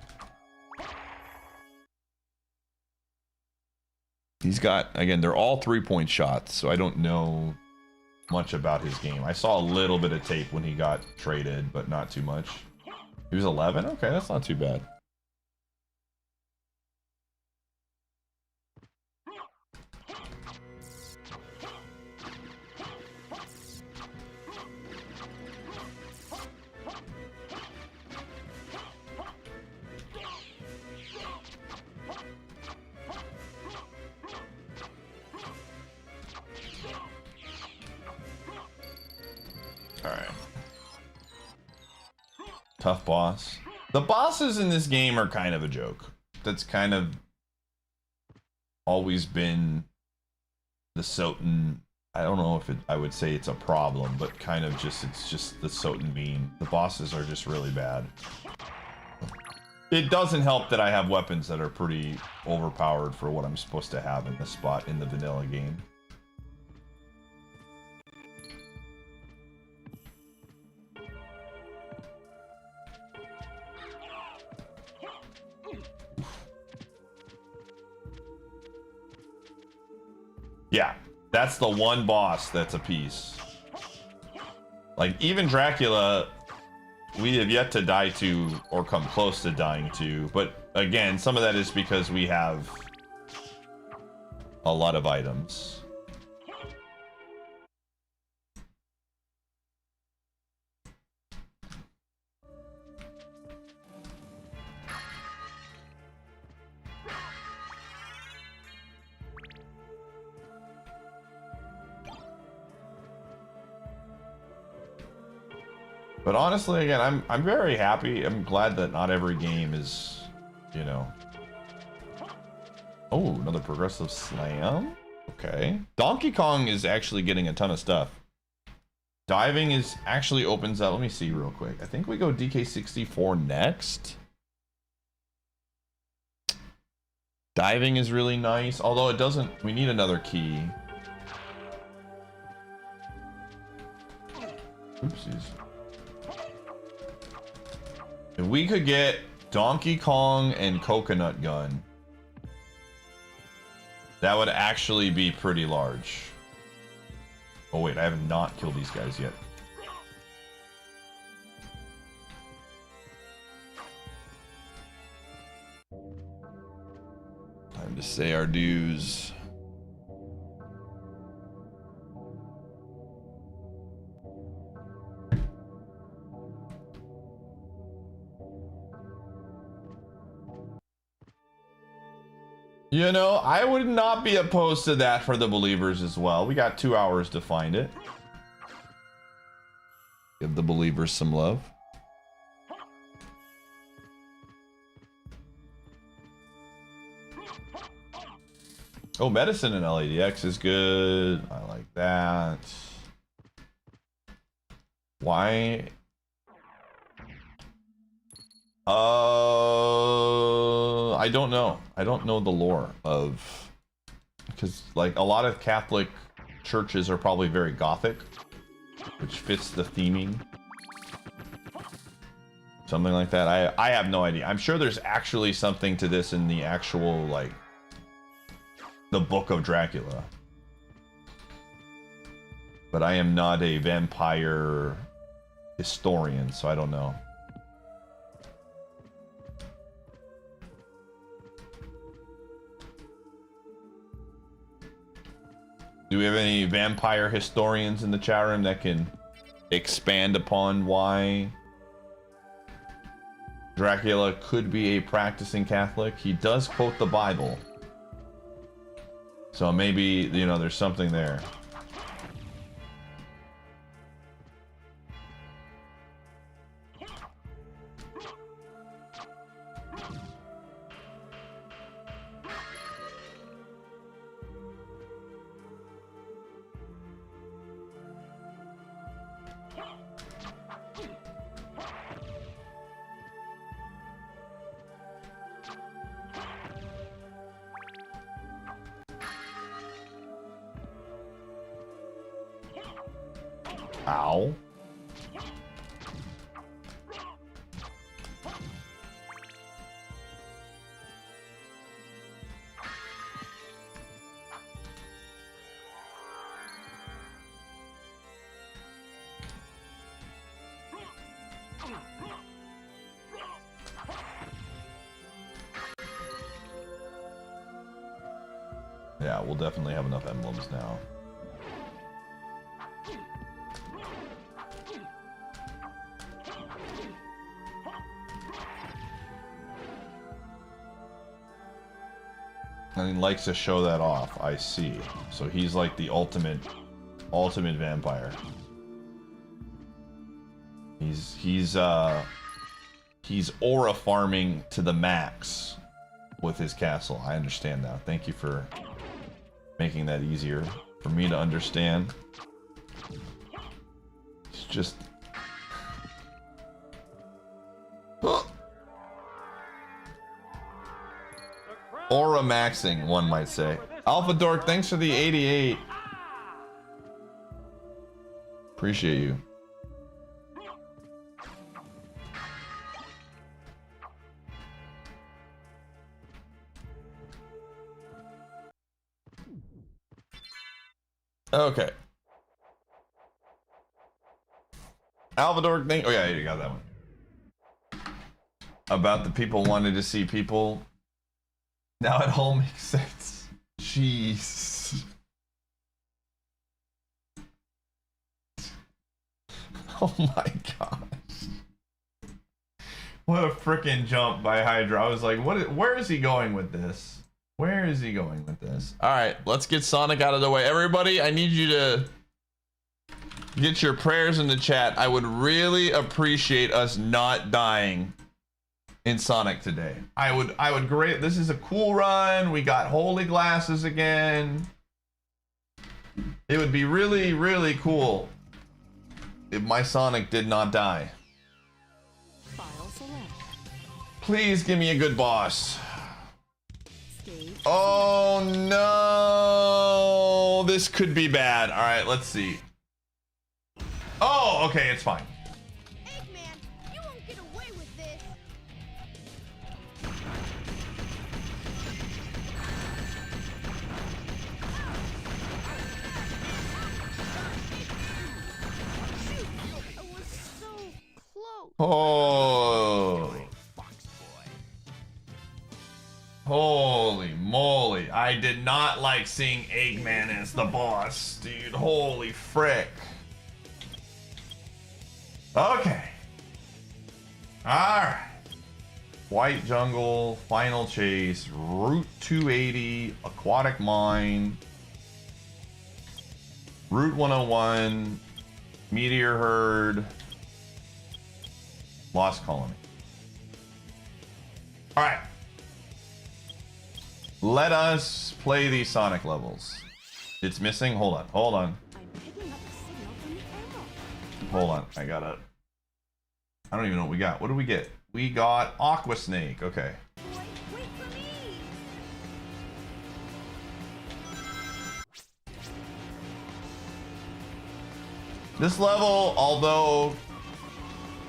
He's got, again, they're all 3-point shots, so I don't know much about his game. I saw a little bit of tape when he got traded, but not too much. He was 11? Okay, that's not too bad. Alright. Tough boss. The bosses in this game are kind of a joke. That's kind of always been the Soten. I don't know if I would say it's a problem, but kind of just, it's just the Soten meme. The bosses are just really bad. It doesn't help that I have weapons that are pretty overpowered for what I'm supposed to have in this spot in the vanilla game. Yeah, that's the one boss that's a piece. Like, even Dracula, we have yet to die to or come close to dying to. But again, some of that is because we have a lot of items. But honestly, again, I'm very happy. I'm glad that not every game is, you know. Oh, another progressive slam. Okay. Donkey Kong is actually getting a ton of stuff. Diving is actually opens up. Let me see real quick. I think we go DK64 next. Diving is really nice, although it doesn't. We need another key. Oopsies. If we could get Donkey Kong and Coconut Gun, that would actually be pretty large. Oh wait, I have not killed these guys yet. Time to say our dues. You know, I would not be opposed to that for the believers as well. We got 2 hours to find it. Give the believers some love. Oh, medicine in LADX is good. I like that. Why? I don't know. I don't know the lore of, because like a lot of Catholic churches are probably very Gothic, which fits the theming. Something like that. I have no idea. I'm sure there's actually something to this in the actual, like, the Book of Dracula. But I am not a vampire historian, so I don't know. Do we have any vampire historians in the chat room that can expand upon why Dracula could be a practicing Catholic. He does quote the Bible. So maybe, you know, there's something there. Ow. Yeah, we'll definitely have enough emblems now. And he likes to show that off, I see. So he's like the ultimate vampire. He's aura farming to the max with his castle. I understand now. Thank you for making that easier for me to understand. It's just aura maxing, one might say. Alpha Dork, thanks for the 88. Appreciate you. Okay. Alpha Dork, thank. Oh yeah, you got that one. About the people wanted to see people. Now it all makes sense. Jeez. Oh my gosh. What a freaking jump by Hydra. I was like, where is he going with this? Where is he going with this? All right, let's get Sonic out of the way. Everybody, I need you to get your prayers in the chat. I would really appreciate us not dying in Sonic today. I would great. This is a cool run. We got holy glasses again. It would be really, really cool if my Sonic did not die. Please give me a good boss. Oh no, this could be bad. All right, let's see. Oh, okay, it's fine. Eggman, you won't get away with this. Shoot, I was so close. Oh. Holy moly. I did not like seeing Eggman as the boss, dude. Holy frick. Okay. Alright. White Jungle, Final Chase, Route 280, Aquatic Mine, Route 101, Meteor Herd, Lost Colony. Alright. Let us play these Sonic levels. It's missing? Hold on. Hold on. Hold on. I don't even know what we got. What do we get? We got Aqua Snake. Okay. Wait for me. This level, although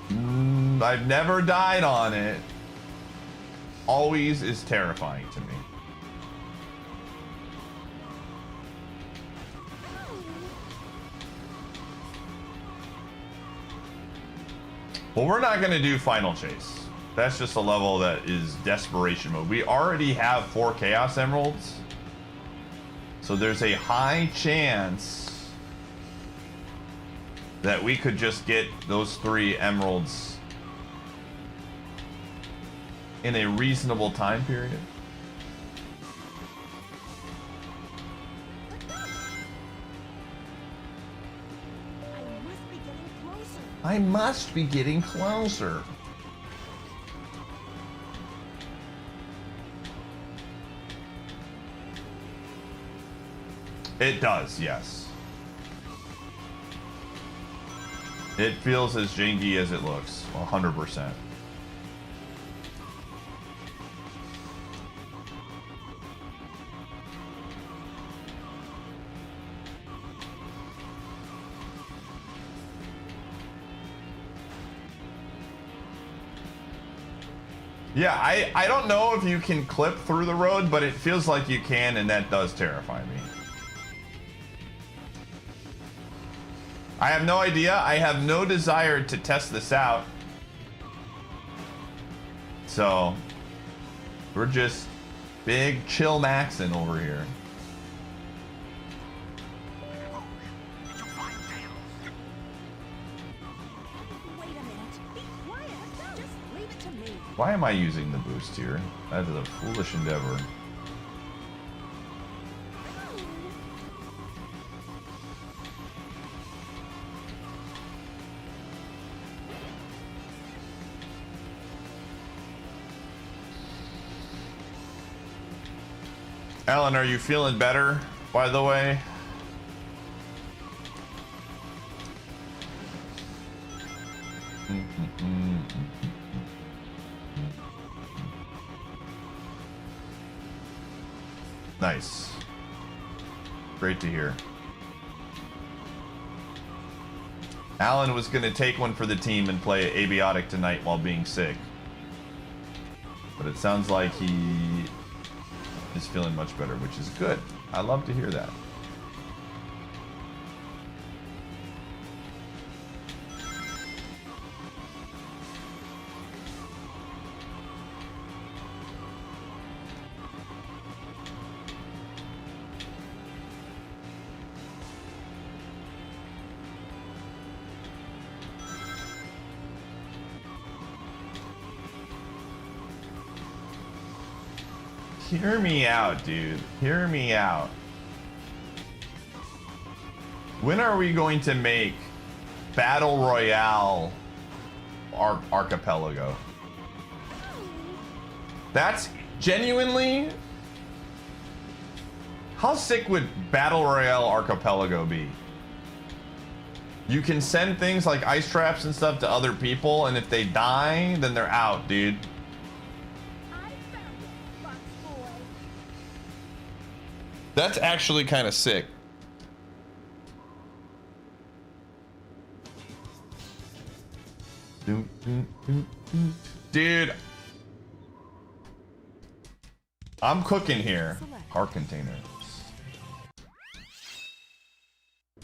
I've never died on it, always is terrifying to me. Well, we're not going to do Final Chase. That's just a level that is desperation mode. We already have 4 Chaos Emeralds. So there's a high chance that we could just get those 3 emeralds in a reasonable time period. I must be getting closer. It does, yes. It feels as janky as it looks, 100%. Yeah, I don't know if you can clip through the road, but it feels like you can, and that does terrify me. I have no idea. I have no desire to test this out. So, we're just big chill maxing over here. Why am I using the boost here? That is a foolish endeavor. Alan, are you feeling better, by the way? Nice. Great to hear. Alan was going to take one for the team and play Abiotic tonight while being sick. But it sounds like he is feeling much better, which is good. I love to hear that. Hear me out, dude. Hear me out. When are we going to make Battle Royale Archipelago? That's genuinely... How sick would Battle Royale Archipelago be? You can send things like ice traps and stuff to other people, and if they die, then they're out, dude. That's actually kind of sick. Dude, I'm cooking here. Heart containers.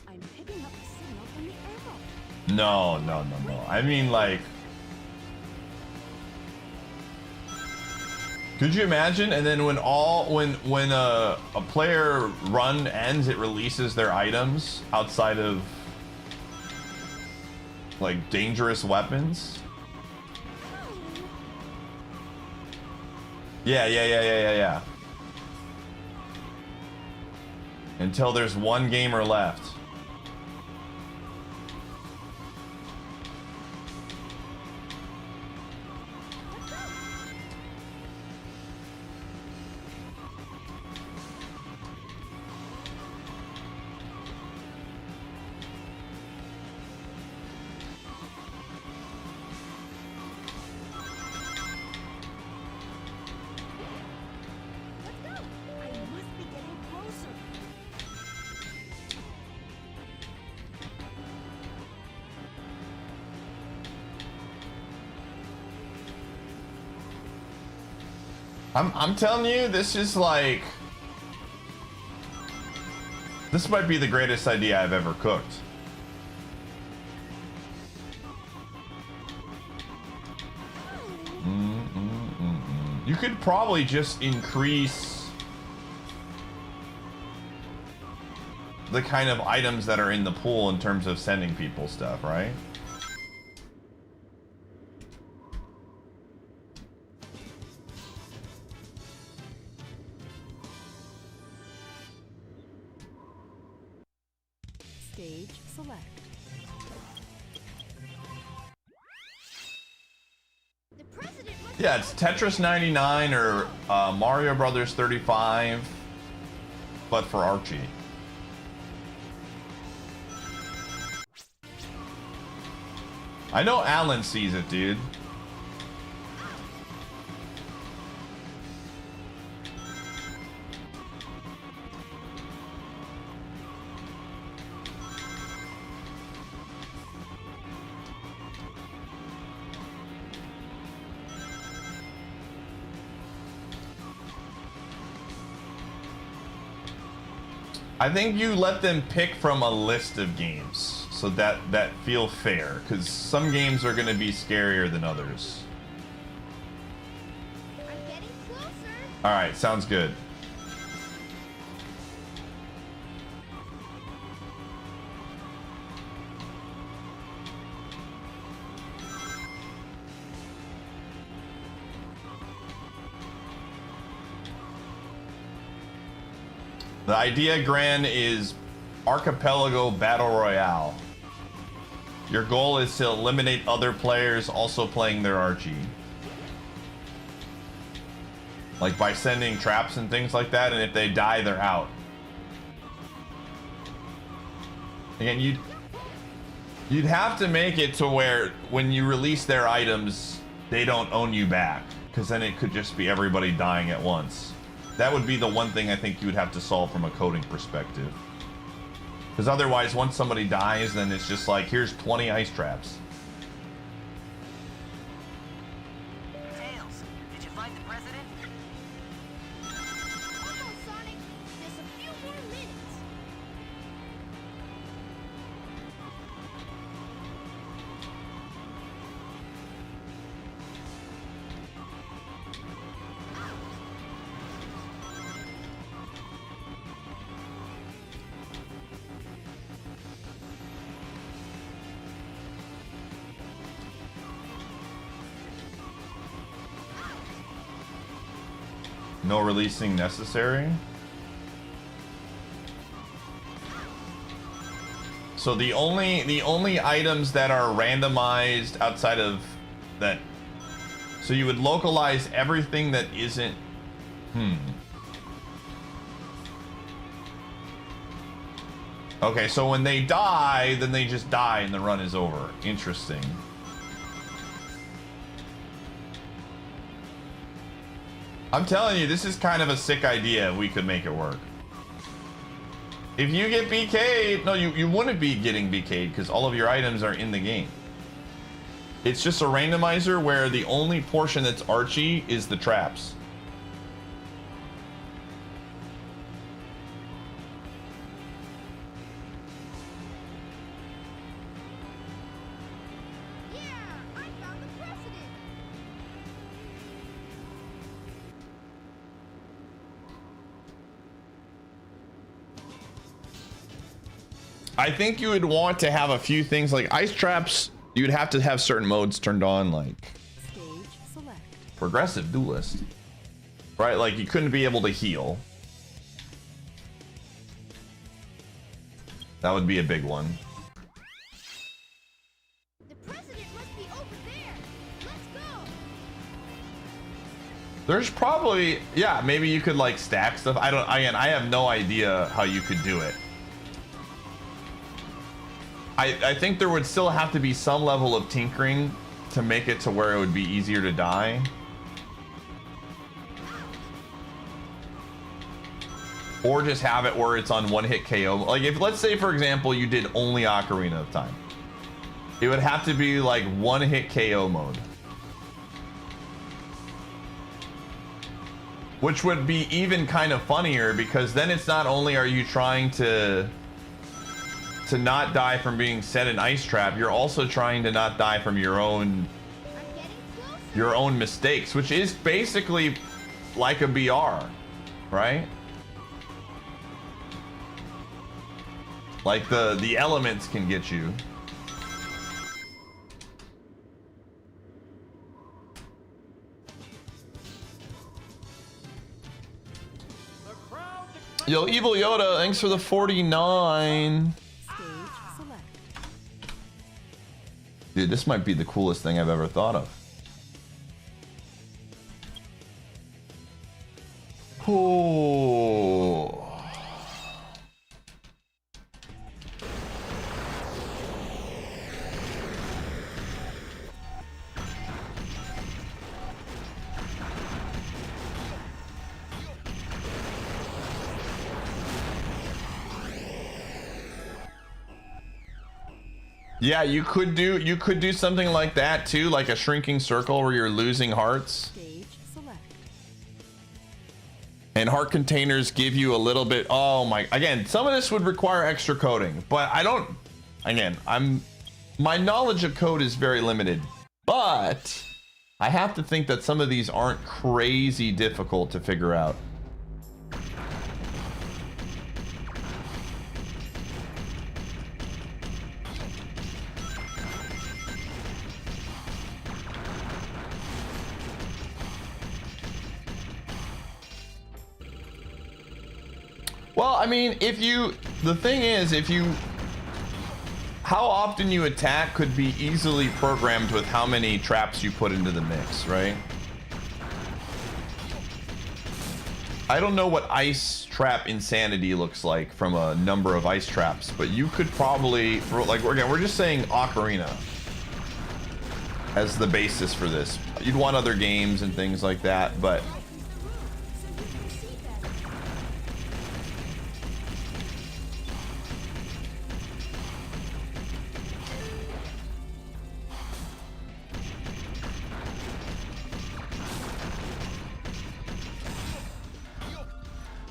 I'm picking up a signal from the arrow. No. I mean, like, could you imagine? And then when a player run ends, it releases their items outside of like dangerous weapons. Yeah. Until there's one gamer left. I'm telling you, this is like... This might be the greatest idea I've ever cooked. You could probably just increase the kind of items that are in the pool in terms of sending people stuff, right? select. The president must Yeah, it's Tetris 99 or Mario Brothers 35, but for Archie. I know Alan sees it, dude. I think you let them pick from a list of games so that feel fair, because some games are going to be scarier than others. I'm getting closer. All right, sounds good. The idea, Gran, is Archipelago Battle Royale. Your goal is to eliminate other players also playing their Archie. Like by sending traps and things like that, and if they die, they're out. Again, you'd have to make it to where when you release their items, they don't own you back, because then it could just be everybody dying at once. That would be the one thing I think you would have to solve from a coding perspective. Because otherwise, once somebody dies, then it's just like, here's 20 ice traps. Tails, did you find the president? Almost, Sonic. Just a few more minutes. No releasing necessary. So the only items that are randomized outside of that, so you would localize everything that isn't. Okay, so when they die, then they just die and the run is over. Interesting. I'm telling you, this is kind of a sick idea. We could make it work. If you get BK'd, no, you wouldn't be getting BK'd because all of your items are in the game. It's just a randomizer where the only portion that's Archie is the traps. Yeah, I found the president. I think you would want to have a few things like ice traps. You'd have to have certain modes turned on, like Stage select. progressive duelist, right? Like you couldn't be able to heal. That would be a big one. The president must be over there. Let's go. There's probably, yeah, maybe you could like stack stuff. I have no idea how you could do it. I think there would still have to be some level of tinkering to make it to where it would be easier to die. Or just have it where it's on one hit KO. Like if, let's say for example, you did only Ocarina of Time. It would have to be like one hit KO mode. Which would be even kind of funnier because then it's not only are you trying to not die from being set in ice trap, you're also trying to not die from your own mistakes, which is basically like a BR, right? Like the elements can get you. Yo, Evil Yoda, thanks for the 49. Stage select. Dude, this might be the coolest thing I've ever thought of. Oh. Yeah, you could do something like that too, like a shrinking circle where you're losing hearts. Stage select. And heart containers give you a little bit. Oh my! Again, some of this would require extra coding, but I don't. Again, my knowledge of code is very limited, but I have to think that some of these aren't crazy difficult to figure out. Well, I mean, the thing is, how often you attack could be easily programmed with how many traps you put into the mix, right? I don't know what ice trap insanity looks like from a number of ice traps, but you could probably, again, we're just saying Ocarina as the basis for this. You'd want other games and things like that, but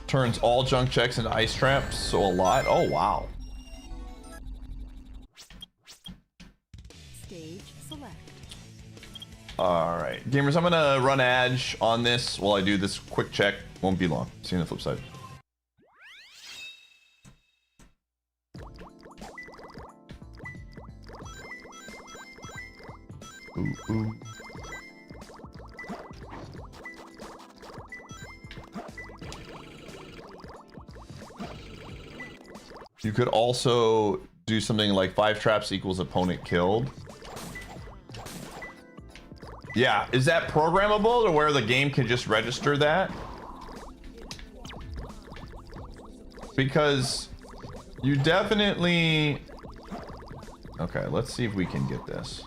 turns all junk checks into ice traps, so a lot. Oh wow. Stage select. All right, gamers, I'm gonna run Edge on this while I do this quick check. Won't be long. See you on the flip side. Ooh, ooh. You could also do something like 5 traps equals opponent killed. Yeah, is that programmable to where the game can just register that? Because you definitely... Okay, let's see if we can get this.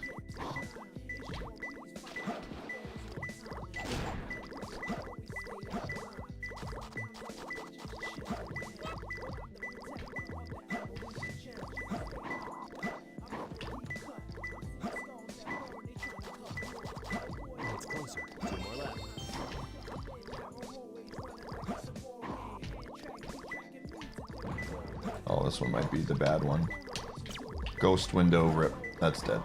Oh, this one might be the bad one. Ghost window rip. That's dead.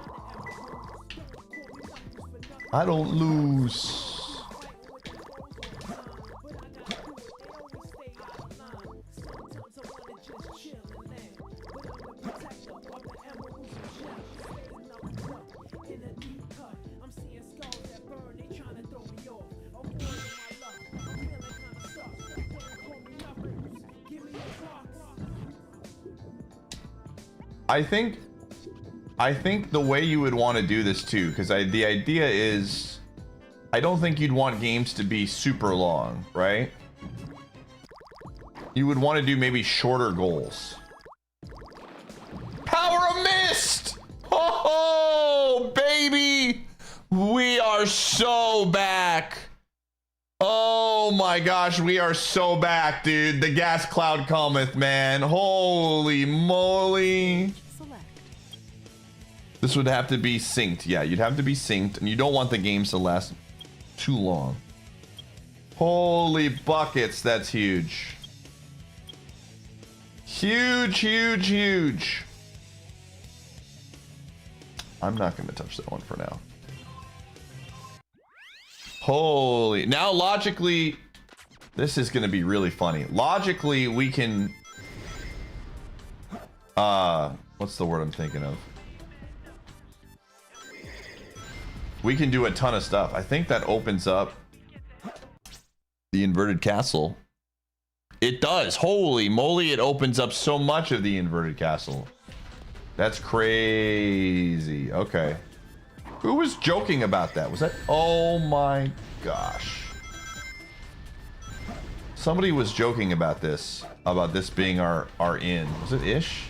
I don't lose. I think the way you would want to do this too, because the idea is, I don't think you'd want games to be super long, right? You would want to do maybe shorter goals. Power of Mist! Oh, baby! We are so back. Oh my gosh, we are so back, dude. The gas cloud cometh, man. Holy moly. This would have to be synced. Yeah, you'd have to be synced, and you don't want the games to last too long. Holy buckets, that's huge. Huge, huge, huge. I'm not going to touch that one for now. Holy. Now, logically, this is going to be really funny. Logically, we can... what's the word I'm thinking of? We can do a ton of stuff. I think that opens up the inverted castle. It does. Holy moly, it opens up so much of the inverted castle. That's crazy. Okay. Who was joking about that? Was that? Oh my gosh. Somebody was joking about this being our in. Was it Ish?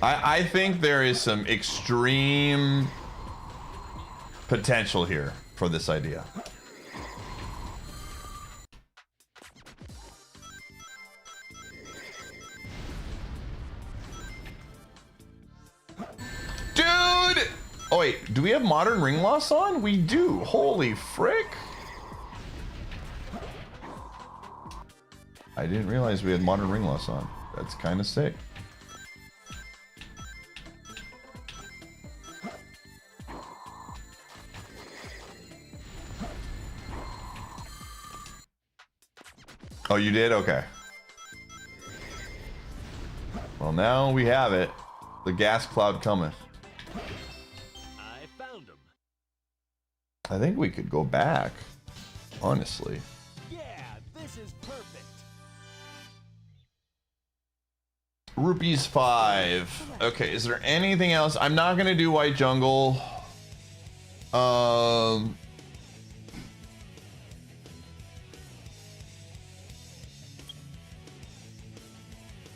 I think there is some extreme potential here for this idea. Dude! Oh wait, do we have modern ring loss on? We do. Holy frick. I didn't realize we had modern ring loss on. That's kind of sick. Oh, you did? Okay. Well, now we have it. The gas cloud cometh. I found him. I think we could go back, honestly. Yeah, this is perfect. Rupees 5. Okay, is there anything else? I'm not gonna do White Jungle.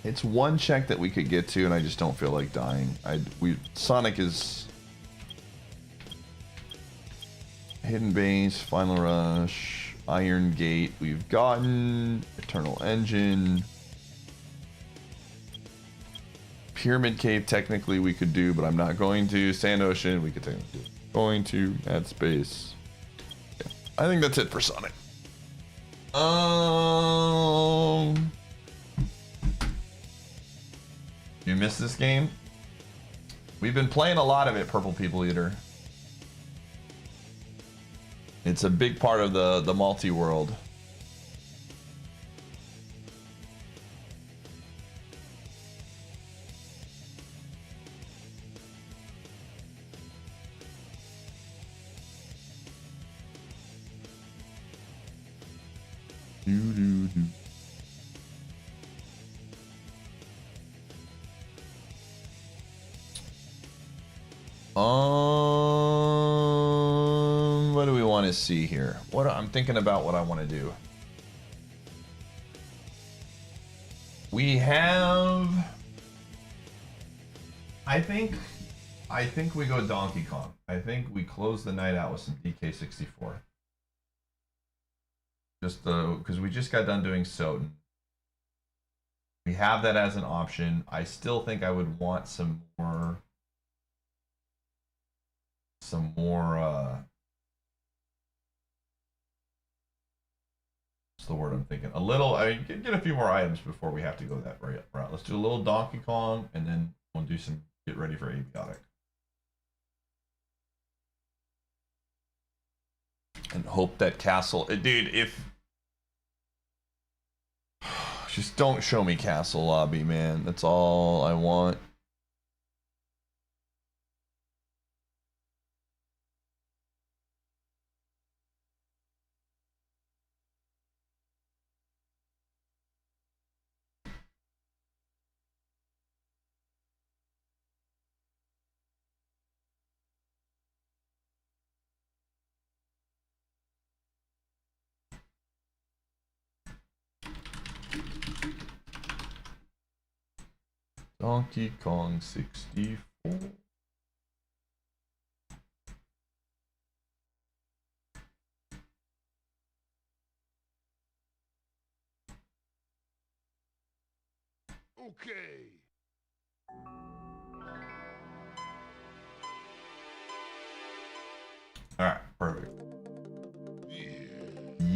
It's one check that we could get to, and I just don't feel like dying. Sonic is Hidden Base, Final Rush, Iron Gate. We've gotten Eternal Engine, Pyramid Cave. Technically, we could do, but I'm not going to. Sand Ocean, we could technically do. Going to add space. Yeah. I think that's it for Sonic. You missed this game? We've been playing a lot of it, Purple People Eater. It's a big part of the multi-world. Do. What do we want to see here? I'm thinking about what I want to do. We have, I think we go Donkey Kong. I think we close the night out with some DK64. Because we just got done doing Soden. We have that as an option. I still think I would want some more what's the word I'm thinking? Get a few more items before we have to go that route. Let's do a little Donkey Kong, and then we'll do some get ready for Aviotic. And hope that Castle, dude, just don't show me Castle Lobby, man. That's all I want. Donkey Kong 64. Okay. All right, perfect. Yeah.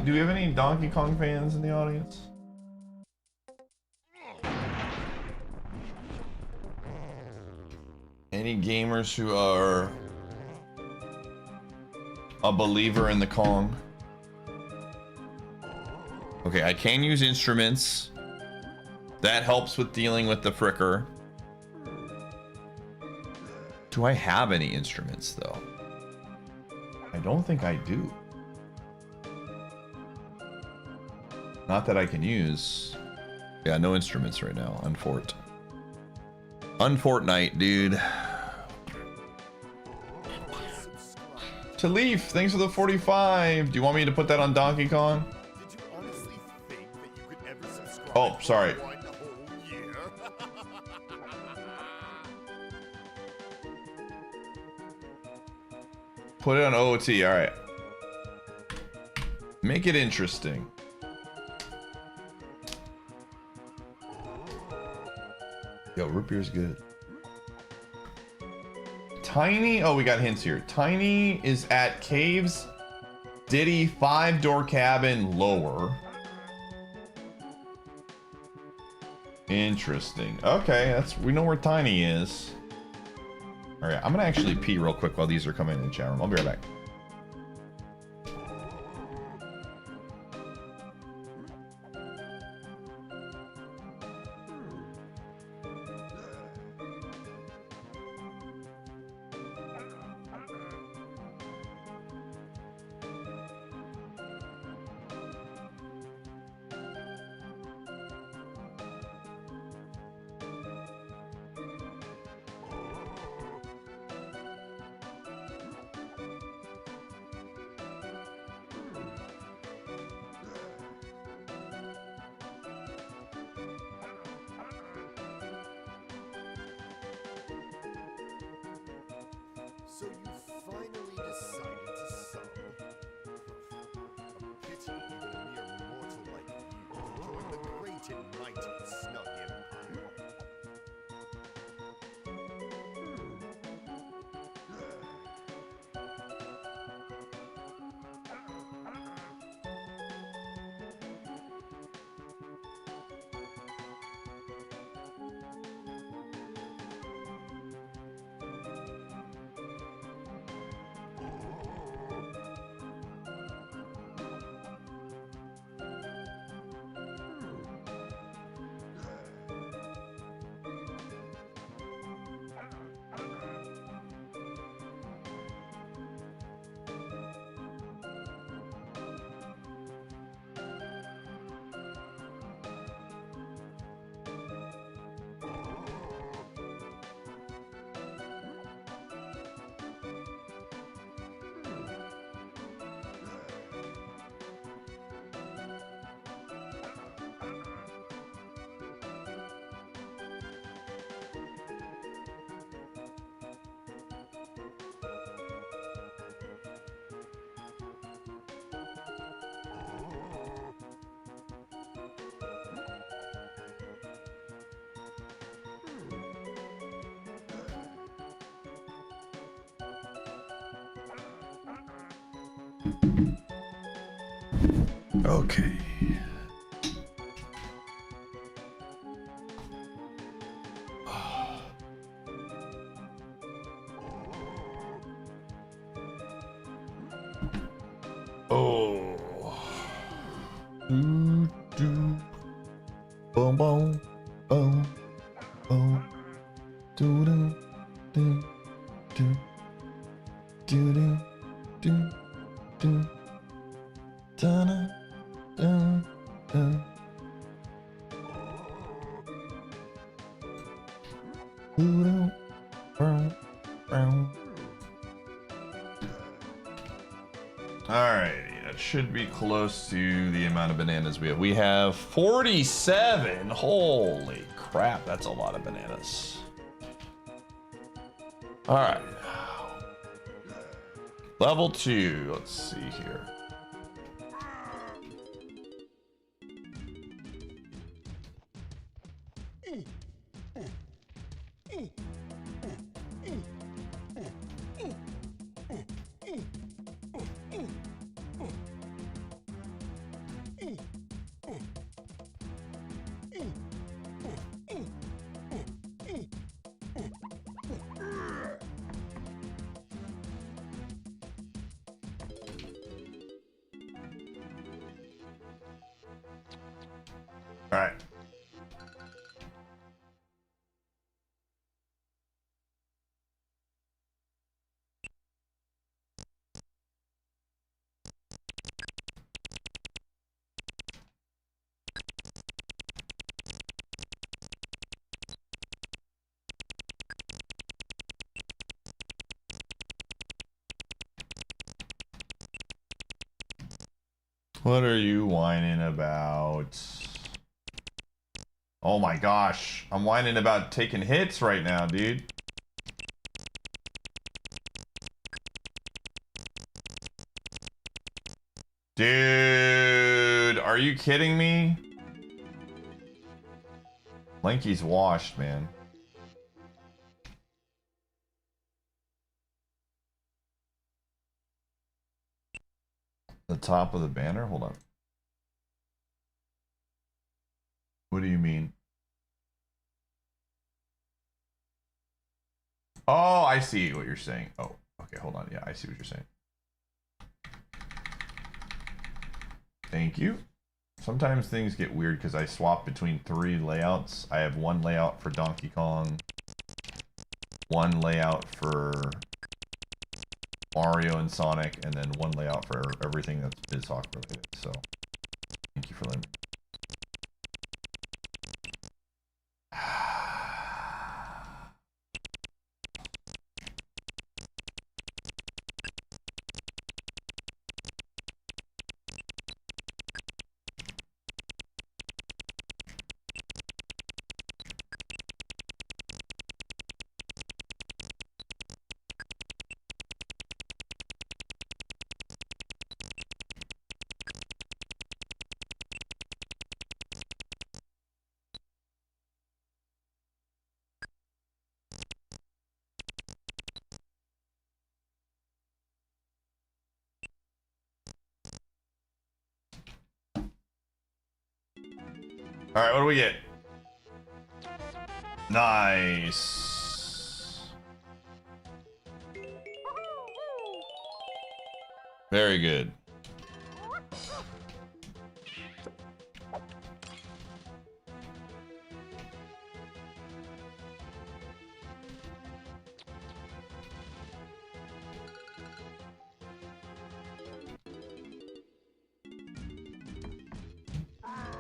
Do we have any Donkey Kong fans in the audience? Any gamers who are a believer in the Kong? Okay, I can use instruments. That helps with dealing with the fricker. Do I have any instruments, though? I don't think I do. Not that I can use. Yeah, no instruments right now. Unfort. Unfortnite, dude. Talif, thanks for the 45. Do you want me to put that on Donkey Kong? Did you honestly think that you could ever subscribe Oh, sorry. to one whole year? Put it on OOT, alright. Make it interesting. Yo, root beer's good. Tiny, oh, we got hints here. Tiny is at Caves. Diddy, 5-door cabin, lower. Interesting. Okay, we know where Tiny is. All right, I'm gonna actually pee real quick while these are coming in the chat room. I'll be right back. So you finally decided to sub. A pity even a mere mortal like you can join the great and mighty Snug Empire. Okay. Oh. Do, do. Boom, boom, boom, boom. Do, do, do, do. Do, do, do, do. Da-na, da, da. Do, do, brown, brown. Alrighty, that should be close to the amount of bananas we have. We have 47. Holy crap, that's a lot of bananas. All right. Level 2. Let's see here. All right. What are you whining about? Oh my gosh. I'm whining about taking hits right now, dude. Dude, are you kidding me? Lanky's washed, man. The top of the banner? Hold on. What do you mean? Oh, I see what you're saying. Oh, okay, hold on. Yeah, I see what you're saying. Thank you. Sometimes things get weird because I swap between 3 layouts. I have one layout for Donkey Kong, one layout for Mario and Sonic, and then one layout for everything that's BizHawk related. So, thank you for letting me. All right, what do we get? Nice. Very good.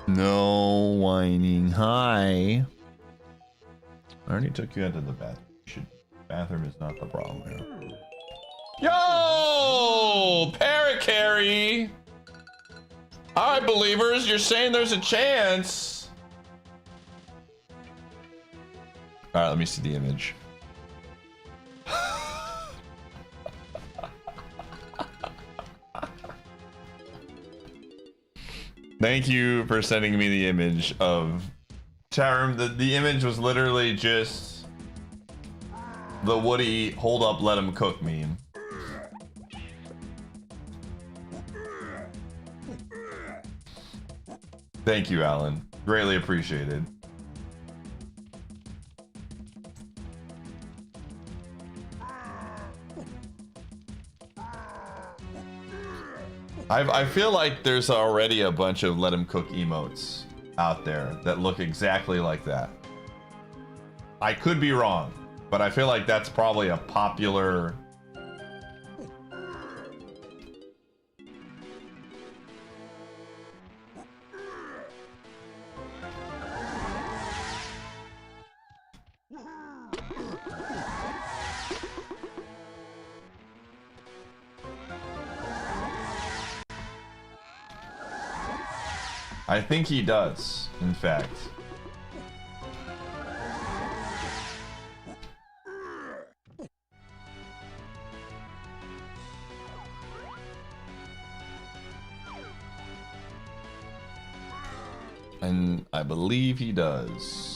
No whining. Hi. I already took you out to the bathroom. Bathroom is not the problem here. Yo! Paracarry! Alright, believers, you're saying there's a chance. Alright, let me see the image. Thank you for sending me the image of chat room. The image was literally just the Woody hold up, let him cook meme. Thank you, Alan. Greatly appreciated. I feel like there's already a bunch of let him cook emotes out there that look exactly like that. I could be wrong, but I feel like that's probably a popular... I think he does, in fact. And I believe he does.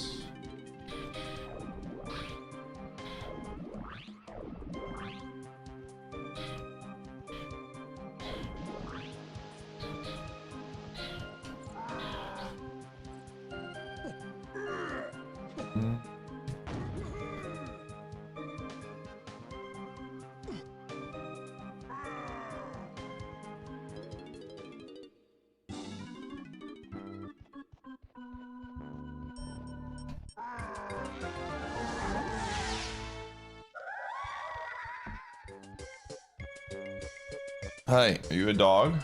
Hi, are you a dog?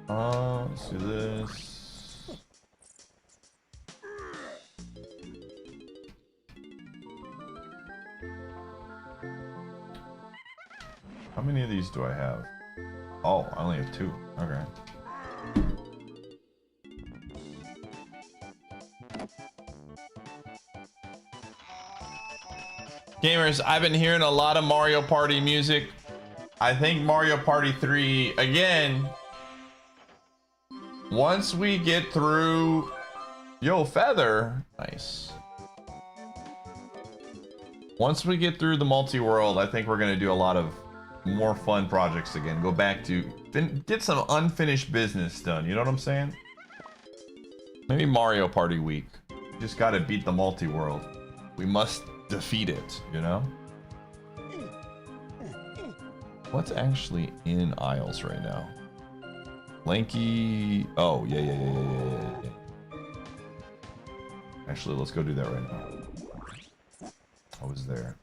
Let's do this. How many of these do I have? Oh, I only have 2. Okay. Gamers, I've been hearing a lot of Mario Party music. I think Mario Party 3, again, once we get through... Yo, Feather. Nice. Once we get through the multi-world, I think we're going to do a lot of more fun projects again. Go back to... Get some unfinished business done, you know what I'm saying? Maybe Mario Party week. Just got to beat the multi-world. We must defeat it, you know? What's actually in aisles right now? Lanky... Oh, yeah. Actually, let's go do that right now. I was there.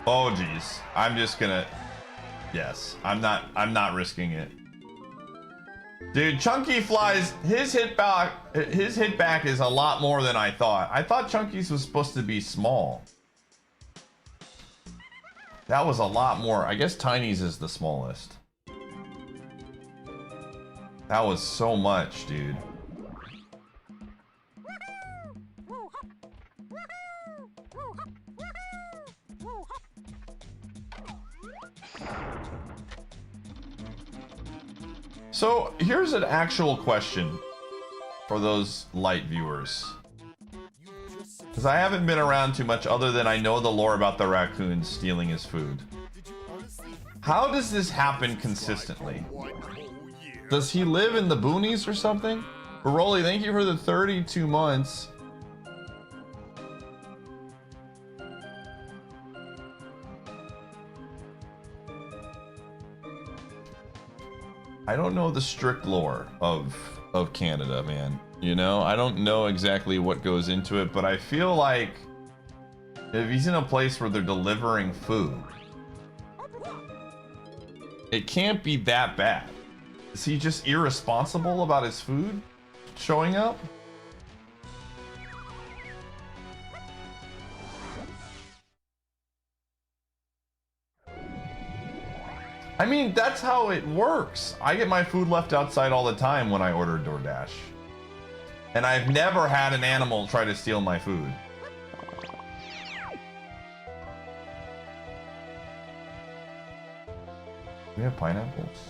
Oh geez, I'm just gonna... Yes, I'm not risking it. Dude, Chunky flies, his hit back is a lot more than I thought. I thought Chunky's was supposed to be small. That was a lot more. I guess Tiny's is the smallest. That was so much, dude. So here's an actual question for those light viewers. Because I haven't been around too much other than I know the lore about the raccoon stealing his food. How does this happen consistently? Does he live in the boonies or something? Baroli, thank you for the 32 months. I don't know the strict lore of Canada, man. You know, I don't know exactly what goes into it, but I feel like if he's in a place where they're delivering food, it can't be that bad. Is he just irresponsible about his food showing up? I mean, that's how it works. I get my food left outside all the time when I order DoorDash. And I've never had an animal try to steal my food. We have pineapples.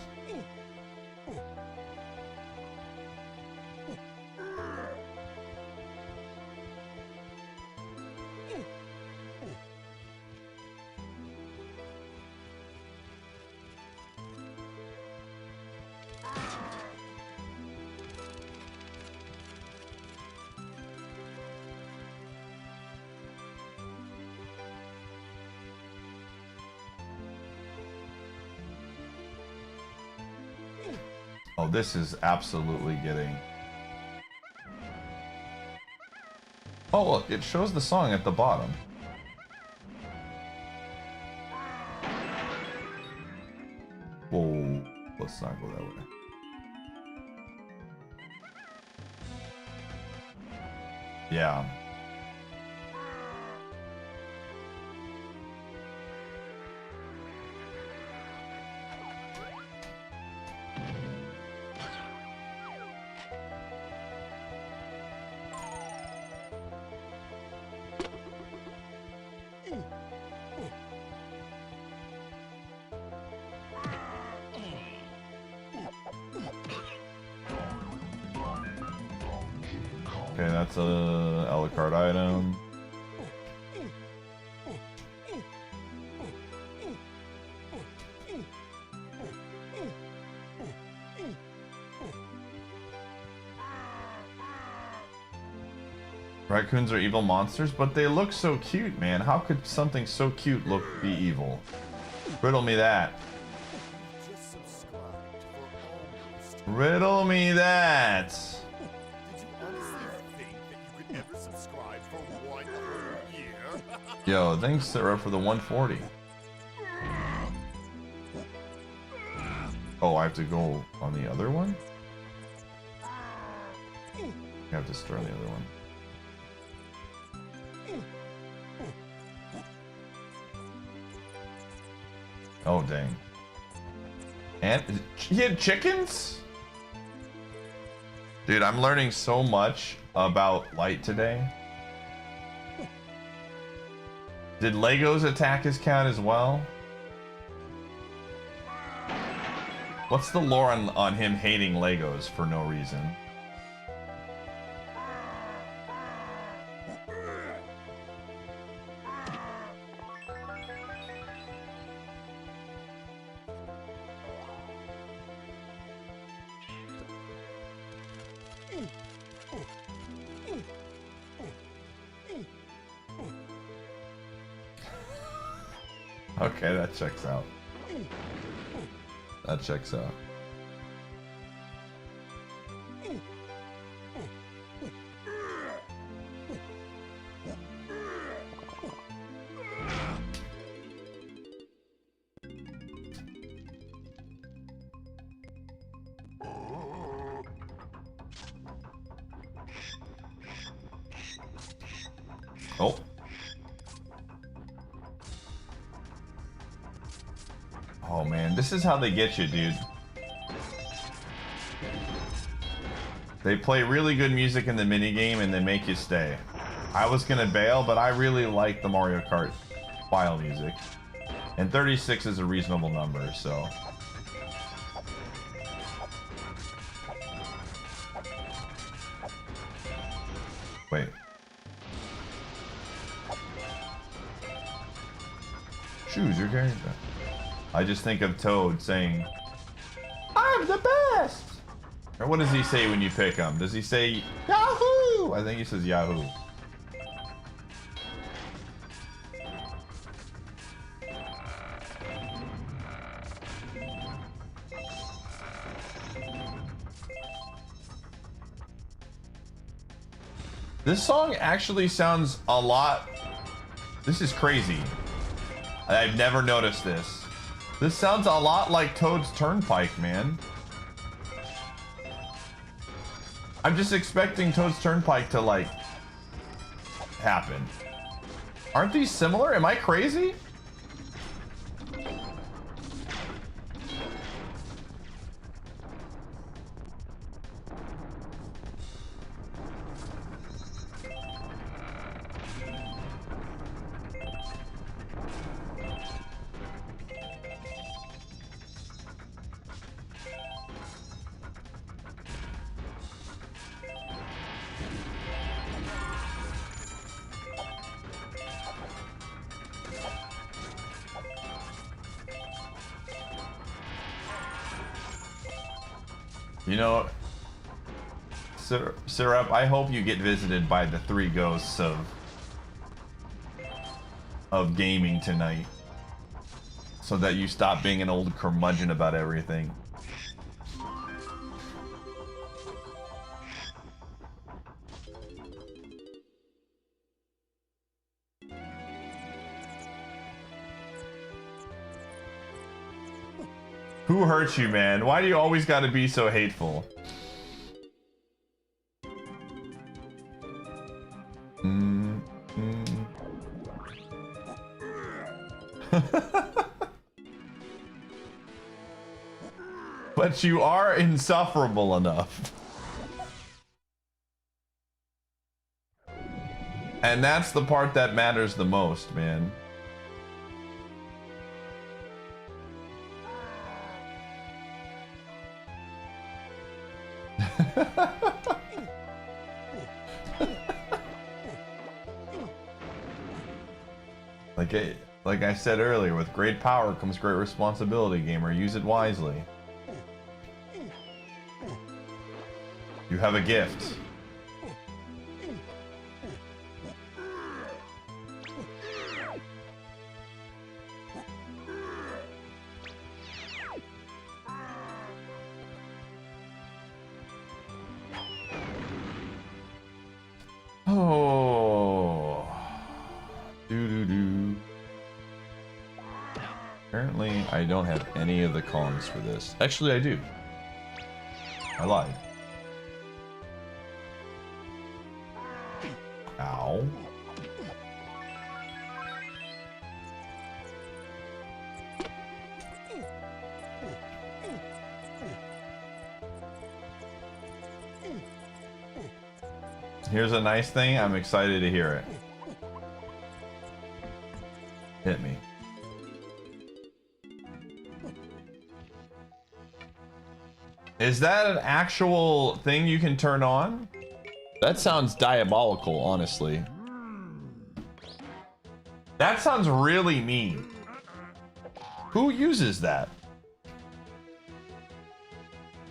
Oh, this is absolutely getting... Oh, look, it shows the song at the bottom. Whoa, let's not go that way. Yeah. Okay, that's a a la carte item. Raccoons are evil monsters, but they look so cute, man. How could something so cute be evil? Riddle me that. Just subscribed for almost. Riddle me that. Did you honestly think that you could ever subscribe for 1 whole year? Yo, thanks Sarah for the 140. Oh, I have to go on the other one? I have to start on the other one. Oh, dang. And he had chickens? Dude, I'm learning so much about light today. Did Legos attack his cat as well? What's the lore on him hating Legos for no reason? Okay, that checks out. That checks out. Oh. Oh man, this is how they get you, dude. They play really good music in the minigame and they make you stay. I was gonna bail, but I really like the Mario Kart file music. And 36 is a reasonable number, so. Wait. Choose your character. I just think of Toad saying, "I'm the best!" Or what does he say when you pick him? Does he say, "Yahoo"? I think he says Yahoo. This song actually sounds a lot... This is crazy. I've never noticed this. This sounds a lot like Toad's Turnpike, man. I'm just expecting Toad's Turnpike to, like, happen. Aren't these similar? Am I crazy? You know, Syrup, I hope you get visited by the 3 ghosts of gaming tonight, so that you stop being an old curmudgeon about everything. Who hurt you, man? Why do you always gotta be so hateful? But you are insufferable enough. And that's the part that matters the most, man. Like I said earlier, with great power comes great responsibility, gamer. Use it wisely. You have a gift. Oh. Doo-doo-doo. Apparently, I don't have any of the Kongs for this. Actually, I do. I lied. Ow. Here's a nice thing. I'm excited to hear it. Hit me. Is that an actual thing you can turn on? That sounds diabolical, honestly. That sounds really mean. Who uses that?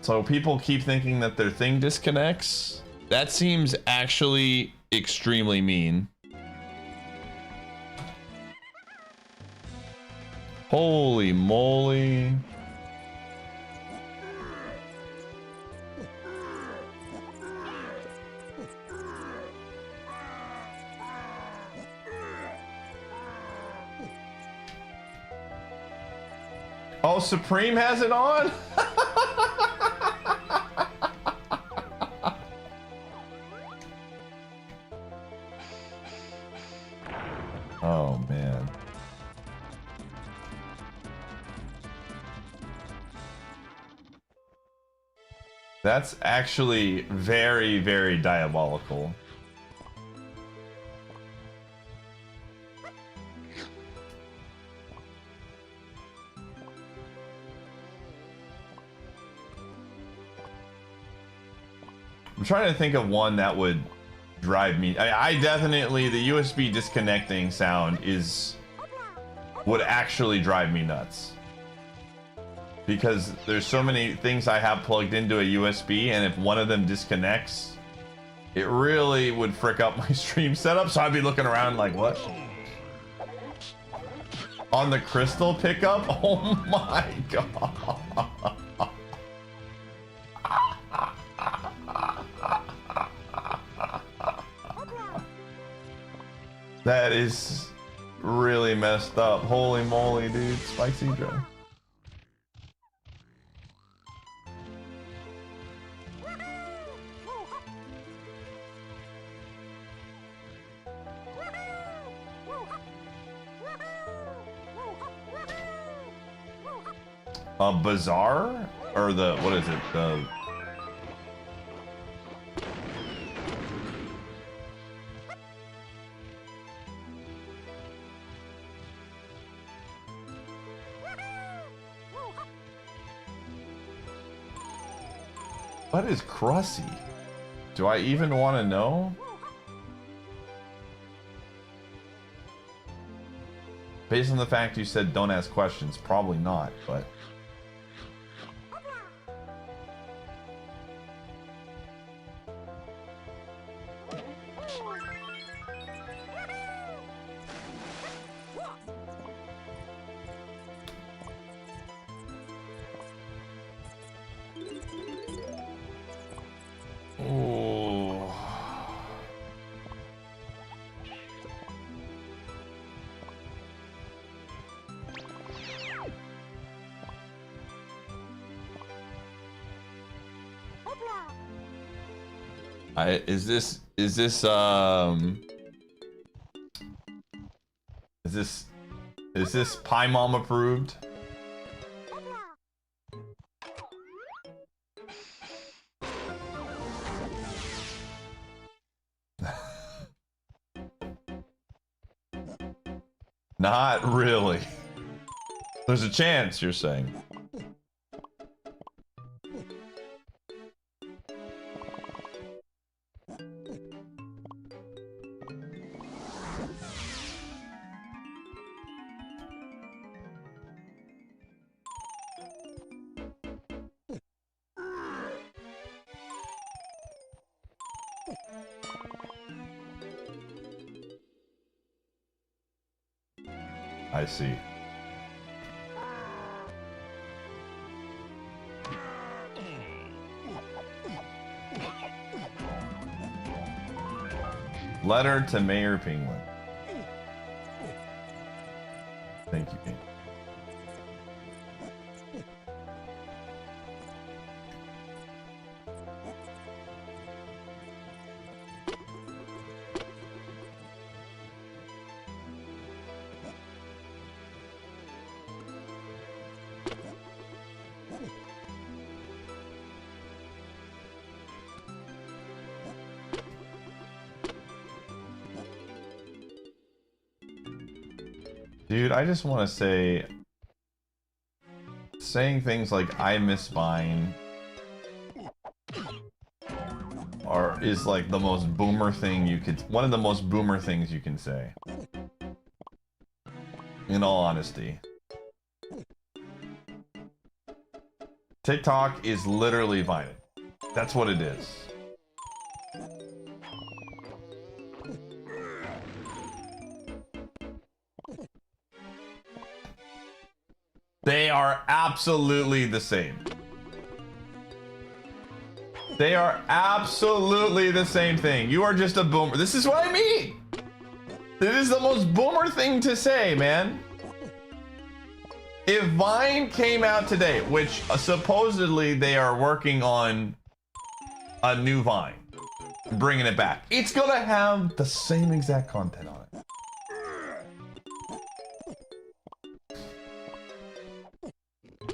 So people keep thinking that their thing disconnects? That seems actually extremely mean. Holy moly. Oh, Supreme has it on? Oh, man. That's actually very, very diabolical. I'm trying to think of one that would drive me. I definitely, the USB disconnecting sound would actually drive me nuts. Because there's so many things I have plugged into a USB, and if one of them disconnects, it really would frick up my stream setup. So I'd be looking around like, what? On the crystal pickup? Oh my god. That is really messed up. Holy moly, dude. Spicy Joe. A bazaar? Or the, what is it? The... What is Crusty? Do I even want to know? Based on the fact you said don't ask questions, probably not, but... Is this Pie Mom approved? Not really. There's a chance, you're saying. I see. Letter to Mayor Penguin. Thank you, Penguin. Dude, I just want to say, saying things like "I miss Vine" is like the most boomer thing you could, one of the most boomer things you can say. In all honesty. TikTok is literally Vine. That's what it is. They are absolutely the same. They are absolutely the same thing. You are just a boomer. This is what I mean. This is the most boomer thing to say, man. If Vine came out today, which supposedly they are working on a new Vine, bringing it back, it's gonna have the same exact content on it.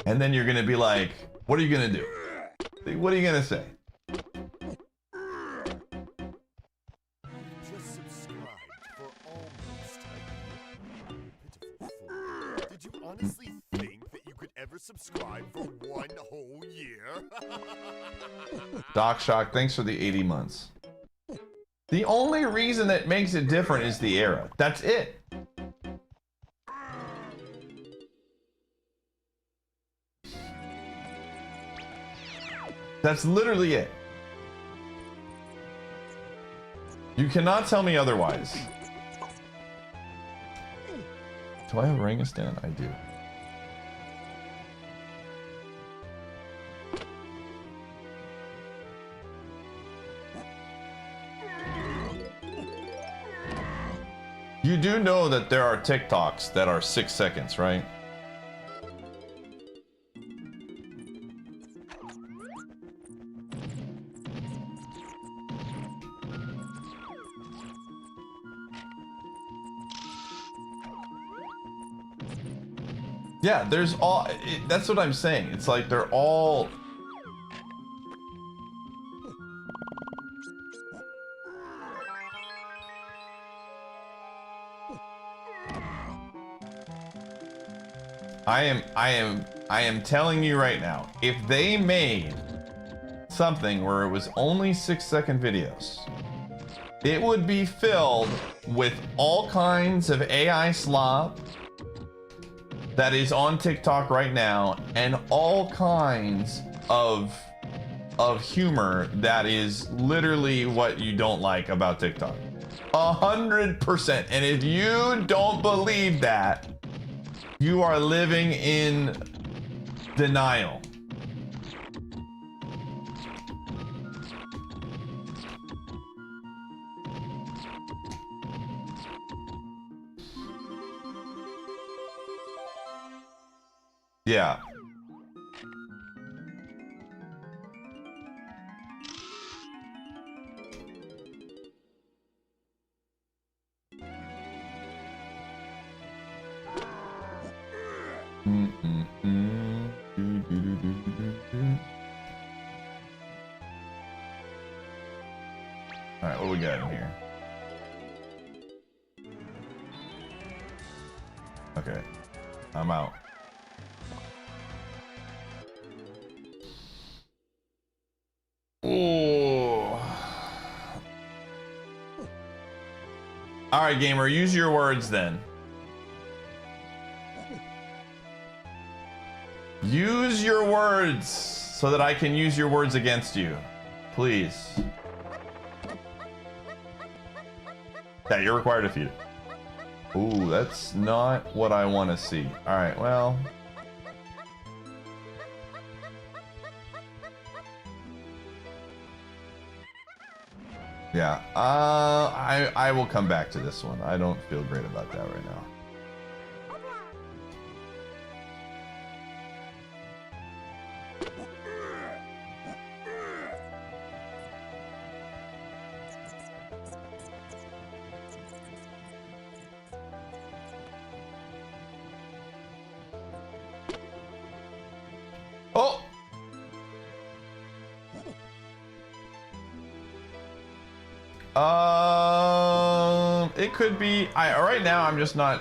And then you're gonna be like, what are you gonna do? What are you gonna say? Just subscribed for almost a year. Pitiful fool. Did you honestly think that you could ever subscribe for 1 whole year? Doc Shock, thanks for the 80 months. The only reason that makes it different is the era. That's it. That's literally it. You cannot tell me otherwise. Do I have Rangistan? I do. You do know that there are TikToks that are 6 seconds, right? Yeah, there's all, that's what I'm saying. It's like they're all... I am telling you right now, if they made something where it was only 6-second videos, it would be filled with all kinds of AI slop that is on TikTok right now, and all kinds of humor that is literally what you don't like about TikTok. 100%. And if you don't believe that, you are living in denial. Yeah. All right, what do we got in here? Okay, I'm out. Ooh. All right, gamer, use your words then. Use your words so that I can use your words against you. Please. Yeah, you're required to feed it. Ooh, that's not what I want to see. All right, well. Yeah, I will come back to this one. I don't feel great about that right now. Oh! It could be. Right now I'm just not.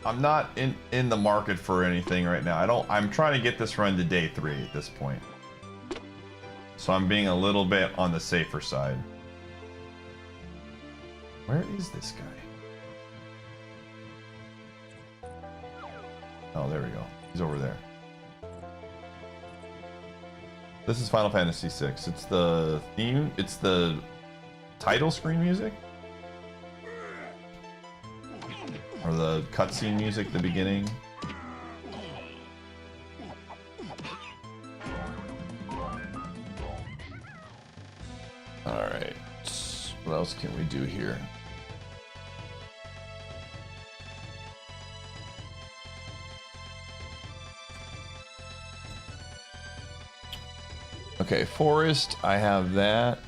I'm not in the market for anything right now. I'm trying to get this run to day 3 at this point. So I'm being a little bit on the safer side. Where is this guy? Oh, there we go. He's over there. This is Final Fantasy VI. It's the theme. It's the title screen music, or the cutscene music at the beginning. All right. What else can we do here? Okay, forest, I have that.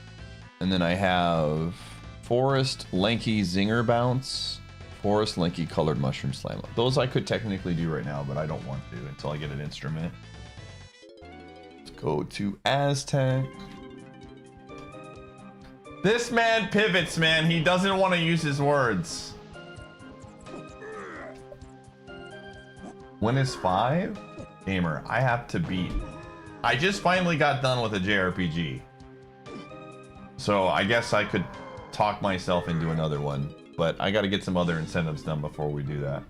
And then I have forest, lanky zinger bounce, forest, lanky colored mushroom slam. Those I could technically do right now, but I don't want to until I get an instrument. Let's go to Aztec. This man pivots, man. He doesn't want to use his words. When is 5? Gamer, I have to beat. I just finally got done with a JRPG. So I guess I could talk myself into another one, but I got to get some other incentives done before we do that.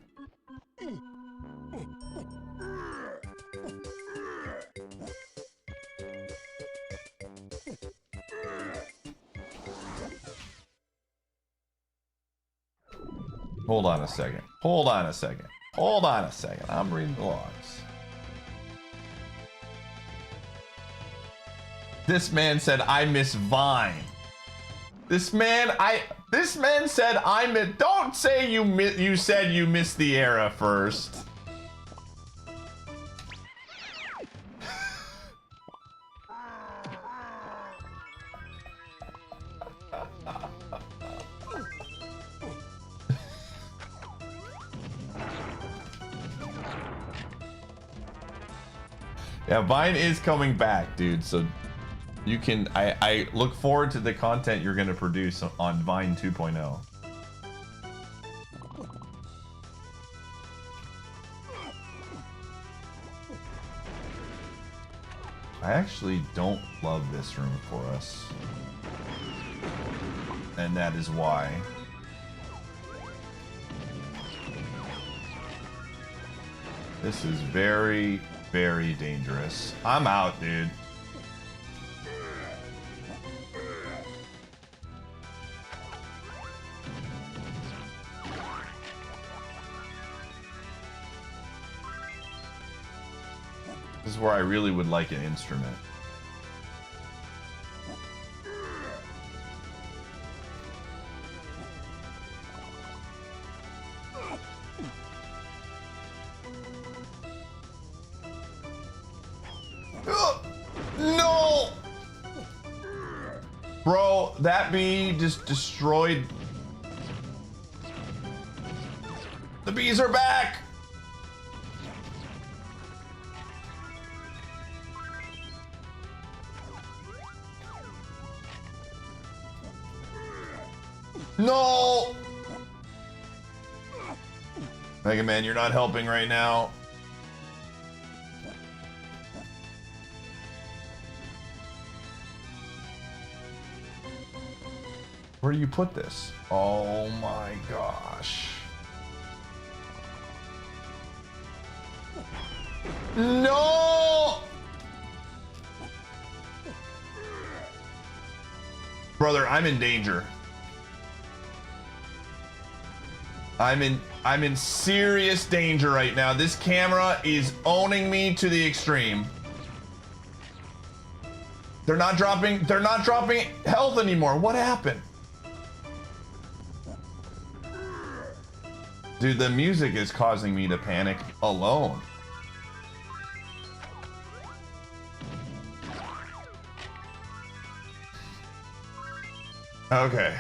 Hold on a second. Hold on a second. Hold on a second. I'm reading the logs. This man said, I miss Vine. This man said, I miss. Don't say you said you missed the era first. Yeah, Vine is coming back, dude. So you can, I look forward to the content you're going to produce on Vine 2.0. I actually don't love this room for us. And that is why. This is very, very dangerous. I'm out, dude. This is where I really would like an instrument. No! Bro, that bee just destroyed. The bees are back! No! Mega Man, you're not helping right now. Where do you put this? Oh my gosh. No! Brother, I'm in danger. I'm in serious danger right now. This camera is owning me to the extreme. They're not dropping health anymore. What happened? Dude, the music is causing me to panic alone. Okay.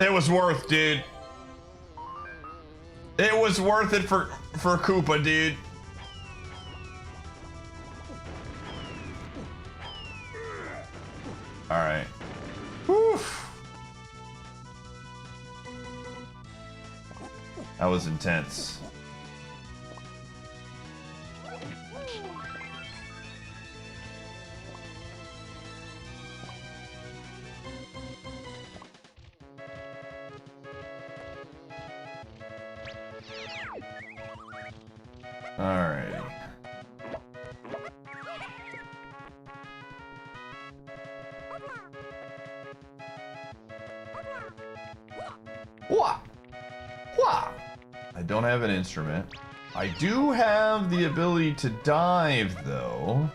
It was worth, dude. It was worth it for Koopa, dude. All right. Woof. That was intense. Alrighty. Wah! Wah! I don't have an instrument. I do have the ability to dive, though.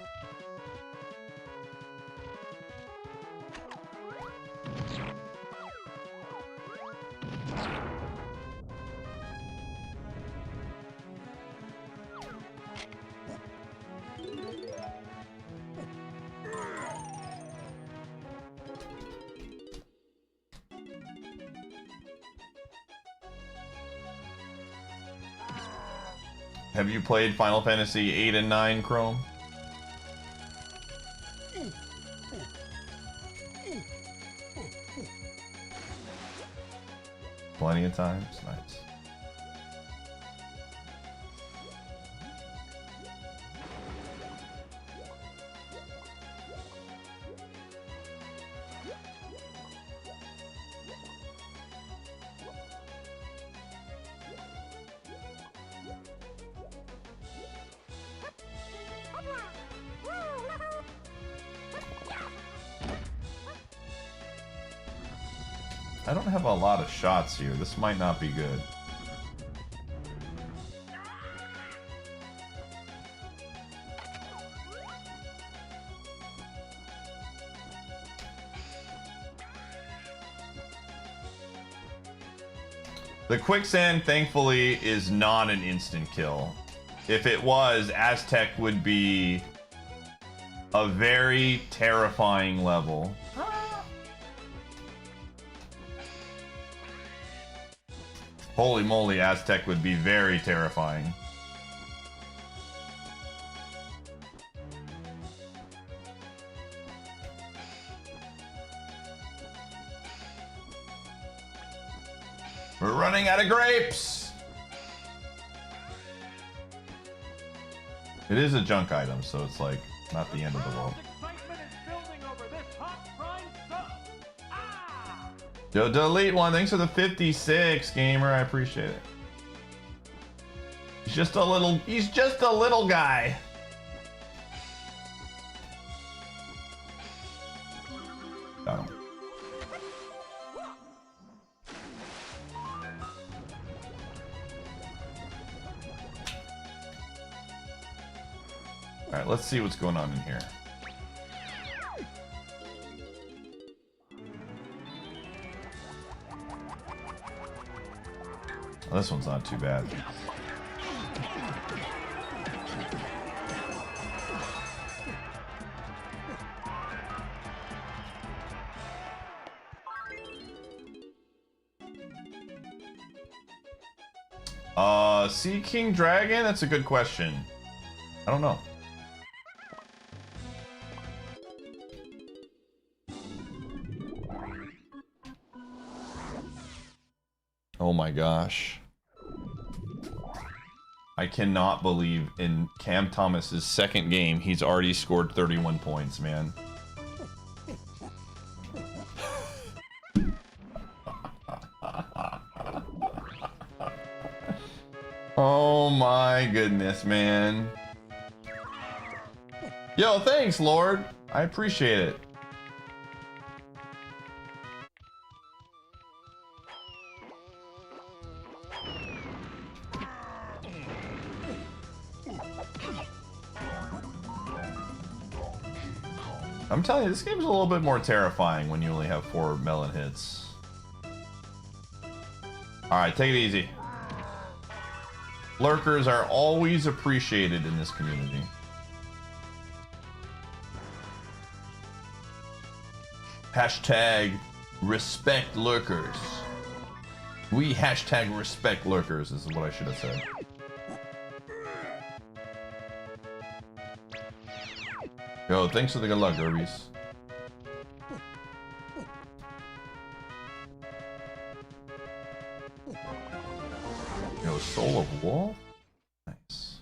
Have you played Final Fantasy 8 and 9, Chrome? Plenty of times. Nice. I don't have a lot of shots here. This might not be good. The quicksand, thankfully, is not an instant kill. If it was, Aztec would be a very terrifying level. Holy moly, Aztec would be very terrifying. We're running out of grapes! It is a junk item, so it's like not the end of the world. Excitement is building over this hot prime sub. Ah! Yo, delete one. Thanks for the 56, gamer. I appreciate it. He's just a little guy. Got him. All right, let's see what's going on in here. Well, this one's not too bad. Sea King Dragon? That's a good question. I don't know. Oh my gosh. I cannot believe in Cam Thomas's second game, he's already scored 31 points, man. Oh my goodness, man. Yo, thanks, Lord. I appreciate it. I'm telling you, this game's a little bit more terrifying when you only have 4 melon hits. Alright, take it easy. Lurkers are always appreciated in this community. Hashtag respect lurkers. We hashtag respect lurkers is what I should have said. Yo, thanks for the good luck, Derbies. Yo, Soul of Wolf? Nice.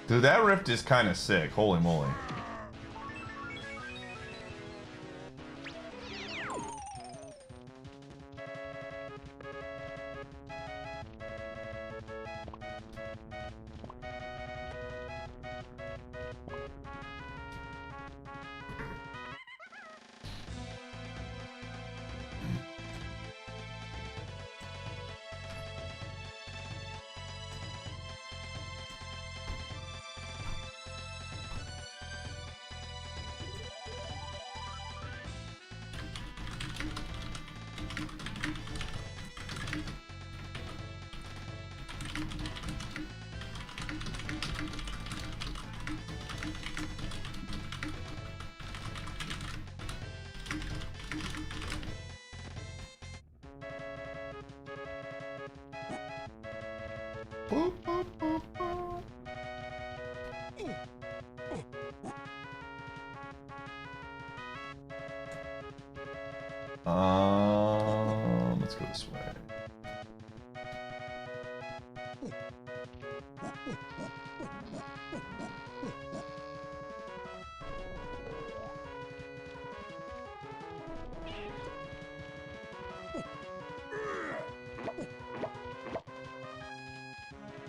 Dude, that rift is kind of sick. Holy moly. Let's go this way.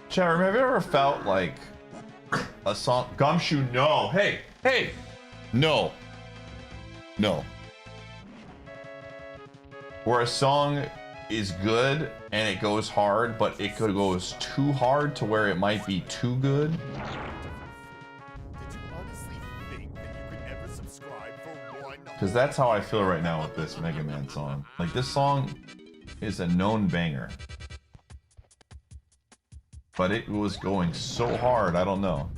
Chat room, have you ever felt like a song? Gumshoe, no. Hey, hey, no, no. Where a song is good and it goes hard, but it could goes too hard to where it might be too good. Did you honestly think that you could ever subscribe for one? Because that's how I feel right now with this Mega Man song. Like, this song is a known banger. But it was going so hard, I don't know.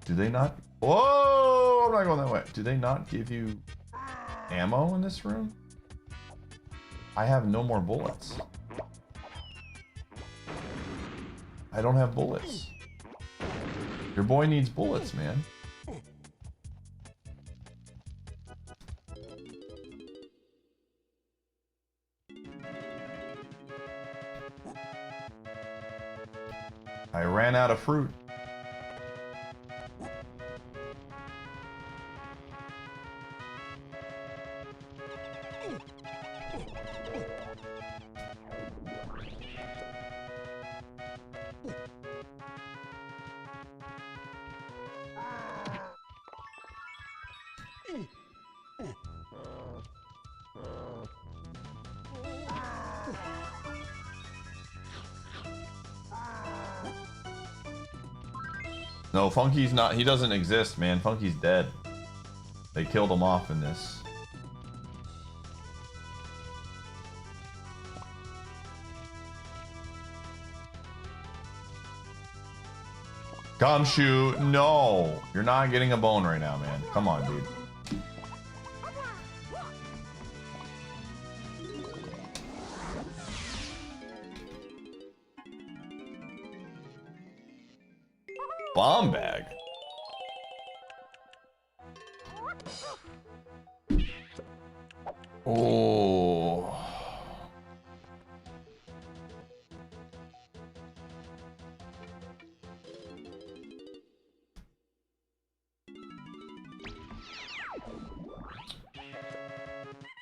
Do they not? Whoa! I'm not going that way. Do they not give you ammo in this room? I have no more bullets. I don't have bullets. Your boy needs bullets, man. I ran out of fruit. No, Funky's not. He doesn't exist, man. Funky's dead. They killed him off in this. Gumshoe, no. You're not getting a bone right now, man. Come on, dude. Bomb bag. Oh.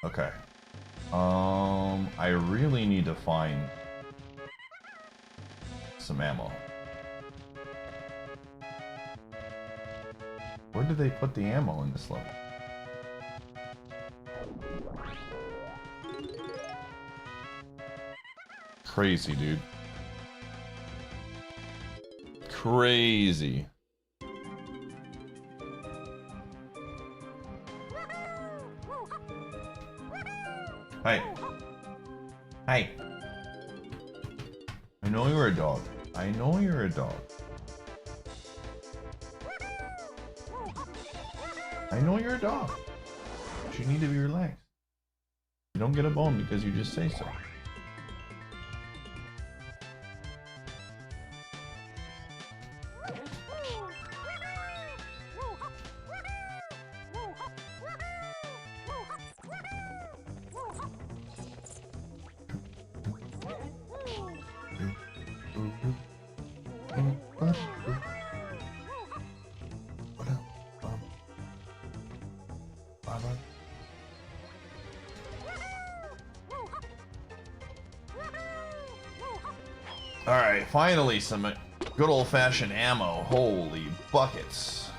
Okay. I really need to find some ammo. Where did they put the ammo in this level? Crazy, dude. Crazy. Hey. Hey. I know you're a dog. I know you're a dog. I know you're a dog. But you need to be relaxed. You don't get a bone because you just say so. Alright, finally some good old-fashioned ammo. Holy buckets.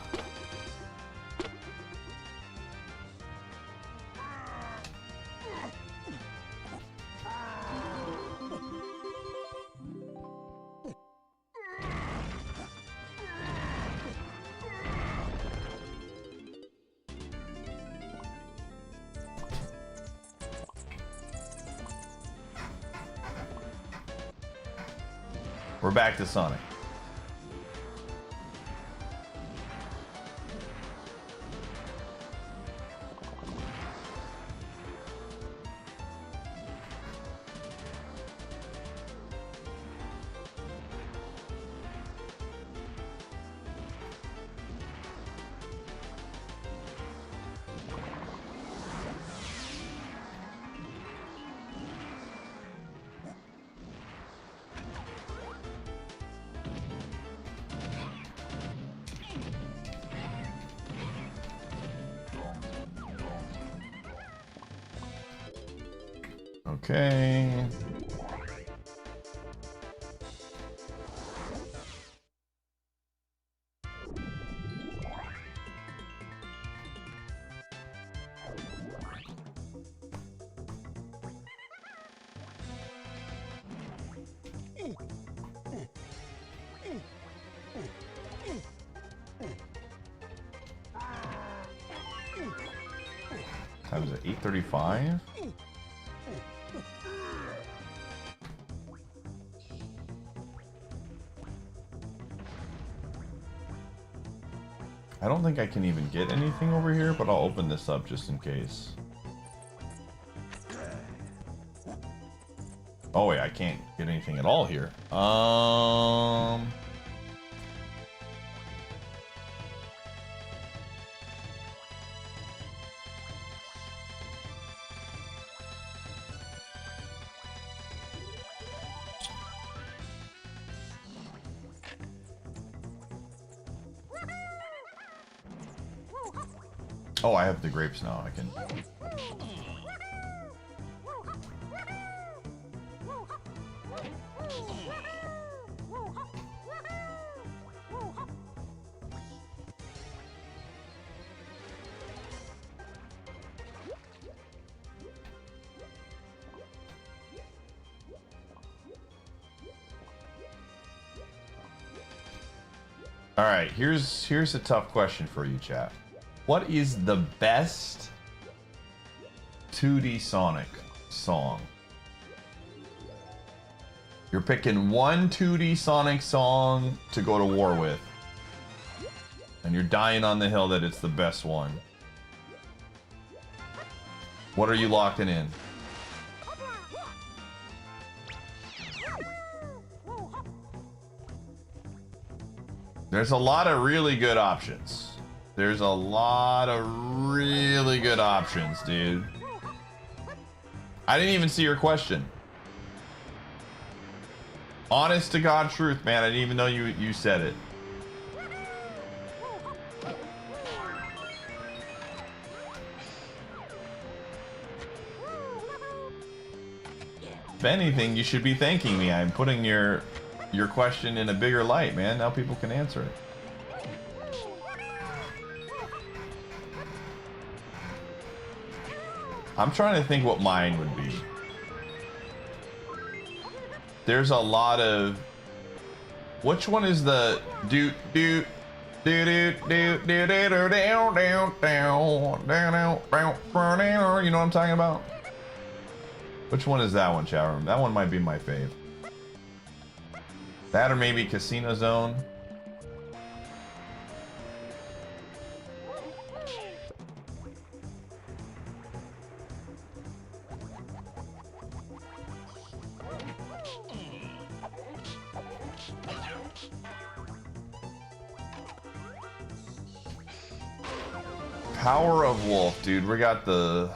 We're back to Sonic. Okay. That was at 8:35. I don't think I can even get anything over here, but I'll open this up just in case. Oh wait, I can't get anything at all here. Oh, I have the grapes now. I can. All right, here's a tough question for you, chat. What is the best 2D Sonic song? You're picking one 2D Sonic song to go to war with. And you're dying on the hill that it's the best one. What are you locking in? There's a lot of really good options. There's a lot of really good options, dude. I didn't even see your question. Honest to God truth, man. I didn't even know you said it. If anything, you should be thanking me. I'm putting your question in a bigger light, man. Now people can answer it. I'm trying to think what mine would be. There's a lot of... Which one is the do do do do do do do do down down down down down? You know what I'm talking about? Which one is that one, chat room? That one might be my fave. That or maybe Casino Zone. Power of Wolf, dude. We got the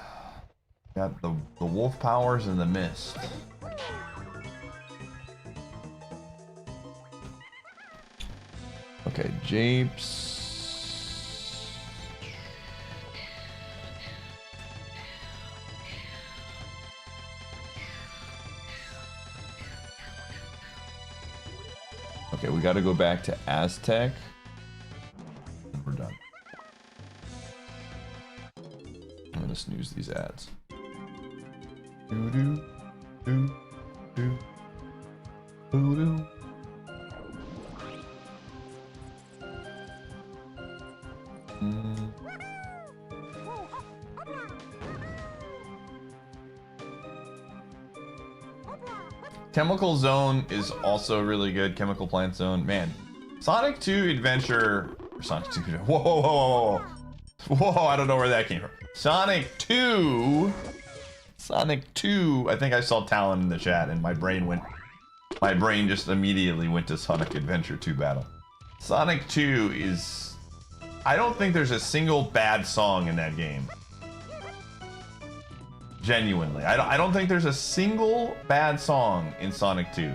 wolf powers and the mist. Okay, Japes. Okay, we got to go back to Aztec. And we're done. I'm gonna snooze these ads. Do do do do do do. Chemical Zone is also really good. Chemical Plant Zone, man. Sonic 2 Adventure. Or Sonic 2. Whoa, whoa, whoa, whoa, whoa! Whoa! I don't know where that came from. Sonic 2. Sonic 2. I think I saw Talon in the chat, and my brain just immediately went to Sonic Adventure 2 Battle. Sonic 2 is... I don't think there's a single bad song in that game. Genuinely. I don't think there's a single bad song in Sonic 2.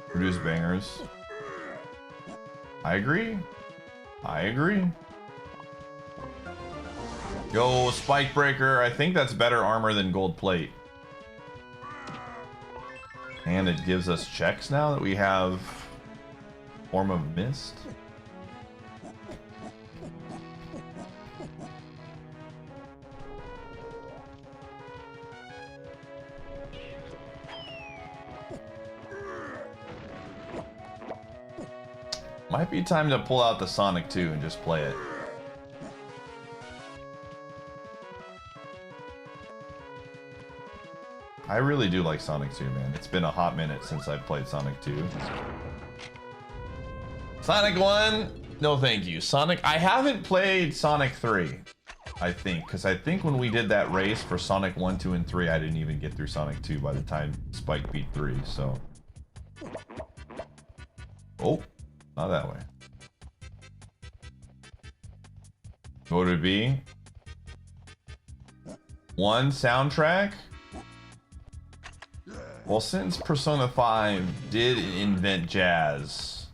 Produce bangers. I agree. I agree. Yo, Spike Breaker. I think that's better armor than gold plate. And it gives us checks now that we have Form of Mist. Might be time to pull out the Sonic 2 and just play it. I really do like Sonic 2, man. It's been a hot minute since I've played Sonic 2. Sonic 1? No thank you. Sonic... I haven't played Sonic 3, I think. Because I think when we did that race for Sonic 1, 2, and 3, I didn't even get through Sonic 2 by the time Spike beat 3, so... Oh. Not that way. What would it be? 1 soundtrack? Well, since Persona 5 did invent jazz,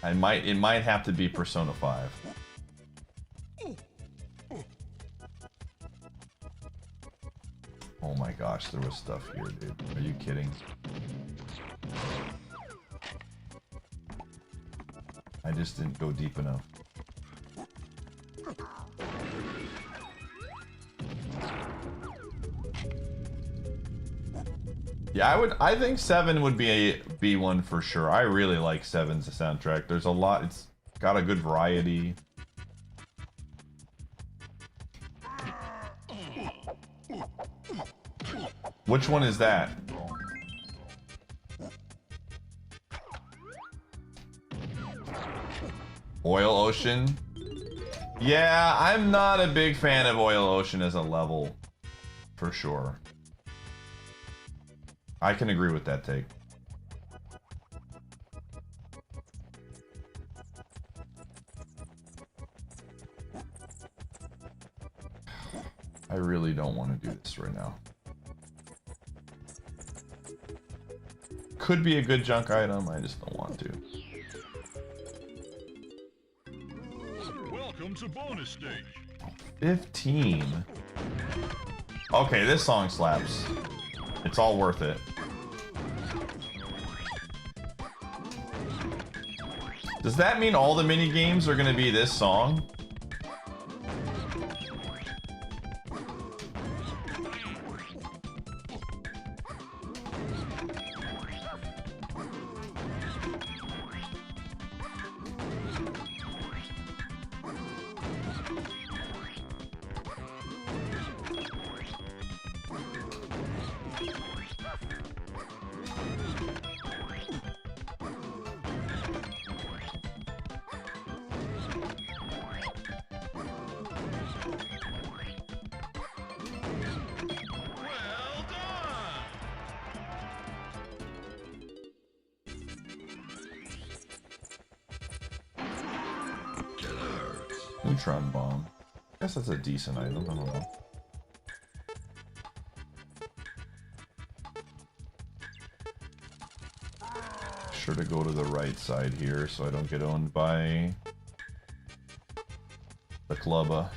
it might have to be Persona 5. Oh my gosh, there was stuff here, dude. Are you kidding? I just didn't go deep enough. Yeah, I think 7 would be one for sure. I really like 7's soundtrack. There's a lot, it's got a good variety. Which one is that? Oil Ocean? Yeah, I'm not a big fan of Oil Ocean as a level, for sure. I can agree with that take. I really don't want to do this right now. Could be a good junk item, I just don't want to. Welcome to bonus stage. 15. Okay, this song slaps. It's all worth it. Does that mean all the mini games are gonna be this song? Neutron bomb. I guess that's a decent item, I don't know. Sure to go to the right side here so I don't get owned by the clubba.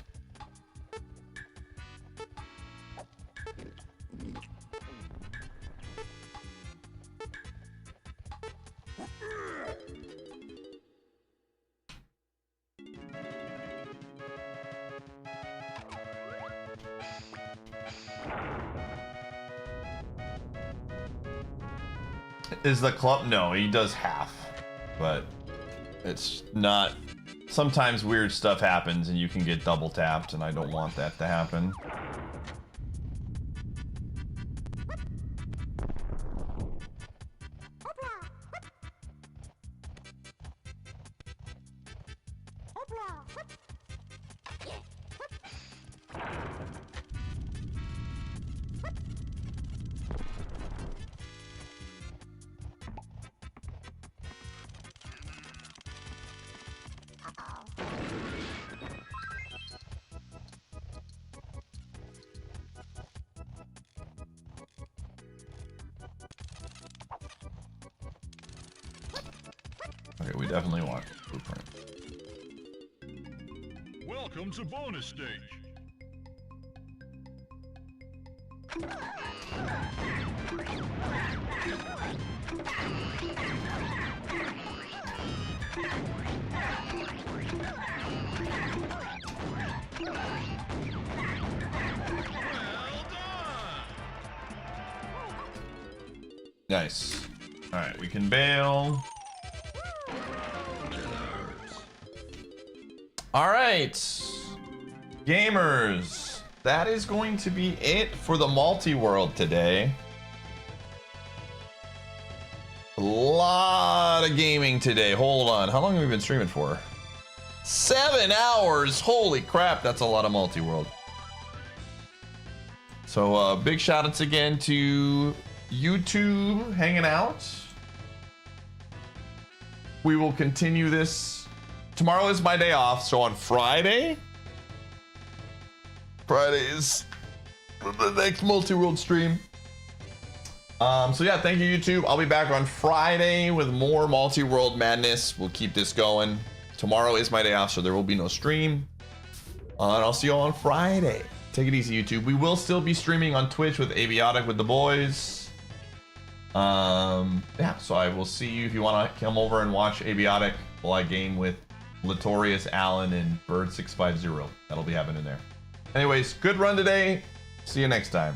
Is the club? No, he does half, but it's not. Sometimes weird stuff happens and you can get double tapped, and I don't want that to happen. Okay, we definitely want blueprint. Welcome to bonus stage. Nice. All right, we can bail. All right, gamers, that is going to be it for the multi-world today. A lot of gaming today. Hold on, how long have we been streaming for? 7 hours. Holy crap, that's a lot of multi-world. So big shout outs again to YouTube hanging out. We will continue this. Tomorrow is my day off, so on Friday is the next multi-world stream. So yeah, thank you, YouTube. I'll be back on Friday with more Multi-World Madness. We'll keep this going. Tomorrow is my day off, so there will be no stream. And I'll see you all on Friday. Take it easy, YouTube. We will still be streaming on Twitch with Aviatic with the boys. Yeah, so I will see you if you want to come over and watch Aviatic while I game with Latorius, Allen, and Bird650. That'll be happening there. Anyways, good run today. See you next time.